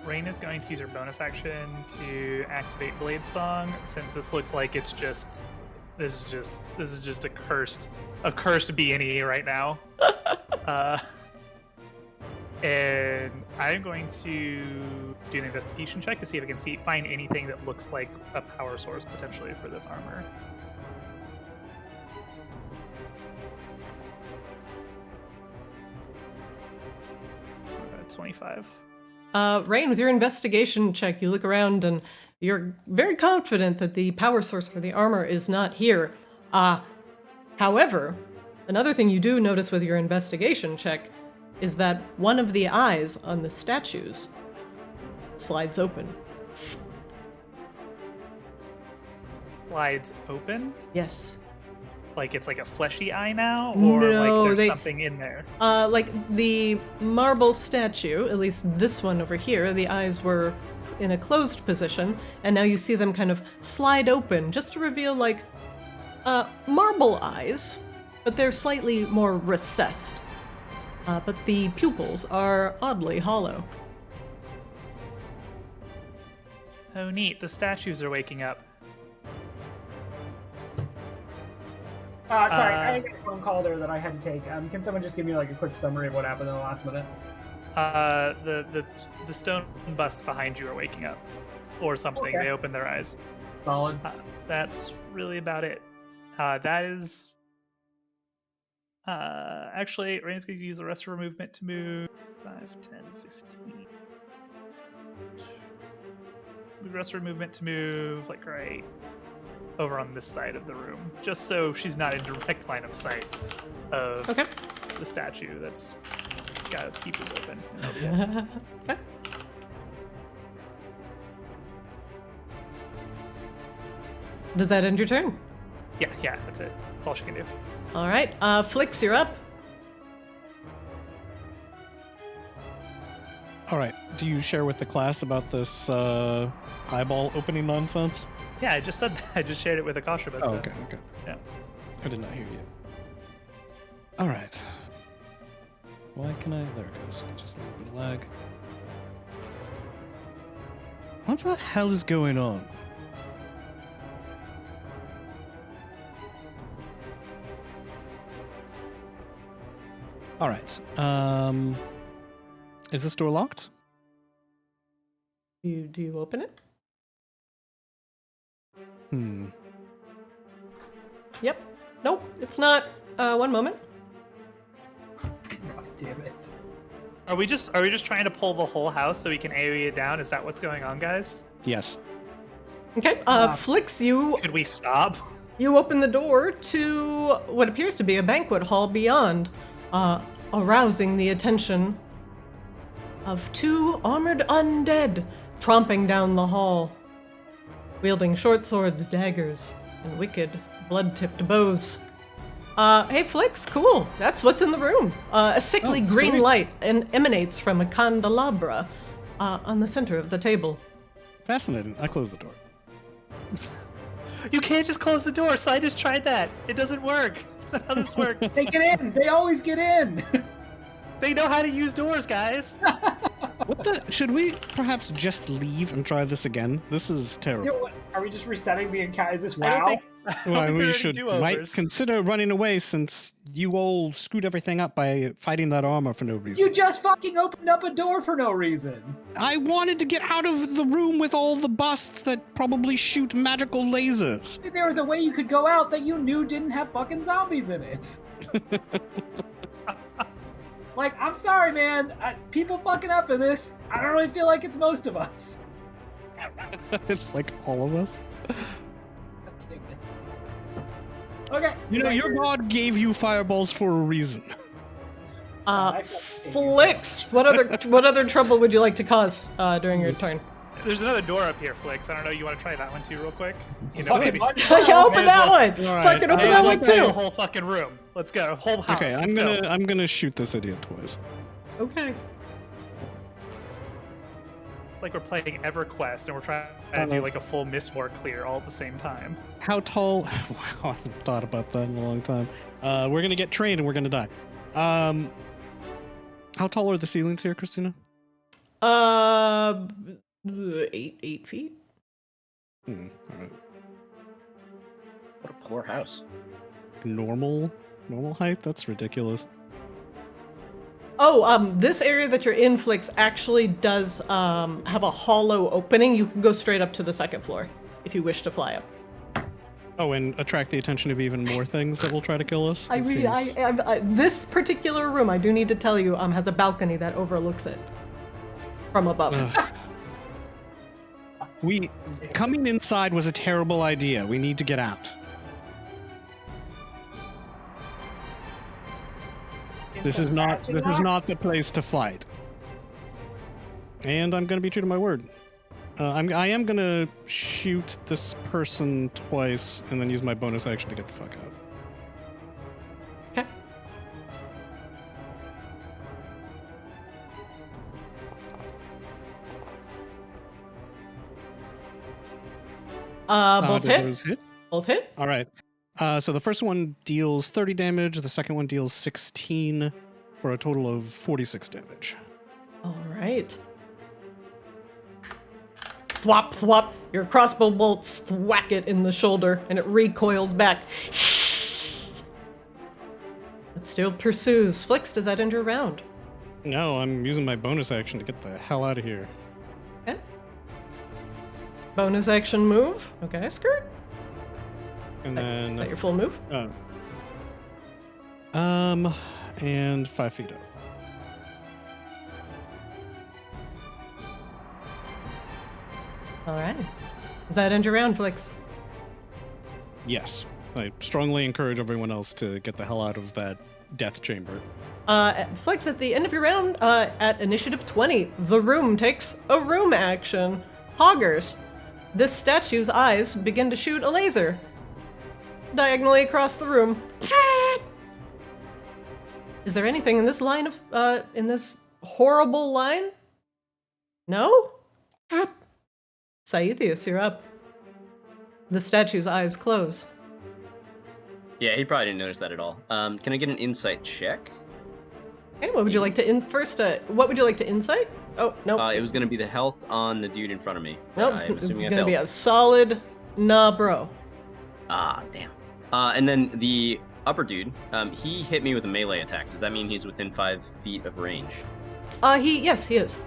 Speaker 4: Rain is going to use her bonus action to activate Blade Song, since this looks like it's just this is just a cursed B&E right now. And I'm going to do an investigation check to see if I can find anything that looks like a power source potentially for this armor. 25.
Speaker 3: Rain, with your investigation check, you look around and you're very confident that the power source for the armor is not here. However, another thing you do notice with your investigation check is that one of the eyes on the statues slides open.
Speaker 4: Slides open?
Speaker 3: Yes.
Speaker 4: Like it's like a fleshy eye now, or
Speaker 3: No,
Speaker 4: like there's
Speaker 3: they-
Speaker 4: something in there?
Speaker 3: Like the marble statue, at least this one over here, the eyes were in a closed position, and now you see them kind of slide open just to reveal like marble eyes, but they're slightly more recessed. But the pupils are oddly hollow.
Speaker 4: Oh, neat. The statues are waking up.
Speaker 1: Sorry, I got a phone call there that I had to take. Can someone just give me like a quick summary of what happened in the last minute?
Speaker 4: The stone busts behind you are waking up, or something.
Speaker 1: Okay.
Speaker 4: They open their eyes.
Speaker 1: Solid.
Speaker 4: That's really about it. That is. Actually, Rain's going to use the rest of her movement to move 5, 10, 15. The rest of her movement to move like right over on this side of the room, just so she's not in direct line of sight of
Speaker 3: Okay.
Speaker 4: the statue that's got its pupils open.
Speaker 3: Okay. Does that end your turn?
Speaker 4: Yeah, that's it. That's all she can do.
Speaker 3: All right, Flix, you're up.
Speaker 6: All right. Do you share with the class about this eyeball opening nonsense?
Speaker 4: Yeah, I just said that. I just shared it with Akasha. But
Speaker 6: Oh,
Speaker 4: stuff.
Speaker 6: okay, okay.
Speaker 4: Yeah.
Speaker 6: I did not hear you. All right. Why can I? There it goes. Just a little bit of lag. What the hell is going on? All right. Is this door locked?
Speaker 3: Do you open it? Yep. Nope, it's not. One moment.
Speaker 1: God damn it.
Speaker 4: Are we just trying to pull the whole house so we can AoE it down? Is that what's going on, guys?
Speaker 6: Yes.
Speaker 3: Okay, Flix,
Speaker 4: Could we stop?
Speaker 3: you open the door to what appears to be a banquet hall beyond, arousing the attention of two armored undead tromping down the hall, wielding short swords, daggers, and wicked, blood-tipped bows. Hey, Flix, cool. That's what's in the room. A sickly green
Speaker 6: sweet.
Speaker 3: light emanates from a candelabra on the center of the table.
Speaker 6: Fascinating. I closed the door.
Speaker 4: You can't just close the door. So I just tried that. It doesn't work. That's not how this works.
Speaker 1: They get in. They always get in.
Speaker 4: They know how to use doors, guys.
Speaker 6: What the? Should we perhaps just leave and try this again? This is terrible.
Speaker 1: You know what? Are we just resetting the encounter? Is this
Speaker 4: I don't
Speaker 1: WoW?
Speaker 4: think,
Speaker 6: Well, we
Speaker 4: there are
Speaker 6: should
Speaker 4: any
Speaker 6: might
Speaker 4: do-overs.
Speaker 6: consider running away since you all screwed everything up by fighting that armor for no reason.
Speaker 1: You just fucking opened up a door for no reason.
Speaker 6: I wanted to get out of the room with all the busts that probably shoot magical lasers.
Speaker 1: There was a way you could go out that you knew didn't have fucking zombies in it. Like, I'm sorry, man. People fucking up for this. I don't really feel like it's most of us.
Speaker 6: It's like all of us.
Speaker 1: God damn it. Okay.
Speaker 6: You know, your god gave you fireballs for a reason.
Speaker 1: I fucking hate
Speaker 3: Flix, what other trouble would you like to cause during your turn?
Speaker 4: There's another door up here, Flix. I don't know. You want to try that one too, real quick? You know,
Speaker 1: Fucking
Speaker 4: maybe.
Speaker 1: punch
Speaker 3: Yeah,
Speaker 1: hole.
Speaker 3: open
Speaker 4: May as
Speaker 3: that
Speaker 4: well-
Speaker 3: one.
Speaker 6: All right,
Speaker 3: Fucking open
Speaker 6: may
Speaker 3: that
Speaker 6: as
Speaker 3: one
Speaker 4: Play the
Speaker 3: too.
Speaker 4: whole fucking room. Let's go. Whole house.
Speaker 6: Okay,
Speaker 4: Let's go.
Speaker 6: I'm gonna shoot this idiot twice.
Speaker 3: Okay.
Speaker 4: It's like we're playing EverQuest and we're trying to do like a full Mistmore clear all at the same time.
Speaker 6: How tall? Wow, I haven't thought about that in a long time. We're gonna get trained and we're gonna die. How tall are the ceilings here, Christina?
Speaker 3: 8 feet.
Speaker 6: All right.
Speaker 5: What a poor house.
Speaker 6: Normal height? That's ridiculous.
Speaker 3: Oh, this area that you're in, Flix, actually does have a hollow opening. You can go straight up to the second floor if you wish to fly up.
Speaker 6: Oh, and attract the attention of even more things that will try to kill us. It seems-
Speaker 3: This particular room, I do need to tell you, has a balcony that overlooks it from above.
Speaker 6: Coming inside was a terrible idea. We need to get out. This is not the place to fight. And I'm gonna be true to my word. I am gonna shoot this person twice and then use my bonus action to get the fuck out.
Speaker 3: Both
Speaker 2: do
Speaker 3: hit.
Speaker 2: those hit?
Speaker 3: Both hit.
Speaker 2: All right. So the first one deals 30 damage. The second one deals 16 for a total of 46 damage.
Speaker 3: All right. Thwop, thwop. Your crossbow bolts thwack it in the shoulder, and it recoils back. It still pursues. Flix, does that end your round?
Speaker 2: No, I'm using my bonus action to get the hell out of here.
Speaker 3: Okay. Bonus action move. Okay, skirt.
Speaker 2: And
Speaker 3: Is
Speaker 2: then
Speaker 3: that your full move?
Speaker 2: and 5 feet up.
Speaker 3: All right. Does that end your round, Flix?
Speaker 2: Yes. I strongly encourage everyone else to get the hell out of that death chamber.
Speaker 3: Flix, at the end of your round, at initiative 20, the room takes a room action. Hoggers. This statue's eyes begin to shoot a laser diagonally across the room. Is there anything in this line of, in this horrible line? No? Saithius, you're up. The statue's eyes close.
Speaker 5: Yeah, he probably didn't notice that at all. Can I get an insight check?
Speaker 3: Okay, what would you like to what would you like to insight? Oh, nope.
Speaker 5: It was gonna be the health on the dude in front of me.
Speaker 3: Nope,
Speaker 5: I'm
Speaker 3: it's
Speaker 5: assuming I
Speaker 3: gonna be
Speaker 5: failed.
Speaker 3: a solid nah, bro.
Speaker 5: Ah, damn. And then the upper dude, he hit me with a melee attack. Does that mean he's within 5 feet of range?
Speaker 3: Yes, he is.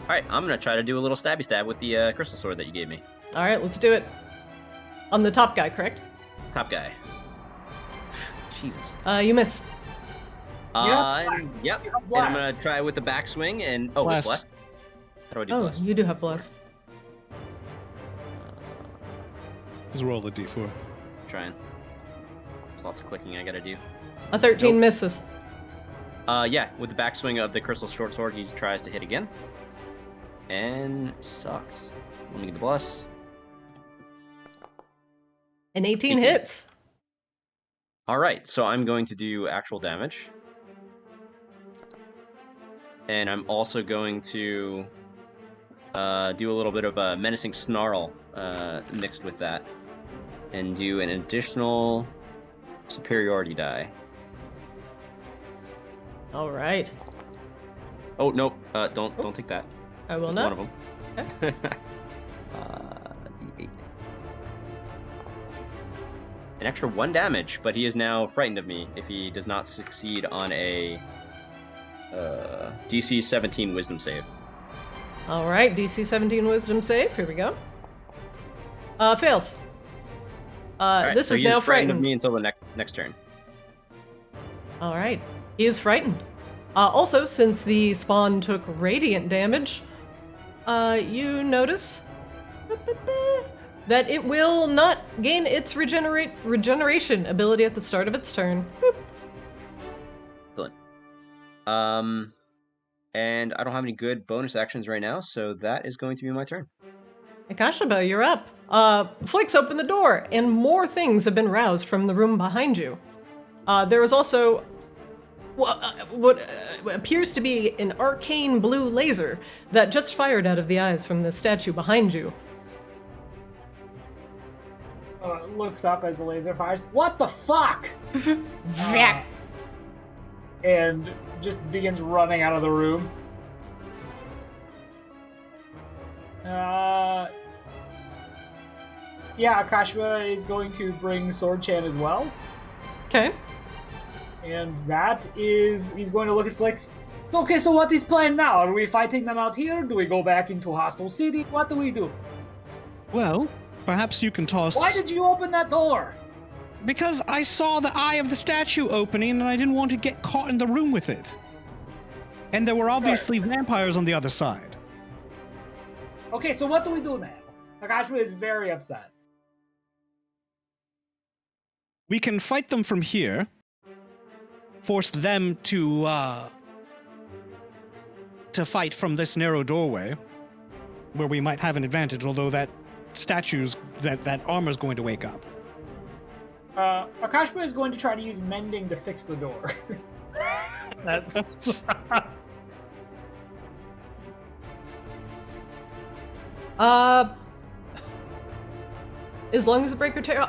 Speaker 5: All right, I'm gonna try to do a little stabby stab with the crystal sword that you gave me.
Speaker 3: All right, let's do it. On the top guy, correct?
Speaker 5: Top guy. Jesus.
Speaker 3: You miss.
Speaker 5: Yep. And I'm gonna try with the backswing and with
Speaker 2: Bless.
Speaker 5: bless. How do I do
Speaker 3: Oh,
Speaker 5: bless?
Speaker 3: you do have bless.
Speaker 2: Just roll a d4.
Speaker 5: Trying. There's lots of clicking I gotta do.
Speaker 3: A 13
Speaker 5: Nope.
Speaker 3: misses.
Speaker 5: Yeah, with the backswing of the crystal short sword, he tries to hit again. And sucks. Let me get the bless.
Speaker 3: An 18 hits.
Speaker 5: Alright, so I'm going to do actual damage. And I'm also going to do a little bit of a menacing snarl mixed with that. And do an additional superiority die.
Speaker 3: All right.
Speaker 5: Oh, nope. Don't take that.
Speaker 3: I will
Speaker 5: Just
Speaker 3: not.
Speaker 5: one of them. D8. An extra 1 damage, but he is now frightened of me if he does not succeed on a DC 17 wisdom save.
Speaker 3: All right, DC 17 wisdom save. Here we go. Fails.
Speaker 5: Alright,
Speaker 3: This
Speaker 5: so
Speaker 3: is
Speaker 5: he
Speaker 3: now
Speaker 5: is frightened of
Speaker 3: frightened.
Speaker 5: me until the next turn.
Speaker 3: All right, he is frightened. Also, since the spawn took radiant damage, you notice that it will not gain its regeneration ability at the start of its turn. Boop.
Speaker 5: Excellent. And I don't have any good bonus actions right now, so that is going to be my turn.
Speaker 3: Akashaba, you're up. Flix opened the door, and more things have been roused from the room behind you. There is also what appears to be an arcane blue laser that just fired out of the eyes from the statue behind you.
Speaker 1: Looks up as the laser fires. What the fuck? And just begins running out of the room. Yeah, Akashba is going to bring Swordchan as well.
Speaker 3: Okay.
Speaker 1: And that is... he's going to look at Flix. Okay, so what is plan now? Are we fighting them out here? Do we go back into Hostile City? What do we do?
Speaker 2: Well, perhaps you can toss...
Speaker 1: Why did you open that door?
Speaker 2: Because I saw the eye of the statue opening and I didn't want to get caught in the room with it. And there were obviously vampires on the other side.
Speaker 1: Okay, so what do we do now? Akashba is very upset.
Speaker 2: We can fight them from here, force them to fight from this narrow doorway, where we might have an advantage, although that armor's going to wake up.
Speaker 1: Akashba is going to try to use mending to fix the door.
Speaker 4: That's
Speaker 3: As long as the breaker tear,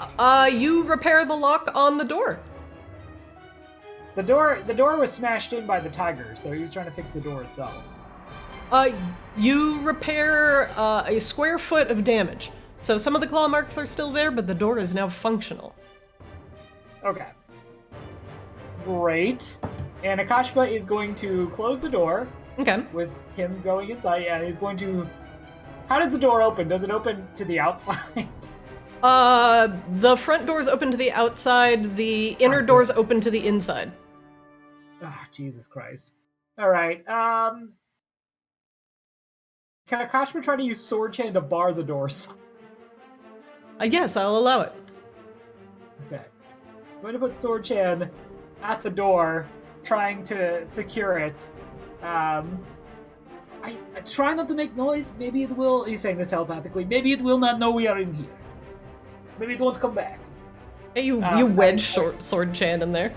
Speaker 3: you repair the lock on the door.
Speaker 1: The door was smashed in by the tiger, so he was trying to fix the door itself.
Speaker 3: You repair a square foot of damage. So some of the claw marks are still there, but the door is now functional.
Speaker 1: Okay. Great. And Akashba is going to close the door.
Speaker 3: Okay.
Speaker 1: With him going inside, and he's going to... How does the door open? Does it open to the outside?
Speaker 3: The front door's open to the outside, the inner door's open to the inside.
Speaker 1: Ah, Jesus Christ. Alright, Can Akashba try to use Sword Chain to bar the doors?
Speaker 3: Yes, I'll allow it.
Speaker 1: Okay. I'm going to put Sword Chain at the door, trying to secure it. I try not to make noise. Maybe it will... He's saying this telepathically. Maybe it will not know we are in here. Maybe it won't come back.
Speaker 3: Hey, you wedge Sword Chain in there.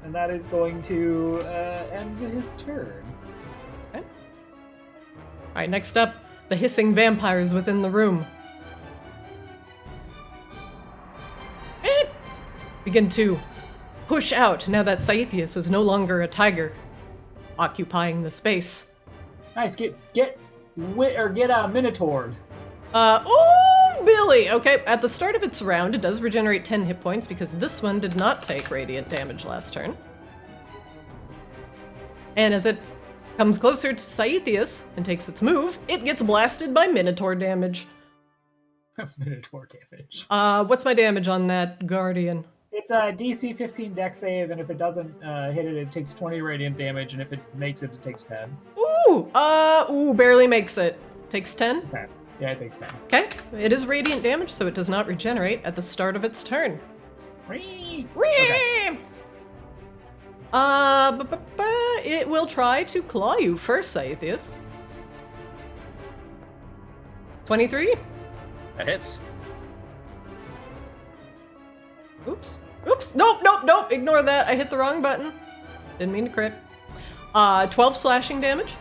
Speaker 1: And that is going to end his turn.
Speaker 3: Okay. Alright, next up, the hissing vampires within the room. Begin to push out now that Saithius is no longer a tiger, occupying the space.
Speaker 1: Nice, get a Minotaur.
Speaker 3: Oh, Billy! Okay, at the start of its round, it does regenerate 10 hit points because this one did not take radiant damage last turn. And as it comes closer to Saithius and takes its move, it gets blasted by Minotaur damage.
Speaker 1: Minotaur damage.
Speaker 3: What's my damage on that Guardian?
Speaker 1: It's a DC 15 dex save, and if it doesn't hit it, it takes 20 radiant damage, and if it makes it, it takes 10.
Speaker 3: Ooh, barely makes it. Takes 10?
Speaker 1: Okay. Yeah, it takes 10.
Speaker 3: Okay, it is radiant damage, so it does not regenerate at the start of its turn.
Speaker 1: Whee!
Speaker 3: Okay. It will try to claw you first, Saithius. 23?
Speaker 5: That hits.
Speaker 3: Oops. Nope. Ignore that. I hit the wrong button. Didn't mean to crit. 12 slashing damage.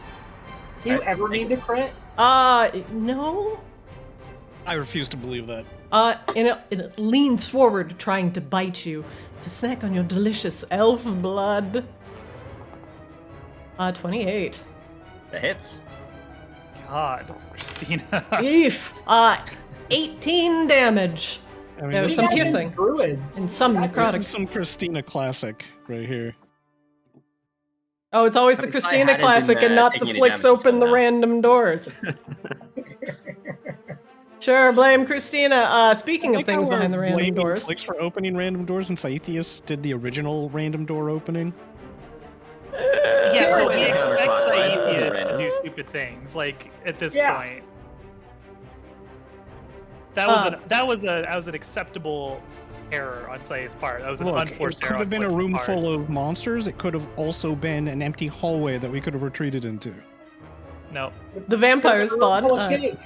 Speaker 1: Do you ever need to crit?
Speaker 3: No.
Speaker 6: I refuse to believe that.
Speaker 3: And it leans forward, trying to bite you, to snack on your delicious elf blood. 28.
Speaker 5: That hits.
Speaker 4: God, Christina.
Speaker 3: Eef. 18 damage.
Speaker 6: I mean,
Speaker 3: There was
Speaker 6: this
Speaker 3: some
Speaker 6: is-
Speaker 3: piercing
Speaker 1: Druids.
Speaker 3: and some
Speaker 6: This
Speaker 3: necrotic.
Speaker 6: is some Christina classic right here.
Speaker 3: Oh, it's always the
Speaker 5: If I
Speaker 3: Christina
Speaker 5: hadn't
Speaker 3: classic
Speaker 5: been,
Speaker 3: and not the
Speaker 5: taking any
Speaker 3: flicks
Speaker 5: damage
Speaker 3: open the
Speaker 5: until now.
Speaker 3: random doors. Sure, blame Christina. Speaking of
Speaker 6: I like
Speaker 3: things
Speaker 6: how we're
Speaker 3: behind the random
Speaker 6: blaming
Speaker 3: doors.
Speaker 6: Flicks for opening random doors, and Saithius did the original random door opening.
Speaker 4: Yeah,
Speaker 3: Sure.
Speaker 4: but we expect
Speaker 5: Counterclockwise,
Speaker 4: Saithius to
Speaker 5: random.
Speaker 4: do stupid things. Like at this
Speaker 1: Yeah.
Speaker 4: point, that was an acceptable error on Sai's part. That was an
Speaker 6: Look, it
Speaker 4: unforced
Speaker 6: could
Speaker 4: error on
Speaker 6: have been a
Speaker 4: Flick's
Speaker 6: room
Speaker 4: part.
Speaker 6: full of monsters. It could have also been an empty hallway that we could have retreated into.
Speaker 4: No,
Speaker 3: The vampire spawn
Speaker 1: Full of cake.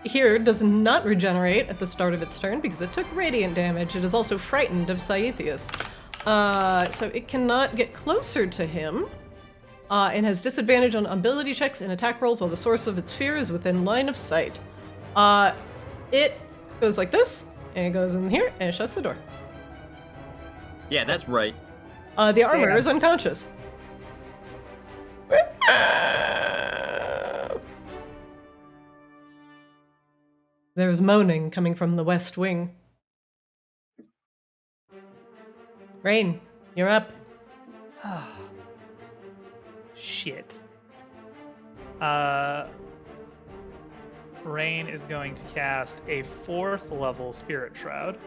Speaker 3: here does not regenerate at the start of its turn because it took radiant damage. It is also frightened of Saithius. So it cannot get closer to him. And has disadvantage on ability checks and attack rolls while the source of its fear is within line of sight. It goes like this, and it goes in here, and it shuts the door.
Speaker 5: Yeah, that's right.
Speaker 3: The armor
Speaker 1: Damn.
Speaker 3: is unconscious. There's moaning coming from the west wing. Rain, you're up.
Speaker 4: shit. Rain is going to cast a 4th level Spirit Shroud.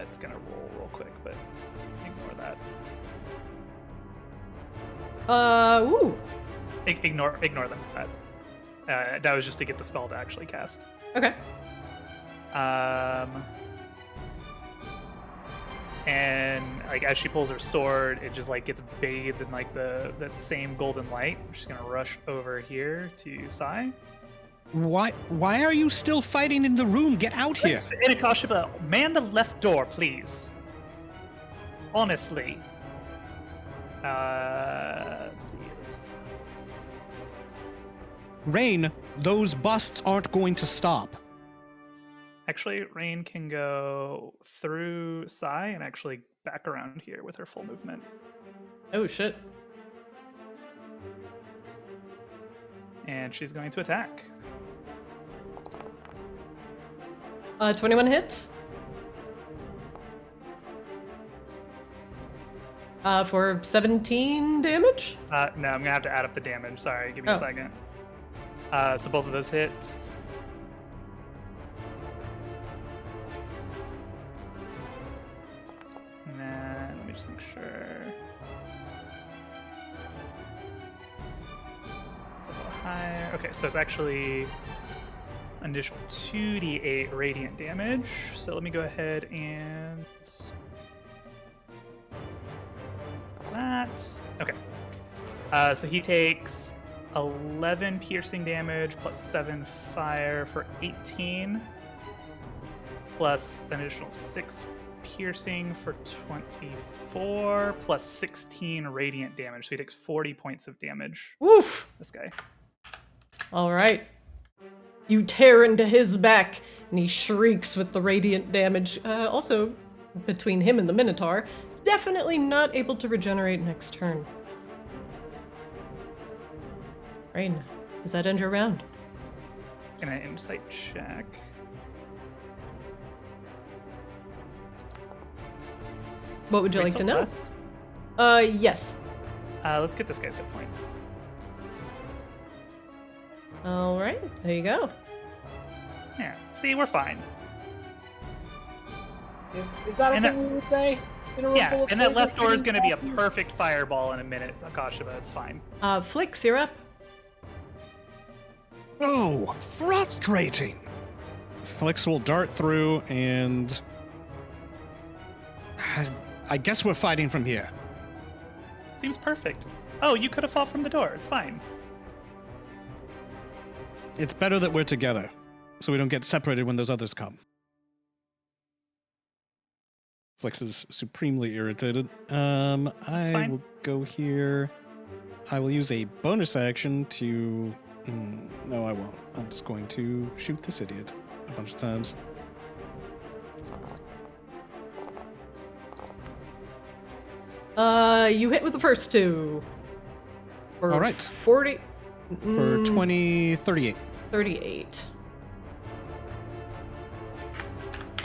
Speaker 4: It's gonna roll real quick, but ignore that.
Speaker 3: Ooh.
Speaker 4: Ignore that. That was just to get the spell to actually cast.
Speaker 3: Okay.
Speaker 4: And like as she pulls her sword, it just like gets bathed in like that same golden light. She's gonna rush over here to Sai.
Speaker 6: Why are you still fighting in the room? Get out here.
Speaker 4: Inakashima, man the left door, please. Honestly. Let's see.
Speaker 2: Rain, those busts aren't going to stop.
Speaker 4: Actually, Rain can go through Sai and actually back around here with her full movement.
Speaker 3: Oh shit.
Speaker 4: And she's going to attack.
Speaker 3: 21 hits. For 17 damage?
Speaker 4: No, I'm gonna have to add up the damage. Sorry, give me a second. So both of those hits. And then let me just make sure. It's a little higher. Okay, so it's actually an additional 2d8 radiant damage. So let me go ahead and that. Okay. So he takes 11 piercing damage plus 7 fire for 18, plus an additional 6 piercing for 24, plus 16 radiant damage. So he takes 40 points of damage.
Speaker 3: Woof!
Speaker 4: This guy.
Speaker 3: All right. You tear into his back, and he shrieks with the radiant damage. Also, between him and the Minotaur, definitely not able to regenerate next turn. Rain, does that end your round?
Speaker 4: Gonna insight check.
Speaker 3: What would you
Speaker 4: Are we
Speaker 3: like to
Speaker 4: still
Speaker 3: know?
Speaker 4: blessed?
Speaker 3: Yes.
Speaker 4: Let's get this guy's hit points.
Speaker 3: All right, there you go.
Speaker 4: Yeah. See, we're fine.
Speaker 1: Is that a
Speaker 4: And
Speaker 1: thing we would say? In a room
Speaker 4: Yeah,
Speaker 1: full of
Speaker 4: and that
Speaker 1: crazy
Speaker 4: left door is
Speaker 1: things
Speaker 4: gonna be a
Speaker 1: happening?
Speaker 4: perfect fireball in a minute, Akashiba. It's fine.
Speaker 3: Flix, you're up.
Speaker 2: Oh, frustrating. Flix will dart through and I guess we're fighting from here.
Speaker 4: Seems perfect. Oh, you could have fallen from the door. It's fine.
Speaker 2: It's better that we're together, so we don't get separated when those others come. Flix is supremely irritated. I
Speaker 4: fine.
Speaker 2: will go here. I will use a bonus action to... no, I won't. I'm just going to shoot this idiot a bunch of times.
Speaker 3: You hit with the first two. For
Speaker 2: All right.
Speaker 3: 40...
Speaker 2: For 38.
Speaker 3: 38.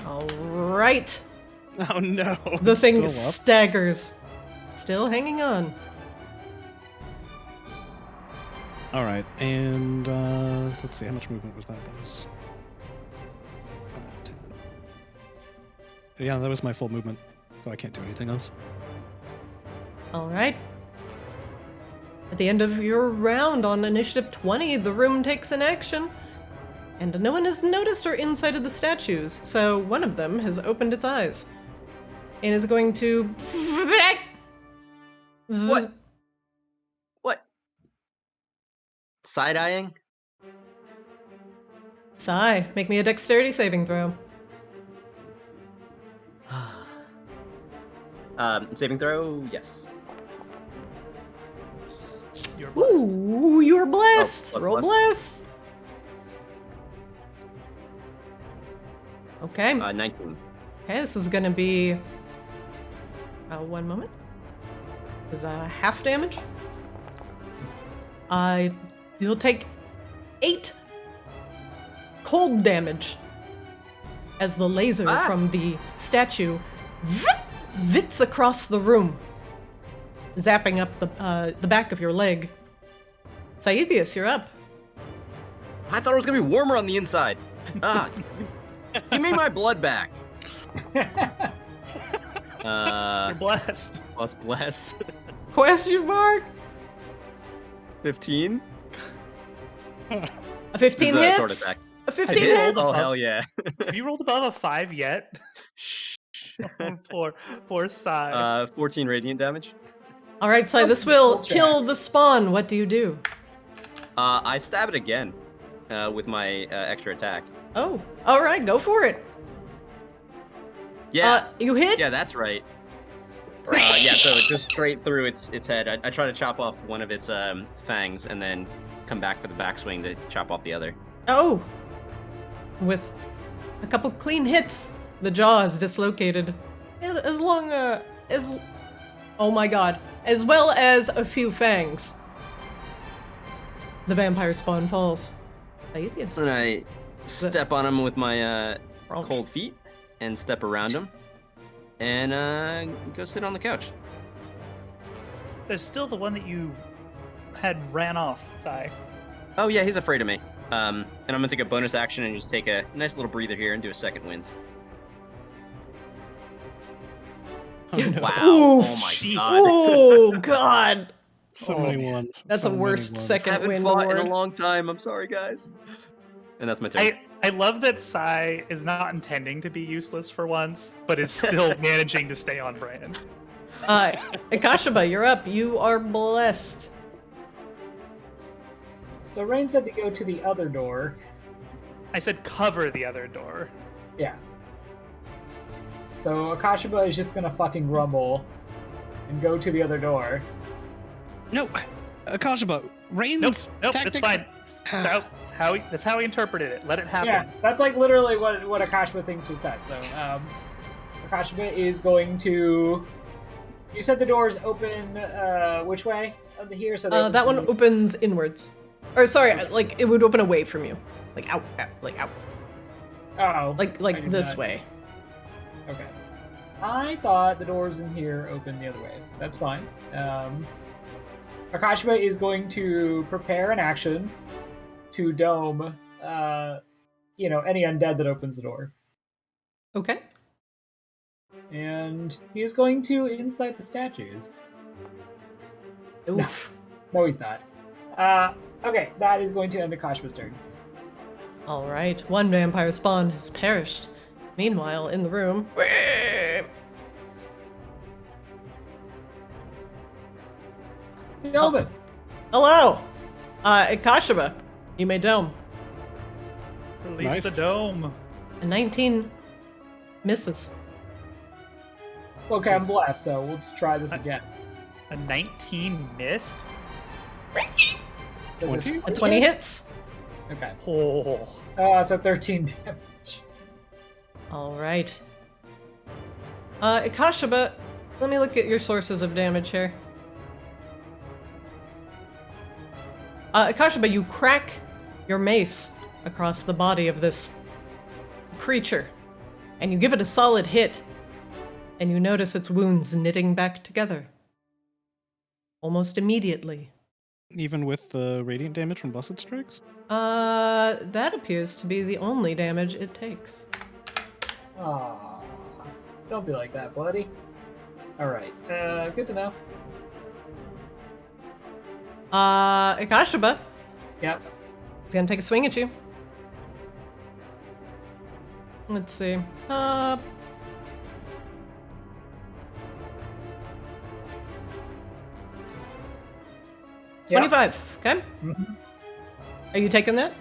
Speaker 3: All right.
Speaker 2: Oh no.
Speaker 3: The
Speaker 2: it's
Speaker 3: thing
Speaker 2: still up.
Speaker 3: staggers. Still hanging on.
Speaker 2: All right, and let's see, how much movement was that? That was 5, 10. Yeah, that was my full movement, so I can't do anything else.
Speaker 3: All right. At the end of your round on initiative 20, the room takes an action. And no one has noticed or incited the statues, so one of them has opened its eyes. And is going to...
Speaker 5: What? What? Side-eyeing?
Speaker 3: Sigh, make me a dexterity saving throw.
Speaker 5: Saving throw? Yes.
Speaker 4: You're blessed.
Speaker 3: Ooh, you're blessed!
Speaker 5: Oh,
Speaker 3: Roll
Speaker 5: blessed.
Speaker 3: bless. Okay.
Speaker 5: 19.
Speaker 3: Okay, this is gonna be... one moment. This is half damage. You'll take 8 cold damage as the laser from the statue vits across the room, zapping up the back of your leg. Saethius, you're up.
Speaker 5: I thought it was gonna be warmer on the inside. Give me my blood back.
Speaker 4: You're blessed.
Speaker 5: Plus bless.
Speaker 3: Question mark?
Speaker 5: 15.
Speaker 3: A 15
Speaker 5: This is a
Speaker 3: hits?
Speaker 5: sword attack.
Speaker 3: A 15
Speaker 5: Hit?
Speaker 3: hits?
Speaker 5: Oh hell yeah.
Speaker 4: Have you rolled above a 5 yet? poor Sai.
Speaker 5: 14 radiant damage.
Speaker 3: All right, Sai, this will
Speaker 1: Full
Speaker 3: kill
Speaker 1: tracks.
Speaker 3: the spawn. What do you do?
Speaker 5: I stab it again with my extra attack.
Speaker 3: Oh, all right, go for it.
Speaker 5: Yeah.
Speaker 3: You hit?
Speaker 5: Yeah, that's right. Yeah, so just straight through its head. I try to chop off one of its fangs and then come back for the backswing to chop off the other.
Speaker 3: Oh! With a couple clean hits, the jaw is dislocated. And as long as... Oh my god. As well as a few fangs. The vampire spawn falls. Atheist.
Speaker 5: And I step on him with my
Speaker 3: Wrong.
Speaker 5: cold feet and step around him and go sit on the couch.
Speaker 4: There's still the one that you had ran off, Sai.
Speaker 5: Oh yeah, he's afraid of me. And I'm gonna take a bonus action and just take a nice little breather here and do a second wind.
Speaker 2: Oh, no.
Speaker 5: Wow!
Speaker 3: Oof.
Speaker 5: Oh my
Speaker 4: Jeez.
Speaker 5: god!
Speaker 3: Oh god!
Speaker 2: So
Speaker 4: Oh,
Speaker 2: many
Speaker 4: man.
Speaker 2: ones.
Speaker 3: That's
Speaker 2: so
Speaker 3: a
Speaker 2: many
Speaker 3: worst
Speaker 2: ones.
Speaker 3: second
Speaker 5: Haven't
Speaker 3: wind
Speaker 5: fought in
Speaker 3: award.
Speaker 5: a long time. I'm sorry, guys. And that's my turn.
Speaker 4: I love that Sai is not intending to be useless for once, but is still managing to stay on brand.
Speaker 3: Akashaba, you're up. You are blessed.
Speaker 1: So Rain said to go to the other door.
Speaker 4: I said cover the other door.
Speaker 1: Yeah. So Akashaba is just gonna fucking rumble and go to the other door.
Speaker 2: No, Akashaba, Rain's
Speaker 4: Nope, it's
Speaker 2: tactics.
Speaker 4: fine. That's how he interpreted it. Let it happen.
Speaker 1: Yeah, that's like literally what Akashaba thinks was said. So Akashaba is going to. You said the doors open which way? Here, so they
Speaker 3: That one
Speaker 1: open
Speaker 3: opens inwards. Or sorry, like it would open away from you. Like out, like out.
Speaker 1: Oh, I
Speaker 3: Like
Speaker 1: did
Speaker 3: this
Speaker 1: not-
Speaker 3: way.
Speaker 1: Okay. I thought the doors in here open the other way. That's fine. Akashaba is going to prepare an action to dome, any undead that opens the door.
Speaker 3: Okay.
Speaker 1: And he is going to incite the statues.
Speaker 3: Oof.
Speaker 1: No, he's not. Okay, that is going to end Akashaba's turn.
Speaker 3: All right. One vampire spawn has perished. Meanwhile, in the room.
Speaker 1: Delvin!
Speaker 3: Hello. Akashaba, you may dome.
Speaker 4: Release
Speaker 2: Nice.
Speaker 4: the dome.
Speaker 3: A 19 misses.
Speaker 1: Okay, I'm blessed, so we'll just try this again.
Speaker 4: A 19 missed?
Speaker 1: Does
Speaker 2: 20?
Speaker 3: A 20 hits.
Speaker 1: Okay.
Speaker 4: Oh.
Speaker 1: So 13 damage.
Speaker 3: All right. Akashaba, let me look at your sources of damage here. Akashaba, you crack your mace across the body of this creature, and you give it a solid hit, and you notice its wounds knitting back together. Almost immediately.
Speaker 2: Even with the radiant damage from busted strikes?
Speaker 3: That appears to be the only damage it takes.
Speaker 1: Aww. Don't be like that, buddy. Alright, good to know.
Speaker 3: Akashaba
Speaker 1: Yep.
Speaker 3: is gonna take a swing at you. Let's see. 25, okay?
Speaker 1: Mhm.
Speaker 3: Are you taking that?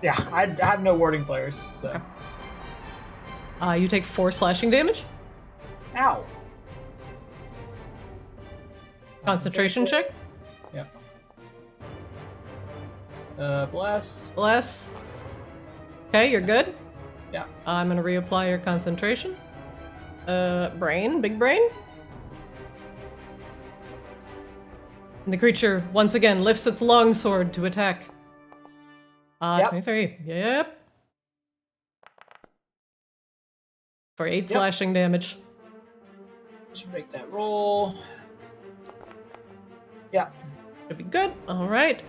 Speaker 1: Yeah, I have no warding players, so.
Speaker 3: Okay. You take 4 slashing damage.
Speaker 1: Ow!
Speaker 3: Concentration check.
Speaker 1: Yep. Bless.
Speaker 3: Bless. Okay, you're good.
Speaker 1: Yeah.
Speaker 3: I'm gonna reapply your concentration. Brain, big brain. And the creature once again lifts its longsword to attack.
Speaker 1: Yep.
Speaker 3: 23. Yep. For 8
Speaker 1: Yep.
Speaker 3: slashing damage.
Speaker 1: Should make that roll. Yeah.
Speaker 3: Should be good. All right.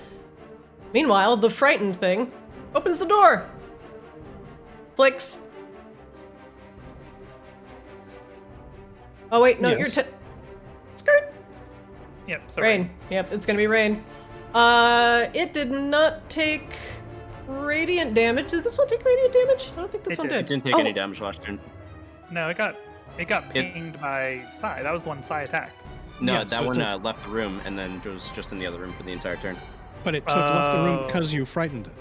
Speaker 3: Meanwhile, the frightened thing opens the door. Flicks. Oh wait, no,
Speaker 2: Yes.
Speaker 3: you're skirt.
Speaker 4: Yep, so
Speaker 3: Rain. Yep, it's gonna be rain. It did not take radiant damage. Did this one take radiant damage? I don't think this
Speaker 4: It
Speaker 3: one
Speaker 4: did.
Speaker 3: did.
Speaker 5: It didn't take
Speaker 3: Oh,
Speaker 5: any damage last turn.
Speaker 4: No, it got pinged by Sai. That was the one Sai attacked.
Speaker 5: No,
Speaker 2: Yeah,
Speaker 5: that
Speaker 2: so it
Speaker 5: one
Speaker 2: took-
Speaker 5: left the room and then was just in the other room for the entire turn.
Speaker 2: But it took left the room
Speaker 4: Oh.
Speaker 2: because you frightened it.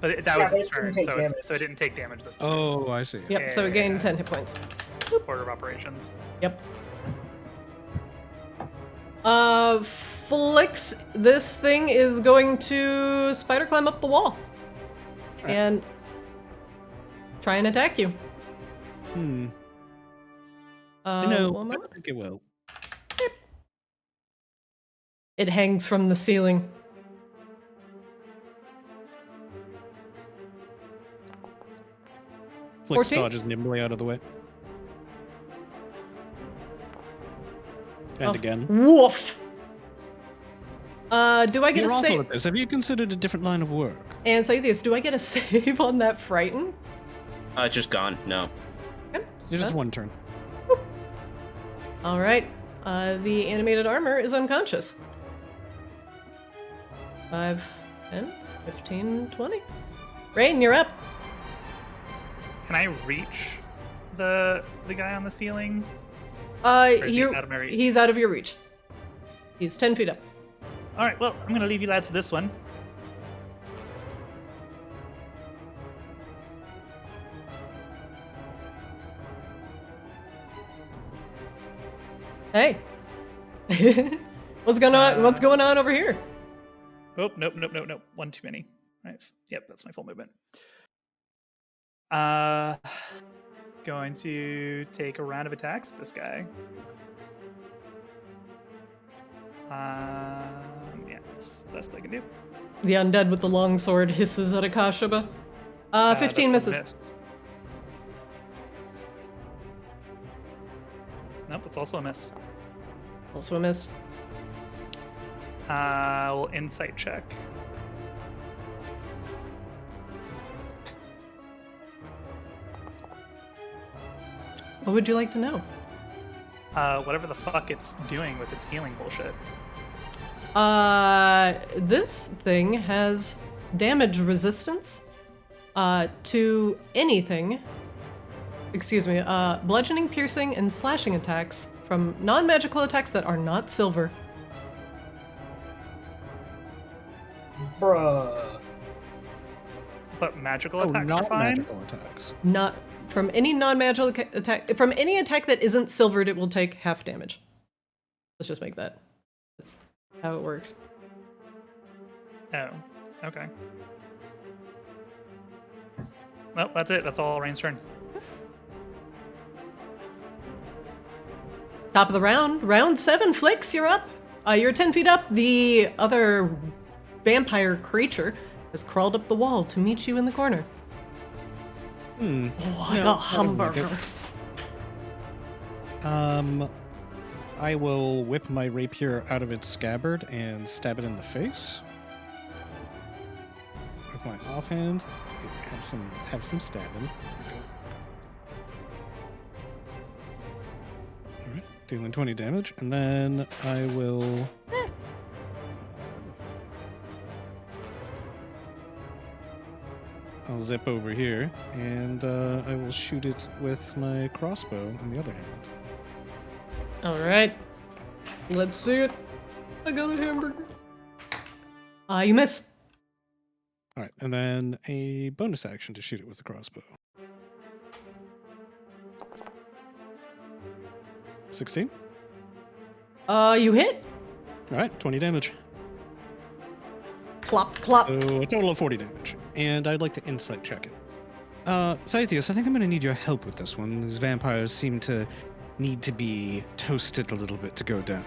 Speaker 4: But that
Speaker 1: Yeah,
Speaker 4: was
Speaker 1: but
Speaker 4: its
Speaker 1: it didn't
Speaker 4: turn,
Speaker 1: take
Speaker 4: so
Speaker 1: damage.
Speaker 4: it didn't take damage this time.
Speaker 2: Oh, I see.
Speaker 3: Yep, so it gained
Speaker 4: Yeah.
Speaker 3: 10 hit points.
Speaker 4: Order of operations.
Speaker 3: Yep. Flix, this thing is going to spider climb up the wall. And try and attack you.
Speaker 2: No,
Speaker 3: One
Speaker 2: I
Speaker 3: moment.
Speaker 2: don't think it will.
Speaker 3: It hangs from the ceiling.
Speaker 2: Flix
Speaker 3: 14?
Speaker 2: dodges nimbly out of the way. And again.
Speaker 3: Woof! Do I get
Speaker 2: You're
Speaker 3: a
Speaker 2: awful
Speaker 3: save?
Speaker 2: at this. Have you considered a different line of work?
Speaker 3: And say this, do I get a save on that frighten?
Speaker 5: It's just gone. No.
Speaker 3: Okay.
Speaker 2: Just one turn.
Speaker 3: Alright. The animated armor is unconscious. 5, 10, 15, 20. Rain, you're up.
Speaker 4: Can I reach the guy on the ceiling? Or is he out of my reach?
Speaker 3: He's out of your reach. He's 10 feet up.
Speaker 4: All right, well, I'm gonna leave you lads this one.
Speaker 3: Hey. What's going on? What's going on over here?
Speaker 4: Oh, nope. One too many. Right. Yep, that's my full movement. Going to take a round of attacks at this guy. Yeah, it's the best I can do.
Speaker 3: The undead with the long sword hisses at Akashaba. 15
Speaker 4: That's a
Speaker 3: misses.
Speaker 4: miss. Nope, that's also a miss.
Speaker 3: Also a miss.
Speaker 4: We'll insight check.
Speaker 3: What would you like to know?
Speaker 4: Whatever the fuck it's doing with its healing bullshit.
Speaker 3: This thing has damage resistance to anything. Excuse me, bludgeoning, piercing, and slashing attacks from non-magical attacks that are not silver.
Speaker 1: Bruh.
Speaker 4: But magical attacks are
Speaker 2: not
Speaker 4: fine.
Speaker 2: magical attacks.
Speaker 3: Not from any non-magical attack. From any attack that isn't silvered, it will take half damage. Let's just make that. That's how it works.
Speaker 4: Oh, okay. Well, that's it. That's all Rain's turn.
Speaker 3: Top of the round. Round 7, Flix, you're up. You're 10 feet up. The other vampire creature has crawled up the wall to meet you in the corner. Oh, I got hamburger.
Speaker 2: I will whip my rapier out of its scabbard and stab it in the face. With my offhand. Have some stabbing. Alright, dealing 20 damage, and then I will I'll zip over here, and I will shoot it with my crossbow in the other hand.
Speaker 3: Alright. Let's see it. I got a hamburger. You miss.
Speaker 2: Alright, and then a bonus action to shoot it with the crossbow. 16?
Speaker 3: You hit.
Speaker 2: Alright, 20 damage.
Speaker 3: Plop, plop.
Speaker 2: So a total of 40 damage. And I'd like to insight check it. Scythius, I think I'm going to need your help with this one. These vampires seem to need to be toasted a little bit to go down.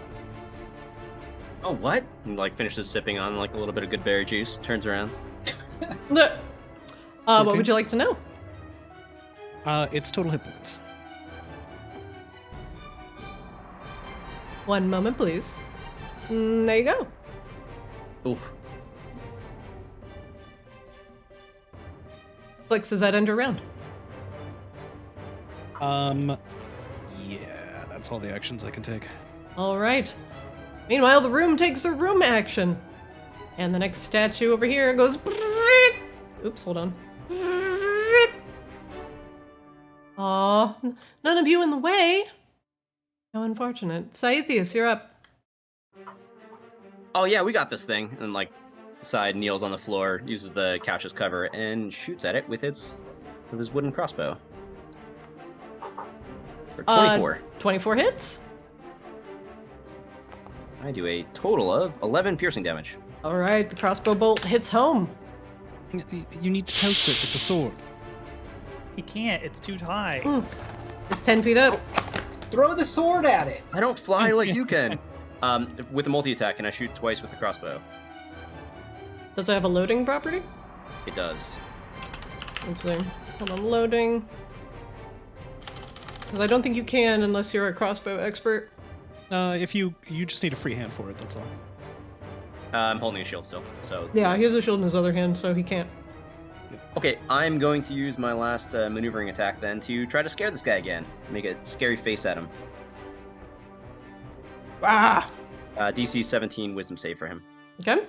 Speaker 5: Oh, what? And, like, finishes sipping on, like, a little bit of good berry juice. Turns around.
Speaker 3: What would you like to know?
Speaker 2: It's total hit points.
Speaker 3: One moment, please. There you go.
Speaker 5: Oof.
Speaker 3: Flix, is that end your round?
Speaker 2: Yeah, that's all the actions I can take.
Speaker 3: All right. Meanwhile, the room takes a room action. And the next statue over here goes... Oops, hold on. Aw, none of you in the way. How unfortunate. Scythius, you're up.
Speaker 5: Oh, yeah, we got this thing. And, like, Side kneels on the floor, uses the couch as cover, and shoots at it with his wooden crossbow. For 24.
Speaker 3: 24 hits.
Speaker 5: All I do a total of 11 piercing damage.
Speaker 3: All right, the crossbow bolt hits home.
Speaker 6: You need to toast it with the sword.
Speaker 4: He can't. It's too high.
Speaker 3: It's 10 feet up.
Speaker 1: Throw the sword at it.
Speaker 5: I don't fly like you can. With a multi-attack, can I shoot twice with the crossbow?
Speaker 3: Does it have a loading property?
Speaker 5: It does.
Speaker 3: Let's see. Hold on, loading. Because I don't think you can unless you're a crossbow expert.
Speaker 2: If you just need a free hand for it, that's all.
Speaker 5: I'm holding a shield still, so...
Speaker 3: Yeah, he has a shield in his other hand, so he can't.
Speaker 5: Okay, I'm going to use my last maneuvering attack then to try to scare this guy again. Make a scary face at him.
Speaker 3: Ah!
Speaker 5: DC 17 wisdom save for him.
Speaker 3: Okay.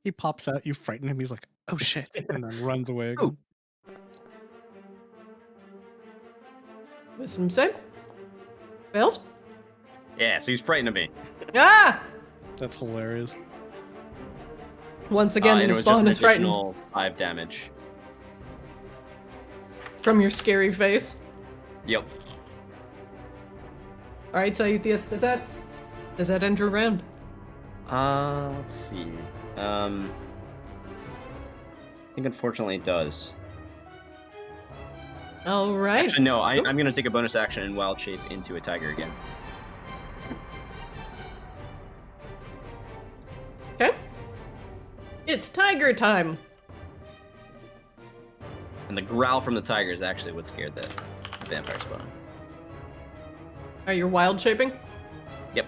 Speaker 2: He pops out, you frighten him, he's like, oh shit, and then runs away again.
Speaker 3: Wisdom save. Fails.
Speaker 5: Yeah, so he's frightened of me.
Speaker 3: Ah!
Speaker 2: That's hilarious.
Speaker 3: Once again,
Speaker 5: and
Speaker 3: the
Speaker 5: it was
Speaker 3: spawn
Speaker 5: just
Speaker 3: is
Speaker 5: an
Speaker 3: frightened.
Speaker 5: additional 5 damage.
Speaker 3: From your scary face.
Speaker 5: Yep.
Speaker 3: Alright, so Theus, does that end your round?
Speaker 5: Let's see. I think unfortunately it does.
Speaker 3: Alright.
Speaker 5: Actually, no, I'm going to take a bonus action and wild shape into a tiger again.
Speaker 3: Okay. It's tiger time.
Speaker 5: And the growl from the tiger is actually what scared the vampire spawn.
Speaker 3: Are you wild shaping?
Speaker 5: Yep.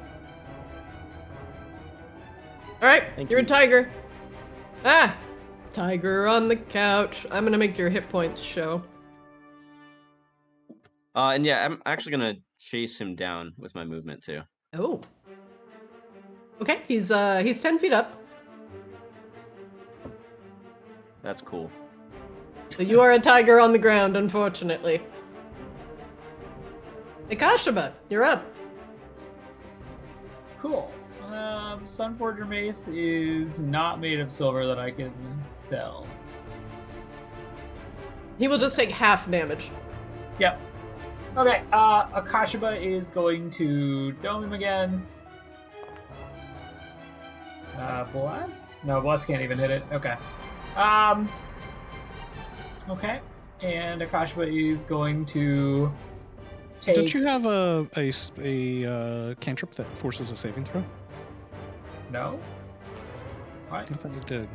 Speaker 3: Alright,
Speaker 5: Thank
Speaker 3: you're
Speaker 5: you.
Speaker 3: a tiger. Ah! Tiger on the couch. I'm gonna make your hit points show.
Speaker 5: And yeah, I'm actually going to chase him down with my movement too.
Speaker 3: Oh. Okay, he's 10 feet up.
Speaker 5: That's cool.
Speaker 3: So you are a tiger on the ground, unfortunately. Ikashima, you're up.
Speaker 1: Cool. Sunforger Mace is not made of silver that I can tell.
Speaker 3: He will just take half damage.
Speaker 1: Yep. Okay, Akashima is going to dome him again. Bless? No, Bless can't even hit it. Okay. Okay. And Akashima is going to take...
Speaker 2: Don't you have a cantrip that forces a saving throw?
Speaker 1: No? What?
Speaker 2: I thought you did.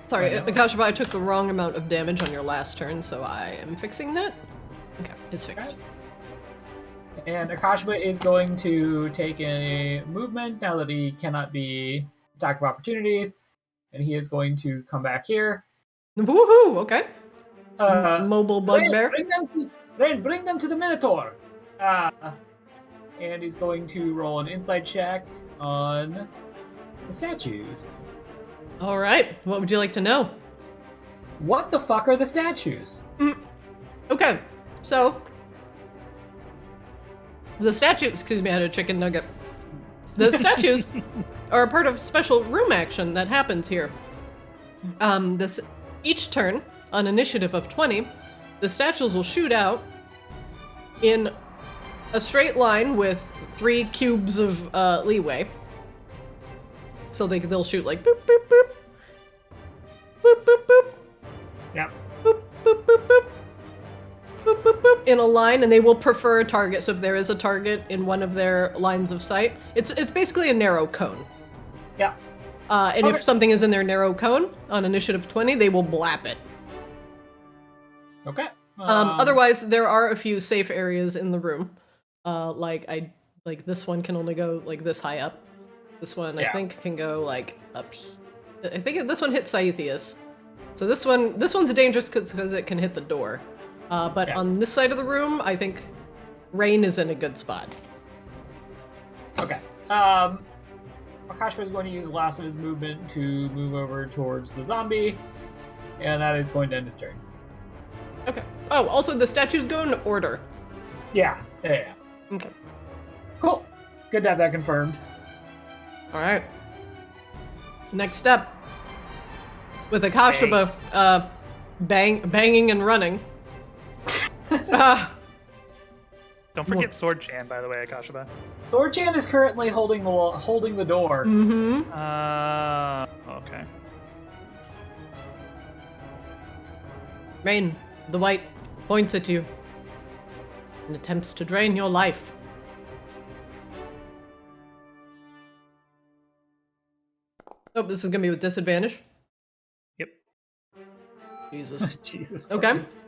Speaker 3: Sorry,
Speaker 1: I know.
Speaker 3: Ikashima, I took the wrong amount of damage on your last turn, so I am fixing that. Okay, it's fixed.
Speaker 1: And Akashima is going to take a movement now that he cannot be attack of opportunity. And he is going to come back here.
Speaker 3: Woohoo! Okay. Mobile
Speaker 1: Ren,
Speaker 3: bugbear.
Speaker 1: bring them to the Minotaur. And he's going to roll an insight check on the statues.
Speaker 3: All right. What would you like to know?
Speaker 1: What the fuck are the statues?
Speaker 3: Okay. So the statues. Excuse me, I had a chicken nugget. The statues are a part of special room action that happens here. Each turn on initiative of 20, the statues will shoot out in a straight line with 3 cubes of leeway. So they'll shoot like boop boop boop, boop boop boop,
Speaker 1: Yep.
Speaker 3: boop boop boop boop, boop boop boop in a line, and they will prefer a target. So if there is a target in one of their lines of sight, it's basically a narrow cone.
Speaker 1: Yeah.
Speaker 3: And
Speaker 1: Okay.
Speaker 3: if something is in their narrow cone on initiative 20, they will blap it.
Speaker 1: Okay.
Speaker 3: Otherwise, there are a few safe areas in the room. Like this one can only go like this high up. This one I
Speaker 1: Yeah.
Speaker 3: think can go like up. I think this one hits Scythius. So this one's dangerous because it can hit the door. But
Speaker 1: Yeah.
Speaker 3: on this side of the room, I think Rain is in a good spot.
Speaker 1: Okay. Akashima is going to use the last of his movement to move over towards the zombie, and that is going to end his turn.
Speaker 3: Okay. Oh, also the statues go in order.
Speaker 1: Yeah.
Speaker 3: Okay.
Speaker 1: Cool. Good to have that confirmed.
Speaker 3: All right. Next up, with Akashima banging and running.
Speaker 4: Don't forget Sword Chan, by the way, Akashaba.
Speaker 1: Swordchan is currently holding the door.
Speaker 3: Mm-hmm.
Speaker 4: Okay.
Speaker 3: Rain, the white, points at you and attempts to drain your life. Oh, this is gonna be with disadvantage?
Speaker 4: Yep.
Speaker 3: Jesus.
Speaker 1: Jesus
Speaker 3: Okay.
Speaker 1: Christ.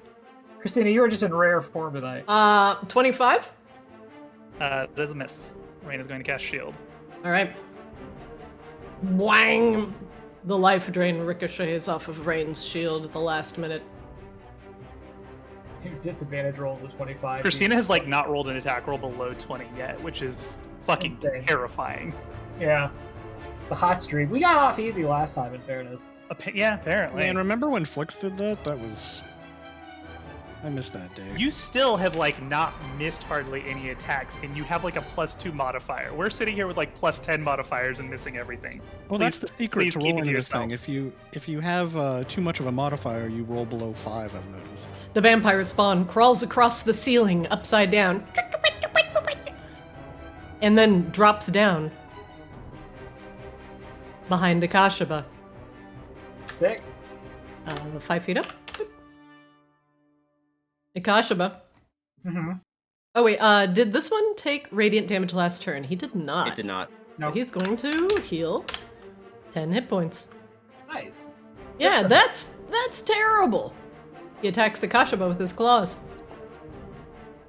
Speaker 1: Christina, you are just in rare form tonight.
Speaker 3: 25?
Speaker 4: That is a miss. Rain is going to cast Shield.
Speaker 3: Alright. Wang! The life drain ricochets off of Rain's shield at the last minute.
Speaker 1: Your disadvantage rolls a 25.
Speaker 4: Christina has, like, not rolled an attack roll below 20 yet, which is fucking
Speaker 1: Insane.
Speaker 4: terrifying.
Speaker 1: Yeah. The hot streak. We got off easy last time, in fairness.
Speaker 4: Yeah, apparently.
Speaker 6: Man, remember when Flix did that? That was... I missed that day.
Speaker 4: You still have, like, not missed hardly any attacks, and you have, like, a +2 modifier. We're sitting here with, like, +10 modifiers and missing everything.
Speaker 6: Well, that's the secret
Speaker 4: please
Speaker 6: to
Speaker 4: keep it
Speaker 6: rolling
Speaker 4: to
Speaker 6: this thing.
Speaker 4: yourself.
Speaker 6: If you have too much of a modifier, you roll below 5, I've noticed.
Speaker 3: The vampire spawn crawls across the ceiling upside down and then drops down behind Akashaba.
Speaker 1: Thick.
Speaker 3: 5 feet up. Akashaba.
Speaker 1: Mm-hmm.
Speaker 3: Oh wait, did this one take radiant damage last turn? He did not.
Speaker 5: It did not.
Speaker 1: No.
Speaker 3: He's going to heal 10 hit points.
Speaker 1: Nice.
Speaker 3: Yeah, that's terrible. He attacks Akashaba with his claws.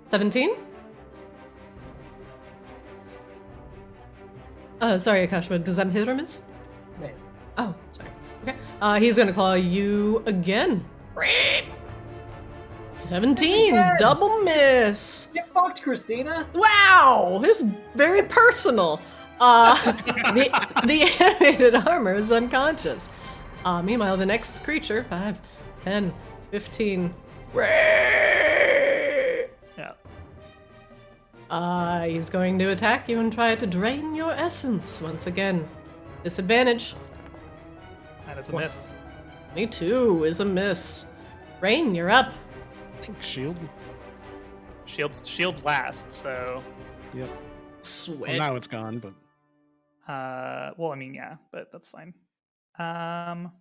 Speaker 3: 17? Sorry, Akashaba, does that hit or miss?
Speaker 1: Nice.
Speaker 3: Oh, sorry. Okay. He's gonna claw you again. 17,
Speaker 1: Yes, again.
Speaker 3: double miss.
Speaker 1: Get fucked, Christina.
Speaker 3: Wow, this is very personal. The animated armor is unconscious. Meanwhile, the next creature, 5, 10, 15.
Speaker 4: Yeah.
Speaker 3: He's going to attack you and try to drain your essence once again. Disadvantage.
Speaker 4: That is a miss.
Speaker 3: Me too is a miss. Rain, you're up.
Speaker 6: I think shield.
Speaker 4: Shield lasts, so...
Speaker 6: Yep.
Speaker 3: Sweat.
Speaker 6: Well, now it's gone, but...
Speaker 4: well, I mean, yeah, but that's fine. An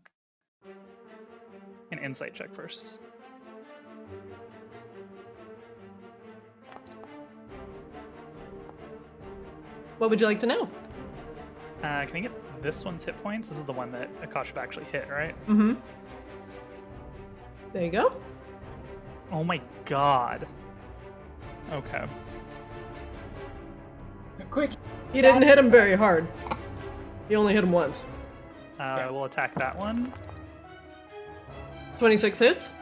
Speaker 4: insight check first.
Speaker 3: What would you like to know?
Speaker 4: Can I get this one's hit points? This is the one that Akashab actually hit, right?
Speaker 3: Mm-hmm. There you go.
Speaker 4: Oh my god. Okay.
Speaker 1: Quick.
Speaker 3: You didn't hit him very hard. You only hit him once.
Speaker 4: We'll attack that one.
Speaker 3: 26 hits.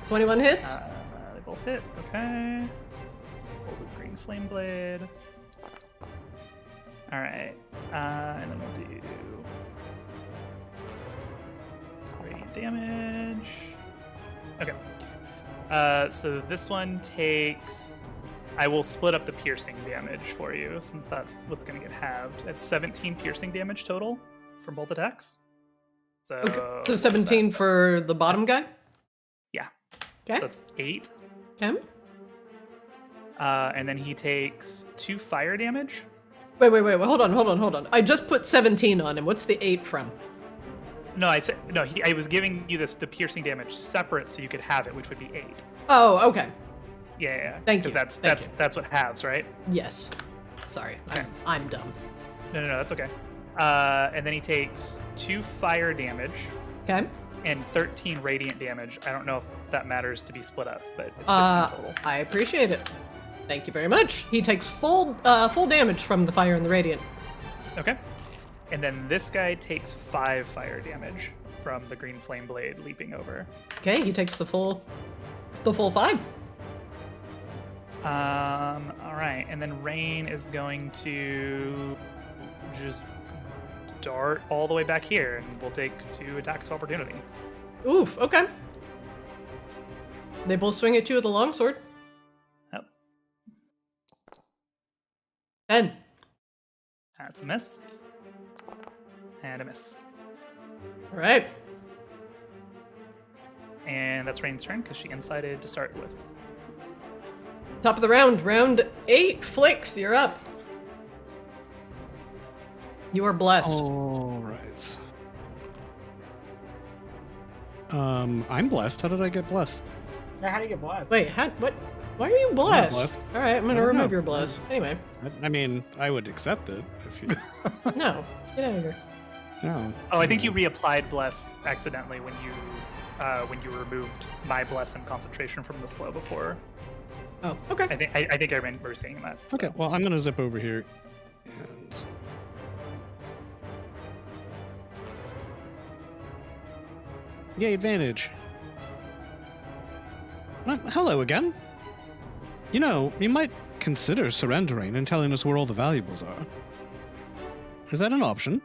Speaker 3: 21 hits.
Speaker 4: They both hit. Okay. Hold the green flame blade. Alright. And then we'll do radiant damage. Okay. So this one takes... I will split up the piercing damage for you, since that's what's going to get halved. It's 17 piercing damage total from both attacks. So,
Speaker 3: Okay. So 17 for the bottom guy?
Speaker 4: Yeah.
Speaker 3: Okay.
Speaker 4: So that's 8.
Speaker 3: Okay.
Speaker 4: And then he takes 2 fire damage.
Speaker 3: Wait, hold on. I just put 17 on him. What's the 8 from?
Speaker 4: No, I said no. I was giving you the piercing damage separate, so you could have it, which would be 8.
Speaker 3: Oh, okay.
Speaker 4: Yeah.
Speaker 3: Thank you.
Speaker 4: Because
Speaker 3: Thank you.
Speaker 4: that's what halves, right?
Speaker 3: Yes. Sorry,
Speaker 4: Okay.
Speaker 3: I'm dumb.
Speaker 4: No, that's okay. And then he takes 2 fire damage
Speaker 3: Okay.
Speaker 4: and 13 radiant damage. I don't know if that matters to be split up, but it's 15 total.
Speaker 3: I appreciate it. Thank you very much. He takes full damage from the fire and the radiant.
Speaker 4: Okay. And then this guy takes 5 fire damage from the green flame blade leaping over.
Speaker 3: Okay, he takes the full 5.
Speaker 4: All right, and then Rain is going to just dart all the way back here, and we'll take 2 attacks of opportunity.
Speaker 3: Oof, okay. They both swing at you with a longsword.
Speaker 4: Yep,
Speaker 3: 10.
Speaker 4: that's a miss. And a miss.
Speaker 3: All right.
Speaker 4: And that's Rain's turn because she incited to start with.
Speaker 3: Top of the round, round 8. Flicks, you're up. You are blessed.
Speaker 6: All right. I'm blessed. How did I get blessed?
Speaker 1: Now, how do you get blessed?
Speaker 3: Wait, what? Why are you blessed?
Speaker 6: blessed.
Speaker 3: All right, I'm gonna
Speaker 6: I don't
Speaker 3: remove
Speaker 6: know.
Speaker 3: your bless. Anyway,
Speaker 6: I mean, I would accept it if you.
Speaker 3: no, get out of here.
Speaker 6: No.
Speaker 4: Oh, I think you reapplied bless accidentally when you removed my bless and concentration from the slow before.
Speaker 3: Oh, okay.
Speaker 4: I think I remember saying that. so.
Speaker 6: Okay, well, I'm gonna zip over here, and yay, advantage. Hello again. You know, you might consider surrendering and telling us where all the valuables are. Is that an option?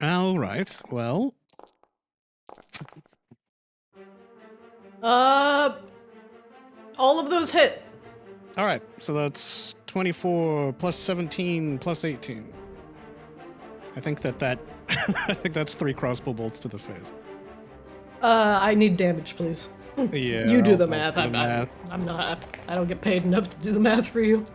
Speaker 6: All right. Well,
Speaker 3: All of those hit.
Speaker 6: all right. So that's 24 plus 17 plus 18. I think I think that's 3 crossbow bolts to the face.
Speaker 3: I need damage, please.
Speaker 6: Yeah.
Speaker 3: You do
Speaker 6: I'll-
Speaker 3: the
Speaker 6: I'll
Speaker 3: math.
Speaker 6: do the math.
Speaker 3: I'm not. I don't get paid enough to do the math for you.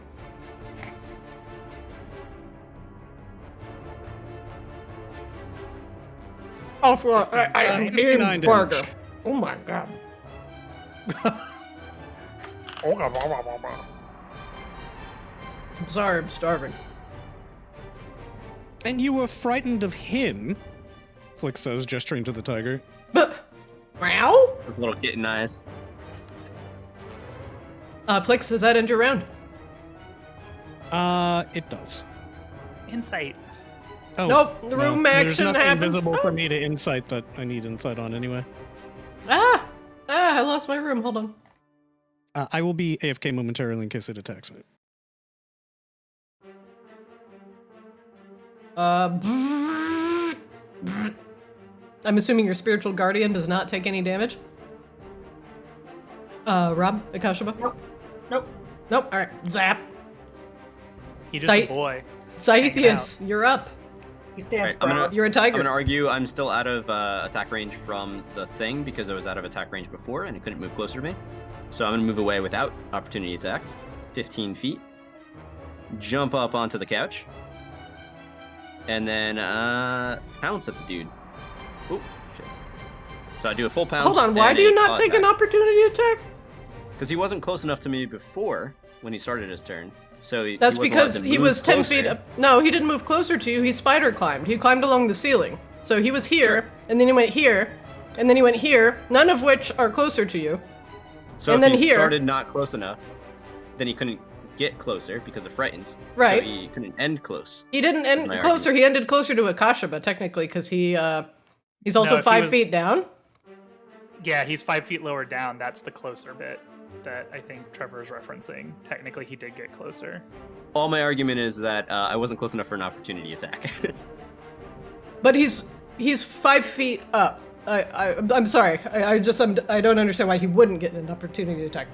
Speaker 3: Oh, I am
Speaker 6: 59
Speaker 3: eating burger.
Speaker 6: damage.
Speaker 3: Oh my god. I'm sorry, I'm starving.
Speaker 6: And you were frightened of him, Flick says, gesturing to the tiger.
Speaker 3: But meow?
Speaker 5: With little kitten eyes.
Speaker 3: Flix, does that end your round?
Speaker 6: It does.
Speaker 4: Insight.
Speaker 6: Oh,
Speaker 3: Nope, the room
Speaker 6: there's
Speaker 3: action
Speaker 6: nothing
Speaker 3: happens.
Speaker 6: visible for me to insight that I need insight on anyway.
Speaker 3: I lost my room. Hold on.
Speaker 6: I will be AFK momentarily in case it attacks me.
Speaker 3: I'm assuming your spiritual guardian does not take any damage. Rob, Akashaba?
Speaker 1: Nope.
Speaker 3: Nope. All right. Zap.
Speaker 4: He just
Speaker 3: Sight.
Speaker 4: a boy.
Speaker 3: Scythius, you're up.
Speaker 1: He stands
Speaker 5: Right, I'm
Speaker 1: proud.
Speaker 5: gonna-
Speaker 3: You're a
Speaker 5: I'm
Speaker 3: tiger.
Speaker 5: gonna argue I'm still out of attack range from the thing because I was out of attack range before and it couldn't move closer to me. So I'm gonna move away without opportunity attack. 15 feet. Jump up onto the couch. And then pounce at the dude. Oh, shit. So I do a full pounce.
Speaker 3: Hold on. Why
Speaker 5: and
Speaker 3: do you
Speaker 5: a
Speaker 3: not
Speaker 5: claw
Speaker 3: take an
Speaker 5: attack.
Speaker 3: opportunity attack?
Speaker 5: Because he wasn't close enough to me before when he started his turn. So
Speaker 3: That's
Speaker 5: he wasn't allowed
Speaker 3: because
Speaker 5: to
Speaker 3: he
Speaker 5: move
Speaker 3: was 10
Speaker 5: closer.
Speaker 3: feet up. No, he didn't move closer to you. He spider climbed. He climbed along the ceiling. So he was here,
Speaker 5: Sure.
Speaker 3: and then he went here, and then he went here, none of which are closer to you.
Speaker 5: So
Speaker 3: and
Speaker 5: if
Speaker 3: then
Speaker 5: he
Speaker 3: here-
Speaker 5: started not close enough, then he couldn't get closer because of frightened.
Speaker 3: Right.
Speaker 5: So he couldn't end close.
Speaker 3: He didn't end
Speaker 5: my
Speaker 3: closer. He ended closer to Akashaba, technically, because he's also
Speaker 4: No, if he
Speaker 3: 5
Speaker 4: was-
Speaker 3: feet down.
Speaker 4: Yeah, he's 5 feet lower down. That's the closer bit that I think Trevor is referencing. Technically, he did get closer.
Speaker 5: All my argument is that I wasn't close enough for an opportunity attack.
Speaker 3: But he's 5 feet up. I'm sorry. I don't understand why he wouldn't get an opportunity attack.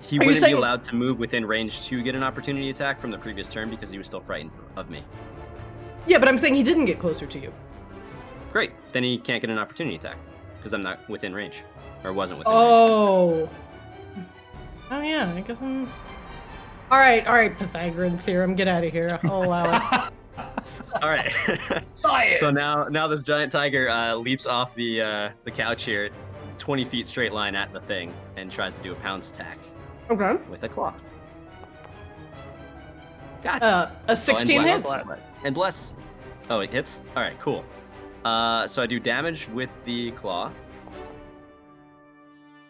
Speaker 5: He
Speaker 3: Are you
Speaker 5: wouldn't
Speaker 3: saying-
Speaker 5: be allowed to move within range to get an opportunity attack from the previous turn because he was still frightened of me.
Speaker 3: Yeah, but I'm saying he didn't get closer to you.
Speaker 5: Great, then he can't get an opportunity attack because I'm not within range, or wasn't within range.
Speaker 3: Oh. Oh yeah, I guess. All right, Pythagorean theorem. Get out of here. I'll allow it.
Speaker 5: All right.
Speaker 1: Science!
Speaker 5: So now this giant tiger leaps off the couch here, 20 feet straight line at the thing, and tries to do a pounce attack
Speaker 3: Okay.
Speaker 5: with a claw. God.
Speaker 3: A 16
Speaker 5: and
Speaker 3: hits.
Speaker 4: Bless.
Speaker 5: And bless. Oh, it hits? Alright, cool. So I do damage with the claw.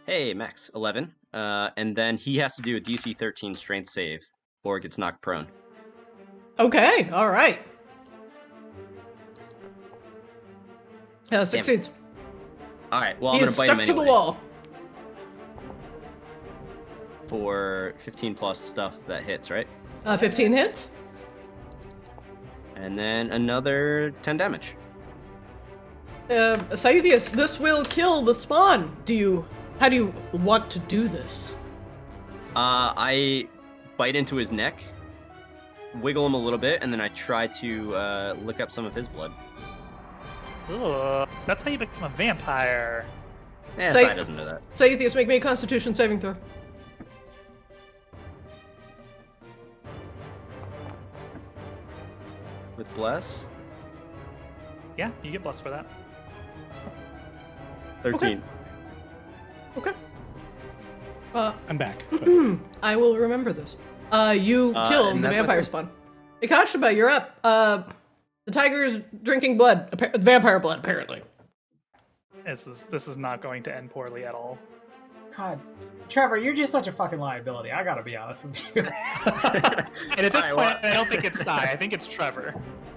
Speaker 5: Hey, max, 11. And then he has to do a DC 13 strength save, or gets knocked prone.
Speaker 3: Okay. All right. Succeeds.
Speaker 5: Alright, well,
Speaker 3: He
Speaker 5: I'm gonna
Speaker 3: is
Speaker 5: bite
Speaker 3: stuck
Speaker 5: him
Speaker 3: to the
Speaker 5: anyway
Speaker 3: wall.
Speaker 5: for 15 plus stuff that hits, right?
Speaker 3: 15 hits.
Speaker 5: And then another 10 damage.
Speaker 3: Scythius, this will kill the spawn. How do you want to do this?
Speaker 5: I bite into his neck, wiggle him a little bit, and then I try to lick up some of his blood.
Speaker 4: Ugh, that's how you become a vampire.
Speaker 3: Say-
Speaker 5: Sai doesn't know that.
Speaker 3: Saithius, make me a Constitution saving throw.
Speaker 5: With bless,
Speaker 4: Yeah, you get blessed for that.
Speaker 5: 13.
Speaker 3: Okay.
Speaker 2: I'm back. but-
Speaker 3: I will remember this. You kill
Speaker 5: and
Speaker 3: the
Speaker 5: that's my
Speaker 3: vampire
Speaker 5: turn.
Speaker 3: spawn. Hey, Kashiba, you're up. The tiger is drinking blood. Vampire blood, apparently.
Speaker 4: This is not going to end poorly at all.
Speaker 1: God, Trevor, you're just such a fucking liability. I gotta be honest with you.
Speaker 4: And at this
Speaker 5: Alright,
Speaker 4: point, I don't think it's Sai. I think it's Trevor.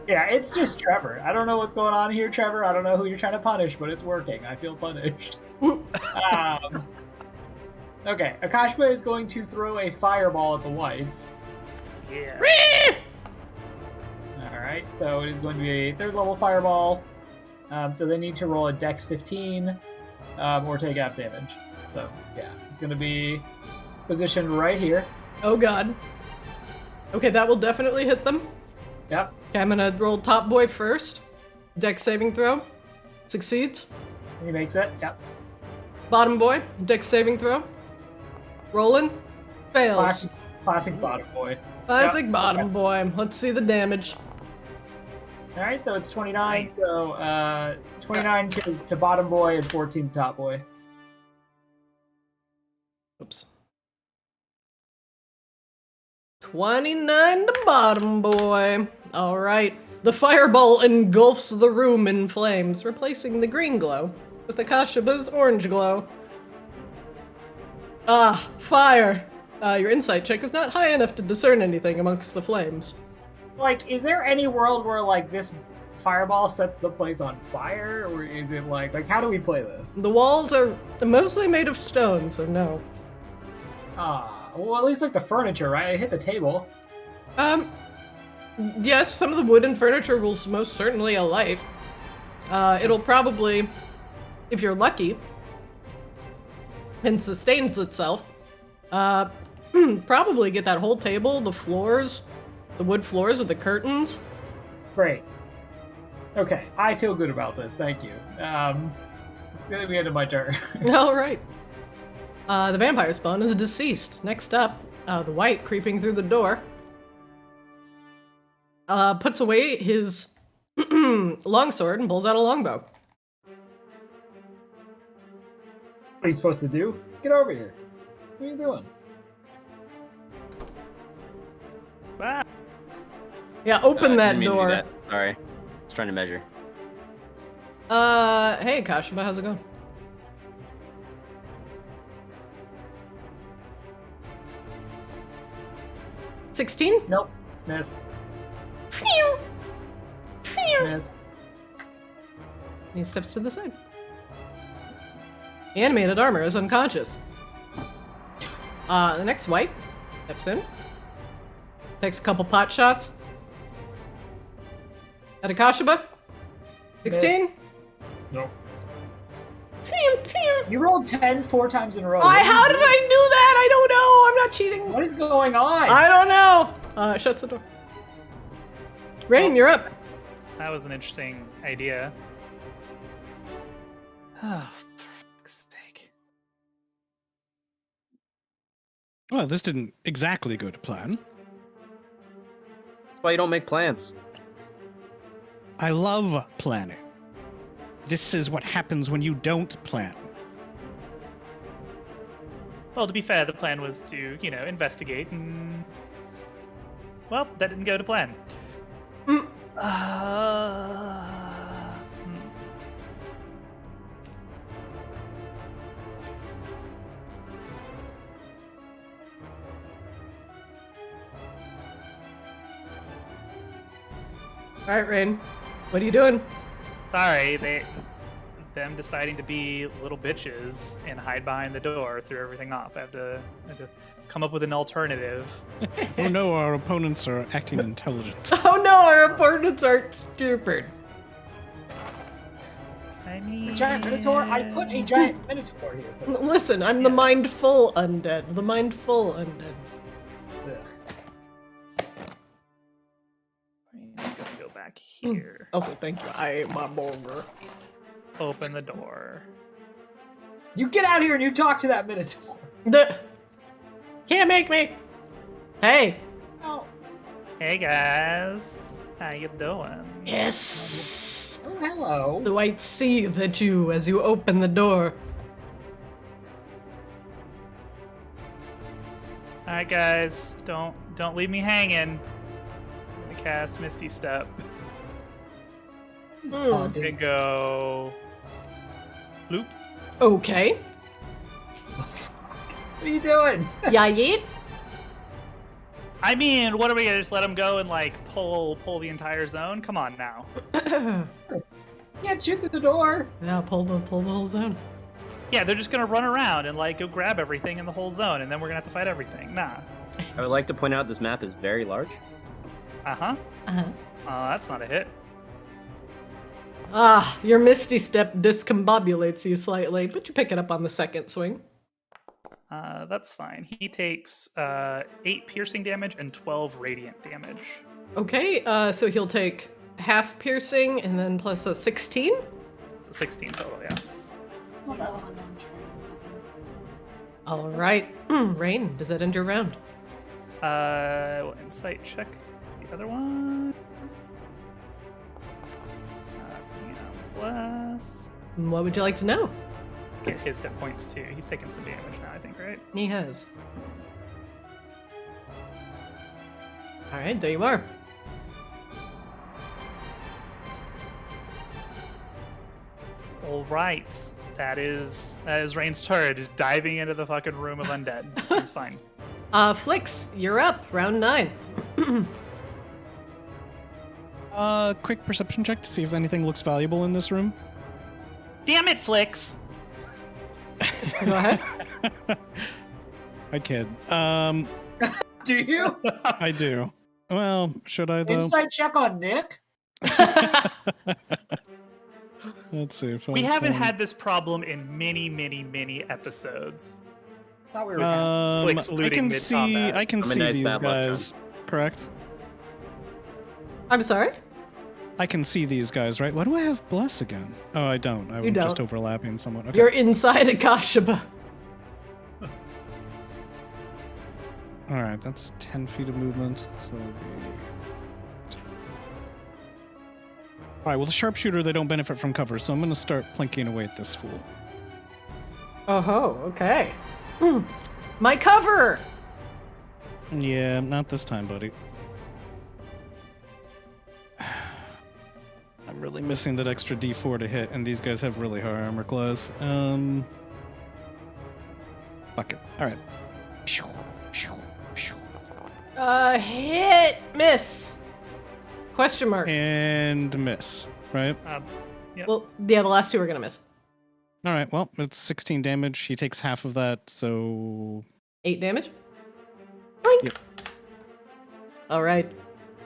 Speaker 1: Yeah, it's just Trevor. I don't know what's going on here, Trevor. I don't know who you're trying to punish, but it's working. I feel punished. Okay, Akashba is going to throw a fireball at the whites.
Speaker 4: Yeah.
Speaker 1: Alright, so it is going to be a third level fireball. So they need to roll a dex 15 or take half damage. So, yeah, it's going to be positioned right here.
Speaker 3: Oh god. Okay, that will definitely hit them.
Speaker 1: Yep.
Speaker 3: Okay, I'm gonna roll top boy first. Dex saving throw. Succeeds.
Speaker 1: He makes it. Yep.
Speaker 3: Bottom boy. Dex saving throw. Rolling. Fails.
Speaker 1: Classic bottom boy.
Speaker 3: Classic
Speaker 1: Yep.
Speaker 3: bottom
Speaker 1: Okay.
Speaker 3: boy. Let's see the damage.
Speaker 1: Alright, so it's 29.
Speaker 4: Nice.
Speaker 1: So 29 to bottom boy and 14 to top boy.
Speaker 3: Oops. 29 to bottom boy. Alright. The fireball engulfs the room in flames, replacing the green glow with Akashiba's orange glow. Ah, fire. Your insight check is not high enough to discern anything amongst the flames.
Speaker 1: Like, is there any world where, like, this fireball sets the place on fire? Or is it, like how do we play this?
Speaker 3: The walls are mostly made of stone, so no.
Speaker 1: Well, at least, like, the furniture, right? I hit the table.
Speaker 3: Yes, some of the wooden furniture will most certainly alight. It'll probably, if you're lucky, and sustains itself, probably get that whole table, the floors, the wood floors with the curtains.
Speaker 1: Great. Okay, I feel good about this, thank you. Gonna be end of my turn.
Speaker 3: All right. The vampire spawn is deceased. Next up, the white creeping through the door. Puts away his longsword and pulls out a longbow.
Speaker 1: What are you supposed to do? Get over here. What are you doing?
Speaker 4: Ah,
Speaker 3: Yeah, open
Speaker 5: I
Speaker 3: that
Speaker 5: didn't mean to do
Speaker 3: door.
Speaker 5: that. Sorry. I was trying to measure.
Speaker 3: Hey, Kashiba, how's it going? $16?
Speaker 1: Nope. Miss.
Speaker 3: Phew. Phew.
Speaker 1: Missed.
Speaker 3: He steps to the side. The animated armor is unconscious. The next white steps in. Takes a couple pot shots. At Akashiba. 16?
Speaker 1: Miss. Nope.
Speaker 3: Phew, phew.
Speaker 1: You rolled 10 4 times in a row.
Speaker 3: How did I do that? I don't know. I'm not cheating.
Speaker 1: What is going on?
Speaker 3: I don't know. Shuts the door. Rain, you're up.
Speaker 4: that was an interesting idea. Oh, for fuck's sake.
Speaker 2: Well, this didn't exactly go to plan.
Speaker 5: That's why you don't make plans.
Speaker 2: I love planning. This is what happens when you don't plan.
Speaker 4: Well, to be fair, the plan was to, investigate and... Well, that didn't go to plan.
Speaker 3: Mm. All right, Rain. What are you doing?
Speaker 4: Sorry, them deciding to be little bitches and hide behind the door threw everything off. I had to come up with an alternative.
Speaker 2: Oh no, our opponents are acting intelligent.
Speaker 3: Oh no, our opponents are stupid.
Speaker 4: I mean...
Speaker 1: This giant minotaur? I put a giant minotaur here. For them.
Speaker 3: Listen, I'm the mindful undead. The mindful undead.
Speaker 1: Ugh.
Speaker 4: I'm just gonna go back here.
Speaker 3: Also, thank you. I ate my burger.
Speaker 4: Open the door.
Speaker 1: You get out here and you talk to that Minotaur.
Speaker 3: Can't make me. Hey.
Speaker 1: Oh,
Speaker 4: Hey guys, how you doing?
Speaker 3: Yes.
Speaker 1: oh hello.
Speaker 3: The white seethe at you as you open the door.
Speaker 4: All right, guys, don't leave me hanging. I'm gonna cast Misty Step
Speaker 1: Just
Speaker 3: Hmm.
Speaker 1: taunting.
Speaker 4: and go. Loop.
Speaker 3: Okay.
Speaker 1: What are you doing?
Speaker 3: Yeah, yeet.
Speaker 4: I mean, what are we gonna just let him go and like pull the entire zone? Come on now.
Speaker 1: Yeah, shoot through the door.
Speaker 3: Yeah, pull the whole zone.
Speaker 4: Yeah, they're just gonna run around and like go grab everything in the whole zone, and then we're gonna have to fight everything. Nah.
Speaker 5: I would like to point out this map is very large.
Speaker 4: Uh-huh.
Speaker 3: Uh-huh.
Speaker 4: That's not a hit.
Speaker 3: Ah, your Misty Step discombobulates you slightly, but you pick it up on the second swing.
Speaker 4: That's fine. He takes 8 piercing damage and 12 radiant damage.
Speaker 3: Okay, so he'll take half piercing and then plus a 16.
Speaker 4: So 16 total, yeah.
Speaker 3: All right. Rain, does that end your round?
Speaker 4: We'll insight check the other one. Bless.
Speaker 3: What would you like to know?
Speaker 4: Get his hit points too. He's taking some damage now, I think, right?
Speaker 3: He has. All right, there you are.
Speaker 4: All right. That is Rain's turn. Just diving into the fucking room of undead. Seems fine.
Speaker 3: Flix, you're up. Round 9.
Speaker 6: Quick perception check to see if anything looks valuable in this room.
Speaker 4: Damn it, Flix!
Speaker 3: Go ahead.
Speaker 6: I kid.
Speaker 1: Do you?
Speaker 6: I do. Well, should I though?
Speaker 1: Inside check on Nick?
Speaker 6: Let's see. If
Speaker 4: We
Speaker 6: I
Speaker 4: haven't
Speaker 6: can-
Speaker 4: had this problem in many episodes.
Speaker 1: Thought we were
Speaker 4: Flix
Speaker 6: I
Speaker 4: looting
Speaker 6: can
Speaker 4: mid-combat.
Speaker 6: see. I can
Speaker 5: I'm a
Speaker 6: see
Speaker 5: nice
Speaker 6: these
Speaker 5: bad luck
Speaker 6: guys. Correct.
Speaker 3: I'm sorry?
Speaker 6: I can see these guys, right? Why do I have bless again? Oh, I don't. I'm just
Speaker 3: don't.
Speaker 6: overlapping somewhat. Okay.
Speaker 3: You're inside a Kashaba.
Speaker 6: All right, that's 10 feet of movement. So that'll be. All right. Well, the sharpshooter, they don't benefit from cover, so I'm going to start plinking away at this fool.
Speaker 3: Oh ho, okay. My cover!
Speaker 6: Yeah, not this time, buddy. I'm really missing that extra D4 to hit, and these guys have really high armor class. Fuck it. All right.
Speaker 3: Hit, miss. Question mark.
Speaker 6: And miss, right?
Speaker 4: Yep.
Speaker 3: Well, yeah, the last two are gonna miss.
Speaker 6: All right. Well, it's 16 damage. He takes half of that, so
Speaker 3: 8 damage. Blink.
Speaker 6: Yep.
Speaker 3: All right.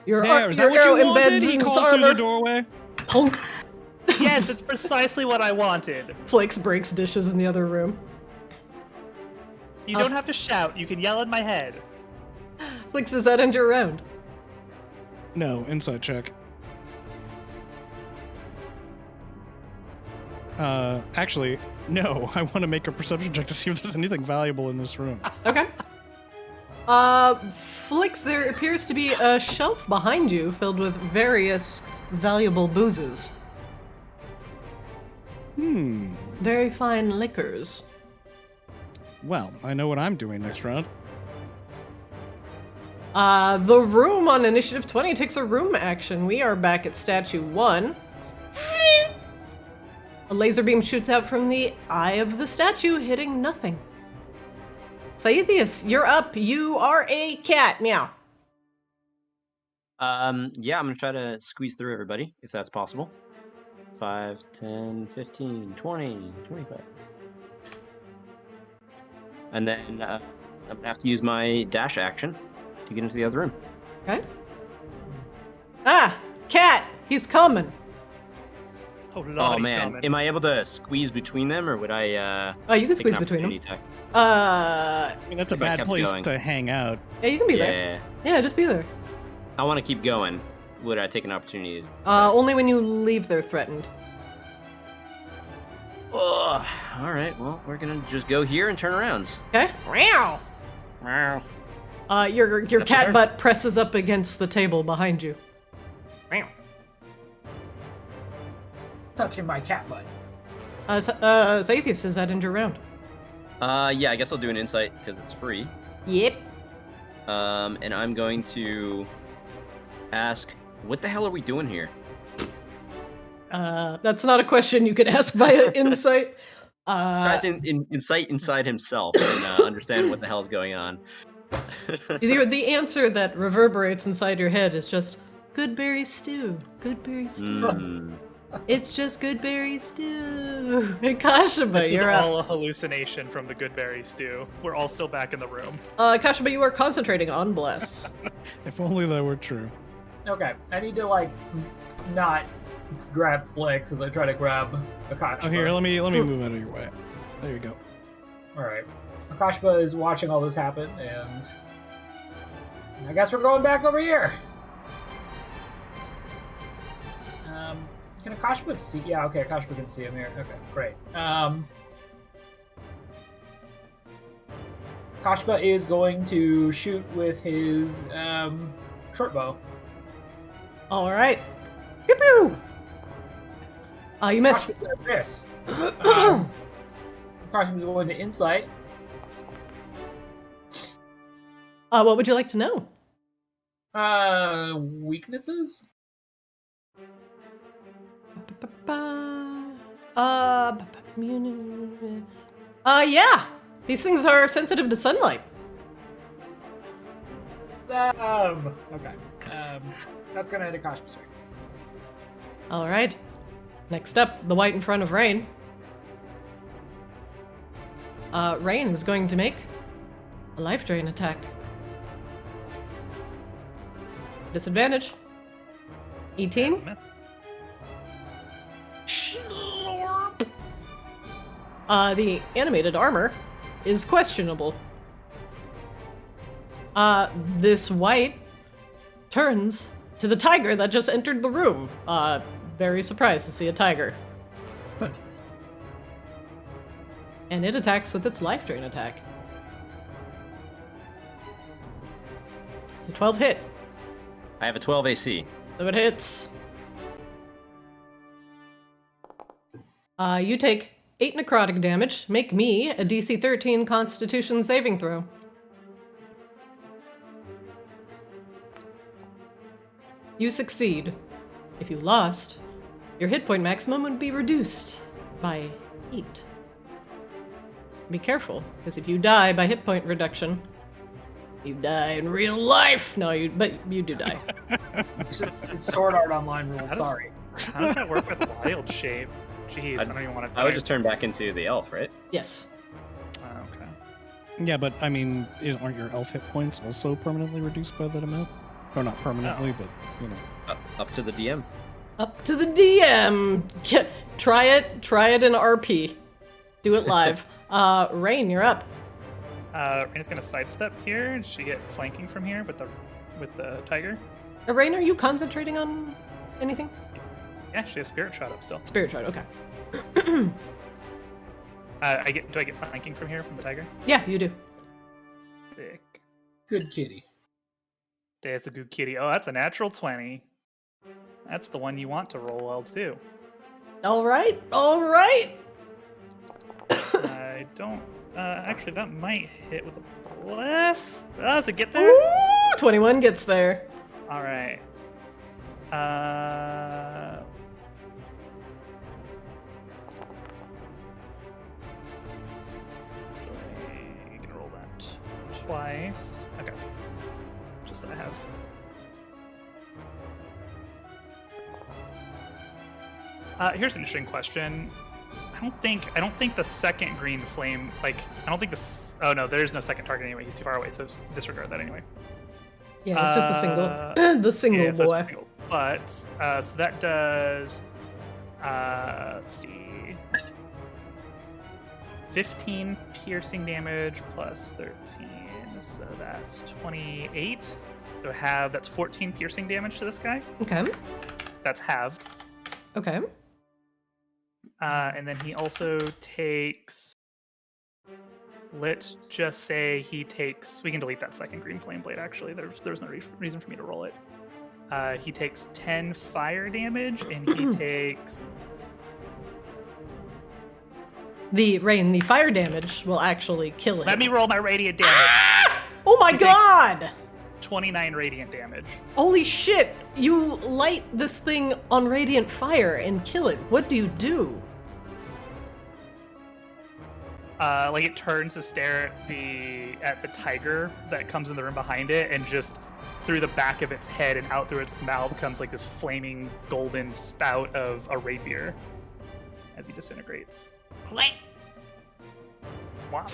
Speaker 3: Your
Speaker 6: there. Is that
Speaker 3: arrow
Speaker 6: what you
Speaker 3: embeds
Speaker 6: wanted? He
Speaker 3: in its
Speaker 6: calls through the
Speaker 3: armor.
Speaker 6: doorway.
Speaker 3: Punk.
Speaker 4: Yes, it's precisely what I wanted.
Speaker 3: Flix breaks dishes in the other room.
Speaker 4: You don't have to shout. You can yell in my head.
Speaker 3: Flix, does that end your round?
Speaker 6: No, inside check. Actually, no. I want to make a perception check to see if there's anything valuable in this room.
Speaker 3: Okay. Flix, there appears to be a shelf behind you filled with various valuable boozes. Very fine liquors.
Speaker 6: Well, I know what I'm doing next round.
Speaker 3: The room on initiative 20 takes a room action. We are back at statue 1. A laser beam shoots out from the eye of the statue, hitting nothing. Saithius, you're up. You are a cat. Meow.
Speaker 5: Yeah, I'm gonna try to squeeze through everybody, if that's possible. 5, 10, 15, 20, 25. And then I'm gonna have to use my dash action to get into the other room.
Speaker 3: Okay. Ah, cat. He's coming.
Speaker 4: Oh, Lordy,
Speaker 5: Oh man,
Speaker 4: coming.
Speaker 5: am I able to squeeze between them, or would I?
Speaker 3: Oh, you can
Speaker 5: take
Speaker 3: squeeze
Speaker 5: an
Speaker 3: between them.
Speaker 5: opportunity attack?
Speaker 6: I mean, that's a
Speaker 5: If I
Speaker 6: bad
Speaker 5: kept
Speaker 6: place
Speaker 5: going.
Speaker 6: to hang out.
Speaker 3: Yeah, you can be there.
Speaker 5: Yeah,
Speaker 3: Yeah, just be there.
Speaker 5: I want to keep going. Would I take an opportunity?
Speaker 3: Only when you leave they're threatened.
Speaker 5: Oh, all right. Well, we're gonna just go here and turn around.
Speaker 3: Okay. Meow.
Speaker 5: Wow.
Speaker 3: Your
Speaker 5: That's
Speaker 3: cat
Speaker 5: her.
Speaker 3: butt presses up against the table behind you. Meow.
Speaker 1: Touching my cat butt.
Speaker 3: Zatheus, is that in your round?
Speaker 5: Yeah, I guess I'll do an insight because it's free.
Speaker 3: Yep.
Speaker 5: And I'm going to ask, what the hell are we doing here?
Speaker 3: That's not a question you could ask via insight.
Speaker 5: Tries insight inside himself and understand what the hell's going on.
Speaker 3: The answer that reverberates inside your head is just good berry stew. Good berry stew. It's just good berry stew. Kashima,
Speaker 4: This is
Speaker 3: you're up.
Speaker 4: all a hallucination from the Goodberry stew. We're all still back in the room.
Speaker 3: Kashima, you are concentrating on bless.
Speaker 6: If only that were true.
Speaker 1: Okay, I need to like not grab Flicks as I try to grab Akashba.
Speaker 6: Oh, here, let me move out of your way. There you go.
Speaker 1: All right, Akashba is watching all this happen, and I guess we're going back over here. Can Akashba see? Yeah, okay, Akashba can see him here. Okay, great. Akashba is going to shoot with his short bow.
Speaker 3: All right. Pew pew. You missed.
Speaker 1: Akashba's gonna miss. Akashba's going to insight.
Speaker 3: What would you like to know?
Speaker 1: Weaknesses?
Speaker 3: Yeah. These things are sensitive to sunlight.
Speaker 1: Okay. That's gonna end Akashba's turn.
Speaker 3: All right. Next up, the white in front of Rain. Rain is going to make a life drain attack. Disadvantage. 18.
Speaker 4: Miss.
Speaker 3: The animated armor is questionable. This white turns to the tiger that just entered the room. Very surprised to see a tiger. And it attacks with its life drain attack. It's a 12 hit,
Speaker 5: I have a 12 AC.
Speaker 3: so it hits. You take 8 necrotic damage. Make me a DC 13 Constitution saving throw. You succeed. If you lost, your hit point maximum would be reduced by 8. Be careful, because if you die by hit point reduction, you die in real life. No, but you do die.
Speaker 1: It's Sword Art Online rules.
Speaker 4: does-
Speaker 1: Sorry.
Speaker 4: How does that work with wild shape? Jeez, I don't even want to.
Speaker 5: I would just turn back into the elf, right?
Speaker 3: Yes.
Speaker 4: Oh, okay.
Speaker 6: Yeah, but I mean, aren't your elf hit points also permanently reduced by that amount? Or not permanently, but you know.
Speaker 5: Up to the DM.
Speaker 3: Up to the DM. Try it in RP. Do it live. Rain, you're up.
Speaker 4: Raina's gonna sidestep here. Does she get flanking from here with the tiger?
Speaker 3: Rain, are you concentrating on anything?
Speaker 4: Yeah, she has spirit shot up still.
Speaker 3: Spirit shot, okay.
Speaker 4: Do I get flanking from here from the tiger?
Speaker 3: Yeah, you do.
Speaker 4: Sick.
Speaker 1: Good kitty.
Speaker 4: That's a good kitty. Oh, that's a natural 20. That's the one you want to roll well too.
Speaker 3: All right.
Speaker 4: I don't. Actually, that might hit with a bless. Does it get there?
Speaker 3: Ooh, 21 gets there.
Speaker 4: All right. You can roll that twice. Okay. Just so I have. Here's an interesting question. I don't think the second green flame, like, I don't think this. Oh no, there's no second target anyway. He's too far away, so disregard that anyway.
Speaker 3: Yeah, it's just a single. The single
Speaker 4: Yeah, so it's
Speaker 3: boy.
Speaker 4: a single. But so that does. Let's see. 15 piercing damage plus 13, so that's 28. So that's 14 piercing damage to this guy.
Speaker 3: Okay.
Speaker 4: That's halved.
Speaker 3: Okay.
Speaker 4: And then he also takes... Let's just say he takes... We can delete that second green flame blade, actually. There's no reason for me to roll it. He takes 10 fire damage, and he takes...
Speaker 3: The fire damage will actually kill him.
Speaker 4: Let me roll my radiant damage.
Speaker 3: Oh my
Speaker 4: He
Speaker 3: god!
Speaker 4: 29 radiant damage.
Speaker 3: Holy shit! You light this thing on radiant fire and kill it. What do you do?
Speaker 4: Like it turns to stare at the tiger that comes in the room behind it, and just through the back of its head and out through its mouth comes like this flaming golden spout of a rapier as he disintegrates.
Speaker 3: What?
Speaker 4: Wow.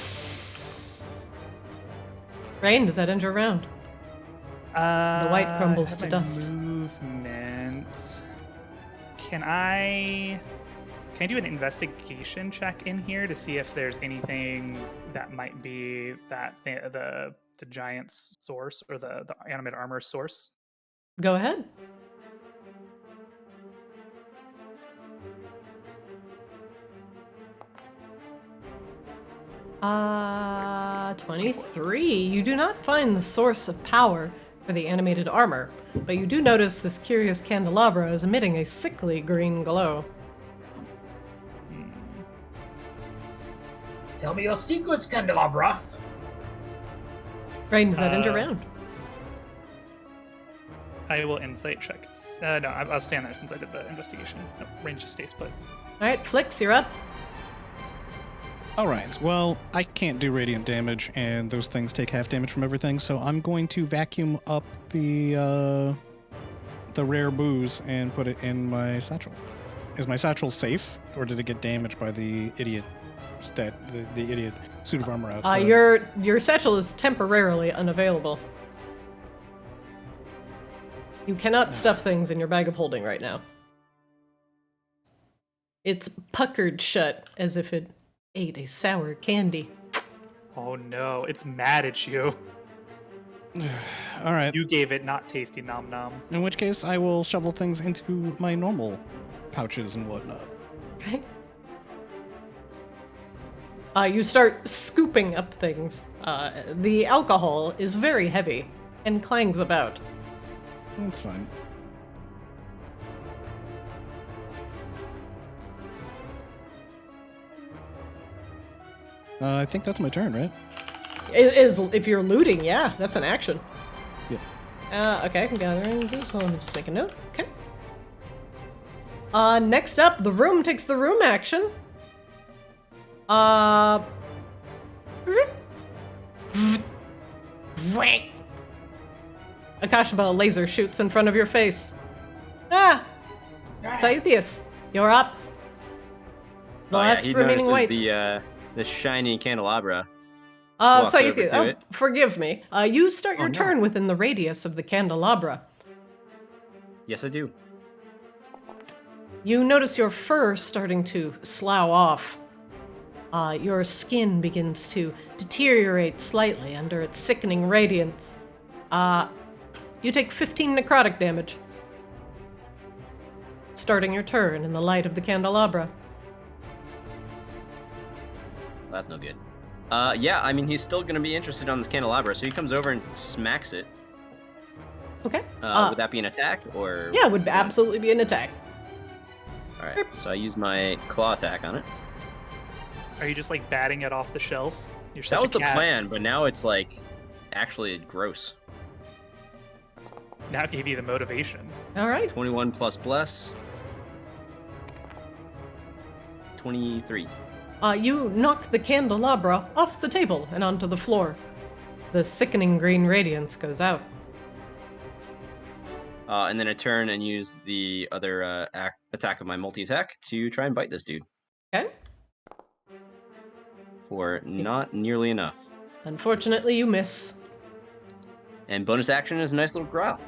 Speaker 3: Rain, does that end your round? The white crumbles to dust.
Speaker 4: Movement. Can I do an investigation check in here to see if there's anything that might be the giant's source or the animate armor source?
Speaker 3: Go ahead. Uh, 23. You do not find the source of power for the animated armor, but you do notice this curious candelabra is emitting a sickly green glow.
Speaker 1: Tell me your secrets, candelabra.
Speaker 3: Rain, does that end your round?
Speaker 4: I will insight check. No, I'll stand there since I did the investigation. No, range just stays put.
Speaker 3: Alright, Flix, you're up.
Speaker 6: Alright, well, I can't do radiant damage, and those things take half damage from everything, so I'm going to vacuum up the rare booze and put it in my satchel. Is my satchel safe, or did it get damaged by the idiot the idiot suit of armor outside?
Speaker 3: Your satchel is temporarily unavailable. You cannot stuff things in your bag of holding right now. It's puckered shut as if it ate a sour candy.
Speaker 4: Oh no, it's mad at you.
Speaker 6: Alright.
Speaker 4: You gave it not tasty nom nom.
Speaker 6: In which case, I will shovel things into my normal pouches and whatnot.
Speaker 3: Okay. You start scooping up things. The alcohol is very heavy and clangs about.
Speaker 6: That's fine. I think that's my turn, right?
Speaker 3: If you're looting, yeah, that's an action.
Speaker 6: Yeah.
Speaker 3: Okay, gathering booze. So let me just make a note. Okay. Next up, the room takes the room action. Akashaba laser shoots in front of your face. Ah! Scythius, you're up. The last
Speaker 5: he
Speaker 3: remaining
Speaker 5: notices
Speaker 3: white.
Speaker 5: the shiny candelabra. Walks over to
Speaker 3: Scythius,
Speaker 5: it.
Speaker 3: forgive me. You start your turn within the radius of the candelabra.
Speaker 5: Yes, I do.
Speaker 3: You notice your fur starting to slough off. Your skin begins to deteriorate slightly under its sickening radiance. You take 15 necrotic damage. Starting your turn in the light of the candelabra.
Speaker 5: That's no good. Yeah, I mean, he's still going to be interested on this candelabra, so he comes over and smacks it.
Speaker 3: Okay.
Speaker 5: Would that be an attack, or...?
Speaker 3: Yeah, it would absolutely be an attack.
Speaker 5: Alright, so I use my claw attack on it.
Speaker 4: Are you just like batting it off the shelf? You're such
Speaker 5: That was
Speaker 4: a
Speaker 5: the
Speaker 4: cat.
Speaker 5: plan, but now it's like actually gross.
Speaker 4: Now it gave you the motivation.
Speaker 3: All right.
Speaker 5: 21 plus bless. 23.
Speaker 3: You knock the candelabra off the table and onto the floor. The sickening green radiance goes out.
Speaker 5: And then I turn and use the other attack of my multi-attack to try and bite this dude.
Speaker 3: Okay.
Speaker 5: For not nearly enough.
Speaker 3: Unfortunately, you miss.
Speaker 5: And bonus action is a nice little growl.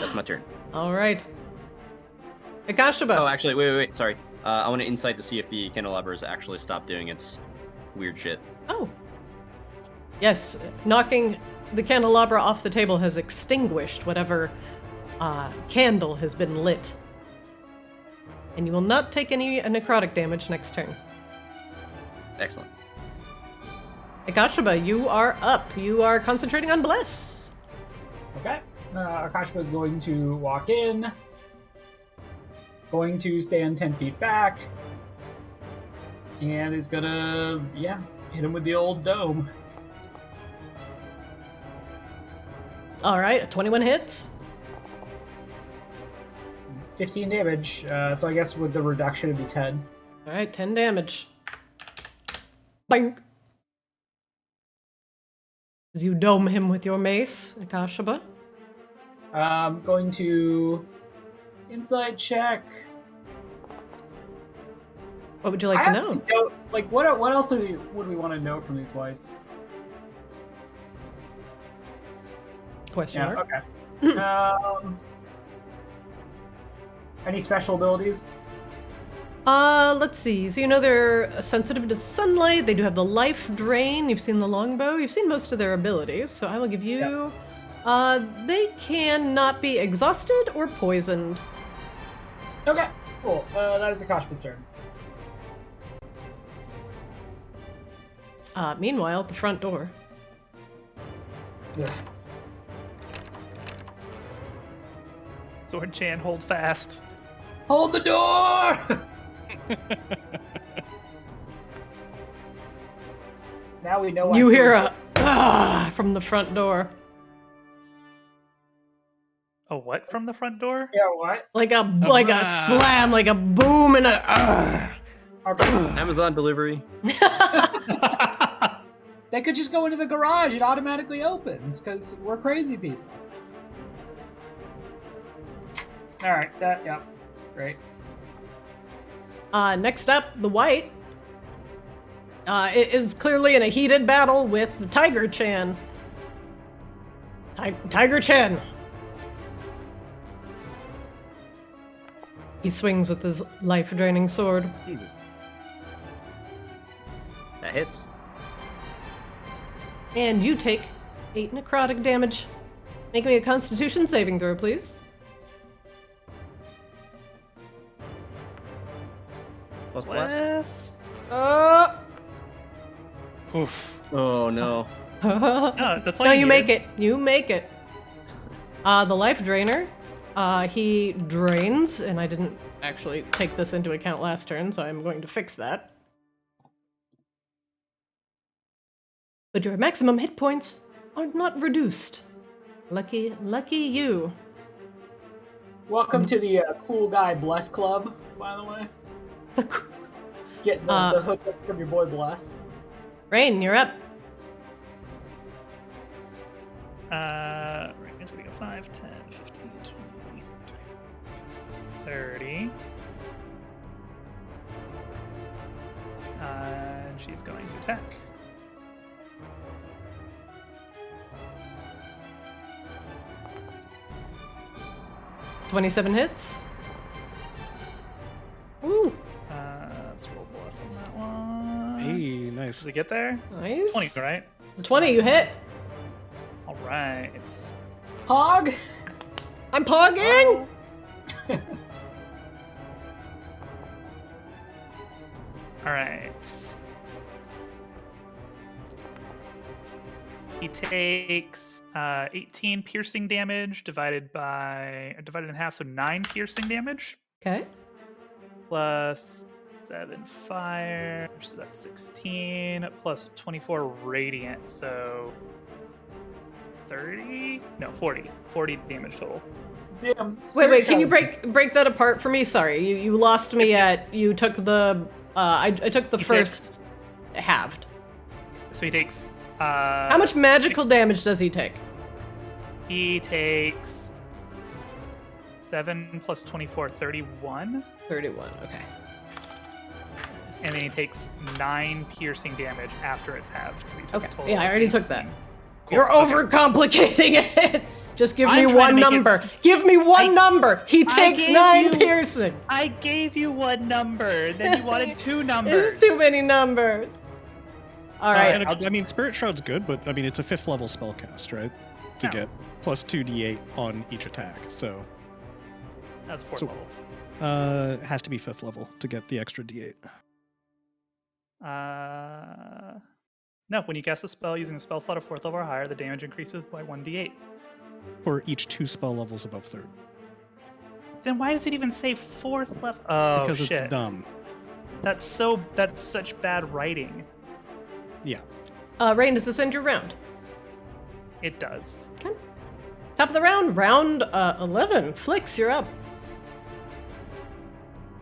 Speaker 5: That's my turn.
Speaker 3: All right. Akashaba.
Speaker 5: Oh, actually, wait. Sorry. I want to insight to see if the candelabra has actually stopped doing its weird shit.
Speaker 3: Oh. Yes, knocking the candelabra off the table has extinguished whatever candle has been lit. And you will not take any necrotic damage next turn.
Speaker 5: Excellent.
Speaker 3: Akashaba, you are up. You are concentrating on Bless.
Speaker 1: Okay. Akashba is going to walk in. Going to stand 10 feet back. And is gonna, hit him with the old dome.
Speaker 3: All right, 21 hits.
Speaker 1: 15 damage. So I guess with the reduction it'd be 10.
Speaker 3: All right, 10 damage. Bang. As you dome him with your mace, Akashaba.
Speaker 1: Going to insight check.
Speaker 3: What would you like to know?
Speaker 1: What else would we want to know from these whites?
Speaker 3: Question mark.
Speaker 1: Okay. Any special abilities?
Speaker 3: Let's see. So you know they're sensitive to sunlight. They do have the life drain. You've seen the longbow. You've seen most of their abilities. So I will give you. They can not be exhausted or poisoned.
Speaker 1: Okay. Cool. That is Akashba's turn.
Speaker 3: Meanwhile, at the front door.
Speaker 1: Yes.
Speaker 4: Sword Chan, hold fast.
Speaker 1: Hold the door! Now we know why
Speaker 3: You hear
Speaker 1: Sword
Speaker 3: a from the front door.
Speaker 4: Oh, what from the front door?
Speaker 1: Yeah, what?
Speaker 3: Like a slam, like a boom and a
Speaker 1: Okay.
Speaker 5: Amazon delivery.
Speaker 1: They could just go into the garage. It automatically opens because we're crazy people. All right. Great.
Speaker 3: Next up, the white. It is clearly in a heated battle with the Tiger Chan. Tiger Chan. He swings with his life-draining sword.
Speaker 5: That hits.
Speaker 3: And you take 8 necrotic damage. Make me a Constitution saving throw, please.
Speaker 5: Plus.
Speaker 4: Oof.
Speaker 5: Oh no.
Speaker 4: No, that's all
Speaker 3: No,
Speaker 4: you
Speaker 3: you
Speaker 4: needed.
Speaker 3: make it. You make it. The life drainer, he drains, and I didn't actually take this into account last turn, so I'm going to fix that. But your maximum hit points are not reduced. Lucky you.
Speaker 1: Welcome to the Cool Guy Bless Club, by the way. Get the hookups from your boy Bless.
Speaker 3: Rain, you're up.
Speaker 4: Right, it's gonna go 5, 10, 15, 20, 25, 30. And she's going to attack.
Speaker 3: $27 hits. Ooh,
Speaker 4: Let's roll bless on that one.
Speaker 6: Hey, nice.
Speaker 4: Does it get there?
Speaker 3: nice.
Speaker 4: 20, right?
Speaker 3: 20, you hit.
Speaker 4: All right.
Speaker 1: Hog.
Speaker 3: I'm pogging.
Speaker 4: All right. He takes 18 piercing damage divided in half, so 9 piercing damage.
Speaker 3: Okay.
Speaker 4: Plus 7 fire, so that's 16, plus 24 radiant, so 40 damage total.
Speaker 1: Damn.
Speaker 3: Wait, can you break that apart for me? Sorry, you lost me at, you took the, I took the first halved.
Speaker 4: So he takes,
Speaker 3: How much magical damage does he take?
Speaker 4: he takes 7 plus 24, 31.
Speaker 3: 31, okay.
Speaker 4: And then he takes 9 piercing damage after it's halved. He took
Speaker 3: Okay,
Speaker 4: a total
Speaker 3: yeah, I
Speaker 4: of
Speaker 3: already took
Speaker 4: 18.
Speaker 3: that.
Speaker 4: Cool,
Speaker 3: You're
Speaker 4: okay.
Speaker 3: overcomplicating it! Just give
Speaker 4: I'm
Speaker 3: me
Speaker 4: trying to
Speaker 3: one
Speaker 4: make it
Speaker 3: number. Give me one number! He takes
Speaker 4: gave
Speaker 3: 9
Speaker 4: you-
Speaker 3: piercing!
Speaker 4: I gave you one number, then you wanted 2 numbers.
Speaker 3: It's too many numbers. Alright,
Speaker 2: And I mean, Spirit Shroud's good, but I mean, it's a 5th level spellcast, right? To
Speaker 4: No.
Speaker 2: get plus 2d8 on each attack. So
Speaker 4: That's 4th
Speaker 2: So-
Speaker 4: level.
Speaker 2: It has to be 5th level to get the extra D8.
Speaker 4: No, when you cast a spell using a spell slot of 4th level or higher, the damage increases by 1d8.
Speaker 2: For each 2 spell levels above 3rd.
Speaker 4: Then why does it even say 4th level? Oh,
Speaker 2: Because
Speaker 4: shit.
Speaker 2: it's dumb.
Speaker 4: That's such bad writing.
Speaker 2: Yeah.
Speaker 3: Rain, does this end your round?
Speaker 4: It does.
Speaker 3: Okay. Top of the round, round 11. Flix, you're up.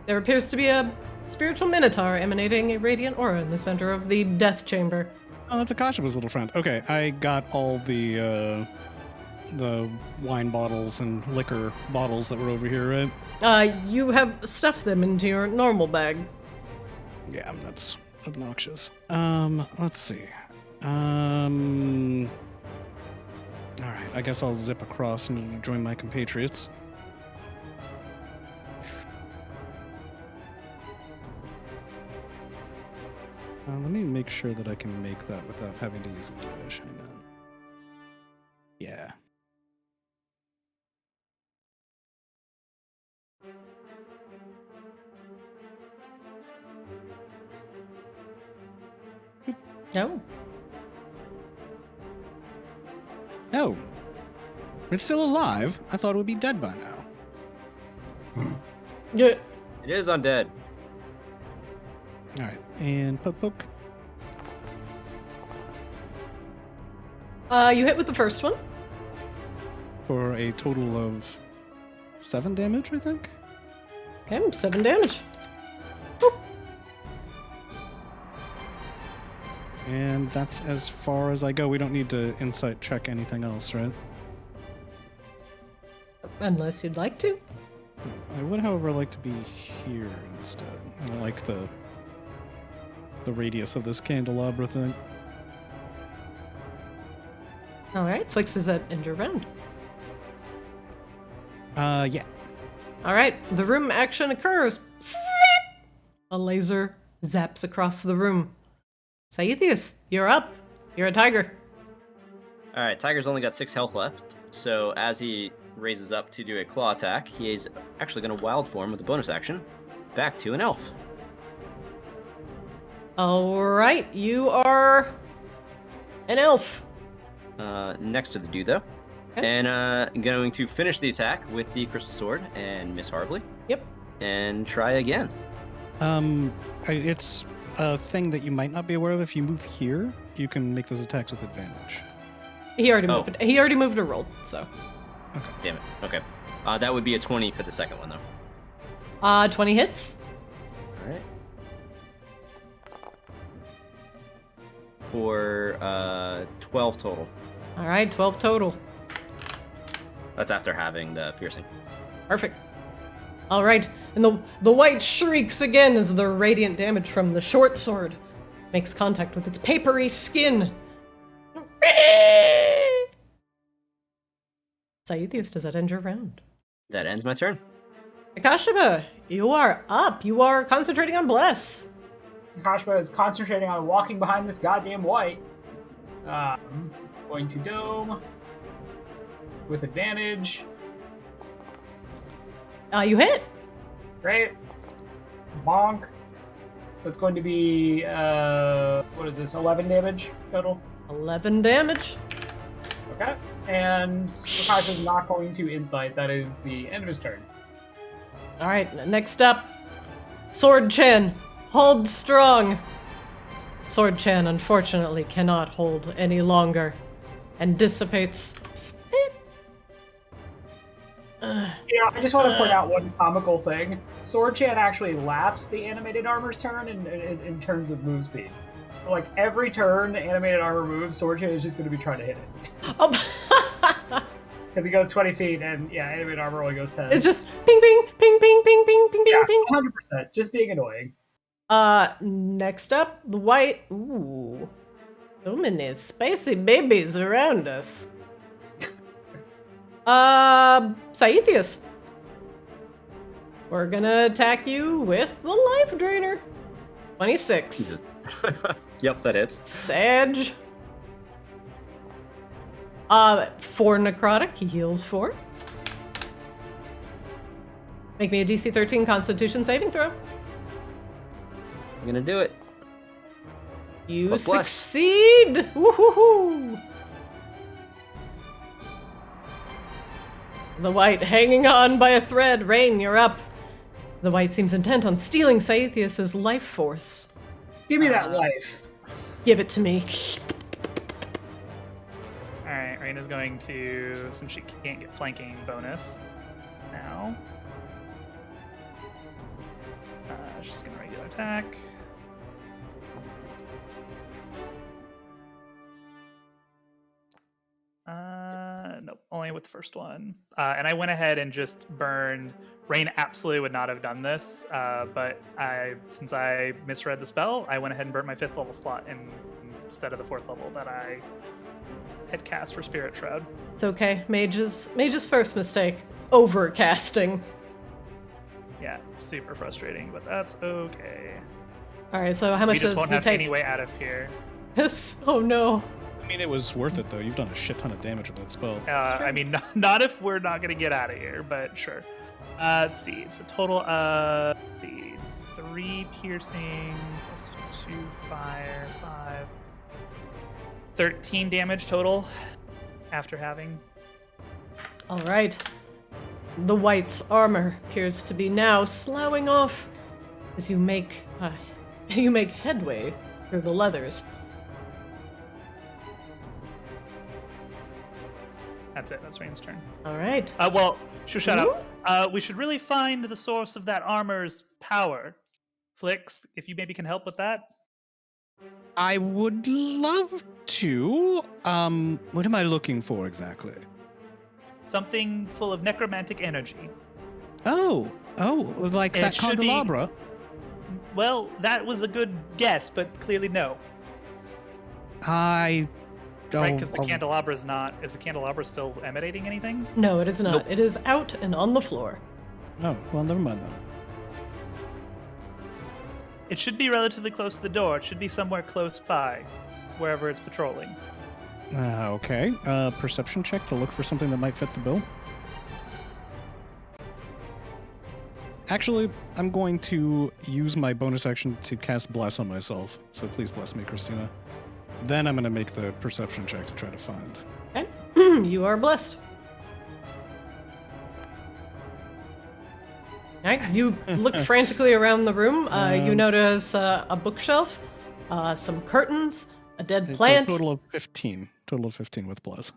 Speaker 3: There appears to be a spiritual minotaur emanating a radiant aura in the center of the death chamber.
Speaker 2: Oh, that's Akashima's little friend. Okay, I got all the wine bottles and liquor bottles that were over here, right?
Speaker 3: You have stuffed them into your normal bag.
Speaker 2: Yeah, that's obnoxious. Let's see. Alright, I guess I'll zip across and join my compatriots. Let me make sure that I can make that without having to use a dash. Hang on. Yeah.
Speaker 3: Oh.
Speaker 2: Oh. It's still alive? I thought it would be dead by now.
Speaker 3: Yeah.
Speaker 5: It is undead.
Speaker 2: Alright, and poke.
Speaker 3: You hit with the first one.
Speaker 2: For a total of 7 damage, I think?
Speaker 3: Okay, 7 damage.
Speaker 2: And that's as far as I go. We don't need to insight check anything else, right?
Speaker 3: Unless you'd like to.
Speaker 2: I would, however, like to be here instead. I don't like the radius of this candelabra thing.
Speaker 3: Alright, Flix is at end your round.
Speaker 2: Yeah.
Speaker 3: Alright, the room action occurs. A laser zaps across the room. Saithius, you're up. You're a tiger.
Speaker 5: All right, Tiger's only got 6 health left, so as he raises up to do a claw attack, he is actually going to wild form with a bonus action back to an elf.
Speaker 3: Alright, you are an elf.
Speaker 5: Next to the dude, though.
Speaker 3: Okay.
Speaker 5: And going to finish the attack with the crystal sword and miss horribly.
Speaker 3: Yep.
Speaker 5: And try again.
Speaker 2: It's a thing that you might not be aware of. If you move here, you can make those attacks with advantage.
Speaker 3: He already moved. He already moved a roll, so.
Speaker 2: Okay.
Speaker 5: Damn it. Okay. That would be a 20 for the second one, though.
Speaker 3: 20 hits.
Speaker 5: All right. For 12 total.
Speaker 3: Alright, 12 total.
Speaker 5: That's after having the piercing.
Speaker 3: Perfect. Alright, and the white shrieks again as the radiant damage from the short sword makes contact with its papery skin. Saithius, does that end your round?
Speaker 5: That ends my turn.
Speaker 3: Akashima, you are up. You are concentrating on Bless.
Speaker 1: Kashima is concentrating on walking behind this goddamn white. Going to dome with advantage.
Speaker 3: You hit.
Speaker 1: Great. Bonk. So it's going to be, what is this, 11 damage total?
Speaker 3: 11 damage.
Speaker 1: Okay. And Prakash is not going to insight. That is the end of his turn.
Speaker 3: Alright, next up, Sword Chan. Hold strong. Sword Chan unfortunately cannot hold any longer and dissipates.
Speaker 1: Yeah, I just want to point out one comical thing. Sword Chan actually laps the animated armor's turn in terms of move speed. Like, every turn the animated armor moves, Sword Chan is just going to be trying to hit it.
Speaker 3: Oh.
Speaker 1: Because he goes 20 feet, and yeah, animated armor only goes 10.
Speaker 3: It's just ping, ping, ping, ping, ping, ping, ping,
Speaker 1: yeah,
Speaker 3: ping,
Speaker 1: 100%. Just being annoying.
Speaker 3: Next up, the white. Ooh. So many spicy babies around us. Saithius. We're gonna attack you with the life drainer. 26.
Speaker 5: Yep, that hits.
Speaker 3: Sag. 4 necrotic, he heals 4. Make me a DC 13 Constitution saving throw.
Speaker 5: I'm gonna do it.
Speaker 3: You
Speaker 5: Plus bless.
Speaker 3: succeed! Woohoo! The white hanging on by a thread. Rain, you're up. The white seems intent on stealing Saethius' life force.
Speaker 1: Give me that life.
Speaker 3: Give it to me.
Speaker 4: Alright, Rain is going to, since she can't get flanking bonus now, she's going to regular attack. Nope, only with the first one. And I went ahead and just burned. Rain absolutely would not have done this, but since I misread the spell, I went ahead and burnt my 5th level slot instead of the 4th level that I had cast for Spirit Shroud.
Speaker 3: It's okay. Mage's first mistake. Overcasting.
Speaker 4: Yeah, it's super frustrating, but that's okay.
Speaker 3: Alright, so how much
Speaker 4: We just
Speaker 3: does
Speaker 4: won't
Speaker 3: he
Speaker 4: have
Speaker 3: take?
Speaker 4: any way out of here.
Speaker 3: Oh no.
Speaker 6: I mean, it was worth it though. You've done a shit ton of damage with that spell.
Speaker 4: I mean, not if we're not going to get out of here, but sure. Let's see. So total of the 3 piercing plus 2 fire, 5. 13 damage total after having.
Speaker 3: Alright. The white's armor appears to be now sloughing off as you make headway through the leathers.
Speaker 4: That's it. That's Rain's turn.
Speaker 3: Alright.
Speaker 4: Well, shut up. We should really find the source of that armor's power. Flix, if you maybe can help with that.
Speaker 6: I would love to. What am I looking for exactly?
Speaker 4: Something full of necromantic energy.
Speaker 6: Oh, like
Speaker 4: It
Speaker 6: that
Speaker 4: should be-
Speaker 6: candelabra.
Speaker 4: Well, that was a good guess, but clearly no.
Speaker 6: I don't.
Speaker 4: Right, because the candelabra is not. Is the candelabra still emanating anything?
Speaker 3: No, it is not.
Speaker 5: Nope.
Speaker 3: It is out and on the floor.
Speaker 6: Oh, well, never mind then.
Speaker 4: It should be relatively close to the door. It should be somewhere close by, wherever it's patrolling.
Speaker 6: Okay. Perception check to look for something that might fit the bill. Actually, I'm going to use my bonus action to cast Bless on myself. So please bless me, Christina. Then I'm going to make the perception check to try to find.
Speaker 3: Okay. You are blessed. Alright, you look frantically around the room. You notice a bookshelf, some curtains, a dead
Speaker 6: It's
Speaker 3: plant.
Speaker 6: a total of 15. Total of 15 with Bless.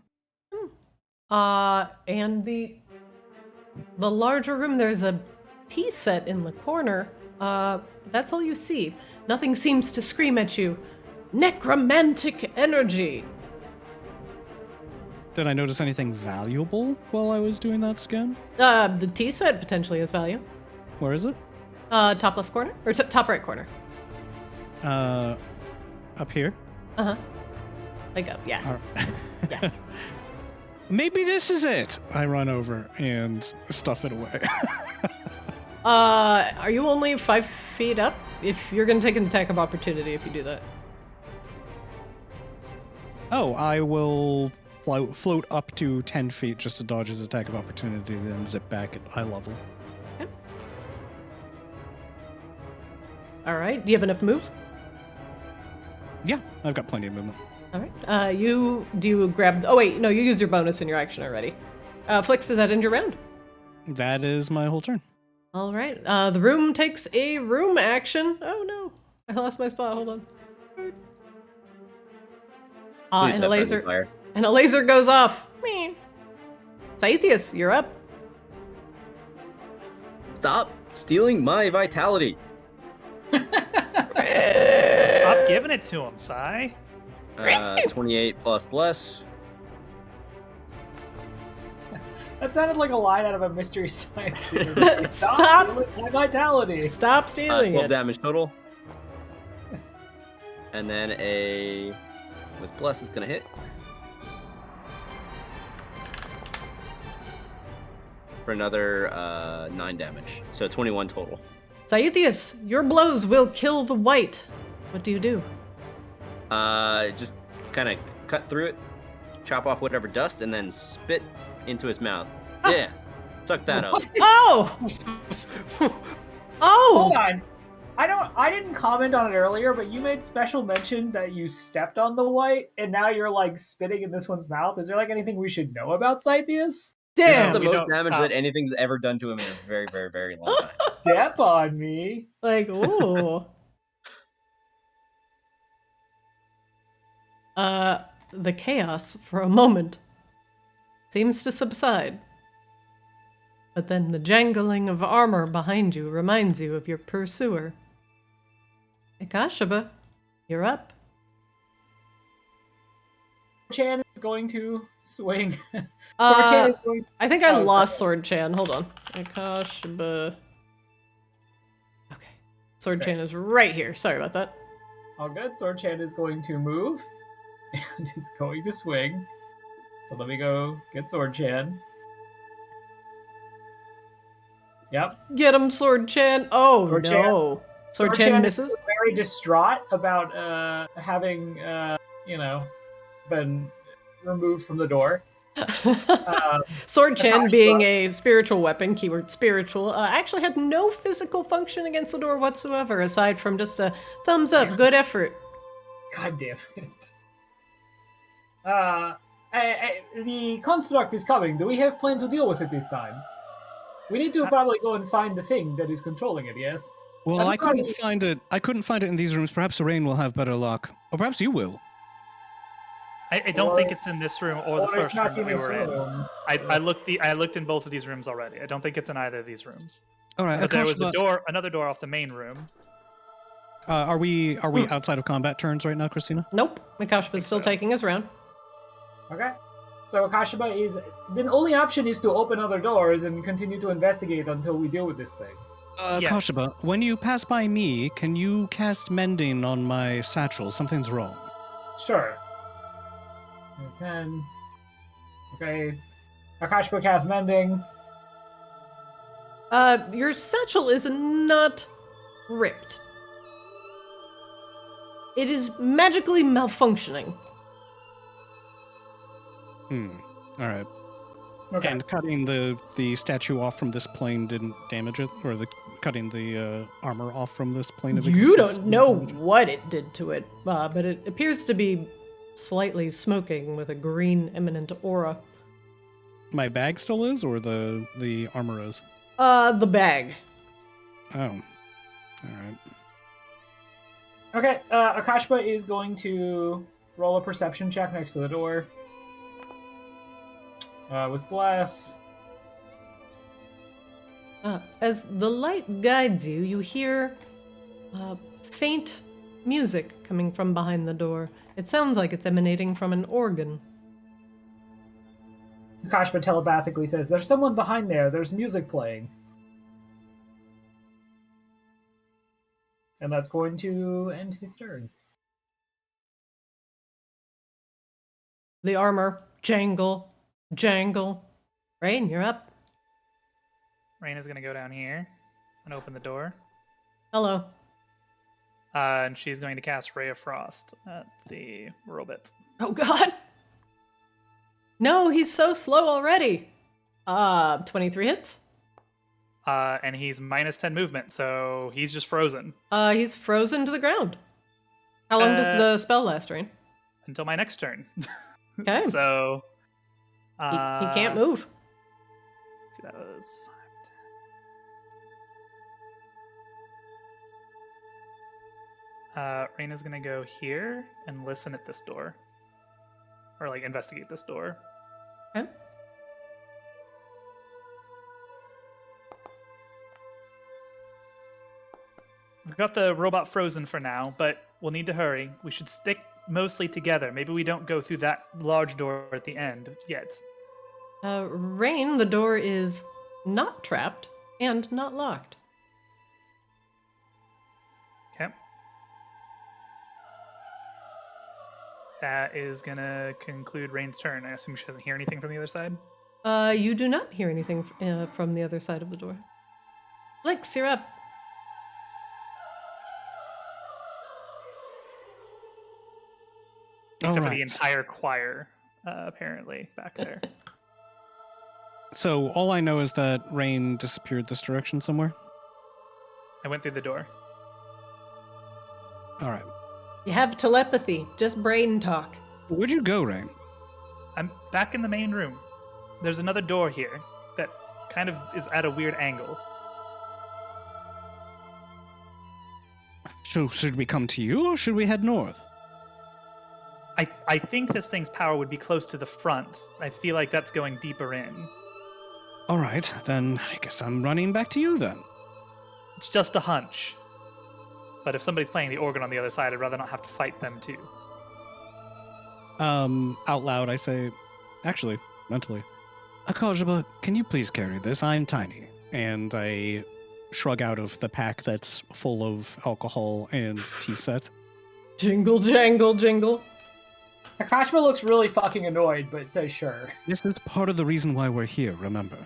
Speaker 3: And the larger room, there's a tea set in the corner. That's all you see. Nothing seems to scream at you. Necromantic energy.
Speaker 6: Did I notice anything valuable while I was doing that scan?
Speaker 3: The tea set potentially has value.
Speaker 6: Where is it?
Speaker 3: Top left corner or top right corner.
Speaker 6: Up here.
Speaker 3: Like up, yeah.
Speaker 6: All right.
Speaker 3: Yeah.
Speaker 6: Maybe this is it. I run over and stuff it away.
Speaker 3: Are you only 5 feet up? If you're gonna take an attack of opportunity if you do that.
Speaker 6: Oh, I will float up to 10 feet just to dodge his attack of opportunity, then zip back at eye level.
Speaker 3: Okay. All right. Do you have enough move?
Speaker 6: Yeah, I've got plenty of movement.
Speaker 3: All right. Do you grab? Oh wait, no. You used your bonus in your action already. Flix, does that end your round?
Speaker 6: That is my whole turn.
Speaker 3: All right. The room takes a room action. Oh no, I lost my spot. Hold on.
Speaker 5: Please
Speaker 3: And
Speaker 5: have
Speaker 3: a
Speaker 5: friendly fire.
Speaker 3: laser goes off. Saethius, you're up.
Speaker 5: Stop stealing my vitality.
Speaker 4: Stop giving it to him, Sai.
Speaker 5: 28 plus bless.
Speaker 1: That sounded like a line out of a Mystery Science Theater.
Speaker 3: Stop.
Speaker 1: Stealing my vitality.
Speaker 3: Stop stealing
Speaker 5: 12
Speaker 3: it.
Speaker 5: damage total. And then with bless, it's gonna hit. For another 9 damage. So 21 total.
Speaker 3: Saethius, your blows will kill the white. What do you do?
Speaker 5: Just kind of cut through it, chop off whatever dust, and then spit into his mouth. Yeah. Suck that up.
Speaker 3: Oh! Oh!
Speaker 1: Hold on. I didn't comment on it earlier, but you made special mention that you stepped on the white, and now you're like spitting in this one's mouth. Is there like anything we should know about Scythius?
Speaker 5: This is
Speaker 3: Damn!
Speaker 5: the
Speaker 4: we
Speaker 5: most
Speaker 4: don't
Speaker 5: damage
Speaker 4: stop.
Speaker 5: that anything's ever done to him in a very, very, very long time.
Speaker 1: Step on me.
Speaker 3: Like, ooh. The chaos for a moment seems to subside. But then the jangling of armor behind you reminds you of your pursuer. Ikashaba, you're up.
Speaker 1: Chan is going to swing. Sword-Chan is going.
Speaker 3: I think I
Speaker 1: Oh,
Speaker 3: lost
Speaker 1: sorry.
Speaker 3: Sword Chan. Hold on. Ikashaba. Okay. Sword Chan is right here. Sorry about that.
Speaker 1: All good. Sword-Chan is going to move and is going to swing. So let me go get Sword-Chan. Yep.
Speaker 3: Get him, Sword Chan. Oh,
Speaker 1: Sword Chan.
Speaker 3: no. Sword Chan
Speaker 1: Sword-Chan
Speaker 3: misses.
Speaker 1: is very distraught about having, been removed from the door.
Speaker 3: Sword Chan,
Speaker 1: Akashba.
Speaker 3: being a spiritual weapon, keyword spiritual, actually had no physical function against the door whatsoever, aside from just a thumbs up, good effort.
Speaker 1: God damn it. The construct is coming. Do we have plan to deal with it this time? We need to probably go and find the thing that is controlling it, yes?
Speaker 6: Well,
Speaker 1: I'm
Speaker 6: I couldn't
Speaker 1: probably-
Speaker 6: find it. I couldn't find it in these rooms. Perhaps Rain will have better luck, or perhaps you will.
Speaker 4: I don't think it's in this room or the
Speaker 1: Or it's
Speaker 4: first room
Speaker 1: not
Speaker 4: that
Speaker 1: in
Speaker 4: we
Speaker 1: this
Speaker 4: were in.
Speaker 1: room.
Speaker 4: I looked in both of these rooms already. I don't think it's in either of these rooms.
Speaker 6: All right.
Speaker 4: But there was a
Speaker 6: Akashba,
Speaker 4: another door off the main room.
Speaker 6: Are we outside of combat turns right now, Christina?
Speaker 3: Nope, Mikashba's still
Speaker 4: so.
Speaker 3: taking his round.
Speaker 1: Okay. So Akashba is... The only option is to open other doors and continue to investigate until we deal with this thing.
Speaker 4: Yes.
Speaker 6: Akashba, when you pass by me, can you cast mending on my satchel? Something's wrong.
Speaker 1: Sure. 10. Okay. Akashba cast Mending.
Speaker 3: Your satchel is not ripped. It is magically malfunctioning.
Speaker 6: All right.
Speaker 1: Okay.
Speaker 6: And cutting the statue off from this plane didn't damage it, or cutting the armor off from this plane of
Speaker 3: You
Speaker 6: existence
Speaker 3: don't
Speaker 6: didn't
Speaker 3: know
Speaker 6: damage it?
Speaker 3: what it did to it, but it appears to be slightly smoking with a green eminent aura.
Speaker 6: My bag still is, or the armor is?
Speaker 3: The bag.
Speaker 6: Oh. All right.
Speaker 1: Okay, Akashba is going to roll a perception check next to the door. With Bless.
Speaker 3: As the light guides you, you hear faint music coming from behind the door. It sounds like it's emanating from an organ.
Speaker 1: Akashba telepathically says, "There's someone behind there. There's music playing." And that's going to end his turn.
Speaker 3: The armor, jangle, jangle. Rain, you're up.
Speaker 4: Rain is gonna go down here and open the door.
Speaker 3: Hello.
Speaker 4: And she's going to cast Ray of Frost at the robot.
Speaker 3: Oh god. No, he's so slow already. 23 hits.
Speaker 4: And he's minus 10 movement, so he's just frozen
Speaker 3: He's frozen to the ground. How long does the spell last, Rain?
Speaker 4: until my next turn.
Speaker 3: Okay.
Speaker 4: So
Speaker 3: He can't move.
Speaker 4: That was 5. Raina's gonna go here and listen at this door, or like investigate this door.
Speaker 3: Okay.
Speaker 4: We've got the robot frozen for now, but we'll need to hurry. We should stick mostly together. Maybe we don't go through that large door at the end yet.
Speaker 3: Rain, the door is not trapped and not locked.
Speaker 4: Okay. That is gonna conclude Rain's turn. I assume she doesn't hear anything from the other side.
Speaker 3: You do not hear anything from the other side of the door. Blix, you're up.
Speaker 4: Except for the
Speaker 6: Alright.
Speaker 4: entire choir, apparently, back there.
Speaker 6: So all I know is that Rain disappeared this direction somewhere.
Speaker 4: I went through the door.
Speaker 6: All right.
Speaker 3: You have telepathy, just brain talk.
Speaker 6: Where'd you go, Rain?
Speaker 4: I'm back in the main room. There's another door here that kind of is at a weird angle.
Speaker 6: So should we come to you, or should we head north?
Speaker 4: I think this thing's power would be close to the front. I feel like that's going deeper in.
Speaker 6: All right, then I guess I'm running back to you then.
Speaker 4: It's just a hunch. But if somebody's playing the organ on the other side, I'd rather not have to fight them too.
Speaker 6: Out loud I say, actually, mentally, Akajaba, can you please carry this? I'm tiny. And I shrug out of the pack that's full of alcohol and tea set.
Speaker 3: Jingle, jangle, jingle.
Speaker 1: Akashima looks really fucking annoyed, but says sure.
Speaker 6: This is part of the reason why we're here, remember?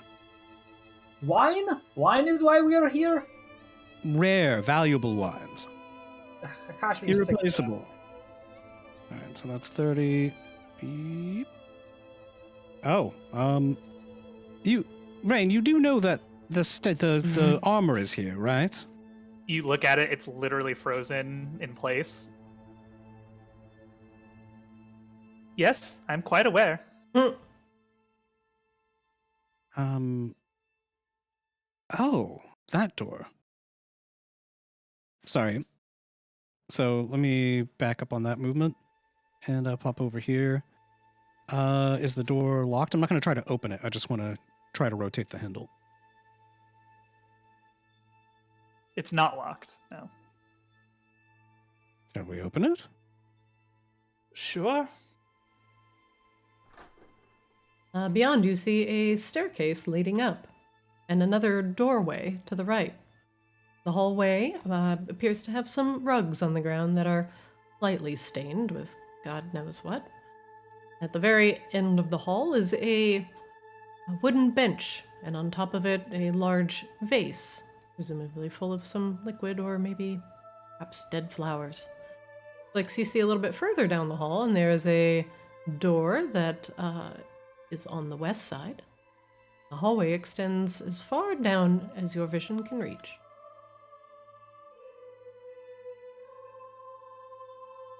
Speaker 1: Wine? Wine is why we are here?
Speaker 6: Rare, valuable wines.
Speaker 1: Akashima's
Speaker 6: Irreplaceable. Alright, so that's 30. Beep. Oh, Rain, you do know that the armor is here, right?
Speaker 4: You look at it, it's literally frozen in place. Yes, I'm quite aware.
Speaker 6: Oh, that door. Sorry. So let me back up on that movement, and I'll pop over here. Is the door locked? I'm not going to try to open it. I just want to try to rotate the handle.
Speaker 4: It's not locked, no.
Speaker 6: Shall we open it?
Speaker 4: Sure.
Speaker 3: Beyond, you see a staircase leading up, and another doorway to the right. The hallway appears to have some rugs on the ground that are lightly stained with God knows what. At the very end of the hall is a wooden bench, and on top of it, a large vase, presumably full of some liquid or maybe perhaps dead flowers. Like, you see a little bit further down the hall, and there is a door that is on the west side. The hallway extends as far down as your vision can reach.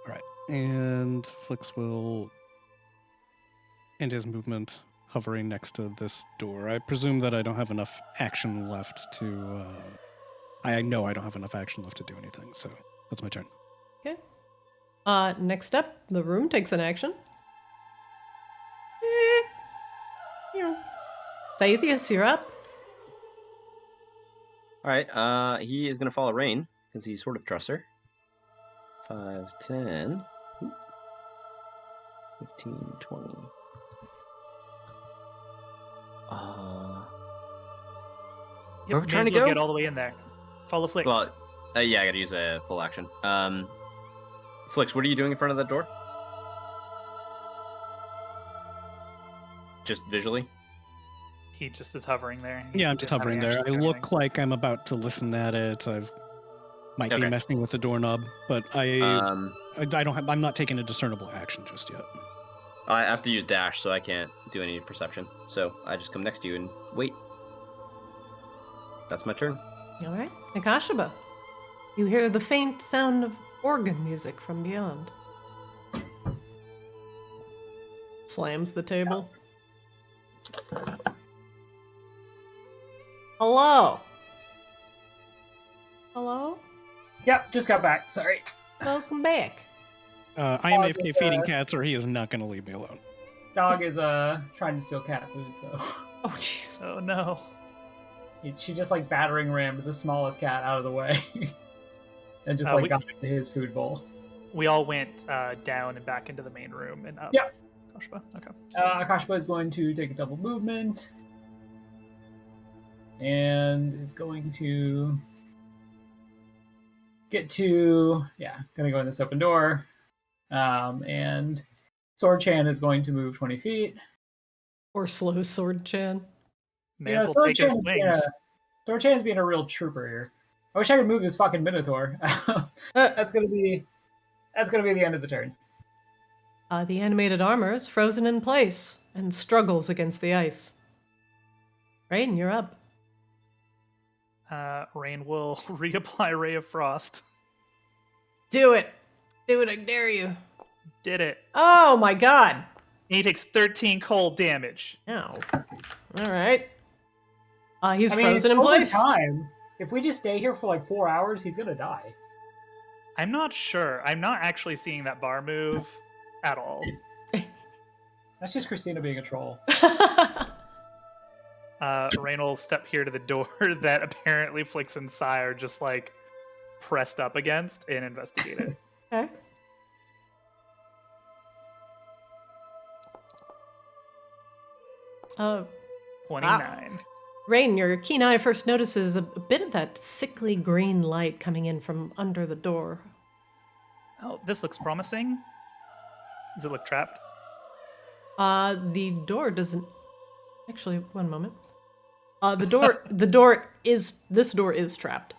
Speaker 6: All right, and Flix will end his movement hovering next to this door. I presume that I don't have enough action left to... I know I don't have enough action left to do anything, so that's my turn.
Speaker 3: Okay. Next up, the room takes an action. Thaethius, you're up.
Speaker 5: All right, he is going to follow Rain because he sort of trusts her. 5, 10, 15, 20. Where are we trying to go?
Speaker 4: Get all the way in there. Follow Flix.
Speaker 5: Well, yeah, I got to use a full action. Flix, what are you doing in front of that door? Just visually?
Speaker 4: He just is hovering there.
Speaker 6: Yeah, I'm just hovering there. I look like I'm about to listen at it. Might be messing with the doorknob, but I don't have. I'm not taking a discernible action just yet.
Speaker 5: I have to use dash, so I can't do any perception. So I just come next to you and wait. That's my turn.
Speaker 3: All right, Akashaba. You hear the faint sound of organ music from beyond. Slams the table. Hello? Hello?
Speaker 1: Yep, just got back. Sorry.
Speaker 3: Welcome back.
Speaker 6: I am AFK feeding cats, or he is not going to leave me alone.
Speaker 1: Dog is trying to steal cat food, so
Speaker 3: Oh, jeez.
Speaker 4: Oh, no.
Speaker 1: she just like battering rammed the smallest cat out of the way, and just got into his food bowl.
Speaker 4: We all went down and back into the main room and up.
Speaker 1: Yep.
Speaker 4: Akashba, okay.
Speaker 1: Akashba is going to take a double movement, and is going to get to gonna go in this open door, and Sword Chan is going to move 20 feet.
Speaker 3: Or slow Sword Chan.
Speaker 4: May as well take his wings.
Speaker 1: Sword Chan's being a real trooper here. I wish I could move this fucking Minotaur. That's gonna be the end of the turn.
Speaker 3: The animated armor is frozen in place and struggles against the ice. Rain, you're up.
Speaker 4: Rain will reapply Ray of Frost.
Speaker 3: Do it. Do it, I dare you.
Speaker 4: Did it.
Speaker 3: Oh my god.
Speaker 4: And he takes 13 cold damage.
Speaker 3: Ow. Alright. He's
Speaker 1: I mean,
Speaker 3: frozen in
Speaker 1: over
Speaker 3: place.
Speaker 1: time, if we just stay here for like 4 hours, he's gonna die.
Speaker 4: I'm not sure. I'm not actually seeing that bar move at all.
Speaker 1: That's just Christina being a troll.
Speaker 4: Rain will step here to the door that apparently Flix and Sai are just like pressed up against and investigate it.
Speaker 3: Okay. Uh,
Speaker 4: 29.
Speaker 3: Rain, your keen eye first notices a bit of that sickly green light coming in from under the door.
Speaker 4: Oh, this looks promising. Does it look trapped?
Speaker 3: The door doesn't. Actually, one moment. This door is trapped.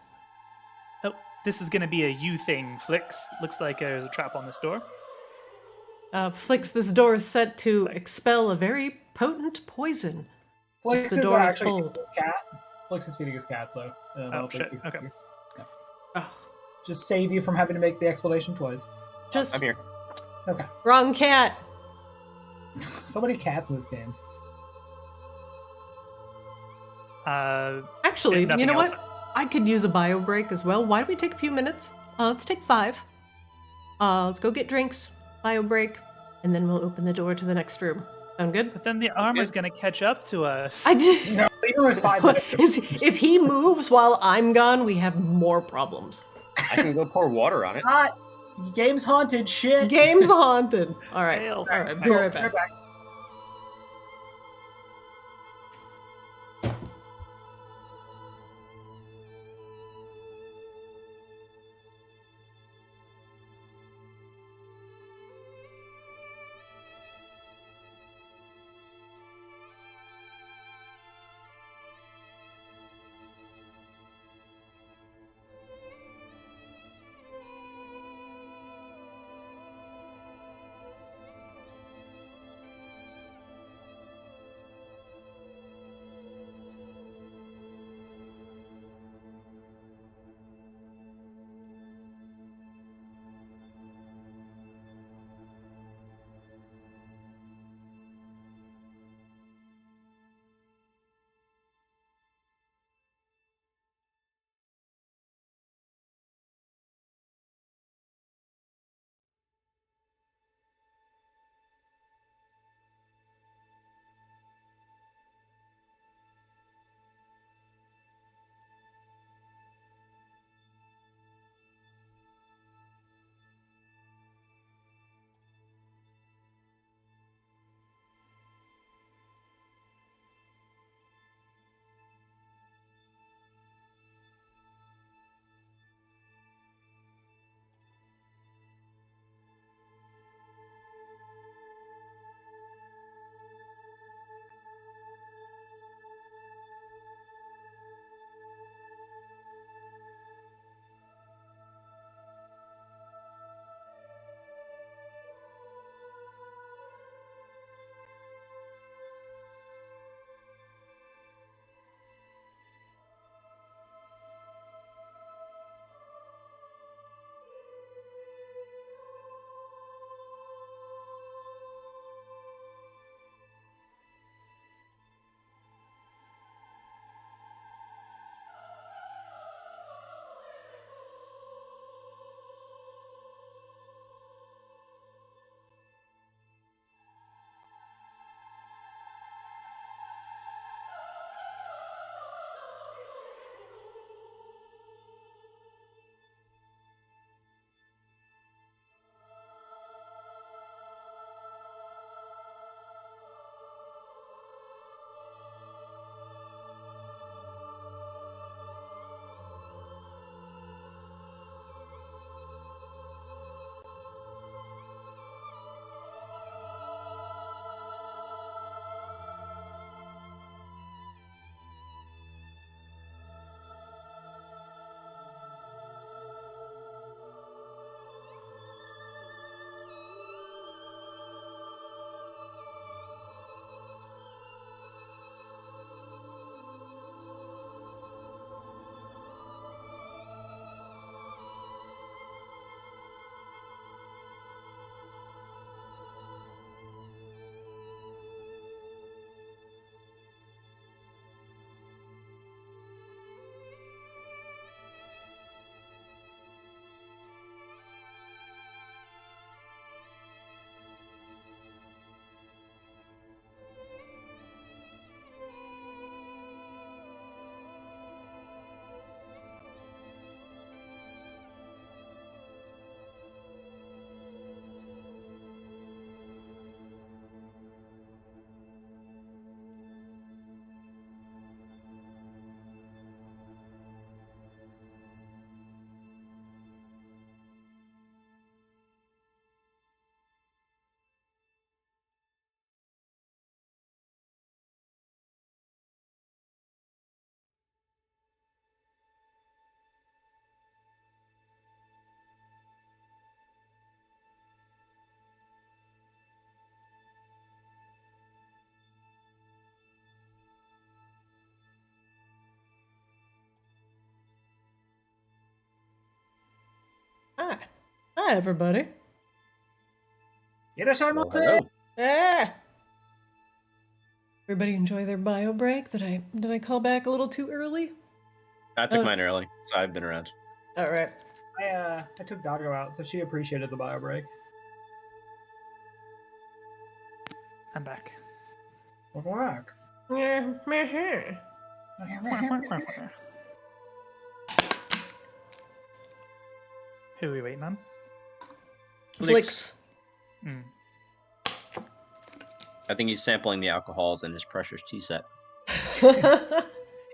Speaker 4: Oh, this is gonna be a you thing, Flix. Looks like there's a trap on this door.
Speaker 3: Flix, this door is set to expel a very potent poison.
Speaker 1: Flix
Speaker 3: The
Speaker 1: is
Speaker 3: door is
Speaker 1: actually feeding
Speaker 3: cold.
Speaker 1: his cat. Flix is feeding his cat, so.
Speaker 4: Oh, shit. Okay.
Speaker 3: Oh,
Speaker 1: Just save you from having to make the explanation twice.
Speaker 3: just
Speaker 5: I'm here.
Speaker 1: Okay.
Speaker 3: wrong cat.
Speaker 1: So many cats in this game.
Speaker 3: Actually,
Speaker 4: nothing
Speaker 3: you know
Speaker 4: else.
Speaker 3: what? I could use a bio break as well. Why don't we take a few minutes? Let's take 5. Let's go get drinks, bio break, and then we'll open the door to the next room. Sound good?
Speaker 4: But then the armor's gonna catch up to us.
Speaker 3: I did.
Speaker 1: No, even with 5 minutes.
Speaker 3: If he moves while I'm gone, we have more problems.
Speaker 5: I can go pour water on it.
Speaker 1: Ah, game's haunted. Shit.
Speaker 3: Game's haunted. All right.
Speaker 4: Fail.
Speaker 3: All right. Be right back. Hi, everybody.
Speaker 5: Well, hello.
Speaker 3: Ah! Everybody enjoy their bio break? Did I call back a little too early?
Speaker 5: I took mine early, so I've been around.
Speaker 3: All right.
Speaker 1: I took Doggo out, so she appreciated the bio break.
Speaker 4: I'm back.
Speaker 1: Welcome back.
Speaker 4: Who are we waiting on?
Speaker 3: Flicks.
Speaker 4: Mm.
Speaker 5: I think he's sampling the alcohols in his Pressure's tea set.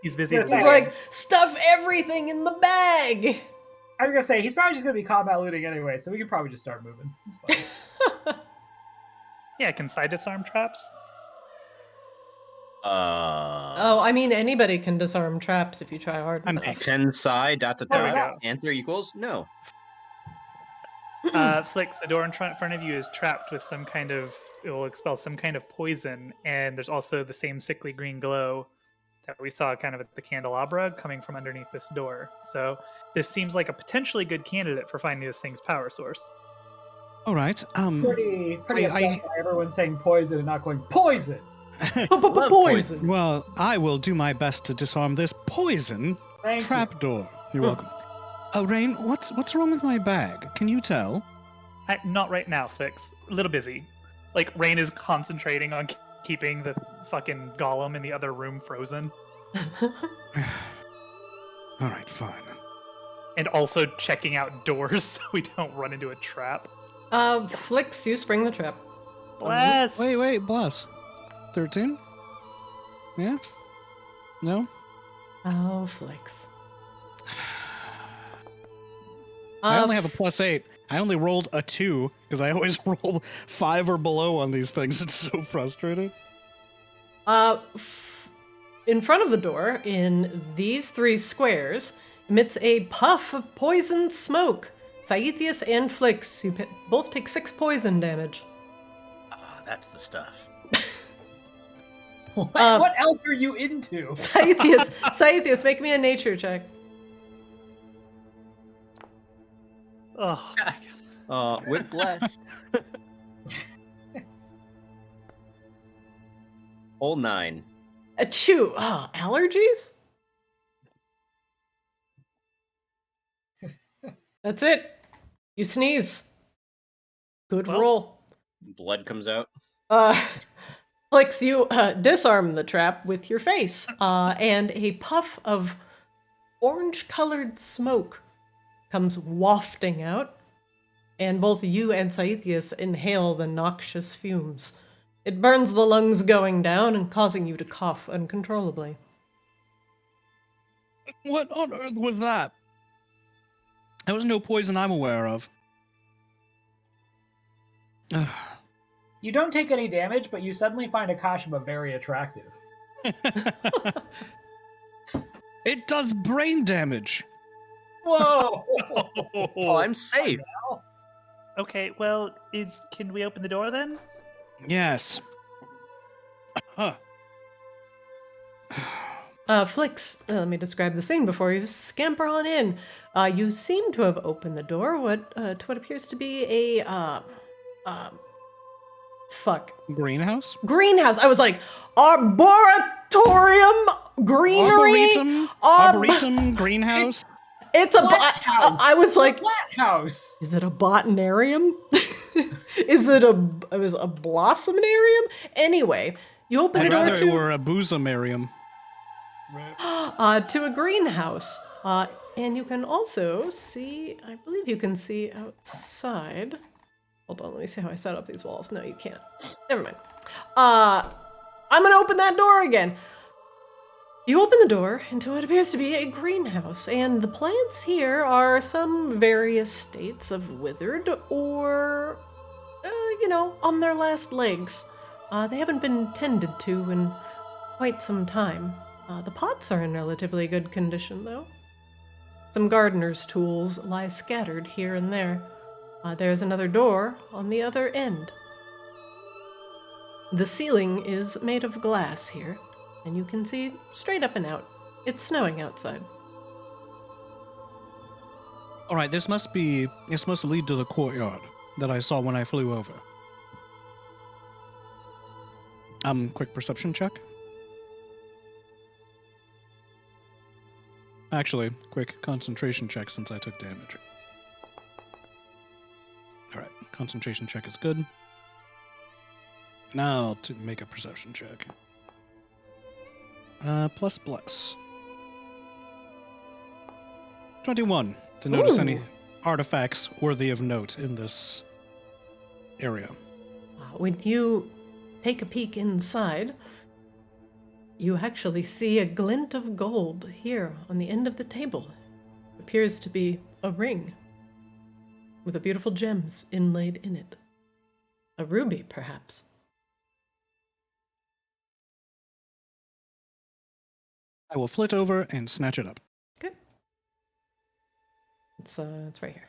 Speaker 4: He's busy.
Speaker 1: Yes,
Speaker 3: He's like, stuff everything in the bag.
Speaker 1: I was gonna say he's probably just gonna be combat looting anyway, so we can probably just start moving. It's fine.
Speaker 4: Yeah, can side disarm traps?
Speaker 3: Oh, I mean, anybody can disarm traps if you try hard
Speaker 2: I'm
Speaker 3: enough.
Speaker 5: Can psi ...
Speaker 4: There we go.
Speaker 5: answer equals no.
Speaker 4: Flicks, the door in front of you is trapped with some kind of, it will expel some kind of poison, and there's also the same sickly green glow that we saw kind of at the candelabra coming from underneath this door. So this seems like a potentially good candidate for finding this thing's power source.
Speaker 2: All right.
Speaker 1: Pretty
Speaker 2: I-
Speaker 1: upset by everyone saying poison and not going poison.
Speaker 5: Love
Speaker 3: Poison.
Speaker 2: Well, I will do my best to disarm this poison
Speaker 1: Thank you.
Speaker 2: trapdoor. You're welcome. Oh, Rain, what's wrong with my bag? Can you tell?
Speaker 4: Not right now, Flicks. A little busy. Like, Rain is concentrating on keeping the fucking golem in the other room frozen.
Speaker 2: All right, fine.
Speaker 4: And also checking out doors so we don't run into a trap.
Speaker 3: Flicks, you spring the trap.
Speaker 4: Bless!
Speaker 2: Wait, bless. 13? Yeah? No?
Speaker 3: Oh, Flicks.
Speaker 2: I only have a +8. I only rolled a 2 because I always roll 5 or below on these things. It's so frustrating.
Speaker 3: In front of the door, in these 3 squares, emits a puff of poisoned smoke. Saethius and Flicks, you both take 6 poison damage.
Speaker 5: Ah, that's the stuff.
Speaker 1: What else are you into?
Speaker 3: Saethius, make me a nature check.
Speaker 4: Oh, my God.
Speaker 5: With bless. Whole 9.
Speaker 3: Achoo! Allergies? That's it. You sneeze. Good
Speaker 4: Well.
Speaker 3: roll.
Speaker 5: Blood comes out.
Speaker 3: Flicks, you disarm the trap with your face, and a puff of orange-colored smoke comes wafting out, and both you and Saethius inhale the noxious fumes. It burns the lungs going down and causing you to cough uncontrollably.
Speaker 2: What on earth was that? There was no poison I'm aware of.
Speaker 1: You don't take any damage, but you suddenly find Akashima very attractive.
Speaker 2: It does brain damage.
Speaker 1: Whoa!
Speaker 5: Oh, I'm safe.
Speaker 4: Okay, well, can we open the door then?
Speaker 2: Yes.
Speaker 3: Flicks, let me describe the scene before you scamper on in. You seem to have opened the door to what appears to be a
Speaker 2: Greenhouse?
Speaker 3: greenhouse. I was like, arboretorium, greenery.
Speaker 2: Arboretum, greenhouse.
Speaker 3: It's a.
Speaker 1: House.
Speaker 3: I was like,
Speaker 1: Flat house.
Speaker 3: is it a botanarium? Is it a blossominarium? Anyway, you open
Speaker 2: I'd
Speaker 3: the door
Speaker 2: rather it
Speaker 3: to
Speaker 2: were a boozomarium.
Speaker 3: to a greenhouse. And you can also see, I believe you can see outside. Hold on, let me see how I set up these walls. No, you can't. Never mind. I'm gonna open that door again. You open the door into what appears to be a greenhouse, and the plants here are some various states of withered or, on their last legs. They haven't been tended to in quite some time. The pots are in relatively good condition, though. Some gardener's tools lie scattered here and there. There's another door on the other end. The ceiling is made of glass here, and you can see straight up and out. It's snowing outside.
Speaker 6: All right, this must lead to the courtyard that I saw when I flew over. Quick perception check. Actually, quick concentration check since I took damage. All right, concentration check is good. Now to make a perception check. Plus bless. 21 to notice any artifacts worthy of note in this area.
Speaker 3: When you take a peek inside, you actually see a glint of gold here on the end of the table. Appears to be a ring with a beautiful gems inlaid in it. A ruby, perhaps.
Speaker 6: I will flit over and snatch it up.
Speaker 3: Good. It's right here.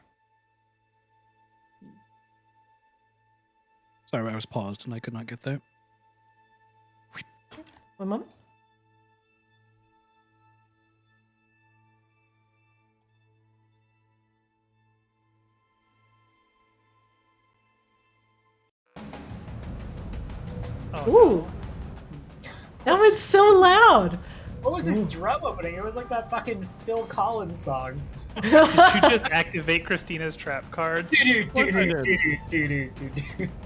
Speaker 6: Sorry, I was paused and I could not get there.
Speaker 3: One moment.
Speaker 4: Oh,
Speaker 3: Ooh. That went so loud.
Speaker 1: What was this drum opening? It was like that fucking Phil Collins song.
Speaker 4: Did you just activate Christina's trap card?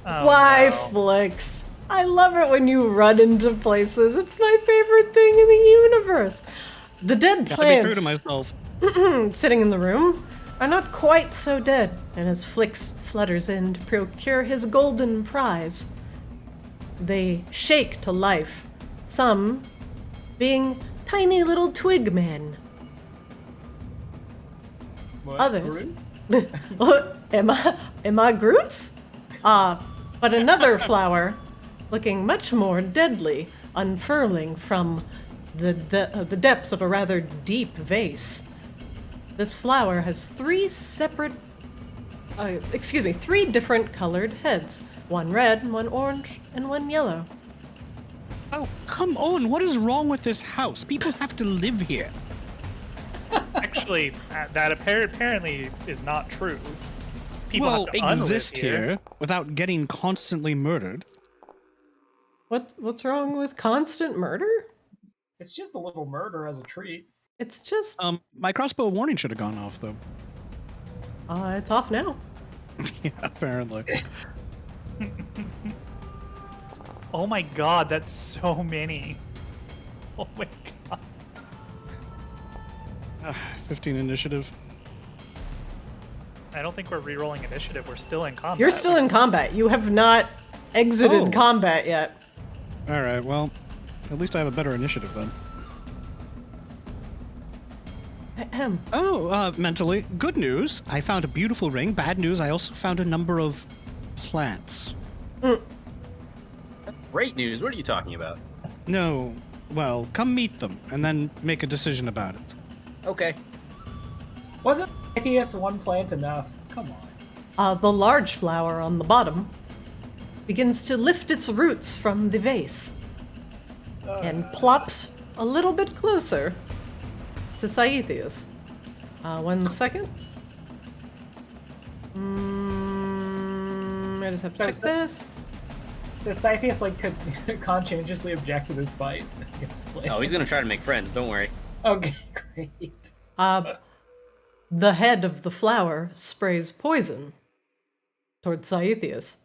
Speaker 4: Oh,
Speaker 3: Why,
Speaker 4: no.
Speaker 3: Flix? I love it when you run into places. It's my favorite thing in the universe. The dead
Speaker 6: Gotta be true to
Speaker 3: plants
Speaker 6: myself.
Speaker 3: sitting in the room are not quite so dead. And as Flix flutters in to procure his golden prize, they shake to life. Some being tiny little twig men.
Speaker 1: What?
Speaker 3: Others. Am I Groot's? But another flower, looking much more deadly, unfurling from the depths of a rather deep vase. This flower has three different colored heads. One red, one orange, and one yellow.
Speaker 6: Oh, come on. What is wrong with this house? People have to live here.
Speaker 4: Actually, that apparently is not true. People
Speaker 6: Well,
Speaker 4: have to
Speaker 6: exist
Speaker 4: unlive
Speaker 6: here without getting constantly murdered.
Speaker 3: What's wrong with constant murder?
Speaker 1: It's just a little murder as a treat.
Speaker 3: It's just
Speaker 6: My crossbow warning should have gone off, though.
Speaker 3: it's off now.
Speaker 6: Yeah, apparently.
Speaker 4: Oh my god, that's so many. Oh my god.
Speaker 6: 15 initiative.
Speaker 4: I don't think we're re-rolling initiative. We're still in combat.
Speaker 3: You're still in combat. You have not exited
Speaker 6: Oh.
Speaker 3: combat yet.
Speaker 6: All right, well, at least I have a better initiative then.
Speaker 3: Ahem.
Speaker 6: Oh, mentally. Good news. I found a beautiful ring. Bad news. I also found a number of plants.
Speaker 5: Great news. What are you talking about?
Speaker 6: No, well, come meet them and then make a decision about it.
Speaker 5: Okay.
Speaker 1: Wasn't Arctis one plant enough? Come on.
Speaker 3: The large flower on the bottom begins to lift its roots from the vase and plops a little bit closer to Saithius. 1 second. I just have to check this.
Speaker 1: Does Scythius could conscientiously object to this fight against Blade?
Speaker 5: Oh, he's gonna try to make friends. Don't worry.
Speaker 1: Okay, great.
Speaker 3: The head of the flower sprays poison towards Saithius.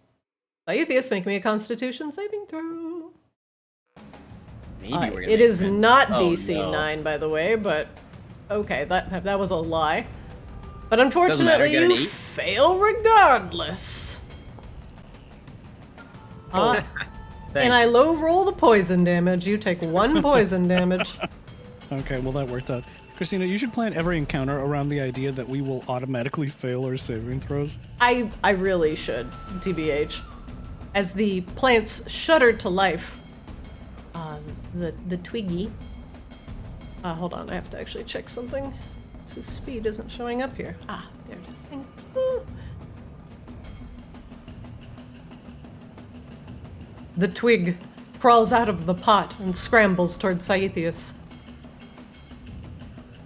Speaker 3: Saithius, make me a Constitution saving throw.
Speaker 5: Maybe we're gonna.
Speaker 3: It
Speaker 5: make
Speaker 3: is
Speaker 5: friends.
Speaker 3: not
Speaker 5: Oh,
Speaker 3: DC
Speaker 5: no.
Speaker 3: 9, by the way, but okay, that was a lie. But
Speaker 5: matter,
Speaker 3: unfortunately,
Speaker 5: get an
Speaker 3: you
Speaker 5: 8.
Speaker 3: fail regardless. And I low roll the poison damage. You take 1 poison damage.
Speaker 6: Okay, well, that worked out. Christina, you should plan every encounter around the idea that we will automatically fail our saving throws.
Speaker 3: I really should, TBH. As the plants shudder to life, the Twiggy. Hold on, I have to actually check something. His speed isn't showing up here. There it is. Thank you. The twig crawls out of the pot and scrambles towards Saithius.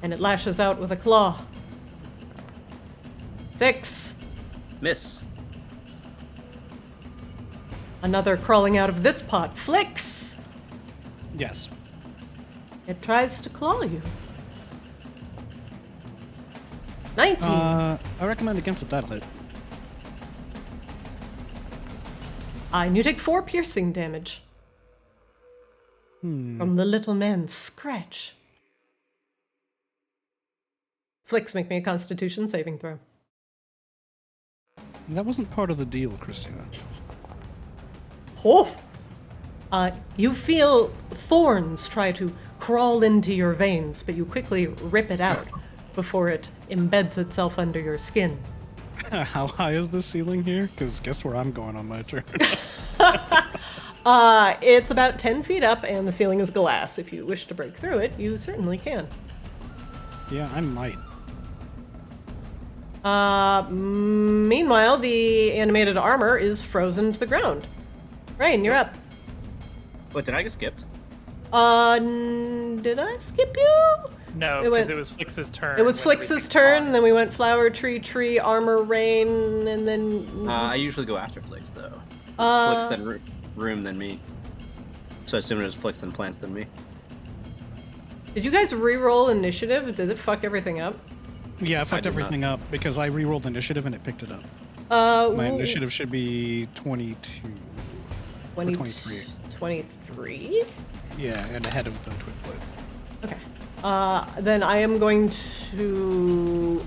Speaker 3: And it lashes out with a claw. 6.
Speaker 5: Miss.
Speaker 3: Another crawling out of this pot. Flicks.
Speaker 2: Yes.
Speaker 3: It tries to claw you. 19.
Speaker 6: I recommend against it that hit.
Speaker 3: And you take 4 piercing damage from the little man's scratch. Flicks, make me a Constitution saving throw.
Speaker 6: That wasn't part of the deal, Christina.
Speaker 3: Oh! You feel thorns try to crawl into your veins, but you quickly rip it out before it embeds itself under your skin.
Speaker 6: How high is the ceiling here? Because guess where I'm going on my turn.
Speaker 3: It's about 10 feet up, and the ceiling is glass. If you wish to break through it, you certainly can.
Speaker 6: Yeah, I might.
Speaker 3: Meanwhile, the animated armor is frozen to the ground. Rain, you're up.
Speaker 5: What, did I get skipped?
Speaker 3: Did I skip you?
Speaker 4: No, because it was Flix's turn.
Speaker 3: It was
Speaker 4: when
Speaker 3: Flix's
Speaker 4: everything
Speaker 3: turn,
Speaker 4: spawned.
Speaker 3: and then we went flower, tree, armor, rain, and then...
Speaker 5: I usually go after Flix, though. It's Flix, then Room, then me. So I assume it was Flix, then Plants, then me.
Speaker 3: Did you guys re-roll initiative? Did it fuck everything up?
Speaker 6: Yeah, I fucked
Speaker 5: did not.
Speaker 6: everything up because I re-rolled initiative and it picked it up. My initiative should be 22.
Speaker 3: 20,
Speaker 6: 23.
Speaker 3: 23?
Speaker 6: Yeah, and ahead of the twin blade.
Speaker 3: Okay. Then I am going to...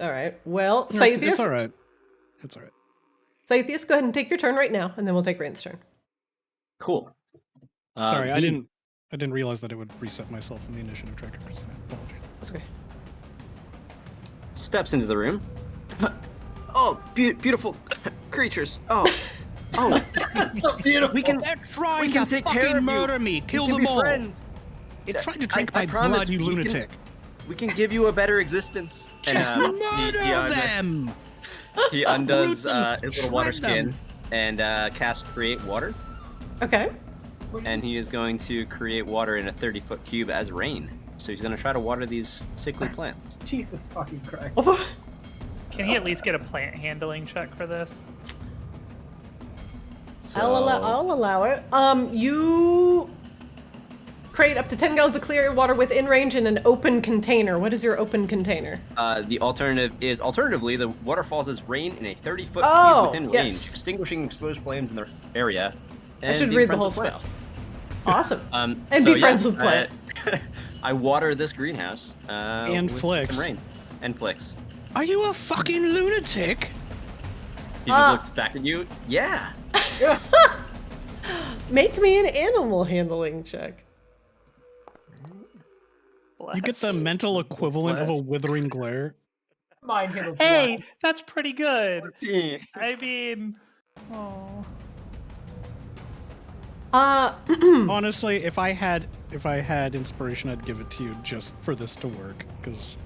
Speaker 3: Alright, well,
Speaker 6: It's
Speaker 3: Scythius,
Speaker 6: alright. It's alright.
Speaker 3: Scythius, go ahead and take your turn right now, and then we'll take Rain's turn.
Speaker 5: Cool.
Speaker 6: Sorry, I
Speaker 5: Bean.
Speaker 6: didn't realize that it would reset myself in the initiative tracker. So apologies.
Speaker 3: That's okay.
Speaker 5: Steps into the room. Oh, beautiful creatures. Oh.
Speaker 1: So beautiful.
Speaker 5: We can
Speaker 2: Trying
Speaker 5: we can take care of
Speaker 2: murder
Speaker 5: you.
Speaker 2: me.
Speaker 5: We
Speaker 2: Kill
Speaker 5: can
Speaker 2: them
Speaker 5: be
Speaker 2: all.
Speaker 5: friends.
Speaker 2: It tried to drink
Speaker 5: I
Speaker 2: my
Speaker 5: promise
Speaker 2: blood, you
Speaker 5: we can-
Speaker 2: lunatic.
Speaker 5: We can give you a better existence.
Speaker 2: Just murder them.
Speaker 5: He undoes
Speaker 2: Root them.
Speaker 5: his little water
Speaker 2: Shred them.
Speaker 5: skin and casts Create Water.
Speaker 3: Okay.
Speaker 5: And he is going to create water in a 30-foot cube as rain. So he's going to try to water these sickly plants.
Speaker 1: Jesus fucking Christ.
Speaker 4: Can he at least get a plant handling check for this?
Speaker 5: So,
Speaker 3: I'll allow it. You create up to 10 gallons of clear water within range in an open container. What is your open container?
Speaker 5: the alternative is, alternatively, the water falls as rain in a 30-foot
Speaker 3: Oh,
Speaker 5: cube within
Speaker 3: yes.
Speaker 5: range, extinguishing exposed flames in the area.
Speaker 3: I
Speaker 5: and
Speaker 3: should
Speaker 5: being
Speaker 3: read the
Speaker 5: friends
Speaker 3: whole
Speaker 5: with plant.
Speaker 3: spell. Awesome. And
Speaker 5: So,
Speaker 3: be friends with plant.
Speaker 5: I water this greenhouse.
Speaker 6: And
Speaker 5: with
Speaker 6: Flix.
Speaker 5: some rain. And Flix.
Speaker 2: Are you a fucking lunatic?
Speaker 5: He just looks back at you. Yeah.
Speaker 3: Make me an animal handling check.
Speaker 6: You get the mental equivalent of a
Speaker 5: Bless.
Speaker 6: withering glare.
Speaker 1: Mind him of
Speaker 4: Hey,
Speaker 1: what?
Speaker 4: that's pretty good.
Speaker 5: 14.
Speaker 4: I mean, oh.
Speaker 6: Honestly, if I had inspiration, I'd give it to you just for this to work. Because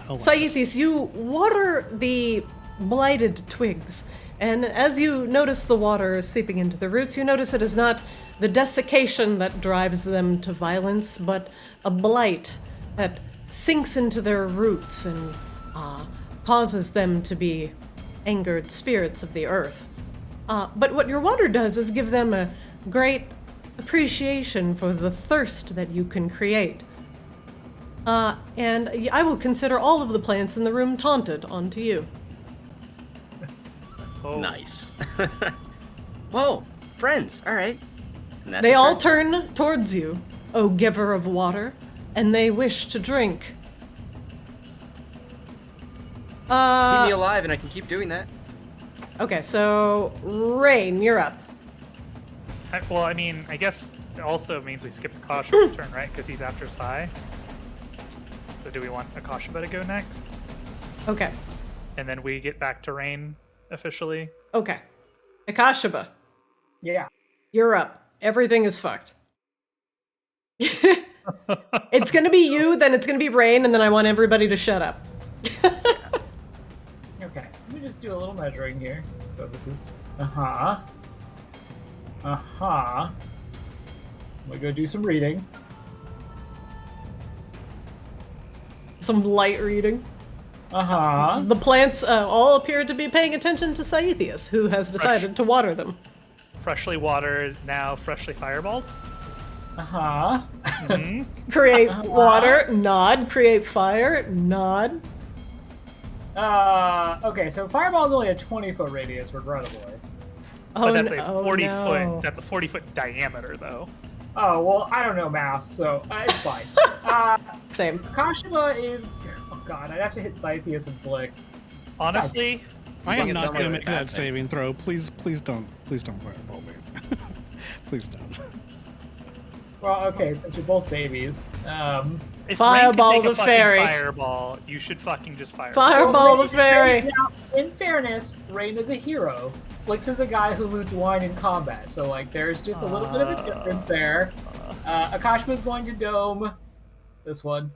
Speaker 3: Scythius, you water the blighted twigs, and as you notice the water seeping into the roots, you notice it is not the desiccation that drives them to violence, but a blight that sinks into their roots and causes them to be angered spirits of the earth. But what your water does is give them a great appreciation for the thirst that you can create. And I will consider all of the plants in the room taunted onto you.
Speaker 4: Oh.
Speaker 5: Nice. Whoa, friends. All right. And that's
Speaker 3: They
Speaker 5: his
Speaker 3: all
Speaker 5: turn.
Speaker 3: turn towards you, O giver of water, and they wish to drink.
Speaker 5: Keep me alive, and I can keep doing that.
Speaker 3: Okay, so Rain, you're up.
Speaker 4: Well, I mean, I guess it also means we skip Akasha's turn, right? Because he's after Sai. So do we want Akasha to go next?
Speaker 3: Okay,
Speaker 4: And then we get back to Rain officially?
Speaker 3: okay. Akashaba,
Speaker 1: Yeah.
Speaker 3: you're up. Everything is fucked. It's gonna be you, then it's gonna be Rain, and then I want everybody to shut up.
Speaker 1: Okay. Let me just do a little measuring here. So this is I'm gonna go do some reading.
Speaker 3: Some light reading.
Speaker 1: Uh-huh.
Speaker 3: The plants all appear to be paying attention to Saethius, who has decided to water them.
Speaker 4: Freshly watered, now freshly fireballed.
Speaker 1: Uh-huh.
Speaker 3: Create water, nod. Create fire, nod.
Speaker 1: Okay, so fireball is only a 20-foot radius, regrettably.
Speaker 3: Oh,
Speaker 4: But that's a
Speaker 3: no,
Speaker 4: 40
Speaker 3: no.
Speaker 4: foot. That's a 40-foot diameter, though.
Speaker 1: Oh, well, I don't know math, so it's fine.
Speaker 3: Same.
Speaker 1: Kashima is... Oh, God, I'd have to hit Scythius and Blix.
Speaker 4: Honestly,
Speaker 2: I am
Speaker 5: Fucking
Speaker 2: not
Speaker 5: sound
Speaker 2: going to
Speaker 5: like a
Speaker 2: make
Speaker 5: bad
Speaker 2: that
Speaker 5: thing.
Speaker 2: saving throw. Please don't fireball me. Please don't.
Speaker 1: Well, okay, since you're both babies.
Speaker 4: if
Speaker 3: Fireball
Speaker 4: Rain can take
Speaker 3: the
Speaker 4: a fucking
Speaker 3: fairy.
Speaker 4: Fireball, you should fucking just fireball.
Speaker 3: Fireball the
Speaker 1: Rain-
Speaker 3: fairy.
Speaker 1: Now, in fairness, Rain is a hero. Flix is a guy who loots wine in combat, so, like, there's just a little bit of a difference there. Akashima's going to dome this one.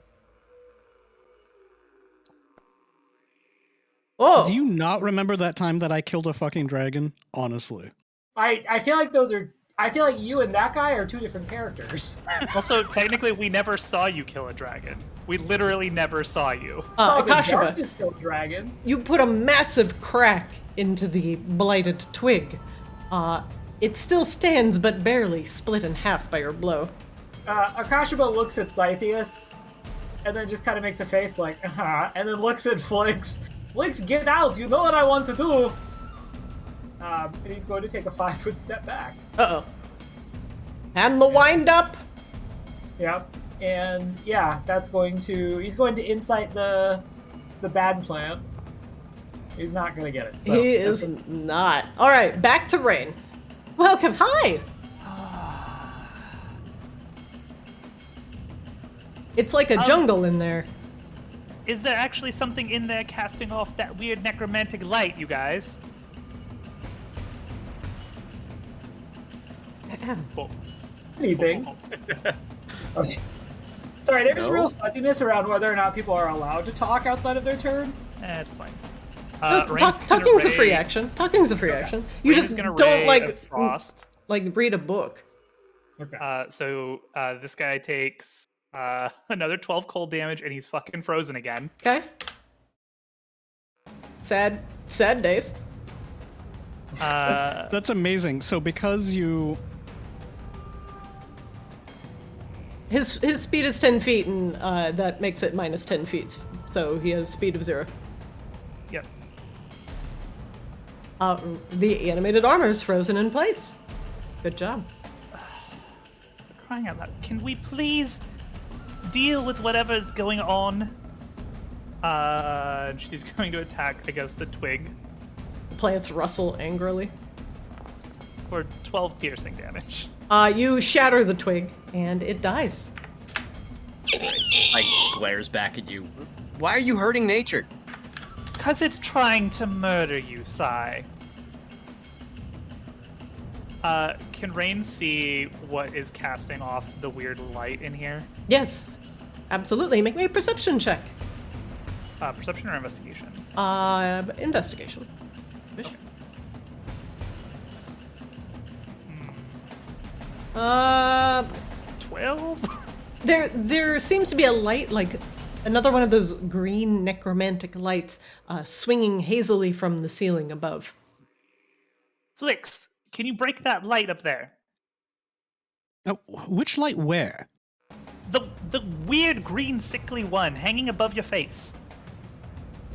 Speaker 3: Oh,
Speaker 2: Do you not remember that time that I killed a fucking dragon? Honestly.
Speaker 1: I feel like those are... I feel like you and that guy are two different characters.
Speaker 4: Also, technically, we never saw you kill a dragon. We literally never saw you.
Speaker 1: Oh, the
Speaker 3: Akashiba,
Speaker 1: darkness killed dragon.
Speaker 3: you put a massive crack into the blighted twig. It still stands, but barely split in half by your blow.
Speaker 1: Akashiba looks at Scythius, and then just kind of makes a face like, and then looks at Flix. Flix, get out! You know what I want to do! And he's going to take a 5-foot step back.
Speaker 3: Uh-oh. And the wind up.
Speaker 1: Yep. And yeah, he's going to insight the bad plant. He's not going to get it. So
Speaker 3: He is not. All right, back to Rain. Welcome. Hi. It's like a jungle in there.
Speaker 4: Is there actually something in there casting off that weird necromantic light, you guys? Oh.
Speaker 1: anything. Oh, sorry, there's
Speaker 5: No?
Speaker 1: real fuzziness around whether or not people are allowed to talk outside of their turn.
Speaker 4: It's fine.
Speaker 3: Talking's a free action. Talking's a free action. You
Speaker 4: Rain's
Speaker 3: just
Speaker 4: gonna
Speaker 3: don't
Speaker 4: ray
Speaker 3: like
Speaker 4: of frost.
Speaker 3: read a book.
Speaker 1: Okay.
Speaker 4: So this guy takes another 12 cold damage, and he's fucking frozen again.
Speaker 3: Okay. Sad days.
Speaker 2: That's amazing. So because you...
Speaker 3: His speed is 10 feet, and that makes it minus 10 feet. So he has speed of 0.
Speaker 4: Yep.
Speaker 3: The animated armor is frozen in place. Good job.
Speaker 4: Crying out loud. Can we please deal with whatever's going on? She's going to attack, I guess, the twig
Speaker 3: Plants rustle angrily.
Speaker 4: for 12 piercing damage.
Speaker 3: You shatter the twig, and it dies.
Speaker 5: Like glares back at you. Why are you hurting nature?
Speaker 4: Because it's trying to murder you, Sai. Can Rain see what is casting off the weird light in here?
Speaker 3: Yes, absolutely. Make me a perception check.
Speaker 4: Perception or investigation?
Speaker 3: Investigation. Uh,
Speaker 4: 12?
Speaker 3: there seems to be a light, like another one of those green necromantic lights, swinging hazily from the ceiling above.
Speaker 4: Flix, can you break that light up there?
Speaker 2: which light where?
Speaker 4: The weird green sickly one hanging above your face.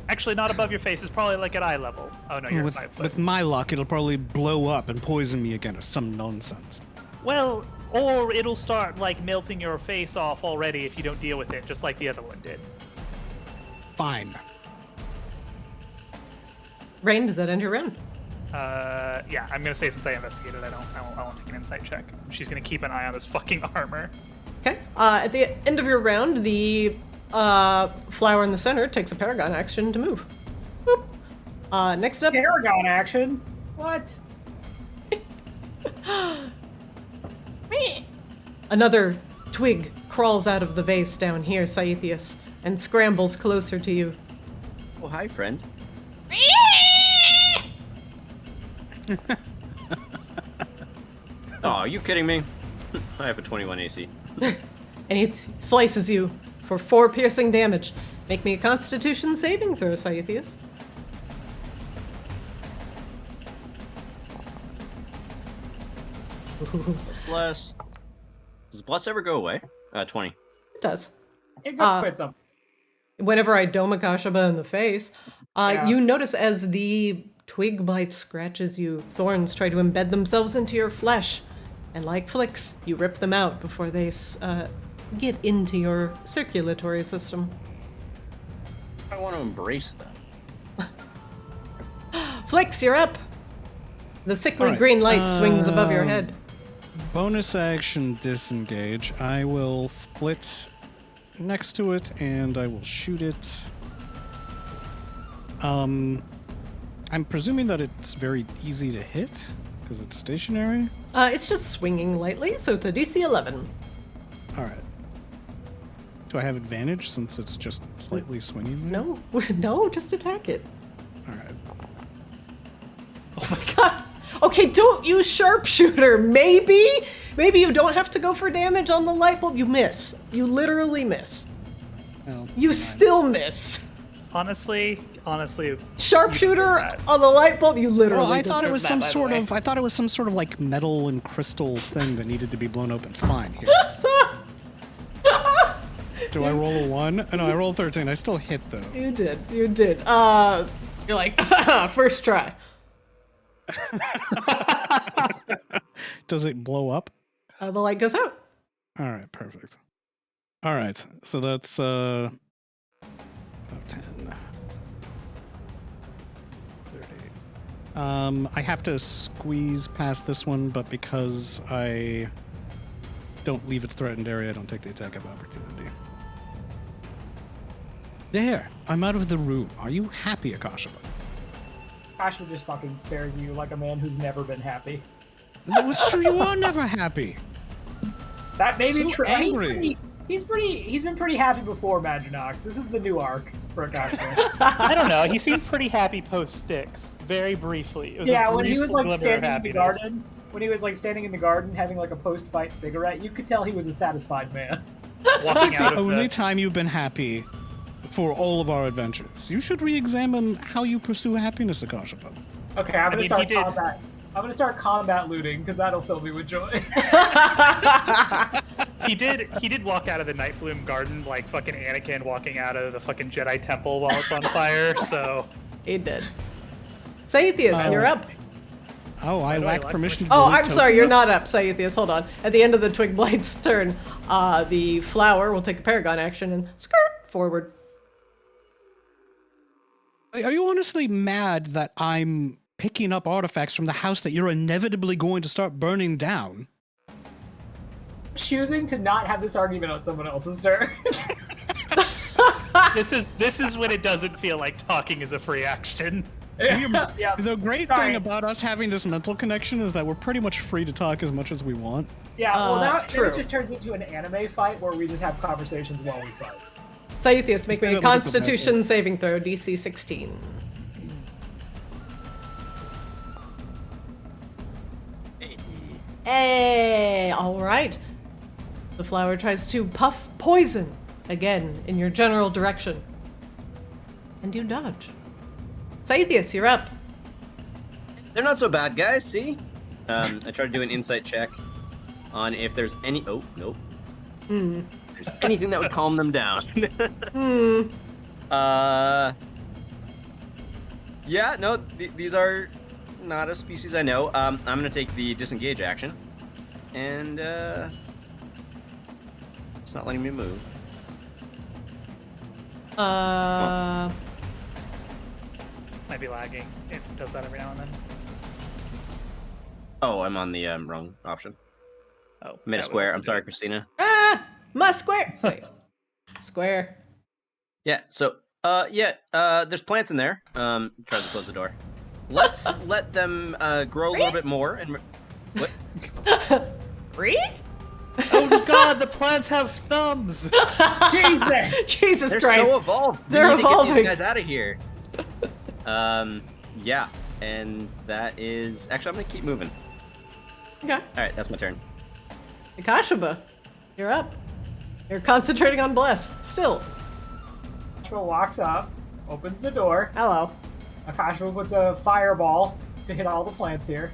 Speaker 4: Actually, not above your face. It's probably like at eye level. Oh no, you're
Speaker 2: With,
Speaker 4: 5 foot.
Speaker 2: with my luck, it'll probably blow up and poison me again or some nonsense.
Speaker 4: Well, or it'll start like melting your face off already if you don't deal with it, just like the other one did.
Speaker 2: Fine.
Speaker 3: Rain, does that end your round?
Speaker 4: Yeah, I'm gonna say since I investigated, I won't take an insight check. She's gonna keep an eye on this fucking armor.
Speaker 3: Okay. At the end of your round, the flower in the center takes a paragon action to move. Boop. Next up,
Speaker 1: Paragon action? What?
Speaker 3: another twig crawls out of the vase down here, Saethius, and scrambles closer to you.
Speaker 5: Oh, hi, friend. Oh, are you kidding me? I have a 21 AC.
Speaker 3: And it slices you for 4 piercing damage. Make me a Constitution saving throw, Scythius.
Speaker 5: Bless. Does bless ever go away? 20.
Speaker 3: It does.
Speaker 1: It got quits up.
Speaker 3: Whenever I dome a Kashaba in the face,
Speaker 1: Yeah.
Speaker 3: you notice as the twig bite scratches you, thorns try to embed themselves into your flesh. And like flicks, you rip them out before they get into your circulatory system.
Speaker 5: I want to embrace them.
Speaker 3: Flicks, you're up! The sickly
Speaker 6: Alright,
Speaker 3: green light swings above your head.
Speaker 6: Bonus action disengage. I will flit next to it and I will shoot it. I'm presuming that it's very easy to hit because it's stationary.
Speaker 3: It's just swinging lightly, so it's a DC 11.
Speaker 6: All right. Do I have advantage since it's just slightly swinging? There?
Speaker 3: No, no, just attack it.
Speaker 6: All right.
Speaker 3: Oh my god! Okay, don't use sharpshooter. Maybe you don't have to go for damage on the light bulb. You miss. You literally miss.
Speaker 6: Well,
Speaker 3: You still miss.
Speaker 4: Honestly,
Speaker 3: Sharpshooter on the light bulb. You literally.
Speaker 6: well, I thought it was
Speaker 3: deserve
Speaker 6: some
Speaker 3: that, by the
Speaker 6: sort of. I thought it was some sort of like metal and crystal thing that needed to be blown open. Fine. Here. Do I roll a 1? No, I rolled 13. I still hit though.
Speaker 3: way. You did. You're like first try.
Speaker 6: Does it blow up?
Speaker 3: The light goes out.
Speaker 6: All right, perfect. All right, so that's about 10, 30. I have to squeeze past this one, but because I don't leave its threatened area, I don't take the attack of opportunity. There, I'm out of the room. Are you happy, Akashaba?
Speaker 1: Ashwood just fucking stares at you like a man who's never been happy.
Speaker 6: It's true, you are never happy.
Speaker 1: That may be
Speaker 6: So
Speaker 1: true.
Speaker 6: angry.
Speaker 1: He's been pretty happy before Maginox. This is the new arc for Akashwood.
Speaker 4: I don't know. He seemed pretty happy post Styx, very briefly. It was
Speaker 1: Yeah,
Speaker 4: a
Speaker 1: when he was
Speaker 4: brief
Speaker 1: like
Speaker 4: glimmer of
Speaker 1: standing in the
Speaker 4: happiness.
Speaker 1: garden, having like a post-fight cigarette, you could tell he was a satisfied man.
Speaker 4: walking out
Speaker 6: The
Speaker 4: of
Speaker 6: only
Speaker 4: the.
Speaker 6: time you've been happy for all of our adventures. You should re-examine how you pursue happiness, Akashaba.
Speaker 1: Okay, I'm gonna
Speaker 4: mean,
Speaker 1: start
Speaker 4: he did-
Speaker 1: combat. I'm gonna start combat looting because that'll fill me with joy.
Speaker 4: He did walk out of the Nightbloom Garden like fucking Anakin walking out of the fucking Jedi Temple while it's on fire. So
Speaker 3: He did. Scythius, you're up.
Speaker 6: Oh, I
Speaker 4: do I
Speaker 6: lack
Speaker 4: lack
Speaker 6: permission to
Speaker 3: Oh,
Speaker 6: delete
Speaker 3: I'm sorry, you're
Speaker 6: tokens?
Speaker 3: not up, Scythius. Hold on. At the end of the Twig Blight's turn, the flower will take a Paragon action and skirt forward.
Speaker 6: Are you honestly mad that I'm picking up artifacts from the house that you're inevitably going to start burning down?
Speaker 1: Choosing to not have this argument on someone else's turn.
Speaker 4: this is when it doesn't feel like talking is a free action.
Speaker 1: Yeah.
Speaker 6: The great
Speaker 1: Sorry.
Speaker 6: thing about us having this mental connection is that we're pretty much free to talk as much as we want.
Speaker 1: Yeah, well, then
Speaker 3: True.
Speaker 1: it just turns into an anime fight where we just have conversations while we fight.
Speaker 3: Scythius, make me a
Speaker 6: Just
Speaker 3: Constitution saving throw, DC 16. Hey, all right. The flower tries to puff poison again in your general direction. And you dodge. Scythius, you're up.
Speaker 5: They're not so bad, guys. See? I try to do an insight check on if there's any. Oh, nope. If there's anything that would calm them down. Yeah, no, these are not a species I know. I'm gonna take the disengage action, and it's not letting me move.
Speaker 4: Might be lagging. It does that every now and then.
Speaker 5: Oh, I'm on the wrong option.
Speaker 4: Oh,
Speaker 5: Made a
Speaker 4: that would
Speaker 5: square.
Speaker 4: also
Speaker 5: I'm
Speaker 4: do
Speaker 5: sorry,
Speaker 4: it.
Speaker 5: Christina.
Speaker 3: My square. Wait. Square.
Speaker 5: Yeah. So, there's plants in there. Try to close the door. Let's let them grow a little bit more. And what?
Speaker 3: Three?
Speaker 4: Oh god, the plants have thumbs.
Speaker 1: Jesus!
Speaker 3: Jesus
Speaker 5: They're
Speaker 3: Christ.
Speaker 5: so evolved. We
Speaker 3: They're
Speaker 5: need to get
Speaker 3: evolving.
Speaker 5: these guys out of here. Yeah, and that is actually I'm gonna keep moving.
Speaker 3: Okay.
Speaker 5: All right, that's my turn.
Speaker 3: Akashaba, you're up. You're concentrating on Bless. Still.
Speaker 1: Akashima walks up, opens the door.
Speaker 3: Hello.
Speaker 1: Akashima puts a fireball to hit all the plants here.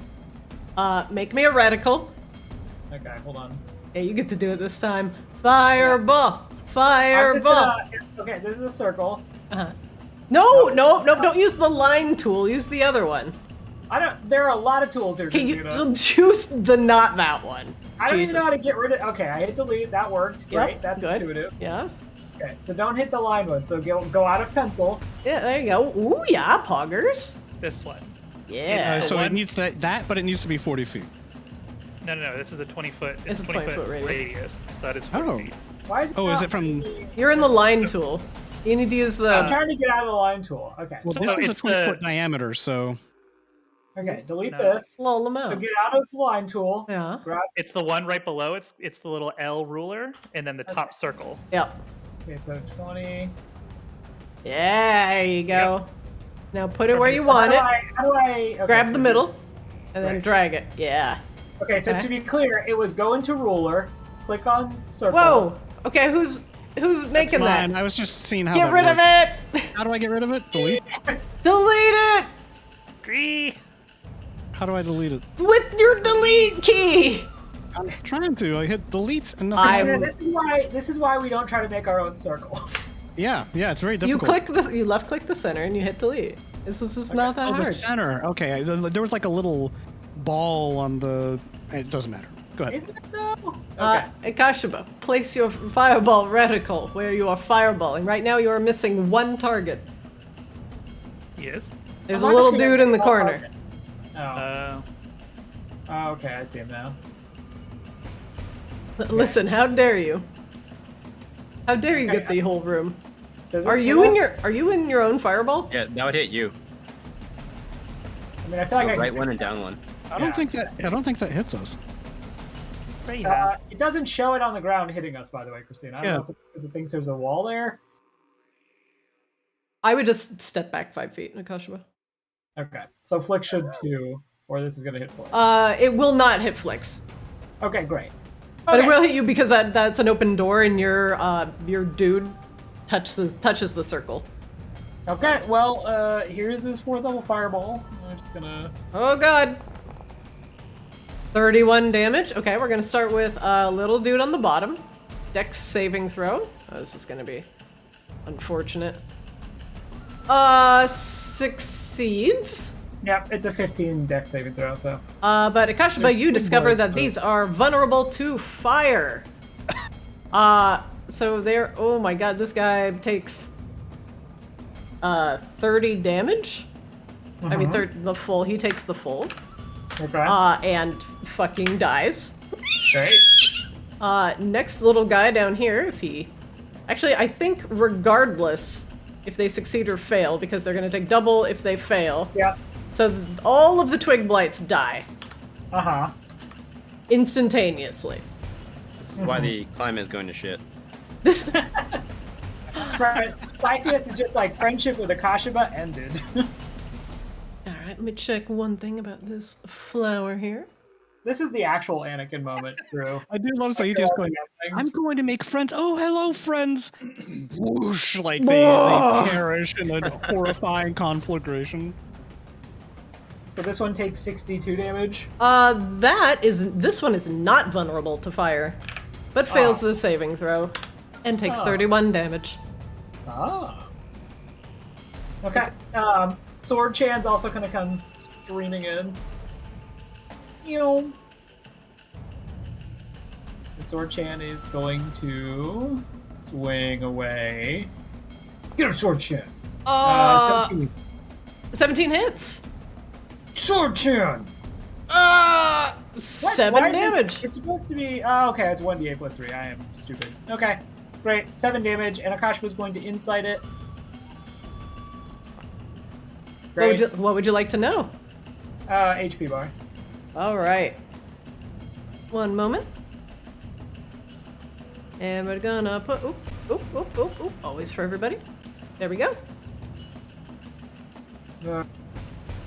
Speaker 3: Make me a reticle.
Speaker 1: Okay, hold on.
Speaker 3: Yeah, you get to do it this time. Fireball! Fireball!
Speaker 1: Okay, this is a circle.
Speaker 3: No, don't use the line tool. Use the other one.
Speaker 1: There are a lot of tools here,
Speaker 3: Okay,
Speaker 1: Christina.
Speaker 3: you'll choose the not that one.
Speaker 1: I don't even
Speaker 3: Jesus.
Speaker 1: know how to get rid of. Okay, I hit delete. That worked.
Speaker 3: Yep,
Speaker 1: Great. That's
Speaker 3: good.
Speaker 1: intuitive.
Speaker 3: Yes.
Speaker 1: Okay, so don't hit the line one. So go out of pencil.
Speaker 3: Yeah, there you go. Ooh, yeah, poggers.
Speaker 4: This one.
Speaker 3: Yeah.
Speaker 4: The
Speaker 6: So
Speaker 4: one-
Speaker 6: it needs that, but it needs to be 40 feet.
Speaker 4: No. This is a 20-foot.
Speaker 3: It's a 20-foot radius.
Speaker 4: So that is 40
Speaker 6: Oh.
Speaker 4: feet.
Speaker 1: Why is it?
Speaker 6: Oh, is
Speaker 1: not
Speaker 6: it from?
Speaker 1: letting me-
Speaker 3: You're in the line tool. You need to use
Speaker 1: I'm
Speaker 3: the.
Speaker 1: trying to get out of the line tool. Okay.
Speaker 6: Well,
Speaker 4: So
Speaker 6: this is a
Speaker 4: it's
Speaker 6: 20-foot
Speaker 4: the-
Speaker 6: diameter, so
Speaker 1: Okay. Delete
Speaker 4: No.
Speaker 1: this.
Speaker 3: Slow them
Speaker 1: So
Speaker 3: out.
Speaker 1: get out of line tool.
Speaker 3: Yeah.
Speaker 1: Grab.
Speaker 4: It's the one right below. It's the little L ruler, and then the top circle.
Speaker 3: Yep.
Speaker 1: Okay. So 20.
Speaker 3: Yeah, there you go. Now put it where
Speaker 4: Perfect.
Speaker 3: you want it,
Speaker 1: How do I? Okay,
Speaker 3: Grab
Speaker 1: so
Speaker 3: the middle.
Speaker 1: this.
Speaker 3: and then
Speaker 1: Right.
Speaker 3: drag it. Yeah.
Speaker 1: Okay. So
Speaker 3: Okay.
Speaker 1: to be clear, it was go into ruler. Click on circle.
Speaker 3: Whoa. Okay, who's making that?
Speaker 6: mine. I was just seeing how.
Speaker 3: Get
Speaker 6: that
Speaker 3: rid of
Speaker 6: worked.
Speaker 3: it.
Speaker 6: How do I get rid of it? Delete.
Speaker 3: Delete it
Speaker 4: Agree.
Speaker 6: How do I delete it?
Speaker 3: with your delete key.
Speaker 6: I'm trying to. I hit delete and
Speaker 3: I-
Speaker 6: nothing.
Speaker 1: This is why we don't try to make our own circles.
Speaker 6: Yeah, it's very
Speaker 3: You
Speaker 6: difficult.
Speaker 3: you left click the center and you hit delete. This is just not that
Speaker 6: Oh,
Speaker 3: hard.
Speaker 6: the center. Okay, there was like a little ball on the. It doesn't matter. Go ahead.
Speaker 1: Isn't it though? Okay.
Speaker 3: Akashiba, place your fireball reticle where you are fireballing. Right now you are missing one target.
Speaker 4: Yes.
Speaker 3: There's
Speaker 1: I'm
Speaker 3: a
Speaker 1: not
Speaker 3: little
Speaker 1: just gonna
Speaker 3: dude in the
Speaker 1: hit all
Speaker 3: corner.
Speaker 1: target. Oh. Oh, okay, I see him now.
Speaker 3: Listen, how dare you? How dare you
Speaker 1: Okay,
Speaker 3: get the whole room?
Speaker 1: Does
Speaker 3: Are
Speaker 1: this
Speaker 3: you
Speaker 1: hit
Speaker 3: in
Speaker 1: us?
Speaker 3: your own fireball?
Speaker 5: Yeah, that would hit you.
Speaker 1: I mean, I feel like I
Speaker 5: Right
Speaker 1: can
Speaker 5: one
Speaker 1: fix
Speaker 5: and down one.
Speaker 6: I don't
Speaker 1: yeah.
Speaker 6: think that hits us.
Speaker 4: Right.
Speaker 1: It doesn't show it on the ground hitting us, by the way, Christine. I don't
Speaker 6: Yeah.
Speaker 1: know if it's because it thinks there's a wall there.
Speaker 3: I would just step back 5 feet, Akashiba.
Speaker 1: Okay, so Flick should too, or this is gonna hit Flick.
Speaker 3: It will not hit Flicks.
Speaker 1: Okay, great.
Speaker 3: But
Speaker 1: Okay.
Speaker 3: it will hit you because that's an open door and your dude touches the circle.
Speaker 1: Okay, well, here's this 4th level fireball. I'm just gonna.
Speaker 3: Oh god. 31 damage. Okay, we're gonna start with a little dude on the bottom. Dex saving throw. Oh, this is gonna be unfortunate. Succeeds.
Speaker 1: Yep, it's a 15 dex saving throw. So.
Speaker 3: But Akashiba, you
Speaker 1: Good
Speaker 3: discover
Speaker 1: boy.
Speaker 3: that these are vulnerable to fire. So they're, oh my god, this guy takes 30 damage. I mean, the full, he takes the full.
Speaker 1: Okay.
Speaker 3: And fucking dies.
Speaker 1: Great.
Speaker 3: Next little guy down here, if he... Actually, I think regardless if they succeed or fail, because they're gonna take double if they fail.
Speaker 1: Yep.
Speaker 3: So all of the twig blights die.
Speaker 1: Uh-huh.
Speaker 3: Instantaneously.
Speaker 5: This is why the climate is going to shit.
Speaker 3: This...
Speaker 1: Right. Cyclus is just like friendship with Akashiba ended.
Speaker 3: Alright, let me check one thing about this flower here.
Speaker 1: This is the actual Anakin moment, Drew.
Speaker 6: I do love Saithius going. I'm going to make friends. Oh, hello, friends. Whoosh! Like they perish in a horrifying conflagration.
Speaker 1: So this one takes 62 damage.
Speaker 3: This one is not vulnerable to fire, but fails the saving throw and takes 31 damage.
Speaker 1: Oh. Okay. Sword Chan's also gonna come streaming in. And Sword Chan is going to swing away. Get a Sword Chan. 17.
Speaker 3: 17 hits.
Speaker 1: Sword Chan.
Speaker 3: 7
Speaker 1: Why is
Speaker 3: damage.
Speaker 1: It's supposed to be. Oh, okay. It's 1d8 plus 3. I am stupid. Okay. Great. 7 damage, and Akash was going to insight it. Great.
Speaker 3: What would you like to know?
Speaker 1: HP bar.
Speaker 3: All right. One moment. And we're gonna put oop. Always for everybody. There we go.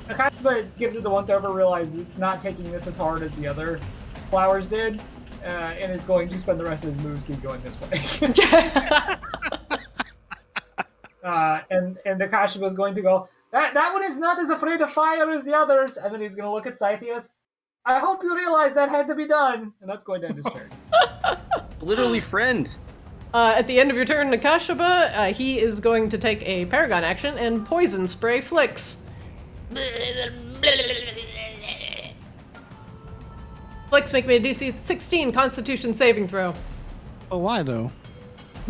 Speaker 1: Akashiba gives it the once over, realizes it's not taking this as hard as the other flowers did, and is going to spend the rest of his move speed going this way. And Nakashi was going to go, that one is not as afraid of fire as the others. And then he's going to look at Scythius. I hope you realize that had to be done. And that's going to end his turn.
Speaker 5: Literally friend.
Speaker 3: At the end of your turn, Nakashaba, he is going to take a Paragon action and poison spray Flicks. Flicks, make me a DC 16 Constitution saving throw.
Speaker 6: Oh, why though?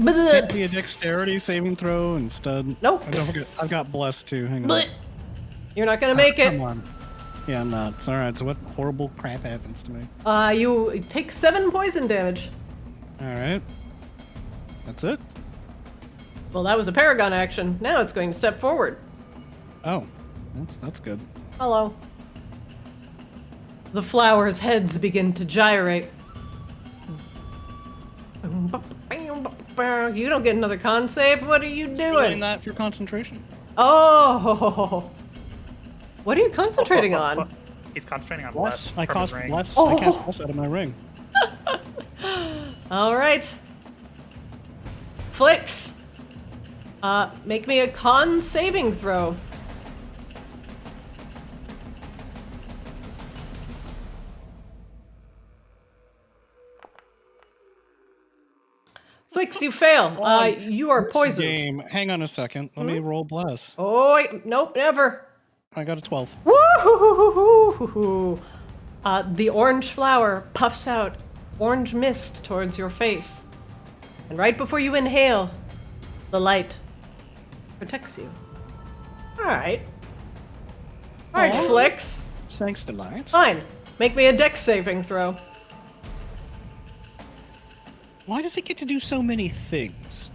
Speaker 6: Can't be a dexterity saving throw instead.
Speaker 3: Nope.
Speaker 6: Oh, don't forget, I've got blessed too. Hang on.
Speaker 3: You're not gonna make it.
Speaker 6: Come on. Yeah, I'm not. It's alright. So what horrible crap happens to me?
Speaker 3: You take 7 poison damage.
Speaker 6: Alright. That's it?
Speaker 3: Well, that was a Paragon action. Now it's going to step forward.
Speaker 6: Oh. That's good.
Speaker 3: Hello. The flowers' heads begin to gyrate. You don't get another con save. What are you
Speaker 2: Doing
Speaker 3: doing?
Speaker 2: that for concentration.
Speaker 3: Oh. What are you concentrating on?
Speaker 4: He's concentrating on
Speaker 6: Bless.
Speaker 4: bless.
Speaker 6: I
Speaker 4: from his
Speaker 6: cast
Speaker 4: ring.
Speaker 6: bless.
Speaker 3: Oh.
Speaker 6: I cast bless out of my ring.
Speaker 3: All right. Flicks. Make me a con saving throw. Flicks, you fail. You are poisoned.
Speaker 6: Game. Hang on a second. Let me roll bless.
Speaker 3: Oh, wait, nope, never.
Speaker 6: I got a 12.
Speaker 3: Woo-hoo-hoo-hoo-hoo-hoo. The orange flower puffs out orange mist towards your face. And right before you inhale, the light protects you. All right. All right,
Speaker 6: Oh.
Speaker 3: Flicks.
Speaker 6: Thanks, the light.
Speaker 3: Fine. Make me a dex saving throw.
Speaker 6: Why does it get to do so many things?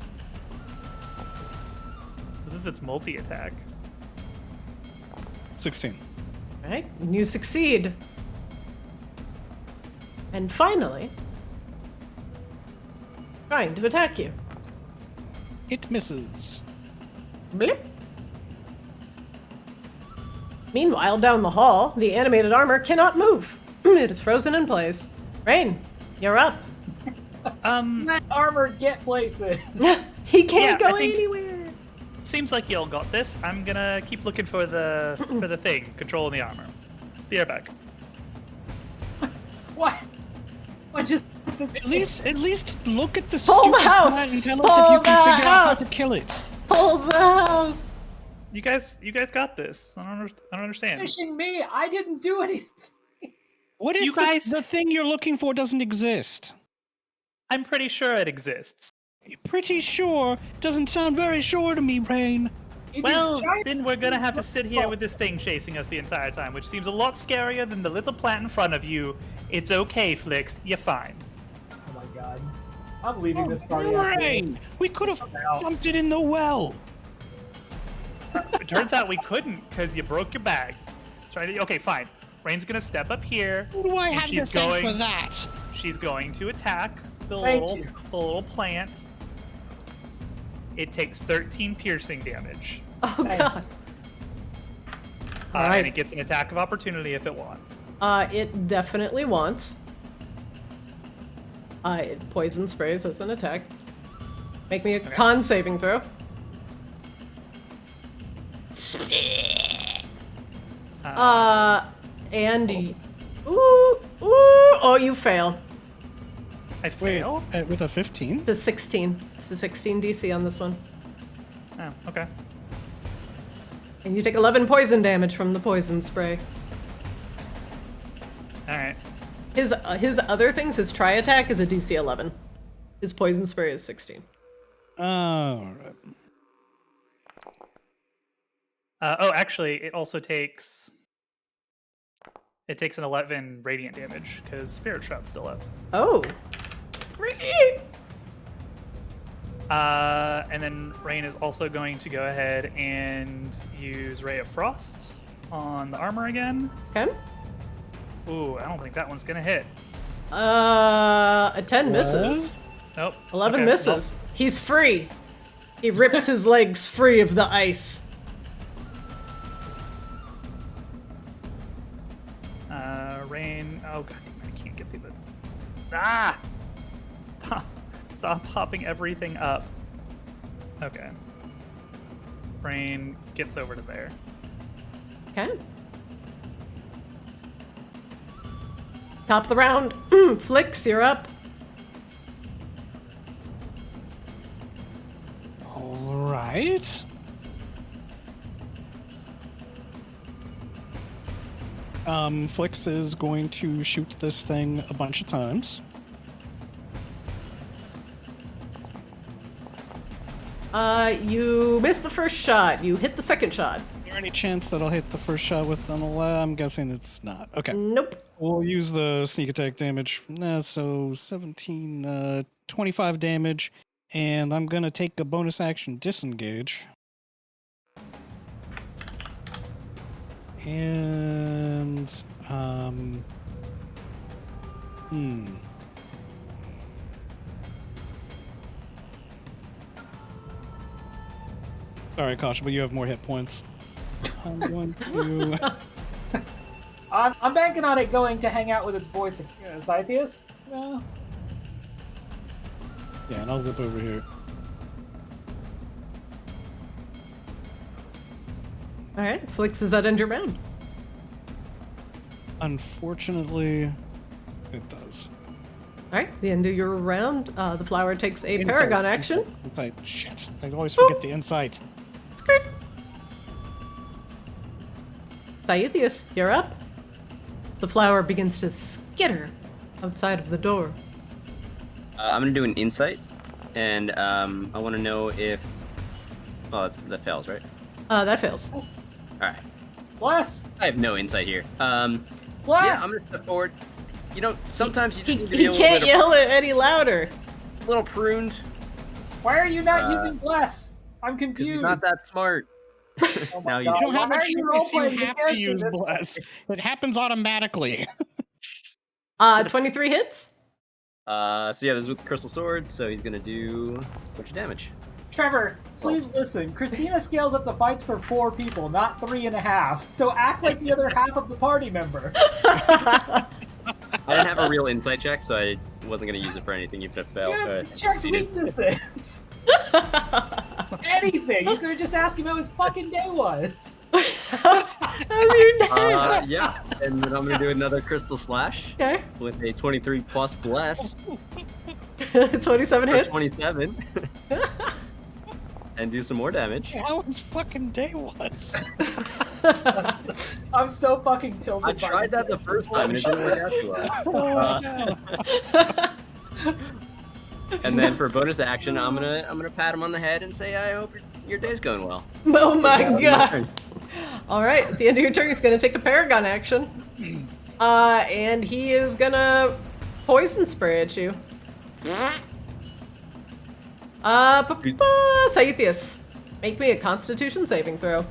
Speaker 4: This is its multi-attack.
Speaker 6: 16.
Speaker 3: All right, and you succeed. And finally, trying to attack you.
Speaker 6: It misses.
Speaker 3: Blip. Meanwhile, down the hall, the animated armor cannot move. It is frozen in place. Rain, you're up.
Speaker 1: That armor get places.
Speaker 3: He can't
Speaker 4: Yeah, I
Speaker 3: go
Speaker 4: think-
Speaker 3: anywhere.
Speaker 4: Seems like y'all got this. I'm gonna keep looking for the thing, controlling the armor. Be right back.
Speaker 1: What? I just.
Speaker 6: At least look at the
Speaker 3: Pull the
Speaker 6: stupid
Speaker 3: house!
Speaker 6: plant and tell
Speaker 3: Pull
Speaker 6: us if you
Speaker 3: the
Speaker 6: can figure out how to
Speaker 3: house!
Speaker 6: kill it.
Speaker 3: Pull the house.
Speaker 4: You guys got this. I don't understand.
Speaker 1: Finishing me. I didn't do anything.
Speaker 6: What if
Speaker 4: You guys-
Speaker 6: the thing you're looking for doesn't exist?
Speaker 4: I'm pretty sure it exists.
Speaker 6: Pretty sure doesn't sound very sure to me, Rain.
Speaker 1: It is
Speaker 4: Well,
Speaker 1: giant.
Speaker 4: then we're gonna have to sit here with this thing chasing us the entire time, which seems a lot scarier than the little plant in front of you. It's okay, Flicks. You're fine.
Speaker 1: Oh my god. I'm leaving this party. after
Speaker 6: Rain, we could have
Speaker 1: out.
Speaker 6: dumped it in the well.
Speaker 4: It turns out we couldn't because you broke your bag. Okay, fine. Rain's gonna step up here.
Speaker 6: Who do I
Speaker 4: and
Speaker 6: have to thank for that?
Speaker 4: She's going to attack the
Speaker 1: Thank
Speaker 4: little,
Speaker 1: you.
Speaker 4: the little plant. It takes 13 piercing damage.
Speaker 3: Oh
Speaker 1: Thank
Speaker 3: god.
Speaker 4: And it gets an attack of opportunity if it wants.
Speaker 3: It definitely wants. It poison sprays as an attack. Make me a con saving throw. Andy. Ooh, oh, you fail.
Speaker 4: I fail?
Speaker 6: With a 15?
Speaker 3: It's a 16. It's a 16 DC on this one.
Speaker 4: Oh, okay.
Speaker 3: And you take 11 poison damage from the poison spray.
Speaker 4: Alright.
Speaker 3: His other things, his tri attack is a DC 11. His poison spray is 16.
Speaker 6: Alright.
Speaker 4: Actually, it also takes... It takes an 11 radiant damage, because Spirit Shroud's still up.
Speaker 3: Oh.
Speaker 4: And then Rain is also going to go ahead and use Ray of Frost on the armor again.
Speaker 3: Okay.
Speaker 4: Ooh, I don't think that one's gonna hit.
Speaker 3: A 10 misses.
Speaker 4: Nope.
Speaker 3: 11
Speaker 4: Okay,
Speaker 3: misses. He's free. He rips his legs free of the ice.
Speaker 4: Rain. Oh god, damn it, I can't get the. Ah! Stop hopping everything up. Okay. Rain gets over to there.
Speaker 3: Okay. Top of the round. Flix, you're up.
Speaker 6: All right. Flix is going to shoot this thing a bunch of times.
Speaker 3: You missed the first shot. You hit the second shot.
Speaker 6: Is there any chance that I'll hit the first shot with an 11? I'm guessing it's not. Okay.
Speaker 3: Nope.
Speaker 6: We'll use the sneak attack damage. So 17, 25 damage. And I'm going to take a bonus action disengage. And, Sorry, Kasha, but you have more hit points. I'm going to...
Speaker 1: I'm banking on it going to hang out with its boy Scythius. No.
Speaker 6: Yeah, and I'll whip over here.
Speaker 3: All right, Flix, is that end your round?
Speaker 6: Unfortunately, it does.
Speaker 3: All right, the end of your round. The flower takes a paragon action.
Speaker 6: Insight. Shit. I always forget the insight.
Speaker 3: Skirt. Scythius, you're up. The flower begins to skitter outside of the door.
Speaker 5: I'm gonna do an insight, and I want to know if. Oh, that fails, right?
Speaker 3: That fails.
Speaker 5: All right.
Speaker 1: Bless.
Speaker 5: I have no insight here. Yeah,
Speaker 1: Bless.
Speaker 5: I'm gonna step forward. You know, sometimes you just need to be
Speaker 3: He
Speaker 5: a little
Speaker 3: can't
Speaker 5: bit
Speaker 3: yell it any louder.
Speaker 5: a little pruned.
Speaker 1: Why are you not using bless? I'm
Speaker 5: 'Cause
Speaker 1: confused.
Speaker 5: he's not that smart.
Speaker 1: Oh my
Speaker 5: Now
Speaker 1: God.
Speaker 6: You don't have
Speaker 1: Why
Speaker 6: a
Speaker 1: are you
Speaker 6: choice, you
Speaker 1: role-playing the
Speaker 6: have to
Speaker 1: character
Speaker 6: use
Speaker 1: this way?
Speaker 6: bless. It happens automatically.
Speaker 3: 23 hits.
Speaker 5: So yeah, this is with the crystal sword, so he's gonna do a bunch of damage.
Speaker 1: Trevor, please listen. Christina scales up the fights for 4 people, not 3.5. So act like the other half of the party member.
Speaker 5: I didn't have a real insight check, so I wasn't gonna use it for anything even if it failed.
Speaker 1: Yeah,
Speaker 5: but
Speaker 1: check
Speaker 5: succeeded.
Speaker 1: weaknesses. Anything. You could have just asked him how his fucking day was.
Speaker 3: How's your day?
Speaker 5: Yeah, and then I'm gonna do another crystal slash
Speaker 3: Okay.
Speaker 5: with a 23 plus bless
Speaker 3: 27
Speaker 5: for
Speaker 3: hits.
Speaker 5: 27, and do some more damage.
Speaker 6: How his fucking day was.
Speaker 1: I'm so fucking tilted.
Speaker 5: I
Speaker 1: by
Speaker 5: tried
Speaker 1: this
Speaker 5: that the
Speaker 1: game.
Speaker 5: first time and it didn't work out too well. And then for bonus action, I'm gonna pat him on the head and say, "I hope your day's going well."
Speaker 3: Oh my
Speaker 5: Yeah,
Speaker 3: god. All right, at the end of your turn, he's going to take a paragon action. And he is going to poison spray at you. Scythius, make me a constitution saving throw.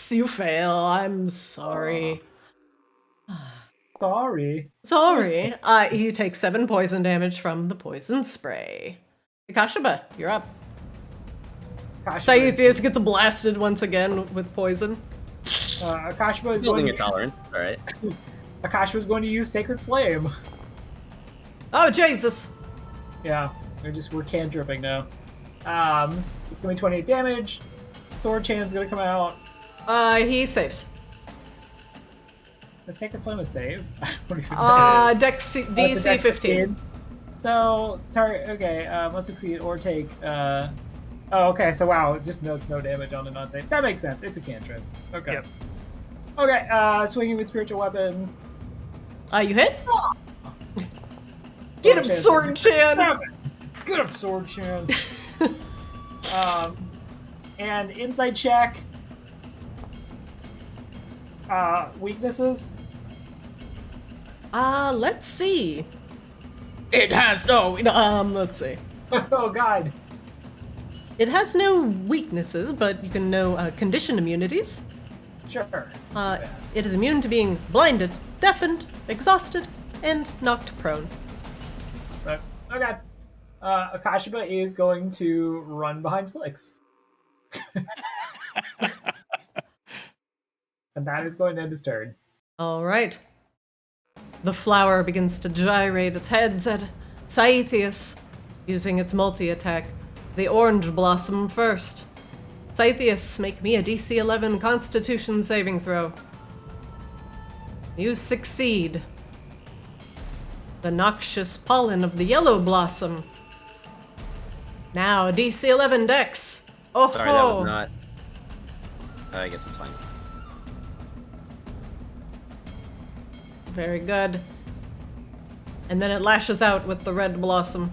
Speaker 3: You fail. I'm sorry.
Speaker 1: Sorry.
Speaker 3: Sorry. You take 7 poison damage from the poison spray. Akashaba, you're up. Scythius gets blasted once again with poison.
Speaker 1: Akashba is
Speaker 5: Building
Speaker 1: going
Speaker 5: a
Speaker 1: to,
Speaker 5: tolerance. All right.
Speaker 1: Akashba is going to use Sacred Flame.
Speaker 3: Oh, Jesus.
Speaker 1: Yeah, we're cantripping now. So it's going to be 28 damage. Sword Chain's going to come out.
Speaker 3: He saves.
Speaker 1: The Sacred Flame is save. I don't even know.
Speaker 3: Dex
Speaker 1: It's a
Speaker 3: DC
Speaker 1: dex
Speaker 3: 15.
Speaker 1: So, okay, must succeed or take, oh, okay, so wow, just no damage on a non-save. That makes sense, it's a cantrip. Okay.
Speaker 4: Yep.
Speaker 1: Okay, swinging with Spiritual Weapon.
Speaker 3: You hit? Get him, Sword Chan!
Speaker 1: Get him, Sword Chan! And Insight check. Weaknesses?
Speaker 3: Let's see. It has no, let's see.
Speaker 1: Oh god.
Speaker 3: It has no weaknesses, but you can know condition immunities.
Speaker 1: Sure.
Speaker 3: It is immune to being blinded, deafened, exhausted, and knocked prone.
Speaker 1: Okay. Akashaba is going to run behind Flix. And that is going to end his turn.
Speaker 3: All right. The flower begins to gyrate its heads at Scythius, using its multi-attack. The orange blossom first. Scythius, make me a DC 11 Constitution saving throw. You succeed. The noxious pollen of the yellow blossom. Now, DC 11 Dex. Oh,
Speaker 5: Sorry, that was not. I guess it's fine.
Speaker 3: Very good. And then it lashes out with the red blossom.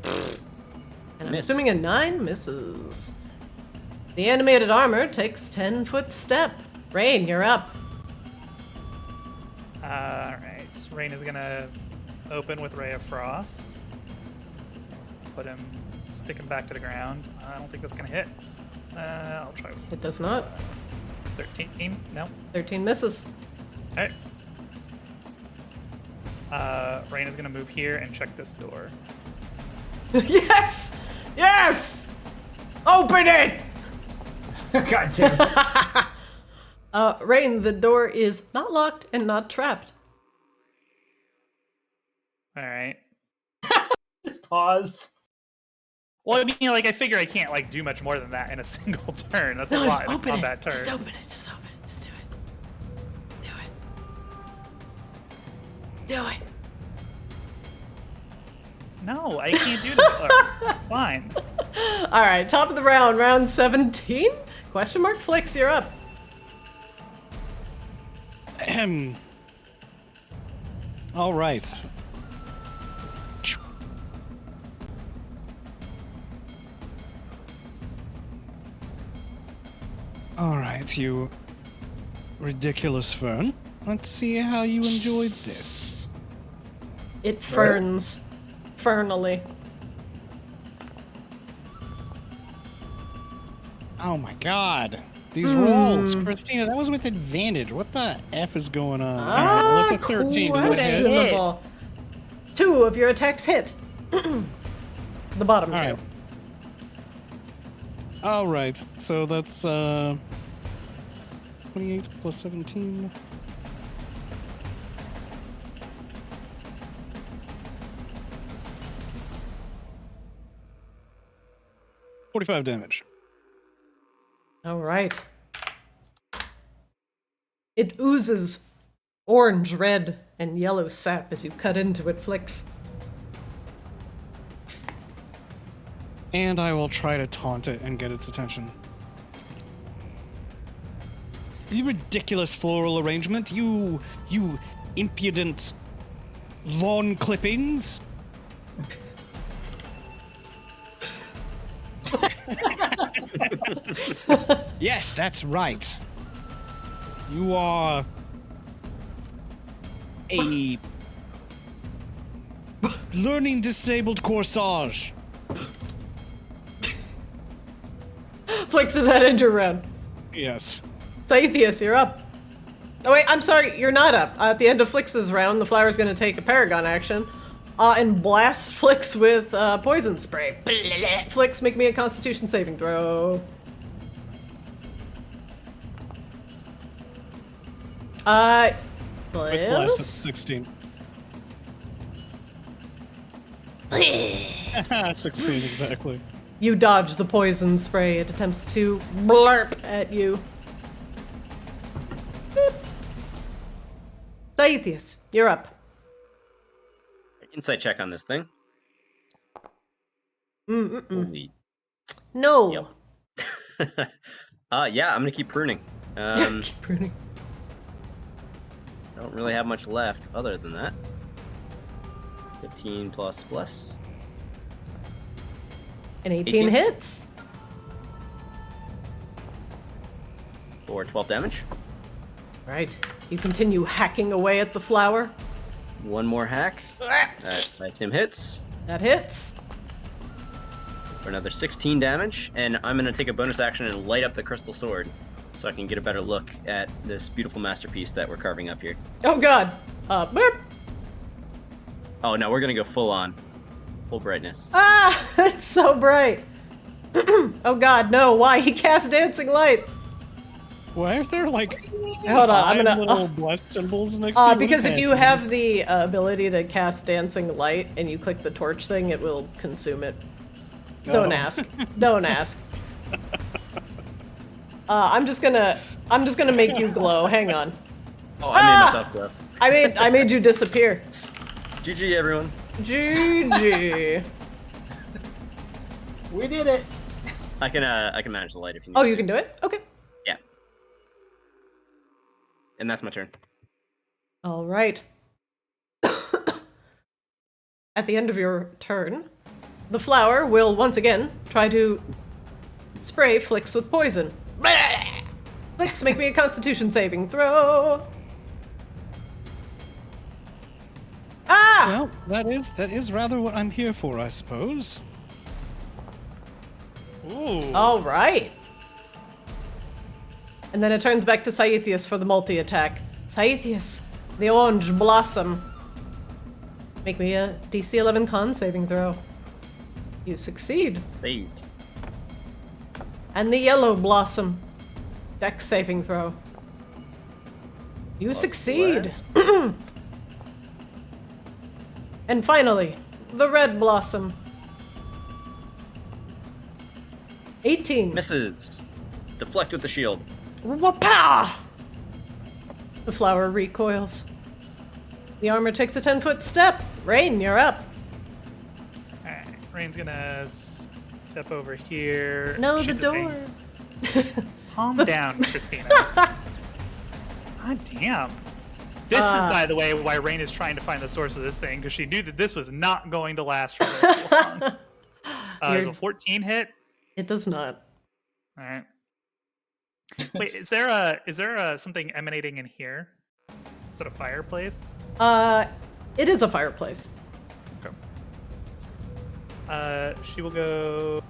Speaker 3: And I'm
Speaker 5: Miss.
Speaker 3: assuming a 9 misses. The animated armor takes 10-foot step. Rain, you're up.
Speaker 4: Alright. Rain is gonna open with Ray of Frost. Stick him back to the ground. I don't think that's gonna hit. I'll try.
Speaker 3: It does not.
Speaker 4: 13? No.
Speaker 3: 13 misses.
Speaker 4: Alright. Rain is gonna move here and check this door.
Speaker 3: Yes! Yes! Open it!
Speaker 1: God damn it.
Speaker 3: Rain, the door is not locked and not trapped.
Speaker 4: Alright.
Speaker 1: Just pause.
Speaker 4: Well, I mean, like, I figure I can't, like, do much more than that in a single turn. That's a
Speaker 3: No,
Speaker 4: lot in a
Speaker 3: open
Speaker 4: combat
Speaker 3: it.
Speaker 4: turn.
Speaker 3: Just open it. Just open it. Just do it. Do it. Do it.
Speaker 4: No, I can't do that. It's fine.
Speaker 3: All right, top of the round, round 17? Question mark Flicks, you're up.
Speaker 6: Ahem. All right. All right, you ridiculous fern. Let's see how you enjoyed this.
Speaker 3: It ferns. Fernally.
Speaker 6: Oh my god. These rolls. Christina, that was with advantage. What the F is going on? Alright, let the 13 go ahead.
Speaker 3: Questionable. 2 of your attacks hit. The bottom two.
Speaker 6: Alright. Alright, so that's 28 plus 17. $45 damage.
Speaker 3: All right. It oozes orange, red, and yellow sap as you cut into it, Flicks.
Speaker 6: And I will try to taunt it and get its attention. You ridiculous floral arrangement, you impudent lawn clippings. Yes, that's right. You are a learning disabled corsage.
Speaker 3: Flicks is at end your round.
Speaker 6: Yes.
Speaker 3: Scythius, you're up. Oh wait, I'm sorry, you're not up. At the end of Flix's round, the flower's gonna take a Paragon action and blast Flix with poison spray. Flix, make me a Constitution saving throw.
Speaker 6: With blast at
Speaker 3: Plus
Speaker 6: 16. 16 exactly.
Speaker 3: You dodge the poison spray. It attempts to blurp at you. Boop. Scythius, you're up.
Speaker 5: Insight check on this thing. Holy.
Speaker 3: No.
Speaker 5: Yep. Yeah, I'm gonna keep pruning.
Speaker 3: Keep pruning.
Speaker 5: I don't really have much left other than that. 15 plus.
Speaker 3: An 18 hits.
Speaker 5: For 12 damage.
Speaker 3: Right. You continue hacking away at the flower.
Speaker 5: One more hack. That I assume hits.
Speaker 3: That hits.
Speaker 5: For another 16 damage. And I'm going to take a bonus action and light up the crystal sword so I can get a better look at this beautiful masterpiece that we're carving up here.
Speaker 3: Oh god. Boop.
Speaker 5: Oh no, we're going to go full on. Full brightness.
Speaker 3: Ah, it's so bright. Oh god, no, why? He cast dancing lights.
Speaker 6: Why are there like
Speaker 3: Hold on, I'm
Speaker 6: five
Speaker 3: gonna.
Speaker 6: little blessed symbols next to you? What is
Speaker 3: Because if you
Speaker 6: happening?
Speaker 3: have the ability to cast dancing light and you click the torch thing, it will consume it. Don't
Speaker 6: Oh.
Speaker 3: ask. Don't ask. I'm just gonna make you glow. Hang on.
Speaker 5: Oh, I made myself glow.
Speaker 3: I made you disappear.
Speaker 5: GG, everyone.
Speaker 3: GG.
Speaker 1: We did it.
Speaker 5: I can manage the light if you need.
Speaker 3: Oh, you
Speaker 5: to.
Speaker 3: can do it? Okay.
Speaker 5: Yeah. And that's my turn.
Speaker 3: All right. At the end of your turn, the flower will once again try to spray Flix with poison. Flix, make me a Constitution saving throw. Ah!
Speaker 6: Well, that is rather what I'm here for, I suppose.
Speaker 4: Ooh.
Speaker 3: All right. And then it turns back to Saethius for the multi-attack. Saethius, the orange blossom. Make me a DC 11 con saving throw. You succeed.
Speaker 5: Hey.
Speaker 3: And the yellow blossom. Dex saving throw. You succeed. And finally, the red blossom. 18.
Speaker 5: Misses. Deflect with the shield.
Speaker 3: Whoopah! The flower recoils. The armor takes a 10-foot step. Rain, you're up.
Speaker 4: Alright, Rain's gonna step over here.
Speaker 3: No,
Speaker 4: shoot
Speaker 3: the door.
Speaker 4: thing. Calm down, Christina. God damn. This is, by the way, why Rain is trying to find the source of this thing, because she knew that this was not going to last for very long. Is a 14 hit?
Speaker 3: It does not.
Speaker 4: All right. Wait, is there something emanating in here? Is it a fireplace?
Speaker 3: It is a fireplace.
Speaker 4: Okay. She will go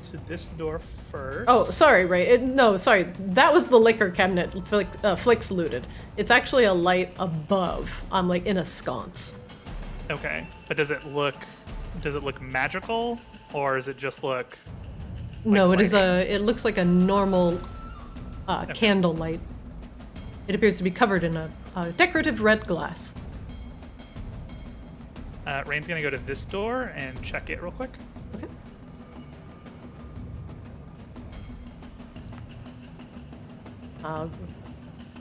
Speaker 4: to this door first.
Speaker 3: Oh, sorry, right. No, sorry. That was the liquor cabinet Flix looted. It's actually a light above, like in a sconce.
Speaker 4: Okay, but does it look magical, or does it just look?
Speaker 3: No,
Speaker 4: like
Speaker 3: it looks like a normal candle light. It appears to be covered in a decorative red glass.
Speaker 4: Rain's gonna go to this door and check it real quick.
Speaker 3: Okay.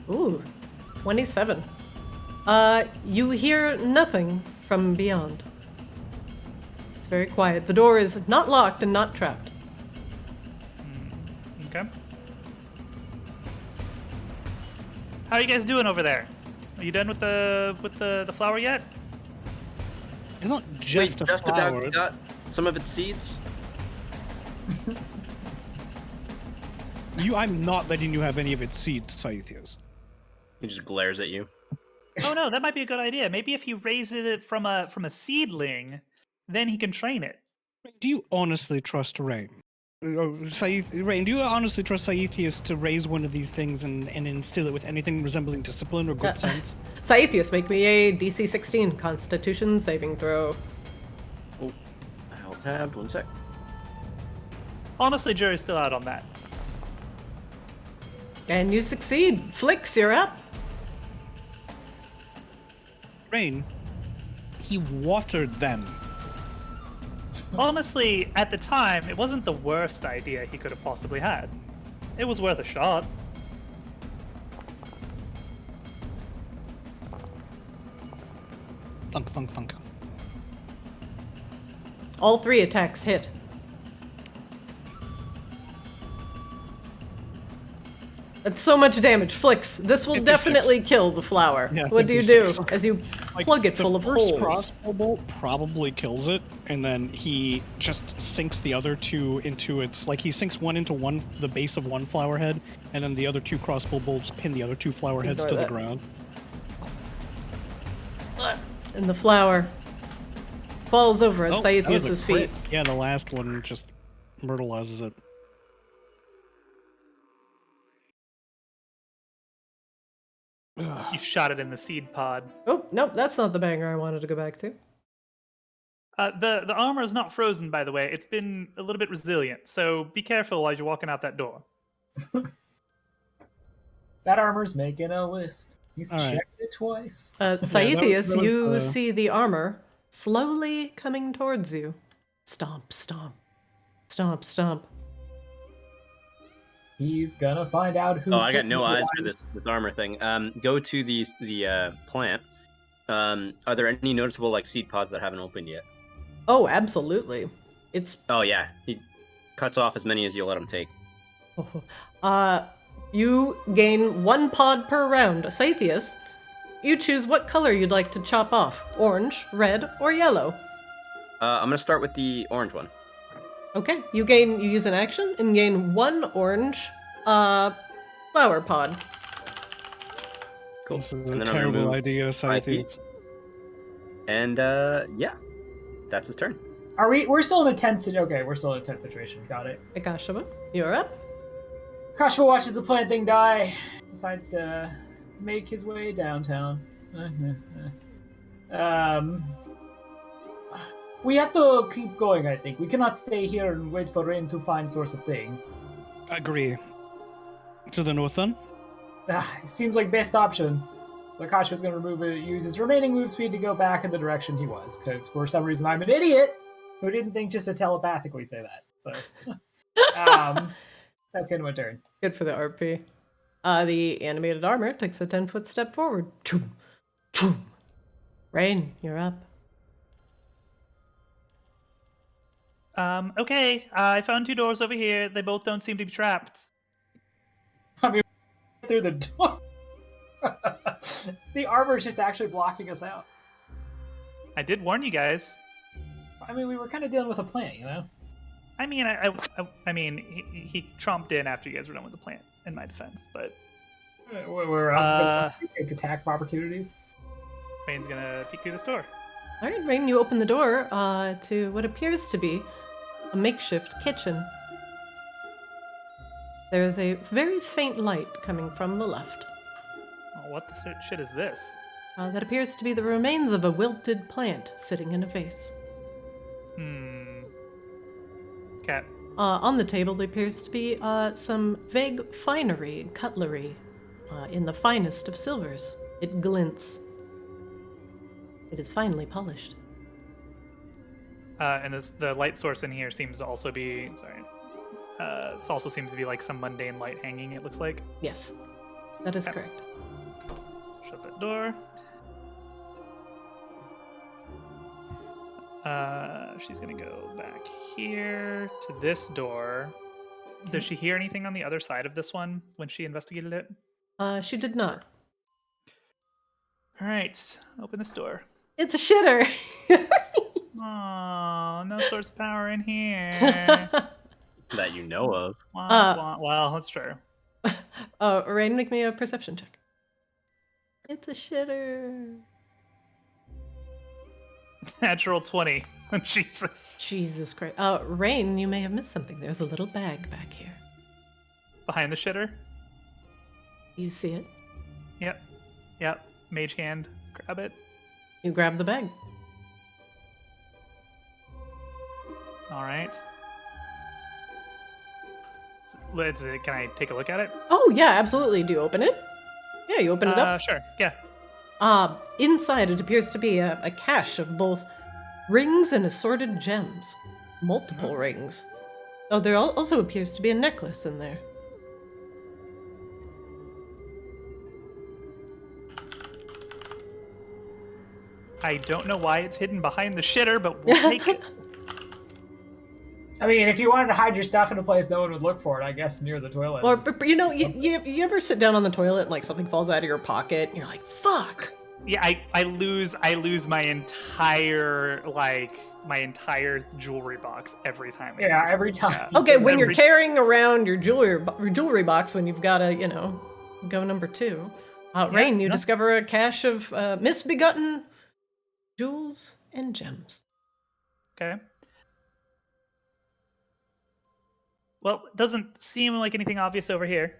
Speaker 3: Ooh, 27. You hear nothing from beyond. It's very quiet. The door is not locked and not trapped.
Speaker 4: Okay. How are you guys doing over there? Are you done with the flower yet?
Speaker 6: It's not just
Speaker 5: Wait,
Speaker 6: a
Speaker 5: just
Speaker 6: flower.
Speaker 5: about got some of its seeds.
Speaker 6: I'm not letting you have any of its seeds, Saethius.
Speaker 5: He just glares at you.
Speaker 4: Oh no, that might be a good idea. Maybe if you raise it from a seedling, then he can train it.
Speaker 6: Do you honestly trust Rain? Rain, do you honestly trust Saethius to raise one of these things and instill it with anything resembling discipline or good sense?
Speaker 3: Saethius, make me a DC 16 Constitution saving throw.
Speaker 5: Oh, I'll tab. 1 sec.
Speaker 4: Honestly, jury's still out on that.
Speaker 3: And you succeed. Flix, you're up.
Speaker 6: Rain, he watered them.
Speaker 4: Honestly, at the time, it wasn't the worst idea he could have possibly had. It was worth a shot.
Speaker 6: Thunk, thunk, thunk.
Speaker 3: All 3 attacks hit. That's so much damage. Flix, this will
Speaker 6: 56.
Speaker 3: definitely kill the flower.
Speaker 6: Yeah,
Speaker 3: What do you do
Speaker 6: 56.
Speaker 3: as you
Speaker 6: Like,
Speaker 3: plug it full of
Speaker 6: The first
Speaker 3: holes?
Speaker 6: crossbow bolt probably kills it, and then he just sinks the other two into its... Like, he sinks one into the base of one flower head, and then the other 2 crossbow bolts pin the other 2 flower heads
Speaker 3: Ignore
Speaker 6: to
Speaker 3: that.
Speaker 6: the ground.
Speaker 3: And the flower falls over at
Speaker 6: Oh, that was a
Speaker 3: Saethius'
Speaker 6: crit.
Speaker 3: feet.
Speaker 6: Yeah, the last one just myrtleizes it.
Speaker 4: You shot it in the seed pod.
Speaker 3: Oh, nope, that's not the banger I wanted to go back to.
Speaker 4: The armor is not frozen, by the way. It's been a little bit resilient, so be careful as you're walking out that door.
Speaker 1: That armor's making a list. He's
Speaker 2: All right.
Speaker 1: checked it twice.
Speaker 3: Scythius,
Speaker 2: that was,
Speaker 3: you see the armor slowly coming towards you. Stomp, stomp, stomp, stomp.
Speaker 1: He's gonna find out who's.
Speaker 5: Oh, I got no
Speaker 1: who
Speaker 5: eyes for this armor thing. Go to the plant. Are there any noticeable like seed pods that haven't opened yet?
Speaker 3: Oh, absolutely. It's
Speaker 5: Oh yeah, he cuts off as many as you let him take.
Speaker 3: you gain 1 pod per round. Scythius, you choose what color you'd like to chop off. Orange, red, or yellow.
Speaker 5: I'm gonna start with the orange one.
Speaker 3: Okay, you use an action and gain 1 orange flower pod.
Speaker 5: Cool.
Speaker 2: This is
Speaker 5: And
Speaker 2: a
Speaker 5: then I'm gonna
Speaker 2: terrible
Speaker 5: move
Speaker 2: idea,
Speaker 5: 5 feet.
Speaker 2: Scythius.
Speaker 5: And yeah, that's his turn.
Speaker 1: Are we? We're still in a tense. Okay, we're still in a tense situation. Got it.
Speaker 3: Akashaba, you're up.
Speaker 1: Kashba watches the plant thing die. Decides to make his way downtown. We have to keep going. I think we cannot stay here and wait for Rain to find source of thing.
Speaker 2: Agree. To the north then?
Speaker 1: It seems like best option. Lakash was going to use his remaining move speed to go back in the direction he was, because for some reason I'm an idiot who didn't think just to telepathically say that. So, that's the end of my turn.
Speaker 3: Good for the RP. The animated armor takes a 10-foot step forward. Choom, choom. Rain, you're up.
Speaker 4: Okay, I found 2 doors over here. They both don't seem to be trapped.
Speaker 1: I mean, through the door. The armor is just actually blocking us out.
Speaker 4: I did warn you guys.
Speaker 1: I mean, we were kind of dealing with a plant, you know?
Speaker 4: I mean, I mean, he tromped in after you guys were done with the plant, in my defense, but
Speaker 1: We're else going to take attack opportunities.
Speaker 4: Rain's gonna peek through this door.
Speaker 3: All right, Rain, you open the door to what appears to be a makeshift kitchen. There is a very faint light coming from the left.
Speaker 4: Oh, what the shit is this?
Speaker 3: That appears to be the remains of a wilted plant sitting in a vase.
Speaker 4: Cat.
Speaker 3: On the table there appears to be some vague finery, cutlery, in the finest of silvers. It glints. It is finely polished.
Speaker 4: And the light source in here seems to also be this also seems to be like some mundane light hanging. It looks like.
Speaker 3: Yes, that is
Speaker 4: Yep.
Speaker 3: correct.
Speaker 4: Shut that door. She's gonna go back here to this door. Does she hear anything on the other side of this one when she investigated it?
Speaker 3: She did not.
Speaker 4: All right, open this door.
Speaker 3: It's a shitter.
Speaker 4: Oh, no source of power in here.
Speaker 5: That you know of.
Speaker 4: Well, that's true.
Speaker 3: Rain, make me a perception check. It's a shitter.
Speaker 4: Natural 20. Jesus.
Speaker 3: Jesus Christ. Rain, you may have missed something. There's a little bag back here.
Speaker 4: Behind the shitter?
Speaker 3: You see it?
Speaker 4: Yep. Mage hand. Grab it.
Speaker 3: You grab the bag.
Speaker 4: All right. Can I take a look at it?
Speaker 3: Oh, yeah, absolutely. Do you open it? Yeah, you open it up.
Speaker 4: Sure. Yeah.
Speaker 3: Inside it appears to be a cache of both rings and assorted gems. Multiple rings. Oh, there also appears to be a necklace in there.
Speaker 4: I don't know why it's hidden behind the shitter, but we'll take it.
Speaker 1: I mean, if you wanted to hide your stuff in a place no one would look for it, I guess near the toilet.
Speaker 3: Or, you know, you ever sit down on the toilet and like something falls out of your pocket and you're like, fuck.
Speaker 4: Yeah, I lose my entire jewelry box every time.
Speaker 1: Yeah, every time.
Speaker 3: Okay, when you're carrying around your jewelry box when you've got to, go number 2. Rain, you discover a cache of misbegotten jewels and gems.
Speaker 4: Okay. Well, it doesn't seem like anything obvious over here.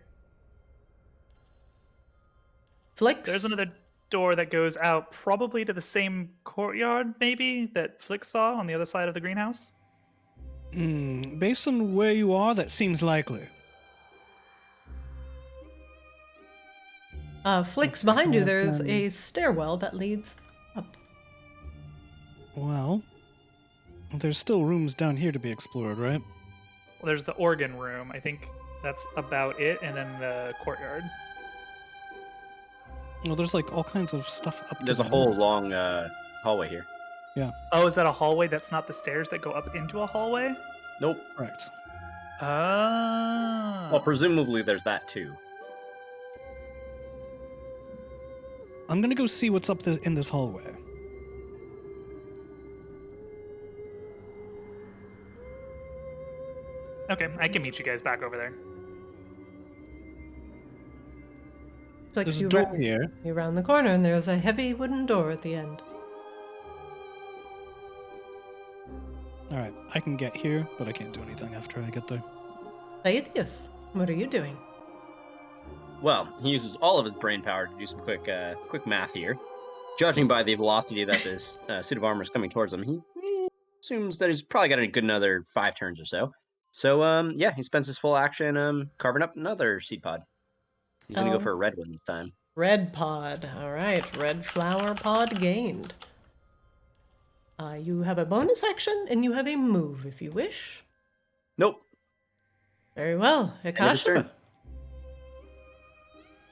Speaker 3: Flix.
Speaker 4: There's another door that goes out, probably to the same courtyard, maybe, that Flick saw on the other side of the greenhouse.
Speaker 2: Based on where you are, that seems likely.
Speaker 3: Flicks behind you, there's a stairwell that leads up.
Speaker 6: Well, there's still rooms down here to be explored, right?
Speaker 4: Well, there's the organ room. I think that's about it, and then the courtyard.
Speaker 6: Well, there's like all kinds of stuff up.
Speaker 5: There's a whole long hallway here.
Speaker 4: Oh, is that a hallway? That's not the stairs that go up into a hallway?
Speaker 5: Nope.
Speaker 6: Correct.
Speaker 4: Oh.
Speaker 5: Well, presumably there's that too.
Speaker 6: I'm gonna go see what's up in this hallway.
Speaker 4: Okay, I can meet you guys back over there.
Speaker 3: Flicks
Speaker 6: There's a
Speaker 3: you,
Speaker 6: door here.
Speaker 3: you round the corner, and there's a heavy wooden door at the end.
Speaker 6: All right, I can get here, but I can't do anything after I get there.
Speaker 3: Aetius, what are you doing?
Speaker 5: Well, he uses all of his brain power to do some quick math here. Judging by the velocity that this suit of armor is coming towards him, he assumes that he's probably got a good another 5 turns or so. So, yeah, he spends his full action carving up another seed pod. He's gonna go for a red one this time.
Speaker 3: Red pod. All right, red flower pod gained. You have a bonus action, and you have a move if you wish.
Speaker 5: Nope.
Speaker 3: Very well,
Speaker 5: End of his
Speaker 3: Akasha.
Speaker 5: turn.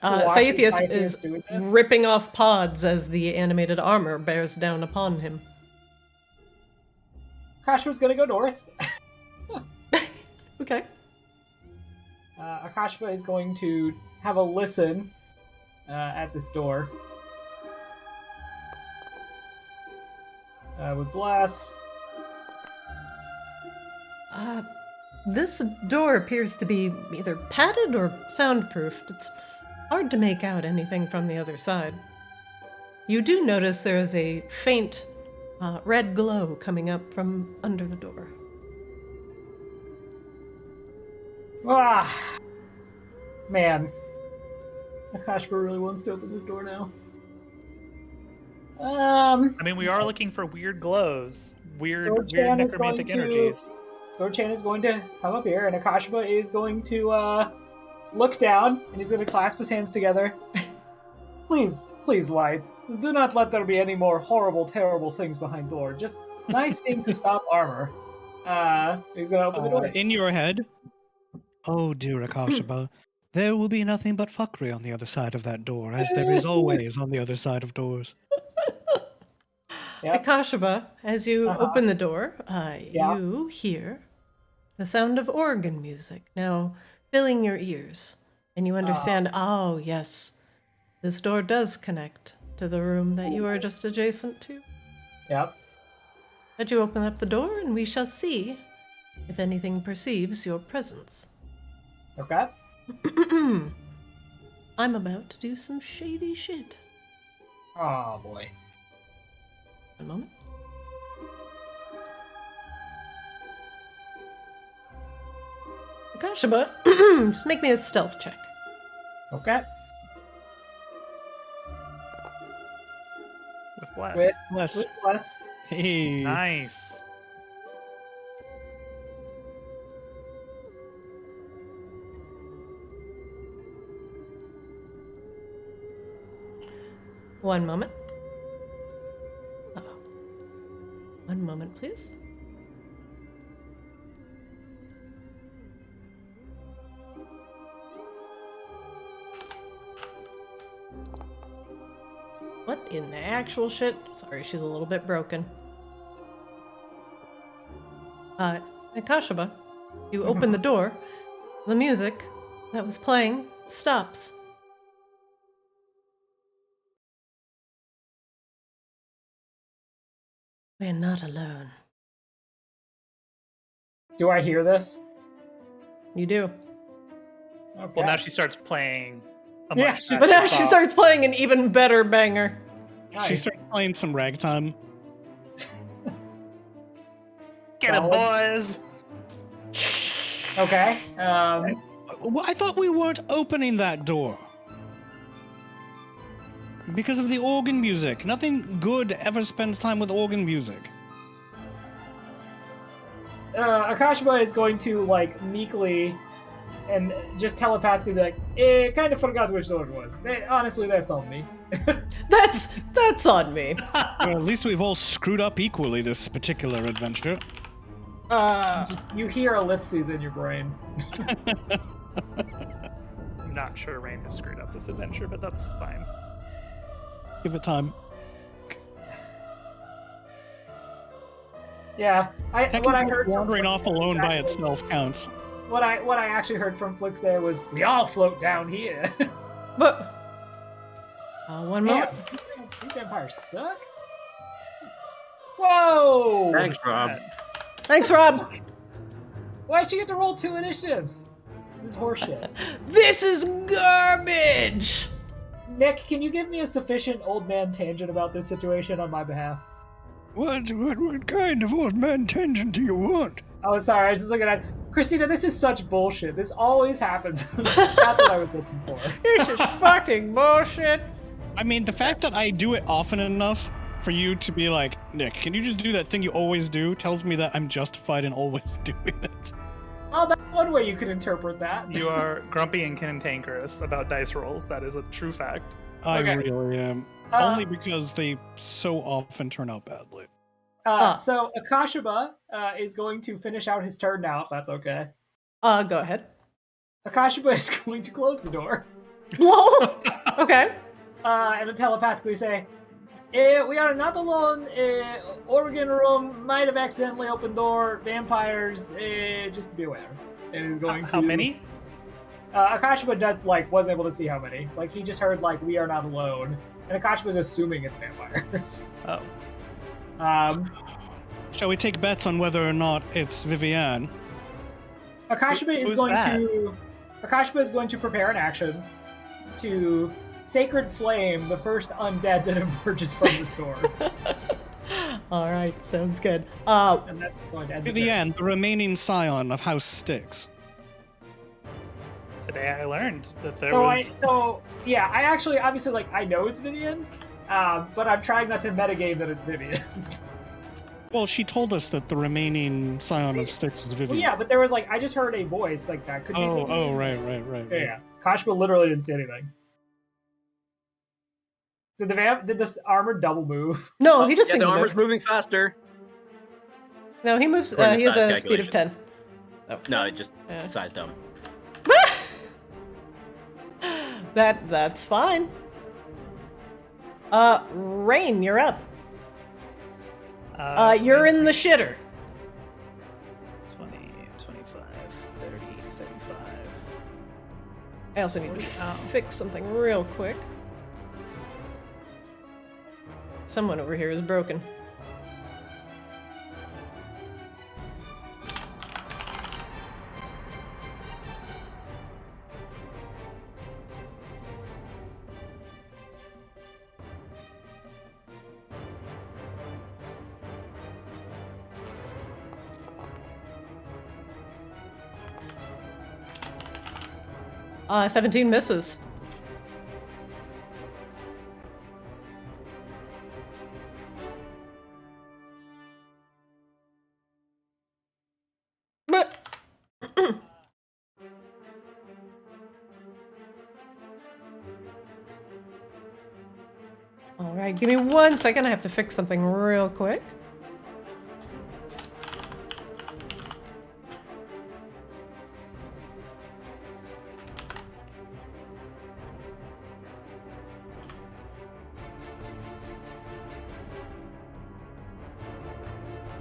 Speaker 3: Saethius
Speaker 1: Saethius
Speaker 3: is
Speaker 1: doing this?
Speaker 3: ripping off pods as the animated armor bears down upon him.
Speaker 1: Akasha's gonna go north.
Speaker 3: Okay.
Speaker 1: Akasha is going to have a listen at this door. With bless.
Speaker 3: This door appears to be either padded or soundproofed. It's hard to make out anything from the other side. You do notice there is a faint red glow coming up from under the door.
Speaker 1: Ah, man. Akasha really wants to open this door now.
Speaker 4: I mean, we are looking for weird glows, weird
Speaker 1: Swordchan is
Speaker 4: necromantic
Speaker 1: going to-
Speaker 4: energies.
Speaker 1: Swordchan is going to come up here, and Akasha is going to look down, and he's going to clasp his hands together. Please, light. Do not let there be any more horrible, terrible things behind door. Just nice thing to stop armor. He's going to open the door.
Speaker 6: In your head, oh dear Akashaba, there will be nothing but fuckery on the other side of that door, as there is always on the other side of doors.
Speaker 1: Yep.
Speaker 3: Akashaba, as you open the door,
Speaker 1: Yeah.
Speaker 3: you hear the sound of organ music now filling your ears. And you understand, oh, yes, this door does connect to the room that you are just adjacent to.
Speaker 1: Yep.
Speaker 3: But you open up the door, and we shall see if anything perceives your presence.
Speaker 1: Okay.
Speaker 3: I'm about to do some shady shit.
Speaker 1: Oh, boy.
Speaker 3: One moment. Akashaba, just make me a stealth check.
Speaker 1: Okay.
Speaker 4: With bless.
Speaker 1: With bless.
Speaker 6: Hey.
Speaker 4: Nice.
Speaker 3: One moment. One moment, please. What in the actual shit? Sorry, she's a little bit broken. Akashaba, you open the door. The music that was playing stops. We're not alone.
Speaker 1: Do I hear this?
Speaker 3: You do.
Speaker 1: Okay.
Speaker 4: Well, now she starts playing. A
Speaker 1: Yeah,
Speaker 4: much
Speaker 1: she's-
Speaker 3: But
Speaker 4: faster
Speaker 3: now she
Speaker 4: song.
Speaker 3: starts playing an even better banger.
Speaker 6: She
Speaker 1: Nice.
Speaker 6: starts playing some ragtime.
Speaker 4: Get it, boys!
Speaker 1: Okay.
Speaker 6: Well, I thought we weren't opening that door. Because of the organ music. Nothing good ever spends time with organ music.
Speaker 1: Akashaba is going to, like, meekly and just telepathically be like, kind of forgot which door it was. Honestly, that's on me.
Speaker 3: That's on me.
Speaker 6: Well, at least we've all screwed up equally this particular adventure.
Speaker 1: You hear ellipses in your brain.
Speaker 4: I'm not sure Rain has screwed up this adventure, but that's fine.
Speaker 6: Give it time.
Speaker 1: Yeah, what I heard from
Speaker 6: wandering
Speaker 1: Flix
Speaker 6: off
Speaker 1: there
Speaker 6: alone by
Speaker 1: exactly-
Speaker 6: itself counts.
Speaker 1: What I actually heard from Flix there was, we all float down here.
Speaker 3: But one moment.
Speaker 1: Damn, these vampires suck. Whoa!
Speaker 5: Thanks, Rob.
Speaker 3: Thanks, Rob.
Speaker 1: Why'd you get to roll 2 initiatives? This is horseshit.
Speaker 3: This is garbage.
Speaker 1: Nick, can you give me a sufficient old man tangent about this situation on my behalf?
Speaker 6: What kind of old man tangent do you want?
Speaker 1: Oh, sorry, I was just looking at... Christina, this is such bullshit. This always happens. That's what I was looking for.
Speaker 3: This is fucking bullshit.
Speaker 6: I mean, the fact that I do it often enough for you to be like, Nick, can you just do that thing you always do, tells me that I'm justified in always doing it.
Speaker 1: Oh, that's one way you could interpret that.
Speaker 4: You are grumpy and cantankerous about dice rolls. That is a true fact.
Speaker 6: I
Speaker 1: Okay.
Speaker 6: really am. Only because they so often turn out badly.
Speaker 1: So Akashaba is going to finish out his turn now, if that's okay.
Speaker 3: Go ahead.
Speaker 1: Akashaba is going to close the door
Speaker 3: Whoa. Okay.
Speaker 1: and telepathically say, we are not alone. Organ room might have accidentally opened door. Vampires, just to be aware. And he's going to...
Speaker 4: How many?
Speaker 1: Akashaba wasn't able to see how many. Like, he just heard, we are not alone. And Akashaba's assuming it's vampires.
Speaker 4: Oh.
Speaker 6: Shall we take bets on whether or not it's Vivienne?
Speaker 1: Akashaba is
Speaker 4: Who's
Speaker 1: going
Speaker 4: that?
Speaker 1: to... Akashaba is going to prepare an action to Sacred Flame the first undead that emerges from the storm.
Speaker 3: All right, sounds good.
Speaker 1: And that's going to end the turn.
Speaker 6: Vivienne, the remaining scion of House Styx.
Speaker 4: Today I learned that there
Speaker 1: So
Speaker 4: was...
Speaker 1: I actually, obviously, I know it's Vivian, but I'm trying not to metagame that it's Vivian.
Speaker 6: Well, she told us that the remaining scion of Styx is Vivienne.
Speaker 1: Well, yeah, but there was, I just heard a voice, that could be Vivian.
Speaker 6: Oh, right.
Speaker 1: Yeah. Kashba literally didn't see anything. Did this armor double move?
Speaker 3: No, he just
Speaker 5: Yeah, the
Speaker 3: single
Speaker 5: armor's
Speaker 3: moved.
Speaker 5: moving faster.
Speaker 3: No, he moves.
Speaker 5: According to
Speaker 3: He has
Speaker 5: that
Speaker 3: a speed of 10. Oh.
Speaker 5: No, it just
Speaker 3: Yeah.
Speaker 5: size dumb.
Speaker 3: That's fine. Rain, you're up. You're in the shitter.
Speaker 4: 20, 25, 30, 35.
Speaker 3: I also need to
Speaker 4: Oh.
Speaker 3: fix something real quick. Someone over here is broken. Uh, 17 misses. But all right, give me 1 second. I have to fix something real quick.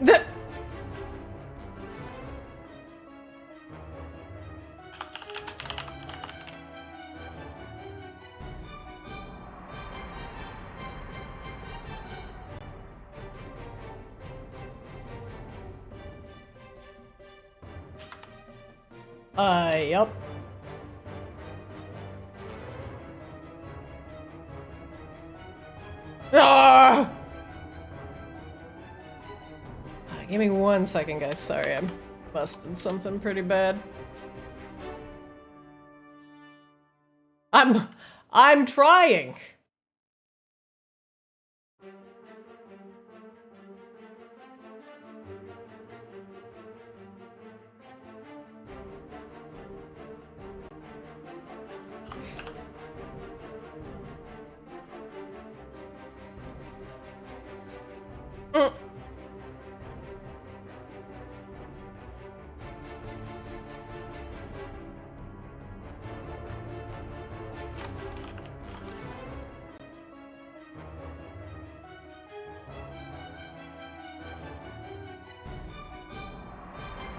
Speaker 3: The- Yup. Ah! Give me 1 second, guys. Sorry, I'm busted something pretty bad. I'm trying.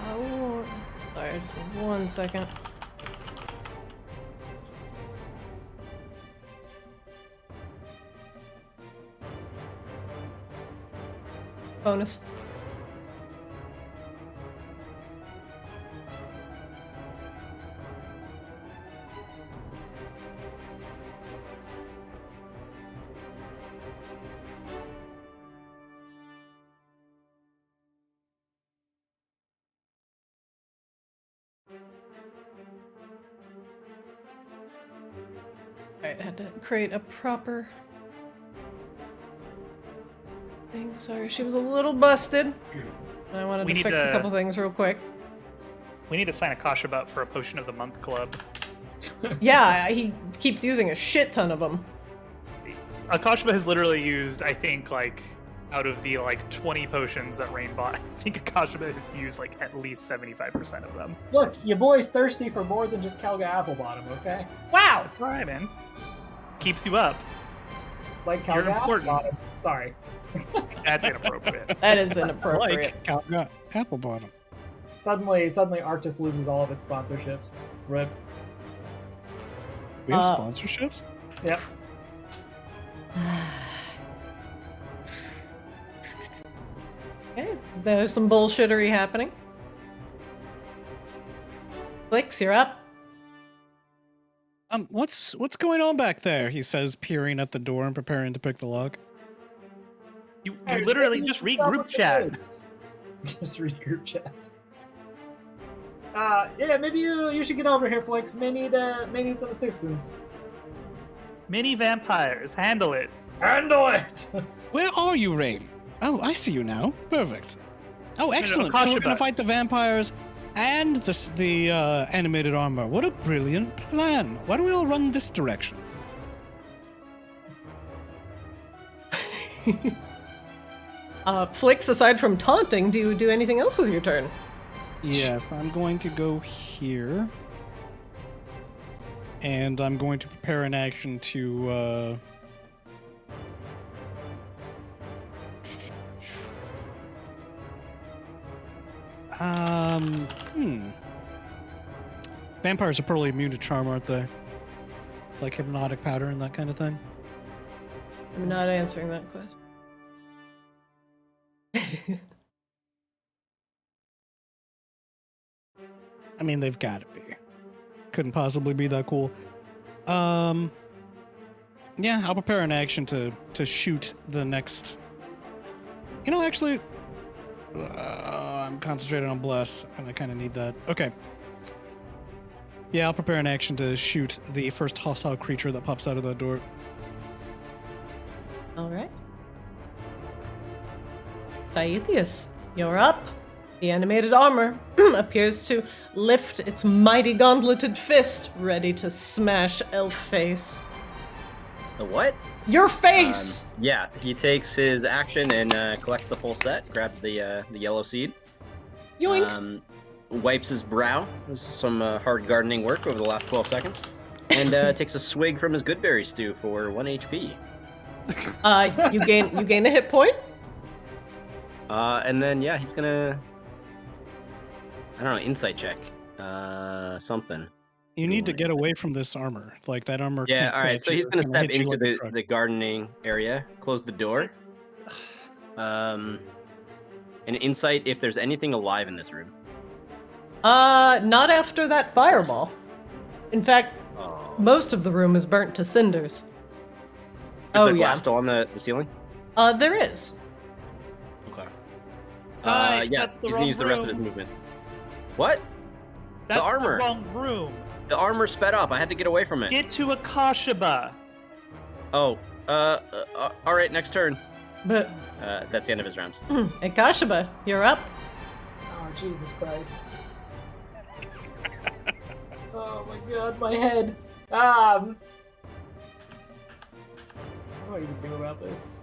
Speaker 3: Oh, sorry, I just need 1 second. Bonus. Alright, I had to create a proper thing. Sorry, she was a little busted. And I wanted
Speaker 4: We
Speaker 3: to
Speaker 4: need
Speaker 3: fix a
Speaker 4: to-
Speaker 3: couple things real quick.
Speaker 4: We need to sign a Kasha up for a Potion of the Month club.
Speaker 3: Yeah, he keeps using a shit ton of them.
Speaker 4: Akashba has literally used, I think, like, out of the, like, 20 potions that Rain bought, I think Akashba has used, like, at least 75% of them.
Speaker 1: Look, your boy's thirsty for more than just Calga Apple Bottom, okay?
Speaker 3: Wow!
Speaker 4: That's alright, man. Keeps you up.
Speaker 1: Like
Speaker 4: You're
Speaker 1: Calga Apple
Speaker 4: important.
Speaker 1: Bottom. Sorry.
Speaker 4: That's inappropriate.
Speaker 3: That is inappropriate.
Speaker 6: Like Calga Apple Bottom.
Speaker 1: Suddenly, Arctis loses all of its sponsorships. Rip.
Speaker 6: We have
Speaker 3: Uh,
Speaker 6: sponsorships?
Speaker 1: Yep.
Speaker 3: Okay, there's some bullshittery happening. Flix, you're up.
Speaker 6: What's going on back there? He says, peering at the door and preparing to pick the lock.
Speaker 4: You
Speaker 1: There's
Speaker 4: literally
Speaker 1: maybe
Speaker 4: just read
Speaker 1: stuff
Speaker 4: group
Speaker 1: with the
Speaker 4: chat.
Speaker 1: kids. Just read group chat. Yeah, maybe you should get over here, Flix. May need some assistance.
Speaker 4: Mini vampires, handle it.
Speaker 1: Handle it!
Speaker 6: Where are you, Rain? Oh, I see you now. Perfect. Oh, excellent. So we're
Speaker 4: Akasha
Speaker 6: gonna
Speaker 4: Bud.
Speaker 6: fight the vampires and the animated armor. What a brilliant plan. Why don't we all run this direction?
Speaker 3: Flix, aside from taunting, do you do anything else with your turn?
Speaker 6: Yes, I'm going to go here. And I'm going to prepare an action to Vampires are probably immune to charm, aren't they? Like hypnotic powder and that kind of thing.
Speaker 3: I'm not answering that question.
Speaker 6: I mean, they've got to be. Couldn't possibly be that cool. Yeah, I'll prepare an action to shoot the next. You know, actually, I'm concentrated on bless, and I kind of need that. Okay. Yeah, I'll prepare an action to shoot the first hostile creature that pops out of that door.
Speaker 3: Alright. Saethius, you're up. The animated armor appears to lift its mighty gauntleted fist, ready to smash Elf Face.
Speaker 5: The what?
Speaker 3: Your face!
Speaker 5: Yeah, he takes his action and collects the full set, grabs the yellow seed,
Speaker 3: Yoink!
Speaker 5: wipes his brow. This is some hard gardening work over the last 12 seconds. And takes a swig from his goodberry stew for 1 HP.
Speaker 3: You gain a hit point.
Speaker 5: And then, yeah, he's gonna... I don't know, insight check. Something.
Speaker 6: You need to get away from this armor. Like, that armor
Speaker 5: Yeah,
Speaker 6: can't
Speaker 5: alright,
Speaker 6: catch
Speaker 5: so
Speaker 6: you.
Speaker 5: he's
Speaker 6: It's
Speaker 5: gonna step
Speaker 6: hit you
Speaker 5: into
Speaker 6: like a truck.
Speaker 5: the gardening area, close the door. And insight if there's anything alive in this room.
Speaker 3: Not after that fireball. In fact,
Speaker 5: Oh.
Speaker 3: most of the room is burnt to cinders.
Speaker 5: Is
Speaker 3: Oh,
Speaker 5: there
Speaker 3: yeah.
Speaker 5: glass still on the ceiling?
Speaker 3: There is.
Speaker 5: Okay.
Speaker 4: Sorry,
Speaker 5: Yeah,
Speaker 4: that's the
Speaker 5: he's
Speaker 4: wrong
Speaker 5: gonna use the rest of his
Speaker 4: room.
Speaker 5: movement. What?
Speaker 4: That's
Speaker 5: armor.
Speaker 4: the wrong room.
Speaker 5: The armor sped up. I had to get away from it.
Speaker 4: Get to Akashaba.
Speaker 5: Oh, all right, next turn.
Speaker 3: But,
Speaker 5: That's the end of his round.
Speaker 3: Akashaba, you're up.
Speaker 1: Oh, Jesus Christ. Oh my god, my head. What do I even do about this?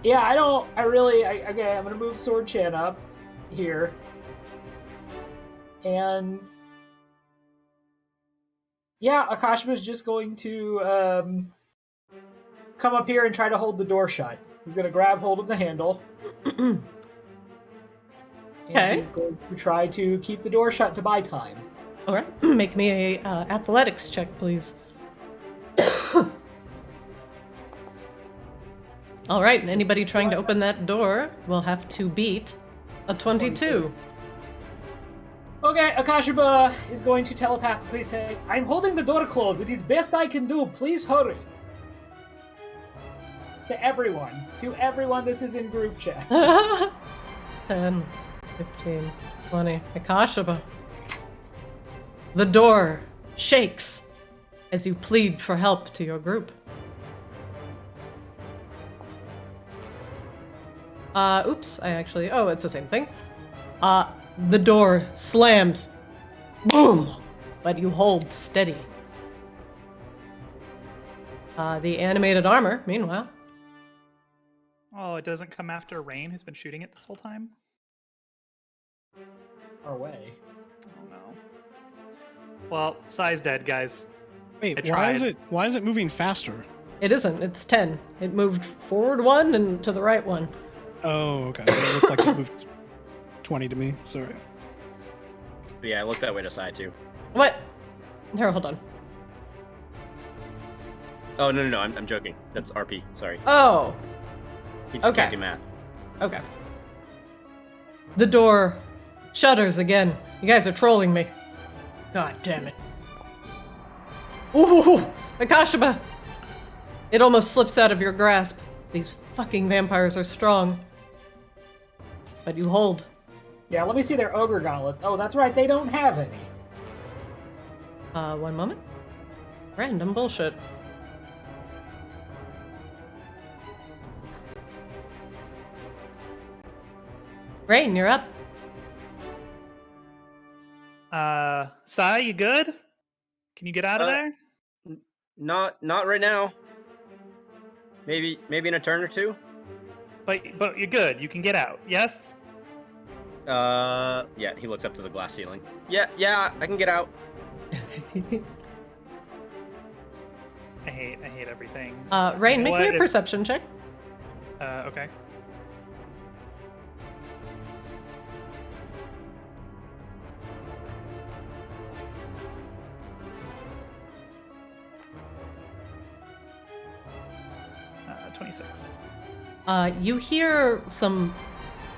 Speaker 1: Yeah, okay, I'm gonna move Sword Chan up here. And yeah, Akashima's just going to come up here and try to hold the door shut. He's gonna grab hold of the handle.
Speaker 3: Okay.
Speaker 1: And he's going to try to keep the door shut to buy time.
Speaker 3: All right. Make me a athletics check, please. All right. And anybody trying to open that door will have to beat a 22.
Speaker 1: Okay, Akashiba is going to telepathically say, I'm holding the door closed. It is best I can do. Please hurry. To everyone, this is in group chat.
Speaker 3: 10, 15, 20. Akashiba. The door shakes as you plead for help to your group. Oops, it's the same thing. The door slams. Boom! But you hold steady. The animated armor, meanwhile.
Speaker 4: Oh, it doesn't come after Rain, who's been shooting it this whole time?
Speaker 1: Our way.
Speaker 4: Oh no. Well, Sai's dead, guys.
Speaker 6: Wait,
Speaker 4: I tried.
Speaker 6: why is it moving faster?
Speaker 3: It isn't, it's 10. It moved forward 1 and to the right 1.
Speaker 6: Oh, okay. It looked like it moved 20 to me. Sorry.
Speaker 5: But yeah, I looked that way to Sai too.
Speaker 3: What? Here, hold on.
Speaker 5: Oh no, I'm joking. That's RP. Sorry.
Speaker 3: Oh,
Speaker 5: He just
Speaker 3: okay.
Speaker 5: can't do math.
Speaker 3: okay. The door shudders again. You guys are trolling me. God damn it. Ooh, Akashiba! It almost slips out of your grasp. These fucking vampires are strong. But you hold.
Speaker 1: Yeah, let me see their ogre gauntlets. Oh, that's right, they don't have any.
Speaker 3: 1 moment. Random bullshit. Rain, you're up.
Speaker 4: Sai, you good? Can you get out of there?
Speaker 5: Not right now. Maybe in a turn or two.
Speaker 4: But you're good. You can get out. Yes.
Speaker 5: Yeah. He looks up to the glass ceiling. Yeah. I can get out.
Speaker 4: I hate everything.
Speaker 3: Rain,
Speaker 4: You know
Speaker 3: make me
Speaker 4: what?
Speaker 3: a perception check.
Speaker 4: Okay. Uh, 26.
Speaker 3: You hear some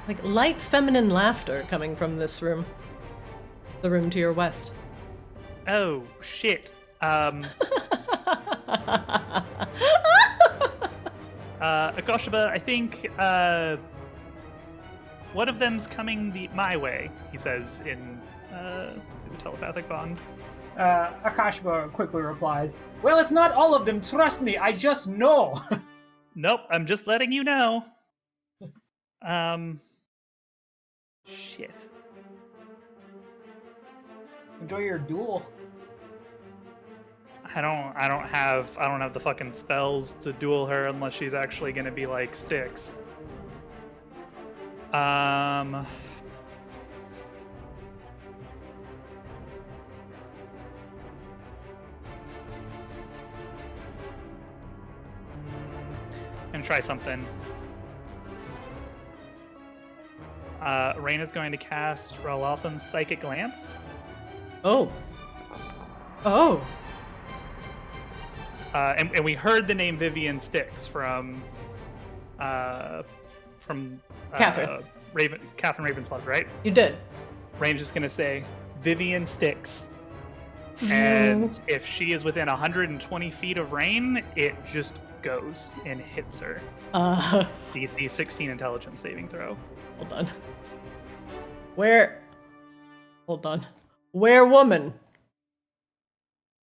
Speaker 3: like light feminine laughter coming from this room. The room to your west.
Speaker 4: Oh shit. Akoshiba, I think one of them's coming my way, he says in the telepathic bond.
Speaker 1: Akashiba quickly replies, well, it's not all of them, trust me, I just know.
Speaker 4: Nope, I'm just letting you know. Shit.
Speaker 1: Enjoy your duel.
Speaker 4: I don't have the fucking spells to duel her unless she's actually gonna be like Styx. And try something. Rain is going to cast Ralotham's Psychic Glance.
Speaker 3: Oh.
Speaker 4: And we heard the name Vivian Styx from
Speaker 3: Catherine.
Speaker 4: Catherine Ravensbluff, right?
Speaker 3: You did.
Speaker 4: Rain's just gonna say Vivian Styx, and if she is within 120 feet of Rain, it just goes and hits her. DC 16 Intelligence saving throw.
Speaker 3: Hold on. Where woman?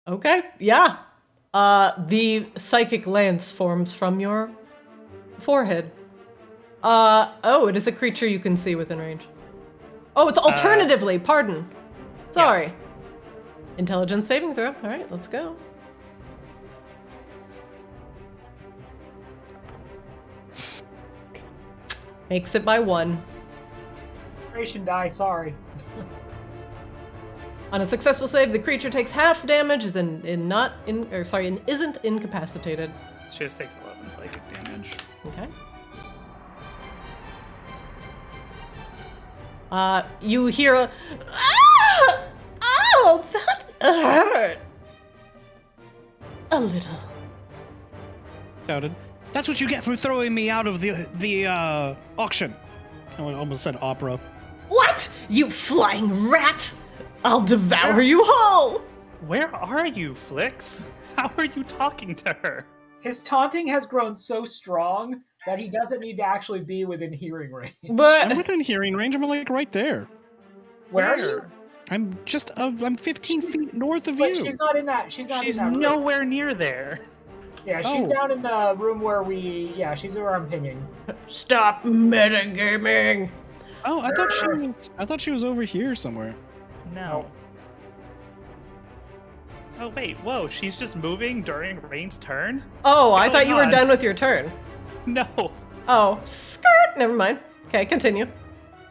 Speaker 3: Okay, yeah. The psychic lance forms from your forehead. It is a creature you can see within range. Oh, it's alternatively, pardon. Sorry. Yeah. Intelligence saving throw. All right, let's go. Makes it by 1.
Speaker 1: Ration die, sorry.
Speaker 3: On a successful save, the creature takes half damage, isn't incapacitated.
Speaker 4: It just takes 11 psychic damage.
Speaker 3: Okay. You hear a ah! Oh, that hurt. A little.
Speaker 2: Shouted. That's what you get for throwing me out of the auction. I almost said opera.
Speaker 3: What? You flying rat! I'll devour you whole!
Speaker 4: Where are you, Flix? How are you talking to her?
Speaker 1: His taunting has grown so strong that he doesn't need to actually be within hearing range.
Speaker 2: I'm
Speaker 3: But
Speaker 2: within hearing range. I'm like right there.
Speaker 1: Where are you?
Speaker 2: I'm 15 feet north of
Speaker 1: But
Speaker 2: you.
Speaker 1: she's not in that. She's not
Speaker 4: She's
Speaker 1: in that room.
Speaker 4: nowhere near there.
Speaker 1: Yeah, she's
Speaker 2: Oh.
Speaker 1: down in the room where we. Yeah, she's where I'm pinging.
Speaker 3: stop metagaming!
Speaker 2: Oh, I thought she was over here somewhere.
Speaker 4: No. Oh, wait. Whoa, she's just moving during Rain's turn?
Speaker 3: Oh, I thought you were
Speaker 4: on?
Speaker 3: done with your turn.
Speaker 4: No.
Speaker 3: Oh, skirt! Never mind. Okay, continue.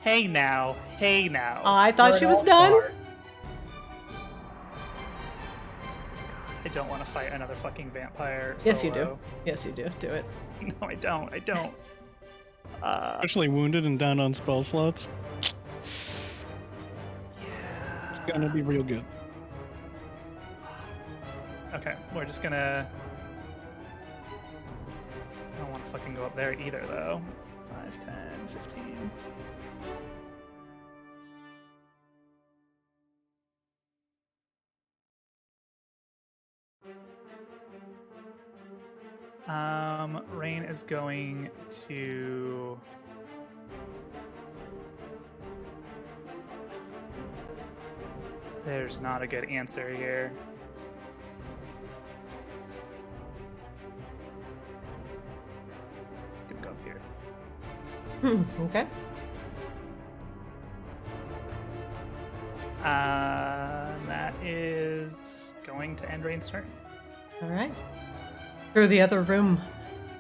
Speaker 4: Hey now. Hey now.
Speaker 3: I thought
Speaker 1: We're
Speaker 3: she
Speaker 1: an
Speaker 3: was done.
Speaker 1: all-star.
Speaker 4: I don't want to fight another fucking vampire.
Speaker 3: Yes, you do.
Speaker 4: solo.
Speaker 3: Yes, you do. Do it.
Speaker 4: No, I don't. I don't.
Speaker 2: Especially wounded and down on spell slots. It's gonna be real good.
Speaker 4: Okay, we're just gonna... I don't want to fucking go up there either, though. 5, 10, 15... Rain is going to... There's not a good answer here. Gonna go up here.
Speaker 3: Okay.
Speaker 4: That is going to end Rain's turn.
Speaker 3: All right. Through the other room,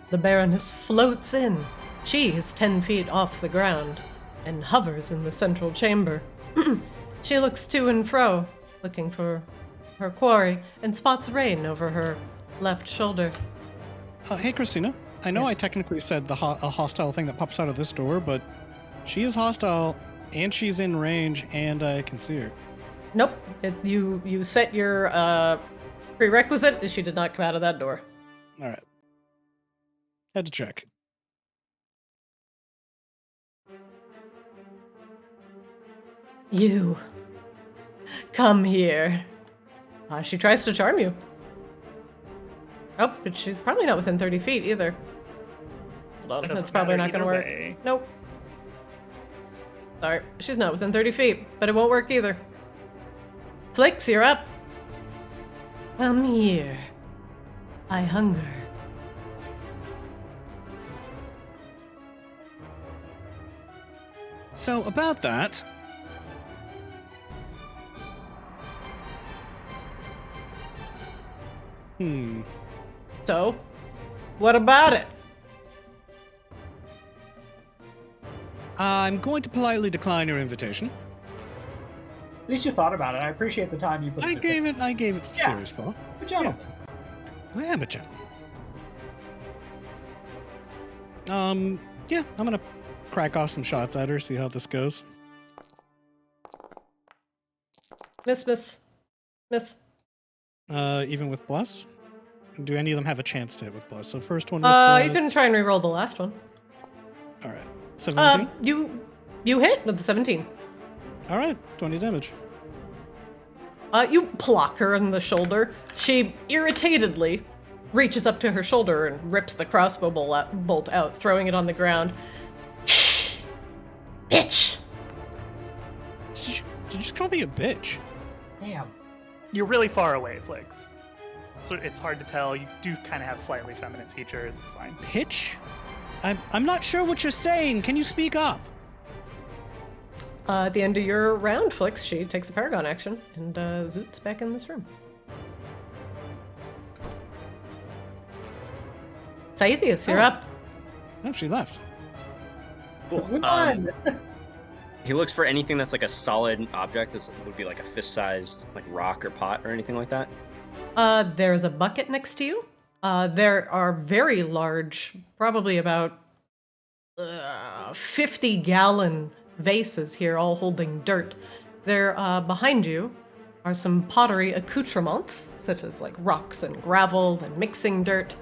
Speaker 3: the Baroness floats in. She is 10 feet off the ground and hovers in the central chamber. She looks to and fro, looking for her quarry, and spots Rain over her left shoulder.
Speaker 2: Hey, Christina. I know
Speaker 3: Yes.
Speaker 2: I technically said a hostile thing that pops out of this door, but she is hostile, and she's in range, and I can see her.
Speaker 3: Nope. You set your prerequisite. She did not come out of that door.
Speaker 2: All right. Had to check.
Speaker 3: You. Come here. She tries to charm you. Oh, but she's probably not within 30 feet either. Hold on,
Speaker 4: That
Speaker 3: that's
Speaker 4: doesn't
Speaker 3: probably
Speaker 4: matter
Speaker 3: not gonna
Speaker 4: either
Speaker 3: work.
Speaker 4: way.
Speaker 3: Nope. Sorry, she's not within 30 feet, but it won't work either. Flix, you're up. Come here. I hunger.
Speaker 2: So, about that...
Speaker 3: So, what about it?
Speaker 2: I'm going to politely decline your invitation.
Speaker 1: At least you thought about it. I appreciate the time you put.
Speaker 2: I
Speaker 1: into
Speaker 2: gave it
Speaker 1: Yeah.
Speaker 2: serious thought.
Speaker 1: Good job.
Speaker 2: I am a gentleman. Yeah, I'm gonna crack off some shots at her, see how this goes.
Speaker 3: Miss.
Speaker 2: Even with Bless? Do any of them have a chance to hit with Bless? So first one with Bless.
Speaker 3: You can try and re-roll the last one.
Speaker 2: Alright. 17?
Speaker 3: You hit with the 17.
Speaker 2: Alright, 20 damage.
Speaker 3: You pluck her in the shoulder. She irritatedly reaches up to her shoulder and rips the crossbow bolt out, throwing it on the ground. Bitch!
Speaker 2: Did you just call me a bitch?
Speaker 1: Damn.
Speaker 4: You're really far away, Flix. So it's hard to tell. You do kind of have slightly feminine features. It's fine.
Speaker 2: Pitch? I'm not sure what you're saying. Can you speak up?
Speaker 3: At the end of your round, Flix, she takes a Paragon action, and Zoot's back in this room. Saithius, you're up.
Speaker 2: No, she left.
Speaker 5: Cool.
Speaker 1: We won!
Speaker 5: He looks for anything that's like a solid object. This would be like a fist-sized like rock or pot or anything like that.
Speaker 3: There's a bucket next to you. There are very large, probably about 50-gallon vases here, all holding dirt. There, behind you, are some pottery accoutrements, such as like rocks and gravel and mixing dirt.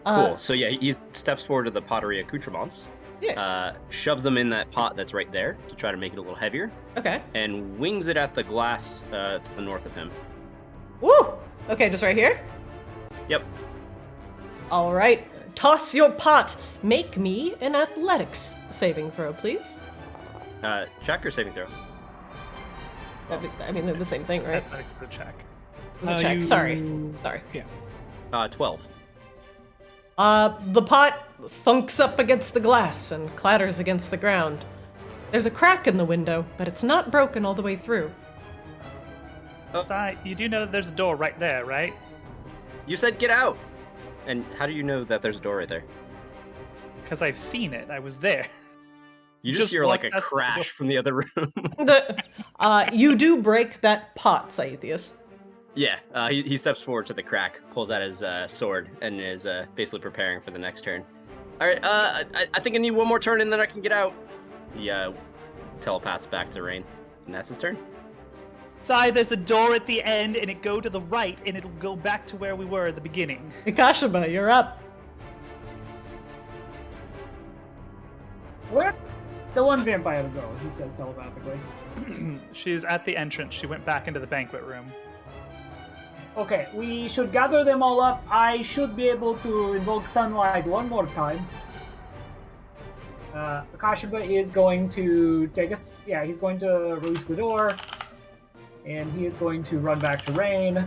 Speaker 5: Cool. So yeah, he steps forward to the pottery accoutrements.
Speaker 3: Yeah.
Speaker 5: Shoves them in that pot that's right there to try to make it a little heavier,
Speaker 3: Okay.
Speaker 5: and wings it at the glass to the north of him.
Speaker 3: Woo! Okay, just right here?
Speaker 5: Yep.
Speaker 3: All right. Toss your pot. Make me an athletics saving throw, please.
Speaker 5: Check or saving throw?
Speaker 3: I mean, they're the same thing, right?
Speaker 4: Athletics to check.
Speaker 3: Check. Sorry.
Speaker 2: Yeah.
Speaker 5: 12.
Speaker 3: The pot thunks up against the glass and clatters against the ground. There's a crack in the window, but it's not broken all the way through.
Speaker 4: Sai, you do know that there's a door right there, right?
Speaker 5: You said get out! And how do you know that there's a door right there?
Speaker 4: Because I've seen it. I was there.
Speaker 5: You just
Speaker 4: Just
Speaker 5: hear like
Speaker 4: walk
Speaker 5: a
Speaker 4: past the door.
Speaker 5: crash from the other room.
Speaker 3: You do break that pot, Saithius.
Speaker 5: Yeah, he steps forward to the crack, pulls out his sword, and is basically preparing for the next turn. All right, I think I need one more turn and then I can get out. He telepaths back to Rain, and that's his turn.
Speaker 4: Sai, there's a door at the end, and it go to the right, and it'll go back to where we were at the beginning.
Speaker 3: Ikashima, you're up.
Speaker 1: Where the one vampire go? He says telepathically.
Speaker 4: She's at the entrance. She went back into the banquet room.
Speaker 1: Okay, we should gather them all up. I should be able to invoke sunlight one more time. Akashiba is going to take us. Yeah, he's going to release the door. And he is going to run back to Rain.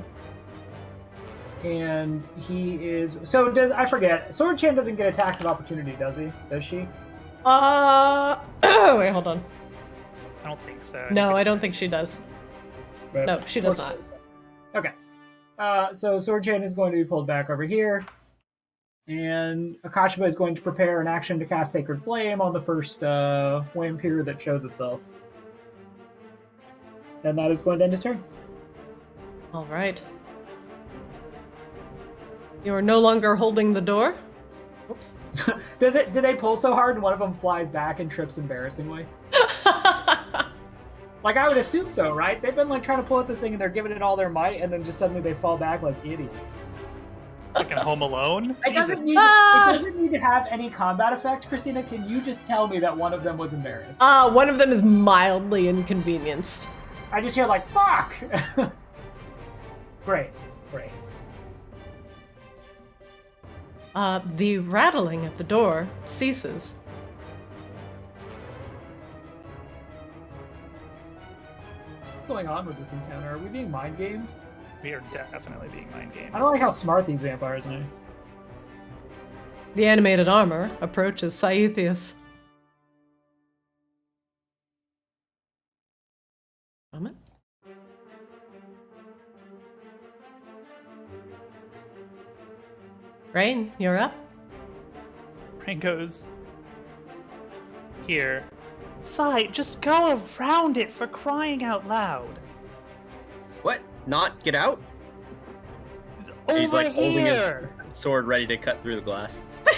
Speaker 1: And he is... So does... I forget. Sword-Chan doesn't get attacks of opportunity, does he? Does she?
Speaker 3: Wait, hold on.
Speaker 4: I don't think so.
Speaker 3: No, I don't think she does. No, she does not.
Speaker 1: Okay. So Sword-Chan is going to be pulled back over here. And Akashiba is going to prepare an action to cast Sacred Flame on the first vampire that shows itself. And that is going to end his turn.
Speaker 3: All right. You are no longer holding the door. Oops.
Speaker 1: Do they pull so hard and one of them flies back and trips embarrassingly? Like, I would assume so, right? They've been, like, trying to pull at this thing and they're giving it all their might, and then just suddenly they fall back like idiots.
Speaker 4: Like in Home Alone?
Speaker 1: It doesn't need to have any combat effect, Christina. Can you just tell me that one of them was embarrassed?
Speaker 3: One of them is mildly inconvenienced.
Speaker 1: I just hear, like, fuck! Great.
Speaker 3: The rattling at the door ceases.
Speaker 1: What's going on with this encounter? Are we being mind-gamed?
Speaker 4: We are definitely being mind-gamed.
Speaker 1: I don't like how smart these vampires are.
Speaker 3: The animated armor approaches Saithius. Moment. Rain, you're up.
Speaker 4: Rain goes here. Sai, just go around it, for crying out loud.
Speaker 5: What? Not get out?
Speaker 4: Over
Speaker 5: He's like holding
Speaker 4: here.
Speaker 5: his sword ready to cut through the glass.
Speaker 4: Oh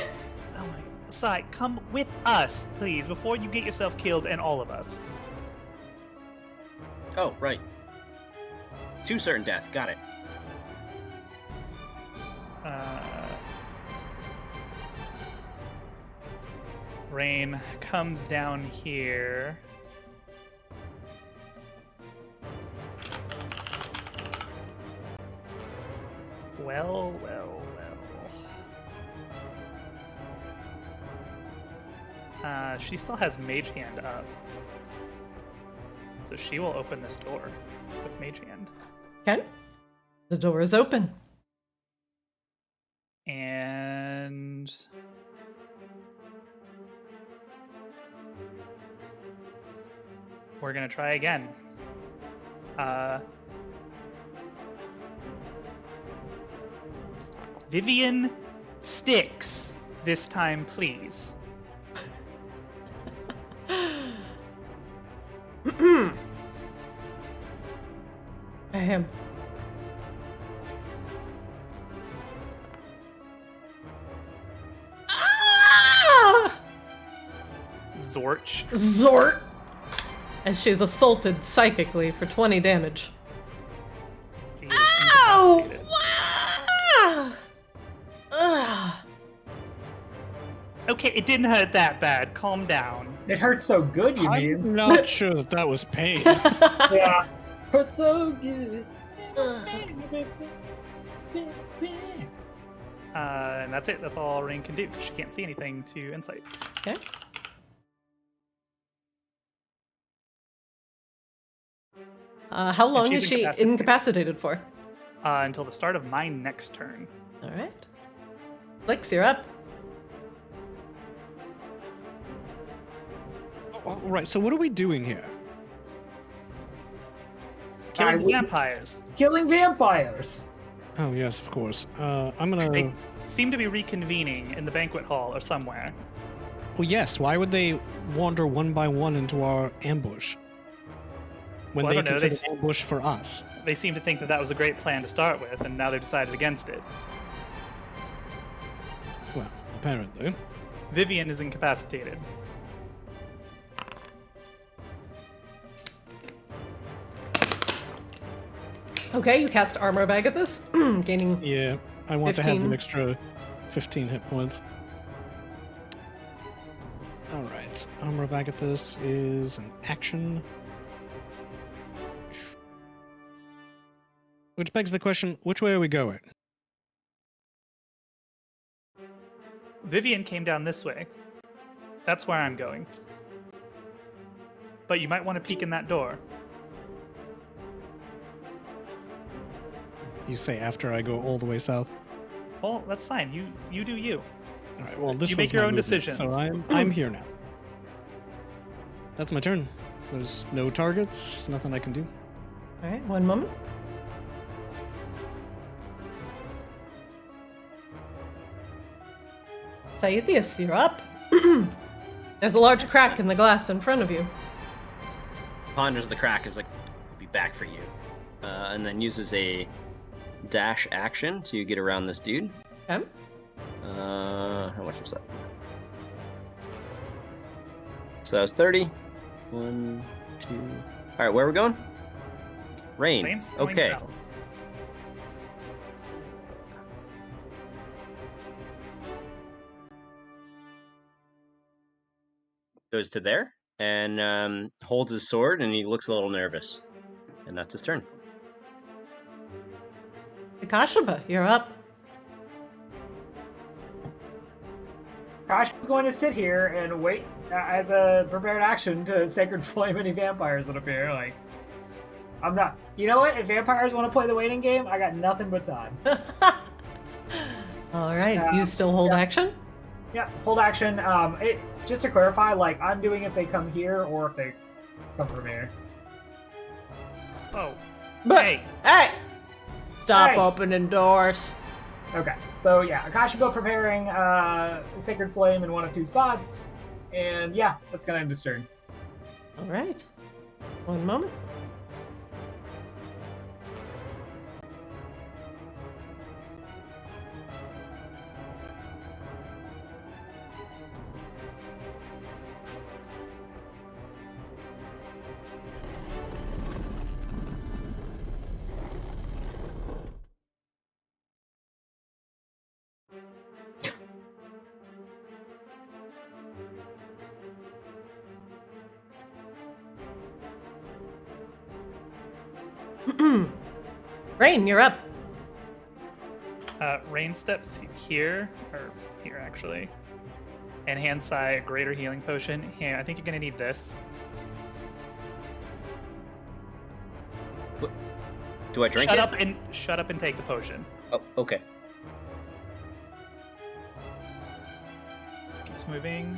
Speaker 4: my god. Sai, come with us, please, before you get yourself killed and all of us.
Speaker 5: Oh, right. To certain death. Got it.
Speaker 4: Rain comes down here. Well. She still has Mage Hand up. So she will open this door with Mage Hand.
Speaker 3: Okay. The door is open.
Speaker 4: And we're gonna try again. Vivian Sticks this time, please.
Speaker 3: Ahem. Ah!
Speaker 4: Zorch.
Speaker 3: Zort! As she's assaulted psychically for 20 damage.
Speaker 4: He is
Speaker 3: Ow!
Speaker 4: incapacitated.
Speaker 3: Wow! Ugh.
Speaker 4: Okay, it didn't hurt that bad. Calm down.
Speaker 1: It hurts so good, you mean?
Speaker 6: I'm not sure that was pain.
Speaker 1: Yeah. Hurts so good.
Speaker 4: And that's it. That's all Rain can do, because she can't see anything to insight.
Speaker 3: Okay. How long
Speaker 4: she's
Speaker 3: is she
Speaker 4: incapacitated.
Speaker 3: incapacitated for?
Speaker 4: Until the start of my next turn.
Speaker 3: All right. Blix, you're up.
Speaker 2: All right, so what are we doing here?
Speaker 4: Killing
Speaker 1: would-
Speaker 4: vampires.
Speaker 1: Killing vampires.
Speaker 2: Oh yes, of course. I'm gonna.
Speaker 4: They seem to be reconvening in the banquet hall or somewhere.
Speaker 2: Well, yes. Why would they wander one by one into our ambush when
Speaker 4: Well, I
Speaker 2: they
Speaker 4: don't know,
Speaker 2: can
Speaker 4: they
Speaker 2: set an ambush for us?
Speaker 4: They seem to think that that was a great plan to start with, and now they've decided against it.
Speaker 2: Well, apparently.
Speaker 4: Vivian is incapacitated.
Speaker 3: Okay, you cast armor bag at this, gaining.
Speaker 2: Yeah, I want to have
Speaker 3: 15.
Speaker 2: an extra 15 hit points. All right, armor back at this is an action. Which begs the question, which way are we going?
Speaker 4: Vivian came down this way. That's where I'm going. But you might want to peek in that door.
Speaker 2: You say after I go all the way south?
Speaker 4: Well, that's fine. You do you.
Speaker 2: All right, well, this
Speaker 4: You
Speaker 2: was
Speaker 4: make your
Speaker 2: my
Speaker 4: own
Speaker 2: movement,
Speaker 4: decisions.
Speaker 2: So I'm here now. That's my turn. There's no targets, nothing I can do.
Speaker 3: All right, one moment. Saithius, you're up. There's a large crack in the glass in front of you.
Speaker 5: Ponders the crack and is like, I'll be back for you. And then uses a dash action to get around this dude.
Speaker 3: Okay.
Speaker 5: How much was that? So that was 30. 1, 2. All right, where are we going? Rain.
Speaker 4: Lane's going
Speaker 5: Okay.
Speaker 4: south.
Speaker 5: Goes to there and holds his sword, and he looks a little nervous. And that's his turn.
Speaker 3: Akashaba, you're up.
Speaker 1: Kosh is going to sit here and wait as a prepared action to Sacred Flame any vampires that appear. Like, I'm not. You know what? If vampires want to play the waiting game, I got nothing but time.
Speaker 3: All right, you still hold action?
Speaker 1: Yeah, hold action. Just to clarify, like, I'm doing if they come here or if they come from here.
Speaker 4: Oh.
Speaker 3: But,
Speaker 4: Hey.
Speaker 3: hey! Stop
Speaker 1: Hey.
Speaker 3: opening doors.
Speaker 1: Okay, so yeah, Akashiba preparing Sacred Flame in one of two spots, and yeah, that's gonna end his turn.
Speaker 3: All right. One moment. Rain, you're up.
Speaker 4: Rain steps here, or here actually, and hands Sai a greater healing potion. Here, I think you're gonna need this.
Speaker 5: Do I drink
Speaker 4: Shut
Speaker 5: it?
Speaker 4: Shut up and take the potion.
Speaker 5: Oh, okay.
Speaker 4: Keeps moving.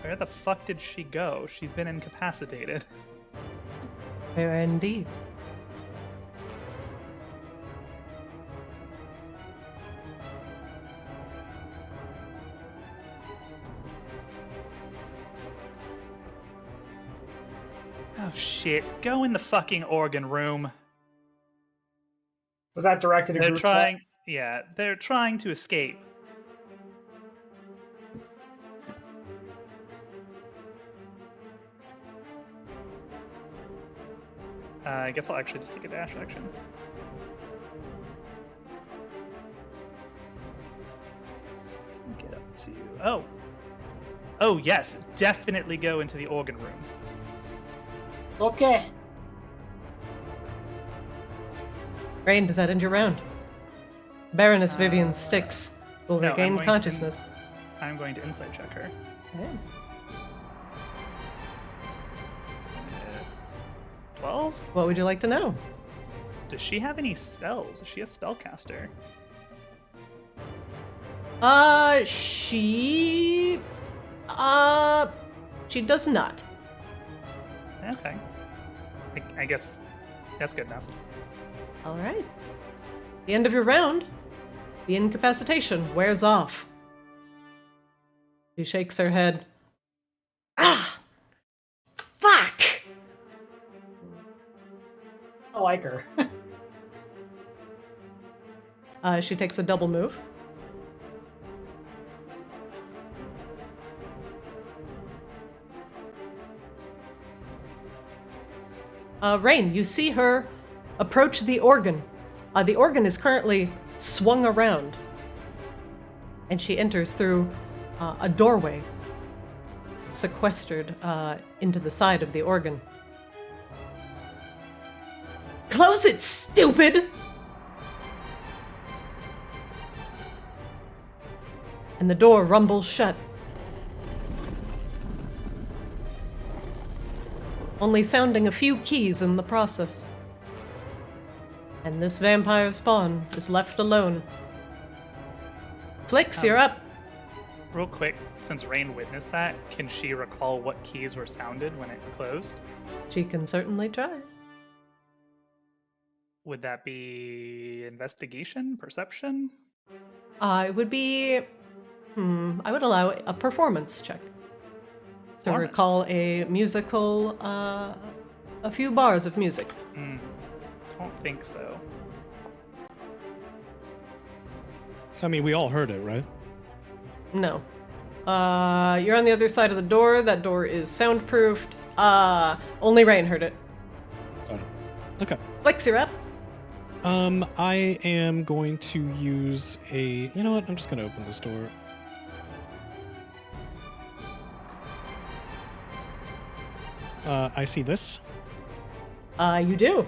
Speaker 4: Where the fuck did she go? She's been incapacitated.
Speaker 3: Where indeed.
Speaker 4: shit. Go in the fucking organ room.
Speaker 1: Was that directed at
Speaker 4: They're
Speaker 1: group
Speaker 4: trying. Yeah, they're trying to escape. I guess I'll actually just take a dash action. Get up to... Oh, yes. Definitely go into the organ room.
Speaker 1: Okay.
Speaker 3: Rain, does that end your round? Baroness Vivian Styx will
Speaker 4: no,
Speaker 3: regain
Speaker 4: I'm going
Speaker 3: consciousness.
Speaker 4: I'm going to insight check her.
Speaker 3: Okay.
Speaker 4: 12?
Speaker 3: What would you like to know?
Speaker 4: Does she have any spells? Is she a spellcaster?
Speaker 3: She does not.
Speaker 4: Okay. I guess that's good enough.
Speaker 3: All right. The end of your round, the incapacitation wears off. She shakes her head. Ah! Fuck!
Speaker 1: I like her.
Speaker 3: She takes a double move. Rain, you see her approach the organ. The organ is currently swung around, and she enters through a doorway, sequestered into the side of the organ. Close it, stupid! And the door rumbles shut. Only sounding a few keys in the process. And this vampire spawn is left alone. Flix, you're up.
Speaker 4: Real quick, since Rain witnessed that, can she recall what keys were sounded when it closed?
Speaker 3: She can certainly try.
Speaker 4: Would that be investigation, perception?
Speaker 3: It would be... I would allow a performance check. To
Speaker 4: Performance?
Speaker 3: recall a musical, a few bars of music.
Speaker 4: Don't think so.
Speaker 6: I mean, we all heard it, right?
Speaker 3: No. You're on the other side of the door. That door is soundproofed. Only Rain heard it.
Speaker 6: Got it. Okay.
Speaker 3: Flix, you're up.
Speaker 6: I am going to use a... You know what? I'm just going to open this door. I see this.
Speaker 3: You do.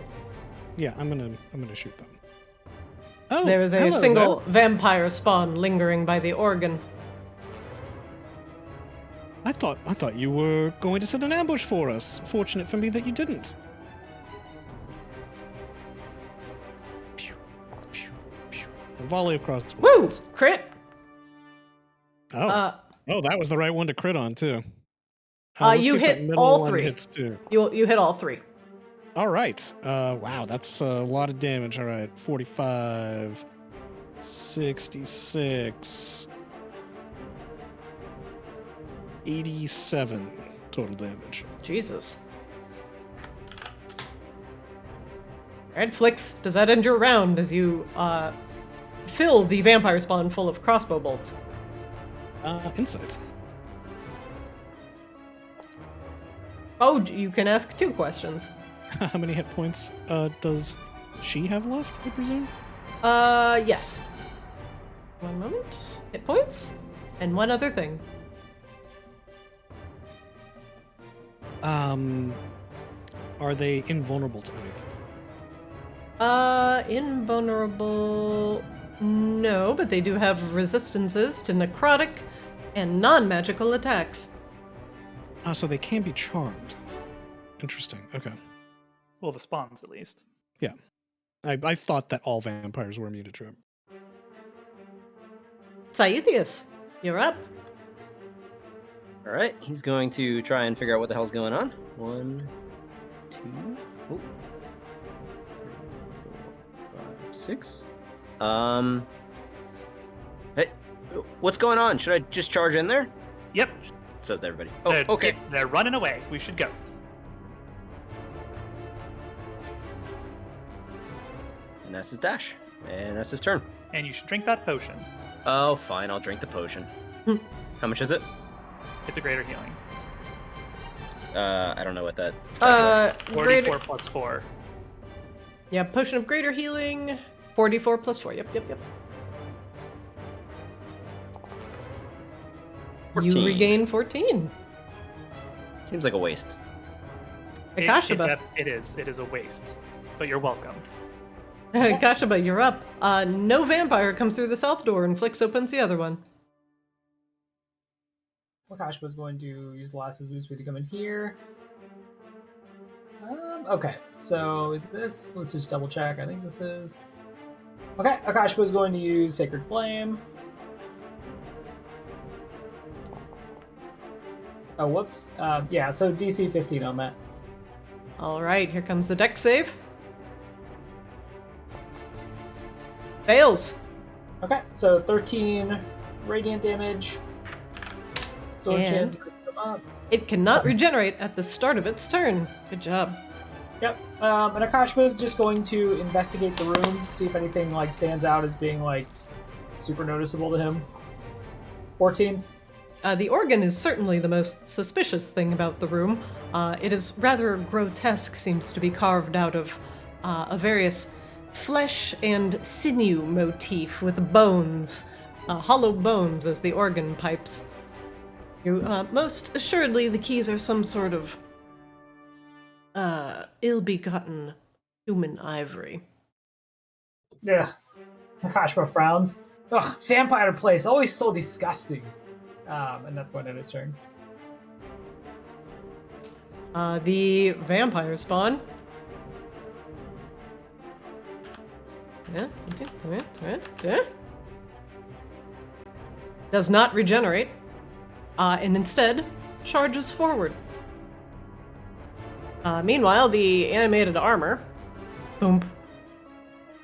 Speaker 6: Yeah, I'm gonna shoot them. Oh,
Speaker 3: There is a
Speaker 6: hello
Speaker 3: single
Speaker 6: there.
Speaker 3: vampire spawn lingering by the organ.
Speaker 6: I thought you were going to set an ambush for us. Fortunate for me that you didn't. Pew, pew, pew. A volley across the
Speaker 3: Woo!
Speaker 6: walls.
Speaker 3: Crit!
Speaker 6: Oh, that was the right one to crit on too.
Speaker 3: You
Speaker 6: let's see if that
Speaker 3: hit
Speaker 6: middle
Speaker 3: all
Speaker 6: one
Speaker 3: three.
Speaker 6: Hits too.
Speaker 3: You hit all three.
Speaker 6: All right. Wow, that's a lot of damage. All right, 45, 66, 87 total damage.
Speaker 3: Jesus. Alright, Flix, does that end your round as you fill the vampire spawn full of crossbow bolts?
Speaker 6: Insight.
Speaker 3: Oh, you can ask 2 questions.
Speaker 6: How many hit points does she have left, I presume?
Speaker 3: Yes. One moment. Hit points? And one other thing.
Speaker 6: Are they invulnerable to anything?
Speaker 3: Invulnerable... No, but they do have resistances to necrotic and non-magical attacks.
Speaker 6: So they can be charmed. Interesting. Okay.
Speaker 4: Well, the spawns, at least.
Speaker 6: Yeah. I thought that all vampires were immune to charm.
Speaker 3: Saethius, you're up.
Speaker 5: All right, he's going to try and figure out what the hell's going on. 1, 2, 3, 4, 5, 6. Hey, what's going on? Should I just charge in there?
Speaker 4: Yep.
Speaker 5: Says to everybody. Oh,
Speaker 4: They're,
Speaker 5: okay.
Speaker 4: They're running away. We should go.
Speaker 5: And that's his dash. And that's his turn.
Speaker 4: And you should drink that potion.
Speaker 5: Oh, fine. I'll drink the potion. How much is it?
Speaker 4: It's a greater healing.
Speaker 5: I don't know what that stat is.
Speaker 4: 44 plus 4.
Speaker 3: Yeah, potion of greater healing. 44 plus 4. Yep.
Speaker 5: 14.
Speaker 3: You regain 14.
Speaker 5: Seems like a waste.
Speaker 3: Akashaba.
Speaker 4: It is a waste, but you're welcome.
Speaker 3: Akashaba, you're up. No vampire comes through the south door and Flix opens the other one.
Speaker 1: Wakash was going to use the last of his move speed to come in here. Okay, so is this? Let's just double check. I think this is. Okay, Akash was going to use Sacred Flame. Oh, whoops. Yeah, so DC 15 on that.
Speaker 3: All right, here comes the dex save. Fails.
Speaker 1: Okay, so 13 radiant damage. Sword
Speaker 3: And
Speaker 1: chance come up.
Speaker 3: it cannot regenerate at the start of its turn. Good job.
Speaker 1: Yep. And Akashba is just going to investigate the room, see if anything like stands out as being like super noticeable to him. 14.
Speaker 3: The organ is certainly the most suspicious thing about the room. It is rather grotesque, seems to be carved out of a various flesh and sinew motif with bones, hollow bones as the organ pipes. Most assuredly, the keys are some sort of ill-begotten human ivory.
Speaker 1: Yeah. Akashba frowns. Ugh, vampire place, always so disgusting. And that's going to end his turn.
Speaker 3: The vampire spawn. Does not regenerate, and instead charges forward. Meanwhile, the animated armor. Boom.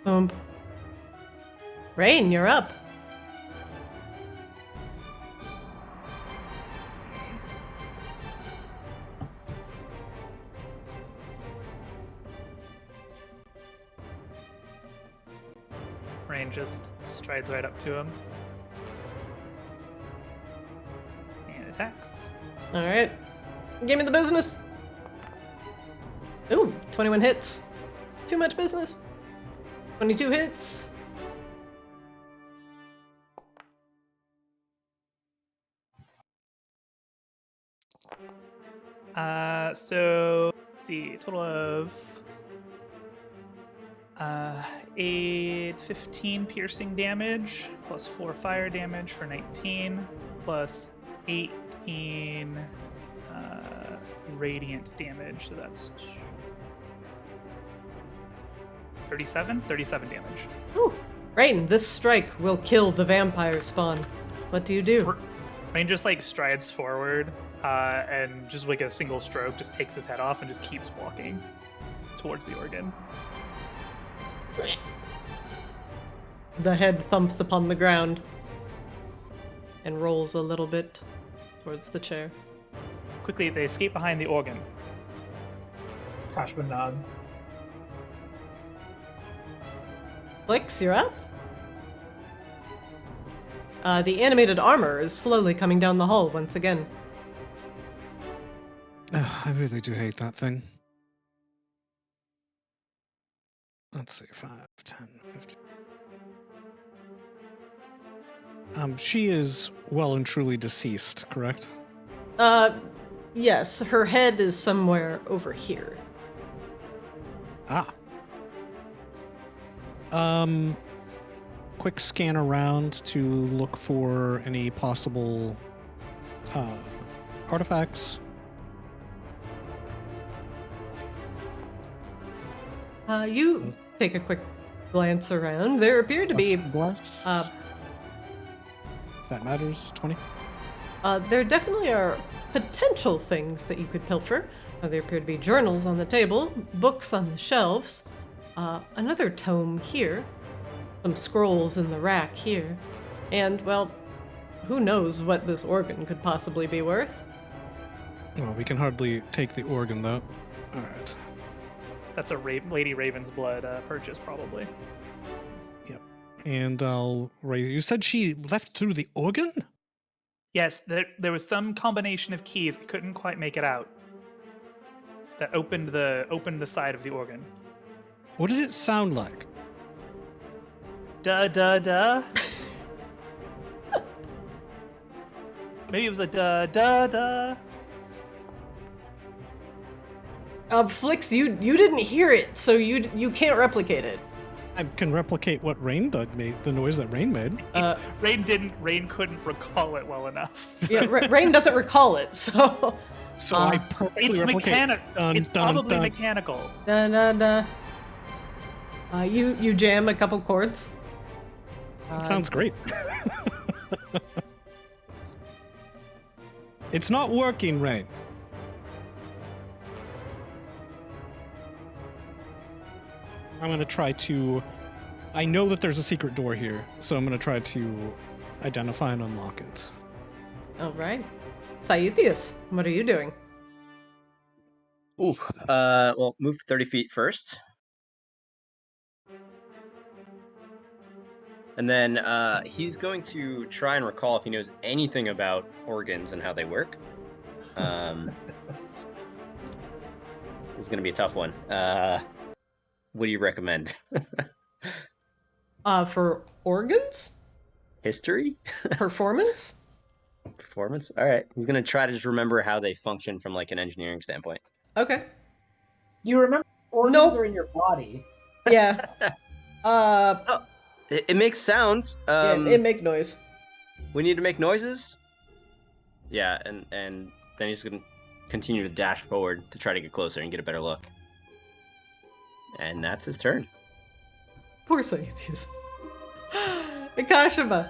Speaker 3: Boom. Rain, you're up.
Speaker 4: Rain just strides right up to him. And attacks.
Speaker 3: Alright. Give me the business. Ooh, 21 hits. Too much business. 22 hits.
Speaker 4: So let's see, total of 15 piercing damage, plus 4 fire damage for 19, plus 18 radiant damage, so that's 37 damage.
Speaker 3: Ooh. Rain, this strike will kill the vampire spawn. What do you do?
Speaker 4: Rain just like strides forward and just like a single stroke just takes his head off and just keeps walking towards the organ.
Speaker 3: The head thumps upon the ground and rolls a little bit towards the chair.
Speaker 4: Quickly, they escape behind the organ.
Speaker 1: Akashba nods.
Speaker 3: Flix, you're up. The animated armor is slowly coming down the hall once again.
Speaker 6: I really do hate that thing. Let's see, 5, 10, 15. She is well and truly deceased, correct?
Speaker 3: Yes, her head is somewhere over here.
Speaker 6: Ah. Quick scan around to look for any possible artifacts.
Speaker 3: You take a quick glance around. There appear to be
Speaker 6: Bless. That matters. 20.
Speaker 3: there definitely are potential things that you could pilfer. There appear to be journals on the table, books on the shelves, another tome here, some scrolls in the rack here, and, well, who knows what this organ could possibly be worth?
Speaker 6: Well, we can hardly take the organ, though. Alright.
Speaker 4: That's a Lady Raven's blood purchase, probably.
Speaker 2: Yep. And I'll raise. You said she left through the organ?
Speaker 4: Yes, there was some combination of keys. I couldn't quite make it out. That opened the side of the organ.
Speaker 2: What did it sound like?
Speaker 4: Duh, duh, duh. Maybe it was a duh, duh, duh.
Speaker 3: Flix, you didn't hear it, so you can't replicate it.
Speaker 2: I can replicate what Rain made, the noise that Rain made.
Speaker 4: Rain couldn't recall it well enough. So.
Speaker 3: Yeah, Rain doesn't recall it, so.
Speaker 2: So I perfectly
Speaker 4: It's
Speaker 2: replicate.
Speaker 4: mechanical. It's probably mechanical.
Speaker 3: Da da da. You jam a couple chords.
Speaker 2: Sounds great. It's not working, Rain. I'm gonna try to. I know that there's a secret door here, so I'm gonna try to identify and unlock it.
Speaker 3: All right. Saithius, what are you doing?
Speaker 5: Ooh. Well, move 30 feet first. And then he's going to try and recall if he knows anything about organs and how they work. It's going to be a tough one. What do you recommend?
Speaker 3: For organs?
Speaker 5: History?
Speaker 3: Performance?
Speaker 5: Performance? All right. He's going to try to just remember how they function from like an engineering standpoint.
Speaker 3: Okay.
Speaker 1: You remember organs
Speaker 3: Nope.
Speaker 1: are in your body.
Speaker 3: Yeah.
Speaker 5: It makes sounds.
Speaker 3: Yeah, it make noise.
Speaker 5: We need to make noises. Yeah, and then he's going to continue to dash forward to try to get closer and get a better look. And that's his turn.
Speaker 3: Poor Saithius. Akashima.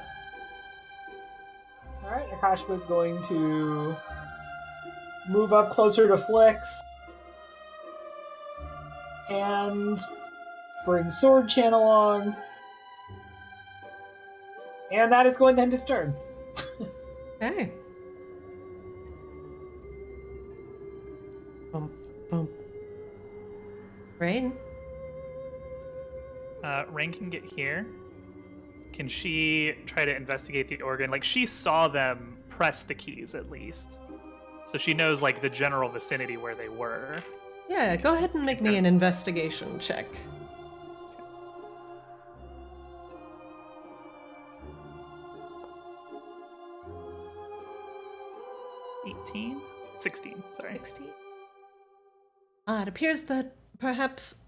Speaker 1: Alright, Akashima's going to move up closer to Flix and bring Sword Chan along. And that is going to end his turn.
Speaker 3: Okay. Bump, bump. Rain.
Speaker 4: Rain can get here. Can she try to investigate the organ? Like, she saw them press the keys, at least. So she knows, like, the general vicinity where they were.
Speaker 3: Yeah, go ahead and make me an investigation check.
Speaker 4: $18? 16, sorry.
Speaker 3: 16. It appears that perhaps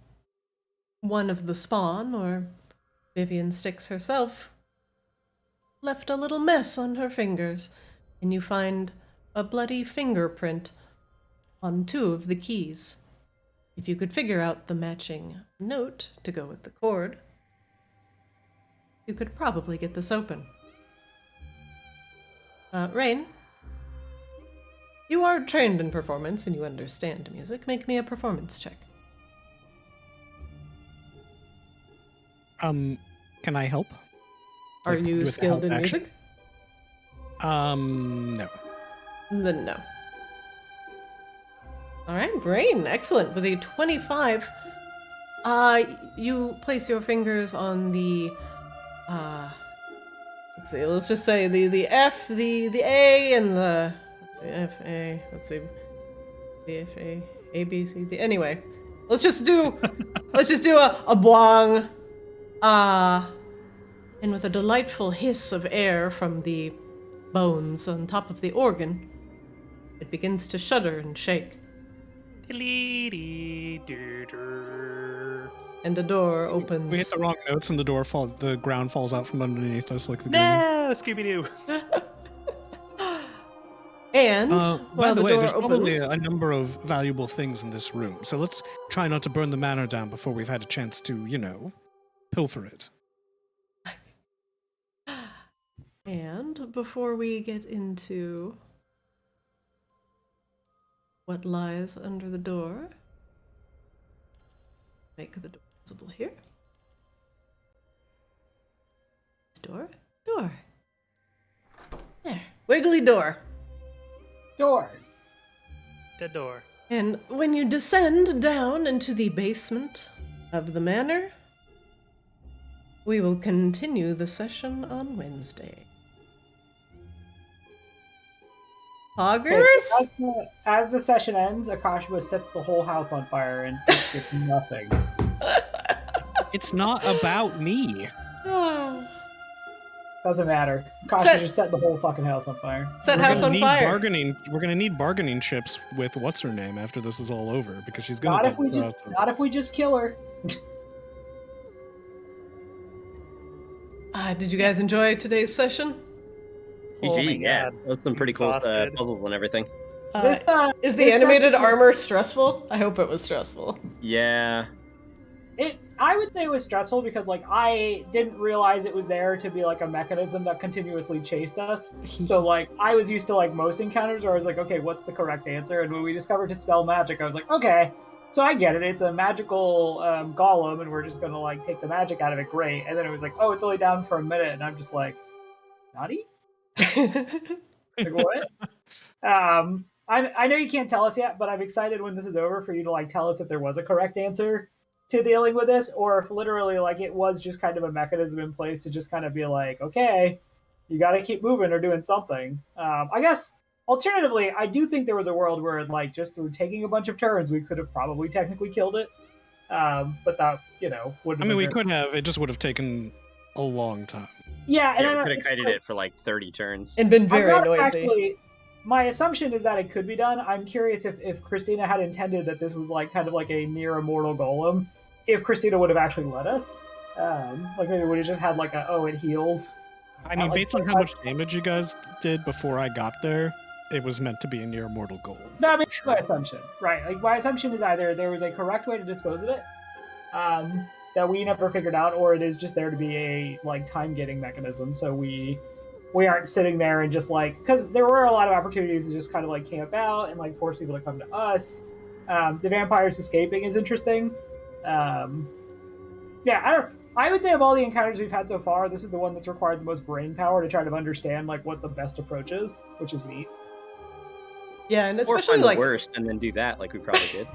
Speaker 3: one of the spawn, or Vivian Styx herself, left a little mess on her fingers, and you find a bloody fingerprint on 2 of the keys. If you could figure out the matching note to go with the cord, you could probably get this open. Rain, you are trained in performance and you understand music. Make me a performance check.
Speaker 2: Can I help?
Speaker 3: Are
Speaker 2: Like,
Speaker 3: you
Speaker 2: with
Speaker 3: skilled in
Speaker 2: help
Speaker 3: music?
Speaker 2: No.
Speaker 3: Then no. Alright, Brain, excellent. With a 25, you place your fingers on the, let's see, let's just say the F, the A, and the, let's see, F, A, let's see, the F, A, B, C, D, anyway. Let's just do a boing, and with a delightful hiss of air from the bones on top of the organ, it begins to shudder and shake. And a door opens.
Speaker 2: We hit the wrong notes and the ground falls out from underneath us like the
Speaker 4: No, Scooby-Doo.
Speaker 3: And
Speaker 2: by
Speaker 3: while
Speaker 2: the
Speaker 3: the
Speaker 2: way,
Speaker 3: door
Speaker 2: there's probably
Speaker 3: opens,
Speaker 2: a number of valuable things in this room, so let's try not to burn the manor down before we've had a chance to, pilfer it.
Speaker 3: and before we get into what lies under the door, make the door visible here. Door. There. Wiggly door.
Speaker 1: Door.
Speaker 4: The door.
Speaker 3: And when you descend down into the basement of the manor, we will continue the session on Wednesday. Poggers?
Speaker 1: As the session ends, Akashiba sets the whole house on fire and Fitz gets nothing.
Speaker 2: It's not about me.
Speaker 1: Doesn't matter. Akashiba just set the whole fucking house on fire.
Speaker 3: Set house on fire.
Speaker 2: We're gonna need bargaining chips with what's her name after this is all over because she's gonna.
Speaker 1: Not if we just kill her.
Speaker 3: Did you guys enjoy today's session?
Speaker 4: Oh my
Speaker 5: GG, yeah.
Speaker 4: God.
Speaker 5: That's some pretty cool
Speaker 4: Exhausted.
Speaker 5: puzzles and everything.
Speaker 3: Is the animated armor stressful? I hope it was stressful.
Speaker 5: Yeah.
Speaker 1: I would say it was stressful because like I didn't realize it was there to be like a mechanism that continuously chased us. So like I was used to like most encounters where I was like, okay, what's the correct answer? And when we discovered Dispel Magic, I was like, okay, so I get it. It's a magical golem, and we're just gonna like take the magic out of it. Great. And then it was like, oh, it's only down for a minute, and I'm just like, naughty. Like what? I know you can't tell us yet, but I'm excited when this is over for you to like tell us if there was a correct answer to dealing with this, or if literally like it was just kind of a mechanism in place to just kind of be like, okay, you got to keep moving or doing something. I guess alternatively, I do think there was a world where like just through taking a bunch of turns, we could have probably technically killed it. But that would.
Speaker 2: I mean, we could have. It just would have taken a long time.
Speaker 1: Yeah, and
Speaker 5: We could have kited it for like 30 turns.
Speaker 3: And been very noisy.
Speaker 1: Actually, my assumption is that it could be done. I'm curious if Christina had intended that this was like kind of like a near immortal golem, if Christina would have actually let us. Like maybe would have just had like it heals.
Speaker 2: I mean, based on how much damage you guys did before I got there, it was meant to be a near mortal golem.
Speaker 1: That makes my assumption, right? Like my assumption is either there was a correct way to dispose of it, that we never figured out, or it is just there to be a like time getting mechanism. So we aren't sitting there and just like, because there were a lot of opportunities to just kind of like camp out and like force people to come to us. The vampires escaping is interesting. I would say of all the encounters we've had so far, this is the one that's required the most brain power to try to understand like what the best approach is, which is neat.
Speaker 3: Yeah, and
Speaker 5: Or
Speaker 3: especially
Speaker 5: find
Speaker 3: like
Speaker 5: the worst and then do that like we probably did.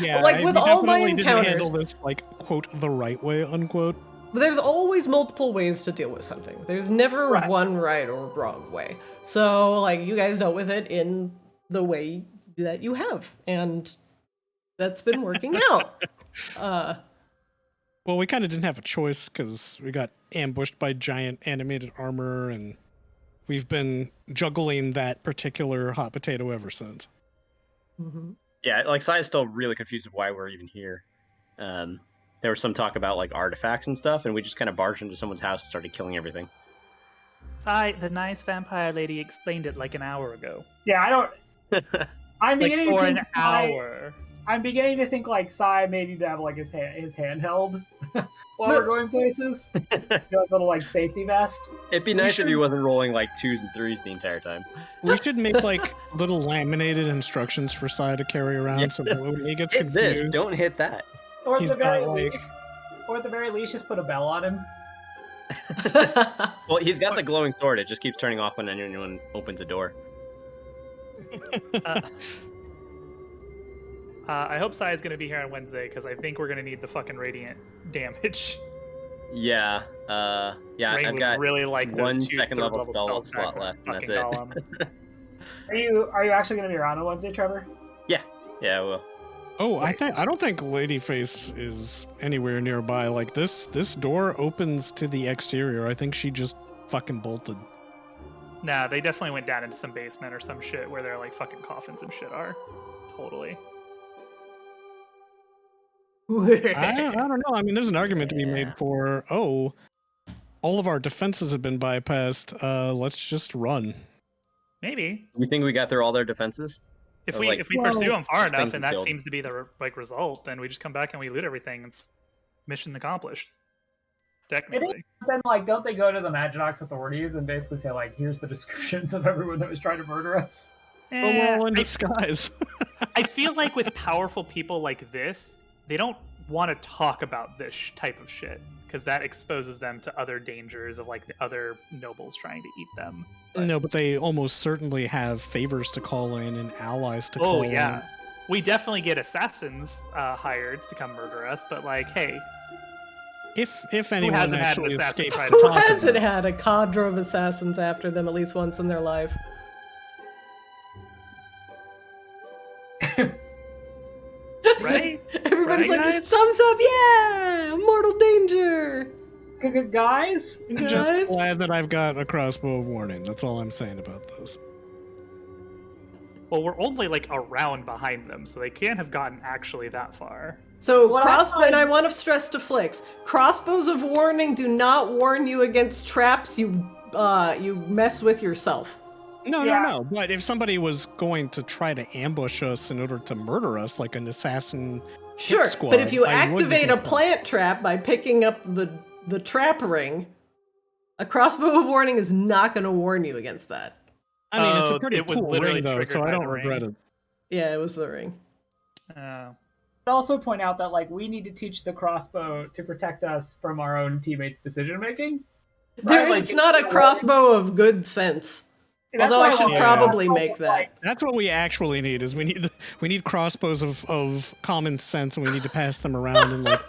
Speaker 2: Yeah,
Speaker 3: like with
Speaker 2: we
Speaker 3: all my
Speaker 2: definitely didn't
Speaker 3: encounters,
Speaker 2: handle this like quote the right way unquote.
Speaker 3: there's always multiple ways to deal with something. There's never
Speaker 1: Right.
Speaker 3: one right or wrong way. So like you guys dealt with it in the way that you have, and that's been working out.
Speaker 2: Well, we kind of didn't have a choice because we got ambushed by giant animated armor, and we've been juggling that particular hot potato ever since.
Speaker 3: Mhm.
Speaker 5: Yeah, like Sai's still really confused of why we're even here. There was some talk about like artifacts and stuff, and we just kind of barged into someone's house and started killing everything.
Speaker 4: The nice vampire lady explained it like an hour ago.
Speaker 1: Yeah, I don't. I'm
Speaker 4: Like
Speaker 1: beginning
Speaker 4: for
Speaker 1: to
Speaker 4: an
Speaker 1: think Sai,
Speaker 4: hour.
Speaker 1: I'm beginning to think like Sai may need to have like his hand held while we're going places. Like a little like safety vest.
Speaker 5: It'd be nice if he wasn't rolling like 2s and 3s the entire time.
Speaker 2: We should make like little laminated instructions for Sai to carry around,
Speaker 5: Yeah.
Speaker 2: so that when he gets
Speaker 5: Hit this,
Speaker 2: confused,
Speaker 5: don't hit that.
Speaker 1: Or at
Speaker 2: He's
Speaker 1: the very
Speaker 2: got, like-
Speaker 1: least, or at the very least, just put a bell on him.
Speaker 5: Well, he's got the glowing sword. It just keeps turning off when anyone opens a door.
Speaker 4: I hope Sai is going to be here on Wednesday because I think we're going to need the fucking radiant damage.
Speaker 5: Yeah, yeah.
Speaker 4: Rain
Speaker 5: I've
Speaker 4: would
Speaker 5: got
Speaker 4: really like those
Speaker 5: one
Speaker 4: 2
Speaker 5: second level
Speaker 4: third-level
Speaker 5: spell
Speaker 4: spells
Speaker 5: slot
Speaker 4: back on
Speaker 5: left, and that's
Speaker 4: fucking
Speaker 5: it.
Speaker 4: Golem.
Speaker 1: Are you actually going to be around on Wednesday, Trevor?
Speaker 5: Yeah, well,
Speaker 2: Oh, I don't think Ladyface is anywhere nearby. Like this door opens to the exterior. I think she just fucking bolted.
Speaker 4: Nah, they definitely went down into some basement or some shit where their like fucking coffins and shit are. Totally.
Speaker 2: I don't know. I mean, there's an argument to be made for, all of our defenses have been bypassed. Let's just run.
Speaker 4: Maybe.
Speaker 5: you think we got through all their defenses?
Speaker 4: If
Speaker 5: I
Speaker 4: we
Speaker 5: was like,
Speaker 4: if we pursue them far
Speaker 5: these
Speaker 4: enough
Speaker 5: things
Speaker 4: and
Speaker 5: we
Speaker 4: that
Speaker 5: killed.
Speaker 4: seems to be the like result, then we just come back and we loot everything. It's mission accomplished. Technically.
Speaker 1: Then like, don't they go to the Maginox authorities and basically say like, here's the descriptions of everyone that was trying to murder us?
Speaker 2: Oh, we're all in
Speaker 4: I
Speaker 2: disguise.
Speaker 4: I feel like with powerful people like this, they don't want to talk about this type of shit because that exposes them to other dangers of like the other nobles trying to eat them.
Speaker 2: No, but they almost certainly have favors to call in and allies to call
Speaker 4: Oh
Speaker 2: in.
Speaker 4: yeah, we definitely get assassins hired to come murder us. But like, hey,
Speaker 2: If anyone
Speaker 4: hasn't had an
Speaker 2: actually
Speaker 4: assassin
Speaker 2: escapes
Speaker 4: try
Speaker 2: to
Speaker 4: to
Speaker 3: Who
Speaker 2: talk
Speaker 3: hasn't
Speaker 2: about it.
Speaker 3: had a cadre of assassins after them at least once in their life?
Speaker 4: right?
Speaker 3: Everybody's
Speaker 4: Right,
Speaker 3: like,
Speaker 4: guys?
Speaker 3: thumbs up, yeah! Mortal danger!
Speaker 1: Guys,
Speaker 2: I'm just
Speaker 3: Guys?
Speaker 2: glad that I've got a crossbow of warning. That's all I'm saying about this.
Speaker 4: Well, we're only like a round behind them, so they can't have gotten actually that far.
Speaker 3: So,
Speaker 1: What I
Speaker 3: and I want to stress to Flix, crossbows of warning do not warn you against traps you mess with yourself.
Speaker 2: No,
Speaker 1: Yeah.
Speaker 2: no. But if somebody was going to try to ambush us in order to murder us, like an assassin,
Speaker 3: Sure,
Speaker 2: squad,
Speaker 3: but if you
Speaker 2: I would
Speaker 3: activate
Speaker 2: be-
Speaker 3: a plant trap by picking up the trap ring, a crossbow of warning is not going to warn you against that.
Speaker 2: I mean, it's
Speaker 4: Oh,
Speaker 2: a pretty
Speaker 4: it was
Speaker 2: cool
Speaker 4: literally
Speaker 2: ring, though,
Speaker 4: triggered
Speaker 2: so I
Speaker 4: by
Speaker 2: don't
Speaker 4: the
Speaker 2: regret
Speaker 4: ring.
Speaker 2: it.
Speaker 3: Yeah, it was the ring.
Speaker 1: I'd also point out that like we need to teach the crossbow to protect us from our own teammates' decision making.
Speaker 3: It's not a crossbow of good sense. Although I should probably make that.
Speaker 2: That's what we actually need. Is we need crossbows of common sense, and we need to pass them around and like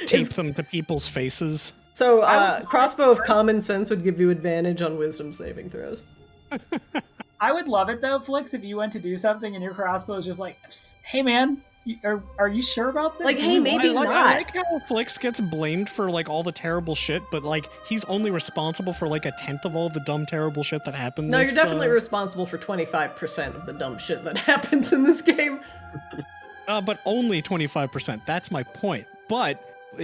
Speaker 2: tape them to people's faces.
Speaker 3: So, crossbow of common sense would give you advantage on wisdom saving throws.
Speaker 1: I would love it though, Flix, if you went to do something and your crossbow is just like, "Hey man, are you sure about this?"
Speaker 3: Like, hey, maybe
Speaker 2: I
Speaker 3: not.
Speaker 2: like how Flix gets blamed for like all the terrible shit, but like he's only responsible for like 1/10 of all the dumb terrible shit that happens.
Speaker 3: No, you're definitely responsible for 25% of the dumb shit that happens in this game.
Speaker 2: But only 25%. That's my point. But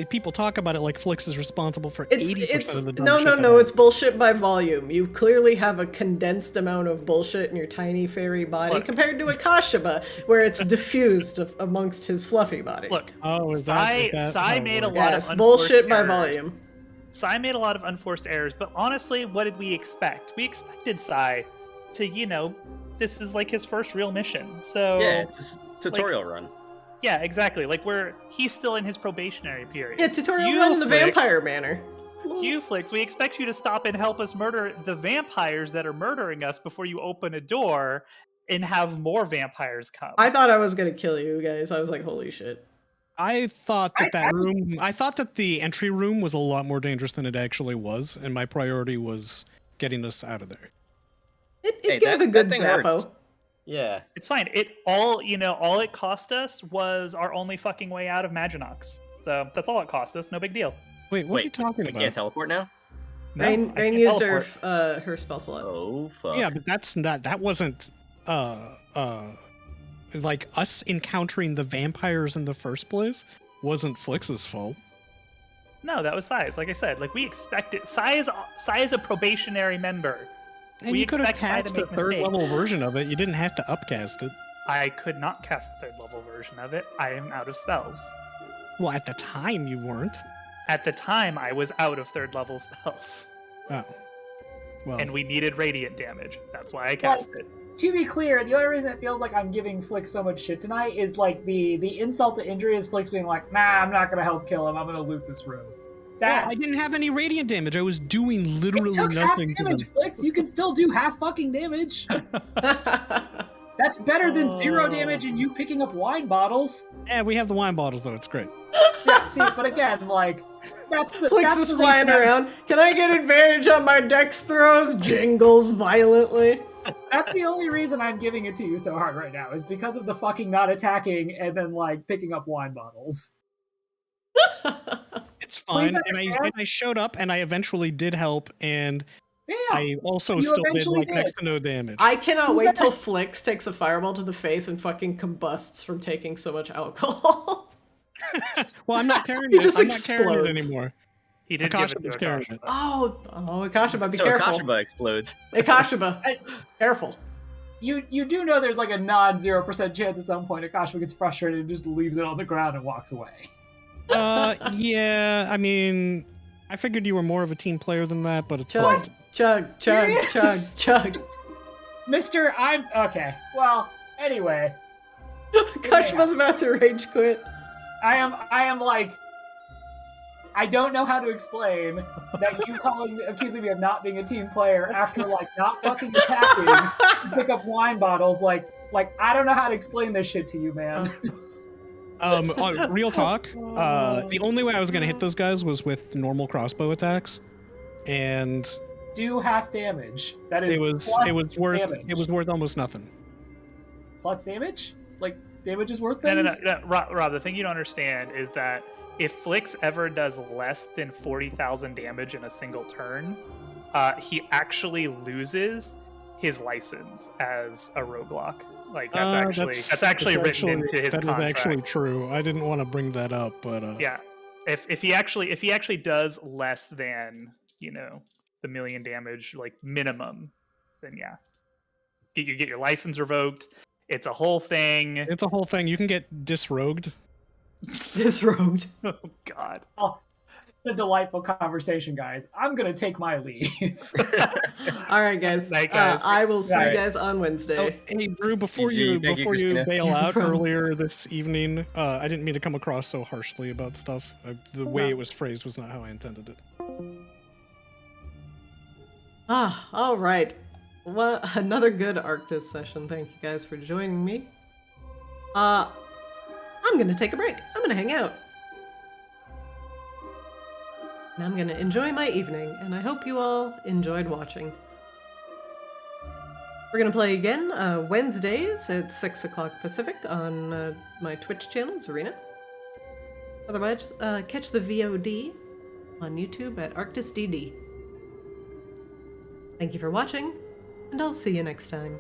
Speaker 2: people talk about it like Flix is responsible for 80% of the dumb shit.
Speaker 3: No, it's bullshit by volume. You clearly have a condensed amount of bullshit in your tiny fairy body
Speaker 4: Look.
Speaker 3: compared to a Kashiba, where it's diffused amongst his fluffy body.
Speaker 4: Look,
Speaker 2: Oh, is
Speaker 4: Sai
Speaker 2: that how it
Speaker 4: made a
Speaker 2: works?
Speaker 4: lot
Speaker 3: Yes,
Speaker 4: of
Speaker 3: bullshit by
Speaker 4: errors.
Speaker 3: volume.
Speaker 4: Sai made a lot of unforced errors, but honestly, what did we expect? We expected Sai to, this is like his first real mission. So
Speaker 5: Yeah, it's just a tutorial run.
Speaker 4: yeah, exactly. Like he's still in his probationary period.
Speaker 3: Yeah, tutorial
Speaker 4: You,
Speaker 3: run in the
Speaker 4: Flix,
Speaker 3: vampire manner.
Speaker 4: You, Flix, we expect you to stop and help us murder the vampires that are murdering us before you open a door and have more vampires come.
Speaker 3: I thought I was gonna kill you guys. I was like, holy shit.
Speaker 2: I thought that
Speaker 1: I was-
Speaker 2: room. I thought that the entry room was a lot more dangerous than it actually was, and my priority was getting us out of there.
Speaker 3: It
Speaker 5: Hey,
Speaker 3: gave a
Speaker 5: that
Speaker 3: good
Speaker 5: thing
Speaker 3: Zappo.
Speaker 5: hurts. Yeah.
Speaker 4: It's fine. All it cost us was our only fucking way out of Maginox. So that's all it cost us. No big deal.
Speaker 2: Wait, what are you
Speaker 5: Wait,
Speaker 2: talking
Speaker 5: we
Speaker 2: about?
Speaker 5: can't teleport now?
Speaker 4: No,
Speaker 3: Rain
Speaker 4: I can't
Speaker 3: used
Speaker 4: teleport.
Speaker 3: her spell slot.
Speaker 5: Oh, fuck.
Speaker 2: Yeah, but that's not. That wasn't. Like us encountering the vampires in the first place wasn't Flix's fault.
Speaker 4: No, that was Sai's. Like I said, like we expected. Sai is a probationary member.
Speaker 2: And
Speaker 4: We
Speaker 2: you could have
Speaker 4: expect Sai to
Speaker 2: cast a
Speaker 4: make
Speaker 2: third
Speaker 4: mistakes.
Speaker 2: level version of it. You didn't have to upcast it.
Speaker 4: I could not cast the third level version of it. I am out of spells.
Speaker 2: Well, at the time you weren't.
Speaker 4: At the time, I was out of third level spells,
Speaker 2: Oh. Well,
Speaker 4: and we needed radiant damage. That's why I cast it.
Speaker 1: To be clear, the only reason it feels like I'm giving Flix so much shit tonight is like the insult to injury is Flix being like, "Nah, I'm not gonna help kill him. I'm gonna loot this room."
Speaker 2: yeah, I didn't have any radiant damage. I was doing literally
Speaker 1: It took half
Speaker 2: nothing to them.
Speaker 1: damage, Flix. You can still do half fucking damage. That's better than 0 damage and you picking up wine bottles.
Speaker 2: Yeah, we have the wine bottles though. It's great.
Speaker 1: Yeah, see, but again, like, that's the
Speaker 3: Flix
Speaker 1: that's
Speaker 3: is
Speaker 1: the
Speaker 3: flying
Speaker 1: reason
Speaker 3: around. Can I get advantage on my dex throws? Jingles violently.
Speaker 1: That's the only reason I'm giving it to you so hard right now, is because of the fucking not attacking and then, like, picking up wine bottles.
Speaker 2: It's fine. And
Speaker 1: understand?
Speaker 2: I showed up and I eventually did help, and
Speaker 1: Yeah,
Speaker 2: I also
Speaker 1: You
Speaker 2: still did
Speaker 1: eventually
Speaker 2: like next
Speaker 1: did.
Speaker 2: to no damage.
Speaker 3: I cannot
Speaker 1: Who's
Speaker 3: wait till
Speaker 1: ever-
Speaker 3: Flix takes a fireball to the face and fucking combusts from taking so much alcohol.
Speaker 2: Well, I'm not carrying
Speaker 3: He
Speaker 2: it.
Speaker 3: just
Speaker 2: I'm not carrying it
Speaker 3: explodes.
Speaker 2: anymore.
Speaker 4: He did
Speaker 2: Akasha
Speaker 4: give it
Speaker 2: was
Speaker 4: to
Speaker 2: carrying
Speaker 4: Akasha.
Speaker 2: it.
Speaker 3: Oh, Akashiba, be
Speaker 5: So
Speaker 3: careful.
Speaker 5: Akashiba explodes.
Speaker 3: Akashiba, careful.
Speaker 1: you do know there's, like, a non-0% chance at some point Akasha gets frustrated and just leaves it on the ground and walks away.
Speaker 2: Yeah, I mean, I figured you were more of a team player than that, but it's
Speaker 3: Chug,
Speaker 2: fine.
Speaker 3: chug, chug, chug,
Speaker 1: Serious?
Speaker 3: chug.
Speaker 1: Mister, I'm... Okay, well, anyway.
Speaker 3: Akashiba's about to rage quit.
Speaker 1: I am like, I don't know how to explain that you accusing me of not being a team player after like not fucking attacking to pick up wine bottles. Like I don't know how to explain this shit to you, man.
Speaker 2: Real talk. The only way I was gonna hit those guys was with normal crossbow attacks, and
Speaker 1: Do half damage. That is
Speaker 2: it was
Speaker 1: damage.
Speaker 2: worth almost nothing.
Speaker 1: Plus damage. Like damage is worth
Speaker 4: No,
Speaker 1: things.
Speaker 4: no. Rob, the thing you don't understand is that if Flix ever does less than 40,000 damage in a single turn, he actually loses his license as a roguelok. Like that's actually written into his contract.
Speaker 2: That is actually true. I didn't want to bring that up, but
Speaker 4: yeah, if he actually does less than the million damage like minimum, then yeah, you get your license revoked. It's a whole thing.
Speaker 2: It's a whole thing. You can get disroged.
Speaker 3: Disrobed.
Speaker 4: Oh God.
Speaker 1: Oh, a delightful conversation, guys. I'm gonna take my leave.
Speaker 3: All right, guys.
Speaker 4: Night, guys.
Speaker 3: I will see
Speaker 1: Right.
Speaker 3: you guys on Wednesday.
Speaker 2: Hey Drew, before
Speaker 5: Thank
Speaker 2: you
Speaker 5: you, Christina.
Speaker 2: bail
Speaker 3: No
Speaker 2: out
Speaker 3: problem.
Speaker 2: earlier this evening, I didn't mean to come across so harshly about stuff. The way it was phrased was not how I intended it.
Speaker 3: All right. Well, another good Arctis session. Thank you guys for joining me. I'm gonna take a break. I'm gonna hang out. And I'm gonna enjoy my evening, and I hope you all enjoyed watching. We're gonna play again Wednesdays at 6 o'clock Pacific on my Twitch channel, Zarina. Otherwise, catch the VOD on YouTube at ArctisDD. Thank you for watching, and I'll see you next time.